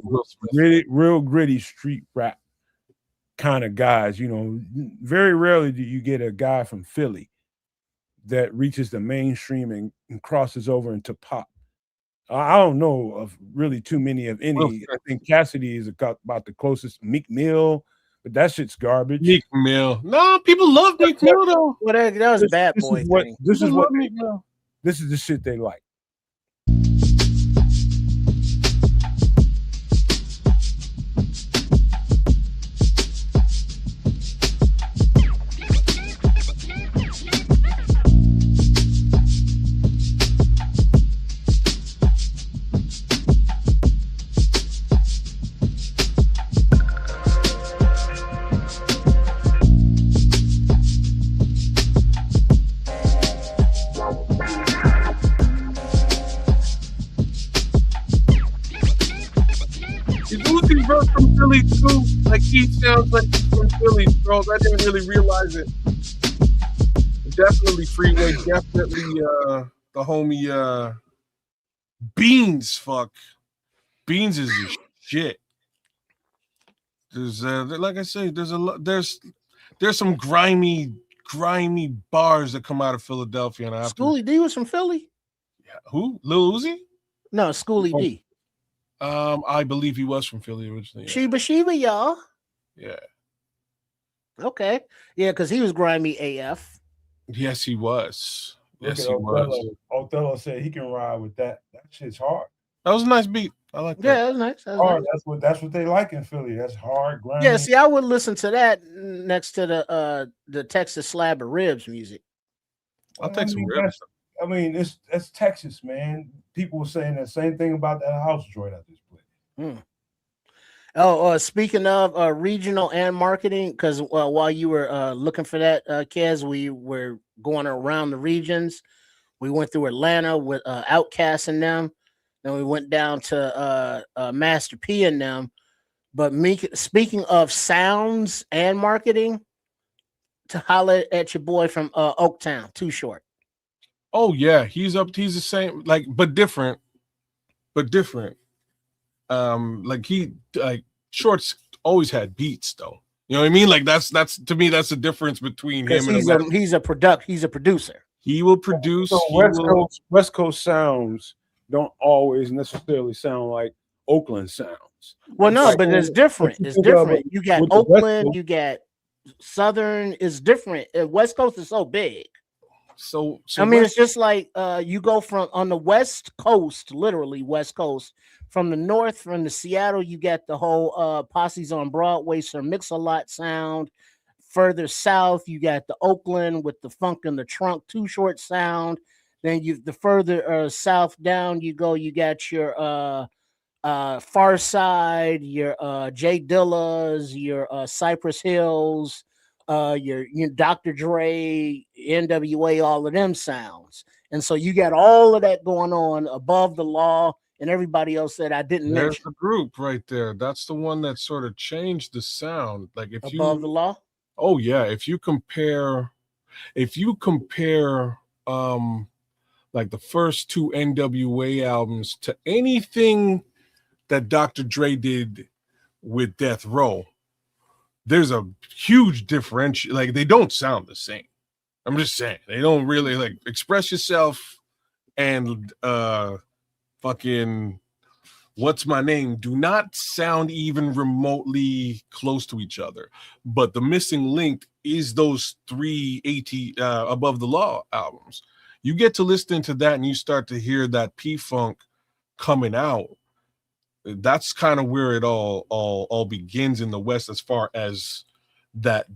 mean? Real gritty street rap kind of guys. You know, very rarely do you get a guy from Philly that reaches the mainstream and crosses over into pop. I don't know of really too many of any. I think Cassidy is about the closest. Meek Mill, but that shit's garbage. Meek Mill. No, people love Meek Mill though. Well, that was Bad Boy. This is the shit they like. From Philly too, like he sounds like he's from Philly, bro. I didn't really realize it. Definitely Freeway, definitely the homie Beans. Fuck, Beans is the shit. There's like I say, there's some grimy bars that come out of Philadelphia, and Schoolie D was from Philly. Yeah, who? Lil Uzi? No, Schoolie D. I believe he was from Philly originally. Yeah. Sheba Sheba, y'all. Yeah. Okay. Yeah, because he was grimy AF. Yes, he was. Look Yes, at he was. Othello said he can ride with that. That shit's hard. That was a nice beat. I like that. Yeah, that's nice. Hard. That's what they like in Philly. That's hard, grimy. Yeah, see, I would listen to that next to the Texas slab of ribs music. I'll take some ribs. I mean, that's Texas, man. People were saying the same thing about that house joint I just played. Oh, speaking of regional and marketing, because while you were looking for that, Kez, we were going around the regions. We went through Atlanta with Outkast and them. Then we went down to Master P and them. But speaking of sounds and marketing, to holler at your boy from Oaktown, Too Short. Oh yeah, he's the same, like, but different. Like Short's always had beats though. You know what I mean? Like that's to me, that's the difference between him and he's a producer. He will produce. So West Coast sounds don't always necessarily sound like Oakland sounds. Well, no, but it's different. It's different. You got Oakland, you got Southern. Is different. West Coast is so big. So I mean, it's just like you go from on the West Coast, literally West Coast. From the north, from the Seattle, you got the whole Posse's on Broadway, Sir Mix-a-Lot sound. Further south, you got the Oakland with the Funk in the Trunk, Too Short sound. Then the further south down you go, you got your Far Side, your Jay Dilla's, your Cypress Hills, your Dr. Dre, NWA, all of them sounds. And so you got all of that going on above the law. And everybody else said I didn't There's mention. the group right there. That's the one that sort of changed the sound. Like if above the law. Oh yeah, if you compare like the first two NWA albums to anything that Dr. Dre did with Death Row, there's a huge differential. Like they don't sound the same. I'm just saying they don't really like Express Yourself and fucking What's My Name do not sound even remotely close to each other. But the missing link is those three Above the Law albums. You get to listen to that and you start to hear that P-Funk coming out. That's kind of where it all begins in the West as far as that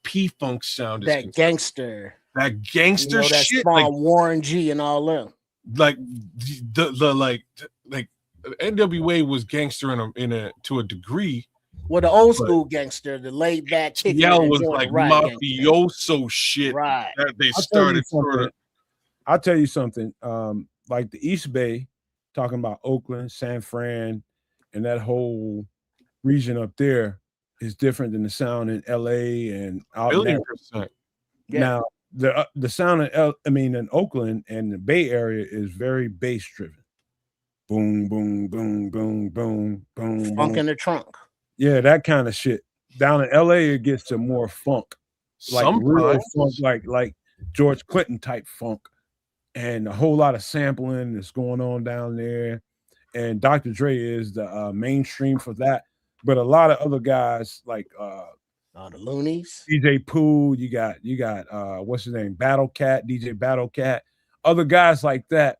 P-Funk sound is concerned. Gangster. That gangster shit. Like Warren G and all them. Like the NWA was gangster to a degree. Well, the old school gangster, the laid back kicking. Yeah, was like mafioso gangster. Shit. Right. That they started sort of. I'll tell you something. Like the East Bay, talking about Oakland, San Fran, and that whole region up there is different than the sound in LA and out there. Yeah. Now the sound in Oakland and the Bay Area is very bass driven. Boom, boom, boom, boom, boom, boom. Funk in the Trunk. Yeah, that kind of shit. Down in LA, it gets to more funk, like real funk, like George Clinton type funk, and a whole lot of sampling that's going on down there. And Dr. Dre is the mainstream for that, but a lot of other guys like the Loonies, DJ Pooh, you got what's his name, DJ Battle Cat, other guys like that,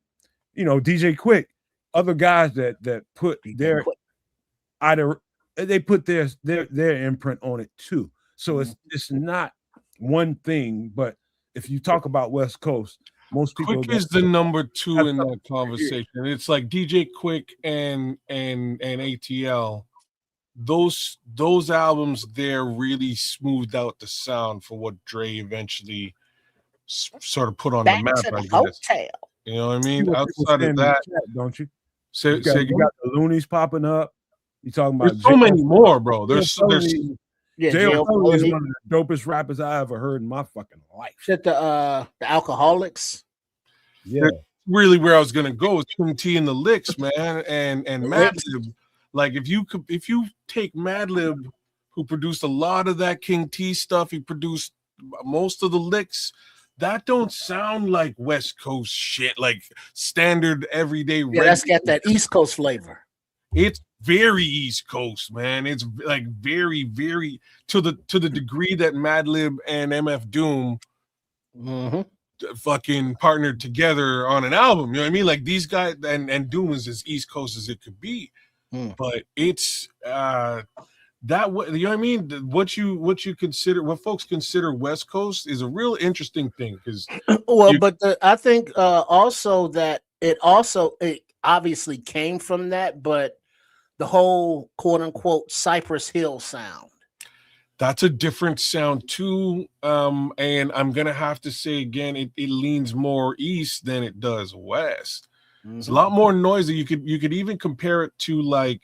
DJ Quick. Other guys that put their either they put their imprint on it too. So it's not one thing, but if you talk about West Coast, most people Quick is the number two in that conversation. It's like DJ Quick and ATL. Those albums there really smoothed out the sound for what Dre eventually sort of put on the map, I guess. Hotel. You know what I mean? Outside of that, don't you? You got the Loonies popping up. You talking about there's so many more, bro. There's J.O. is one of the dopest rappers I ever heard in my fucking life. Shit, the Alcoholics. Yeah, that's really where I was gonna go. It's King T and the Licks, man, and Madlib. Like if you take Madlib, who produced a lot of that King T stuff, he produced most of the Licks. That don't sound like West Coast shit, like standard everyday. Yeah, that's got that East Coast flavor. It's very East Coast, man. It's like very, very to the degree that Madlib and MF Doom fucking partnered together on an album. You know what I mean? Like these guys and Doom is as East Coast as it could be. But it's that way, you know what I mean? What you consider, what folks consider West Coast is a real interesting thing because but I think also that it obviously came from that, but the whole quote unquote Cypress Hill sound. That's a different sound too. And I'm gonna have to say again, it leans more east than it does west. It's a lot more noisy. You could even compare it to like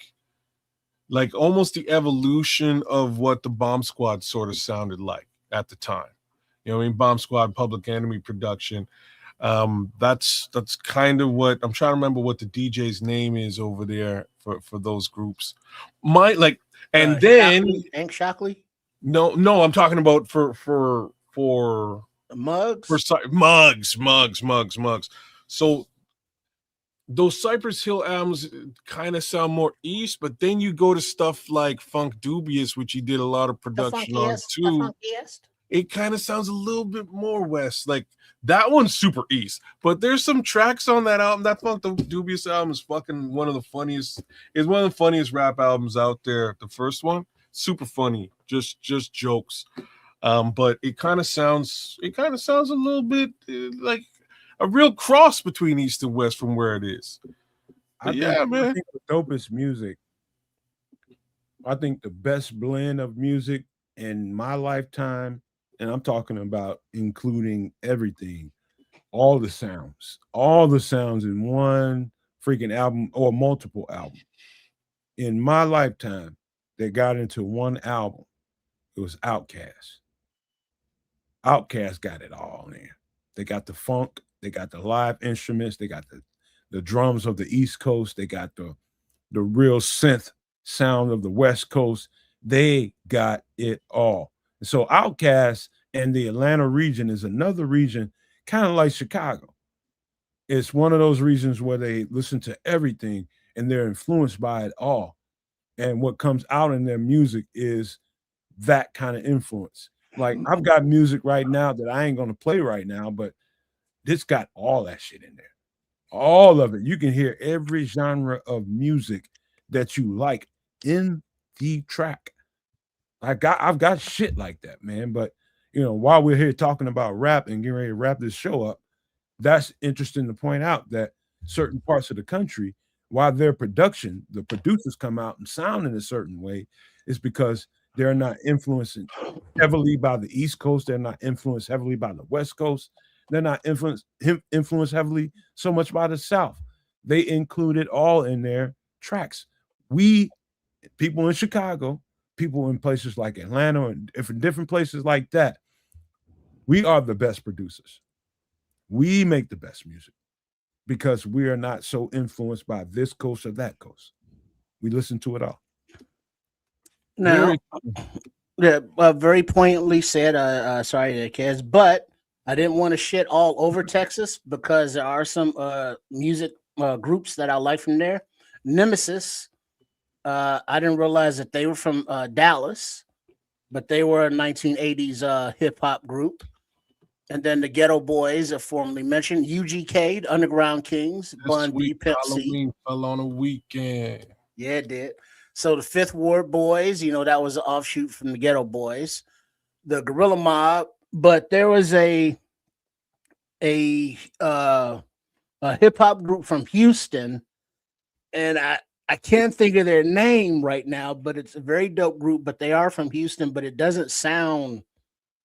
almost the evolution of what the Bomb Squad sort of sounded like at the time. You know what I mean? Bomb Squad, Public Enemy production. That's kind of what I'm trying to remember what the DJ's name is over there for those groups. And then Hank Shockley. No, I'm talking about for Muggs. Mugs. So those Cypress Hill albums kind of sound more east, but then you go to stuff like Funk Dubious, which he did a lot of production on too. It kind of sounds a little bit more west. Like that one's super east, but there's some tracks on that album. That Funk Dubious album is fucking one of the funniest rap albums out there. The first one, super funny, just jokes. But it kind of sounds a little bit like a real cross between East and West from where it is. I think the dopest music. I think the best blend of music in my lifetime, and I'm talking about including everything, all the sounds in one freaking album or multiple albums. In my lifetime, that got into one album, it was Outkast. Outkast got it all in. They got the funk, they got the live instruments, they got the drums of the East Coast, they got the real synth sound of the West Coast. They got it all. And so Outkast and the Atlanta region is another region, kind of like Chicago. It's one of those regions where they listen to everything and they're influenced by it all. And what comes out in their music is that kind of influence. Like I've got music right now that I ain't going to play right now, but this got all that shit in there. All of it. You can hear every genre of music that you like in the track. I've got shit like that, man. But while we're here talking about rap and getting ready to wrap this show up, that's interesting to point out that certain parts of the country, while their production, the producers come out and sound in a certain way, is because they're not influenced heavily by the East Coast. They're not influenced heavily by the West Coast. They're not influenced heavily so much by the South. They include it all in their tracks. We, people in Chicago, people in places like Atlanta and different places like that, we are the best producers. We make the best music because we are not so influenced by this coast or that coast. We listen to it all. Now, very poignantly said, sorry, Kez, but I didn't want to shit all over Texas because there are some music groups that I like from there. Nemesis, I didn't realize that they were from Dallas, but they were a 1980s hip hop group. And then the Ghetto Boys are formerly mentioned. UGK, the Underground Kings, Bun B, Pimp C. Halloween fell on a weekend. Yeah, it did. So the Fifth Ward Boys, that was an offshoot from the Ghetto Boys. The Gorilla Mob, but there was a hip hop group from Houston, and I can't think of their name right now, but it's a very dope group. But they are from Houston, but it doesn't sound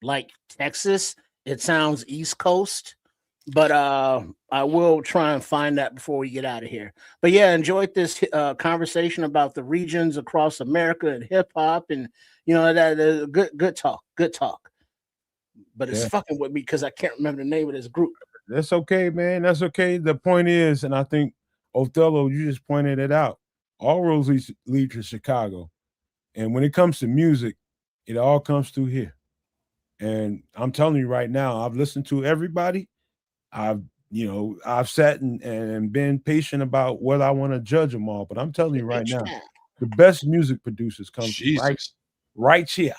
like Texas. It sounds East Coast, but I will try and find that before we get out of here. But yeah, enjoyed this conversation about the regions across America and hip hop, and that good talk. But it's fucking with me because I can't remember the name of this group. That's okay, man. That's okay. The point is, and I think Othello, you just pointed it out. All roads lead to Chicago, and when it comes to music, it all comes through here. And I'm telling you right now, I've listened to everybody. I've I've sat and been patient about whether I want to judge them all. But I'm telling you right now, the best music producers come from right here.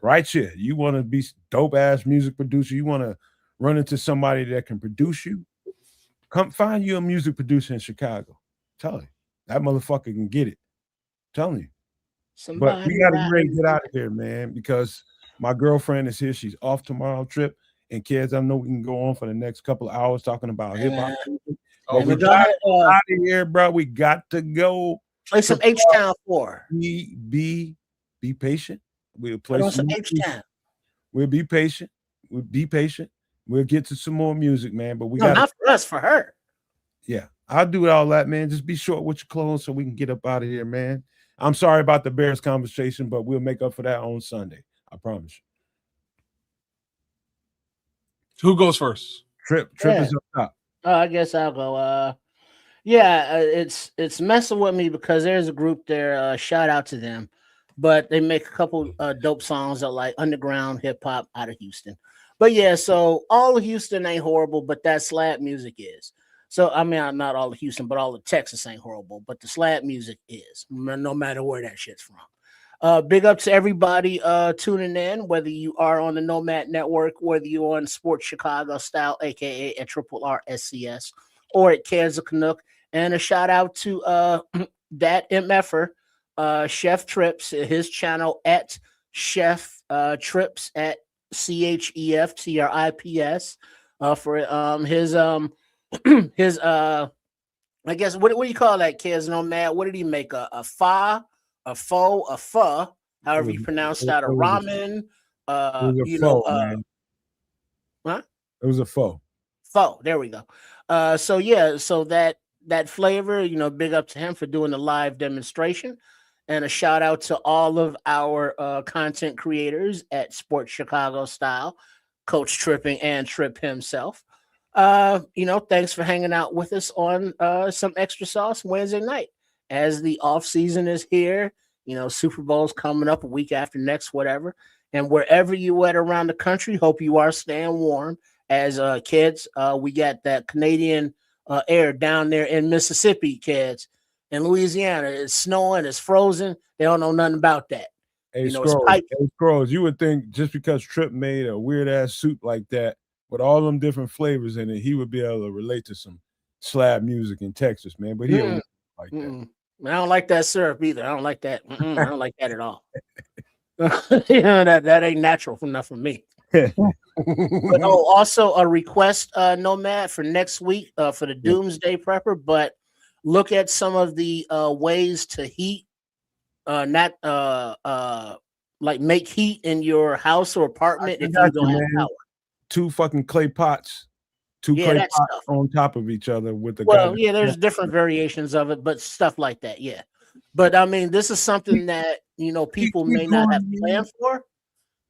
Right here. You want to be dope ass music producer. You want to run into somebody that can produce you. Come find you a music producer in Chicago. Tell you that motherfucker can get it. Telling you. But we got to get ready to get out of here, man, because my girlfriend is here. She's off tomorrow trip. And kids, I know we can go on for the next couple of hours talking about hip hop. But we got out of here, bro. We got to go. Play some H-Town 4. Be patient. We'll play some H-Town. We'll be patient. We'll be patient. We'll get to some more music, man. But not for us, for her. Yeah, I'll do all that, man. Just be short with your clothes so we can get up out of here, man. I'm sorry about the Bears conversation, but we'll make up for that on Sunday. I promise you. Who goes first? Trip is up top. I guess I'll go. It's messing with me because there's a group there. Shout out to them, but they make a couple dope songs that like underground hip hop out of Houston. But yeah, so all of Houston ain't horrible, but that slap music is. So I mean, not all of Houston, but all of Texas ain't horrible, but the slap music is. No matter where that shit's from. Big up to everybody tuning in, whether you are on the Nomad Network, whether you're on Sports Chicago Style, aka at RRRSCS, or at Cares of Canuck. And a shout out to that MFer, Chef Trips, his channel at Chef Trips at CHEFTRIPS for his I guess what do you call that, kids? Nomad? What did he make? A pho, a pho, however you pronounce that, a ramen. What? It was a pho. Pho, there we go. So that flavor, big up to him for doing the live demonstration. And a shout out to all of our content creators at Sports Chicago Style, Coach Tripping and Trip himself. Thanks for hanging out with us on some Extra Sauce Wednesday night. As the off season is here, Super Bowl's coming up a week after next, whatever. And wherever you at around the country, hope you are staying warm. As kids, we got that Canadian air down there in Mississippi, kids. In Louisiana, it's snowing, it's frozen. They don't know nothing about that. Hey, Scrolls, you would think just because Trip made a weird ass suit like that with all them different flavors in it, he would be able to relate to some slab music in Texas, man. But he don't like that. I don't like that syrup either. I don't like that. I don't like that at all. That ain't natural enough for me. But also a request, Nomad, for next week for the Doomsday Prepper. But look at some of the ways to heat, make heat in your house or apartment if you don't have power. 2 fucking clay pots. Clay pots on top of each other with the there's different variations of it, but stuff like that, yeah. But I mean, this is something that people may not have planned for,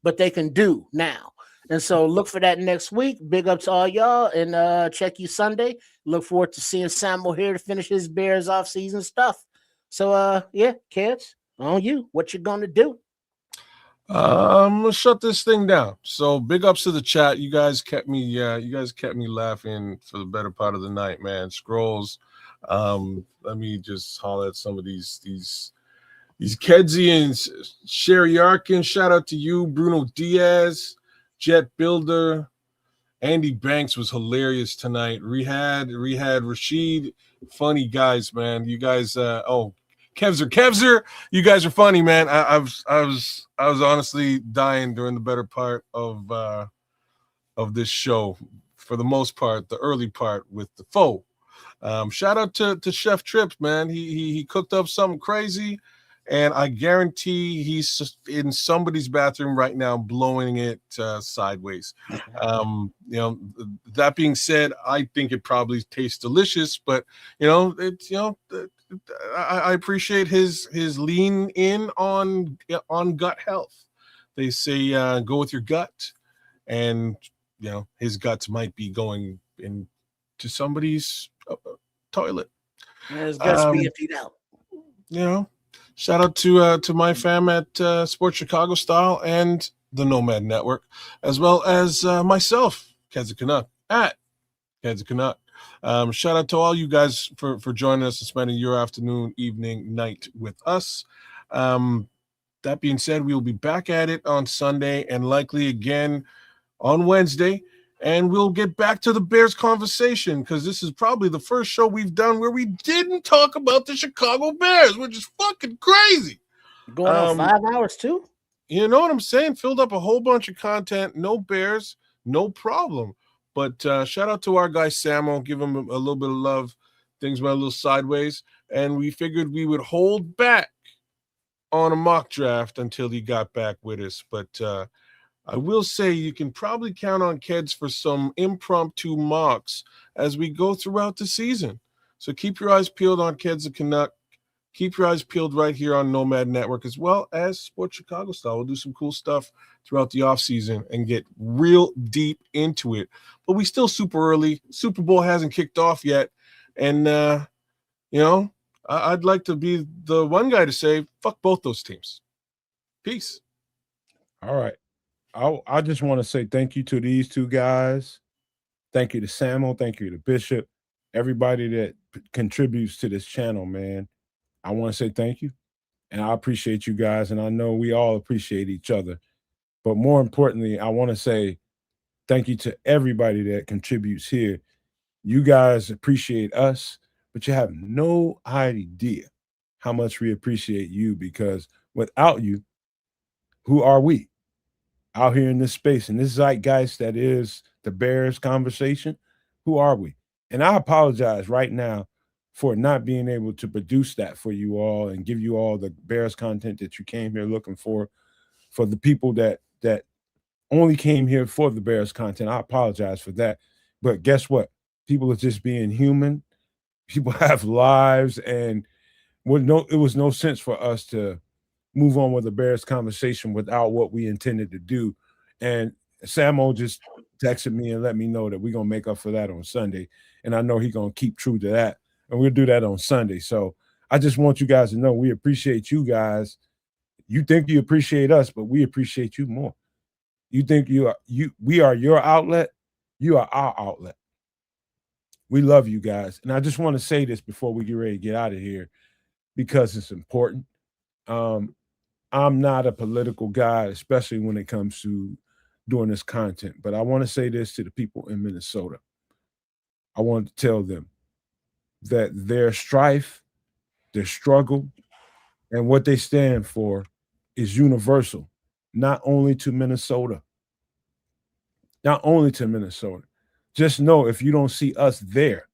but they can do now. And so look for that next week. Big up to all y'all, and check you Sunday. Look forward to seeing Samuel here to finish his Bears off-season stuff. So kids, on you. What you gonna do? I'm gonna shut this thing down. So big ups to the chat. You guys kept me laughing for the better part of the night, man. Scrolls. Let me just holler at some of these Kedzians. Sherry Arkin, shout out to you. Bruno Diaz, Jet Builder, Andy Banks was hilarious tonight. Rehad Rashid, funny guys, man. You guys, Kevzer, you guys are funny, man. I was honestly dying during the better part of this show. For the most part, the early part with the foe. Shout out to Chef Trips, man. He cooked up something crazy, and I guarantee he's in somebody's bathroom right now blowing it sideways. That being said, I think it probably tastes delicious, but I appreciate his lean in on gut health. They say go with your gut, and his guts might be going into somebody's toilet. His guts be emptied out. Shout out to my fam at Sports Chicago Style and the Nomad Network, as well as myself, Keza Canuck, at Heads Canuck. Shout out to all you guys for joining us and spending your afternoon, evening, night with us. That being said, we will be back at it on Sunday and likely again on Wednesday. And we'll get back to the Bears conversation because this is probably the first show we've done where we didn't talk about the Chicago Bears, which is fucking crazy. Going on 5 hours too? You know what I'm saying? Filled up a whole bunch of content. No Bears, no problem. But shout out to our guy Samo. Give him a little bit of love. Things went a little sideways. And we figured we would hold back on a mock draft until he got back with us. But I will say you can probably count on Keds for some impromptu mocks as we go throughout the season. So keep your eyes peeled on Keds the Canuck. Keep your eyes peeled right here on Nomad Network as well as Sports Chicago Style. We'll do some cool stuff throughout the offseason and get real deep into it. But we still super early. Super Bowl hasn't kicked off yet. And, I'd like to be the one guy to say, fuck both those teams. Peace. All right. I just want to say thank you to these two guys. Thank you to Samo. Thank you to Bishop. Everybody that contributes to this channel, man. I want to say thank you. And I appreciate you guys. And I know we all appreciate each other. But more importantly, I want to say thank you to everybody that contributes here. You guys appreciate us, but you have no idea how much we appreciate you, because without you, who are we? Out here in this space, in this zeitgeist that is the Bears conversation, who are we? And I apologize right now for not being able to produce that for you all and give you all the Bears content that you came here looking for the people that only came here for the Bears content. I apologize for that. But guess what? People are just being human. People have lives, and it was no sense for us to move on with the Bears conversation without what we intended to do. And Samo just texted me and let me know that we're going to make up for that on Sunday. And I know he's going to keep true to that. And we'll do that on Sunday. So I just want you guys to know we appreciate you guys. You think you appreciate us, but we appreciate you more. You think we are your outlet. You are our outlet. We love you guys. And I just want to say this before we get ready to get out of here, because it's important. I'm not a political guy, especially when it comes to doing this content, but I want to say this to the people in Minnesota. I want to tell them that their strife, their struggle, and what they stand for is universal, not only to Minnesota. Not only to Minnesota. Just know, if you don't see us there,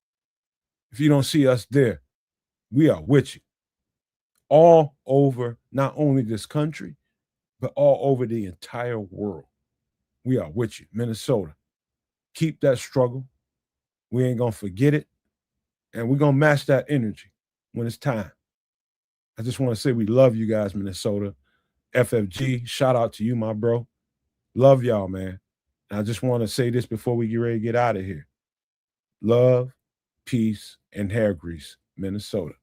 we are with you. All over, not only this country, but all over the entire world. We are with you. Minnesota, keep that struggle. We ain't going to forget it. And we're going to match that energy when it's time. I just want to say we love you guys, Minnesota. FFG, shout out to you, my bro. Love y'all, man. And I just want to say this before we get ready to get out of here. Love, peace, and hair grease, Minnesota.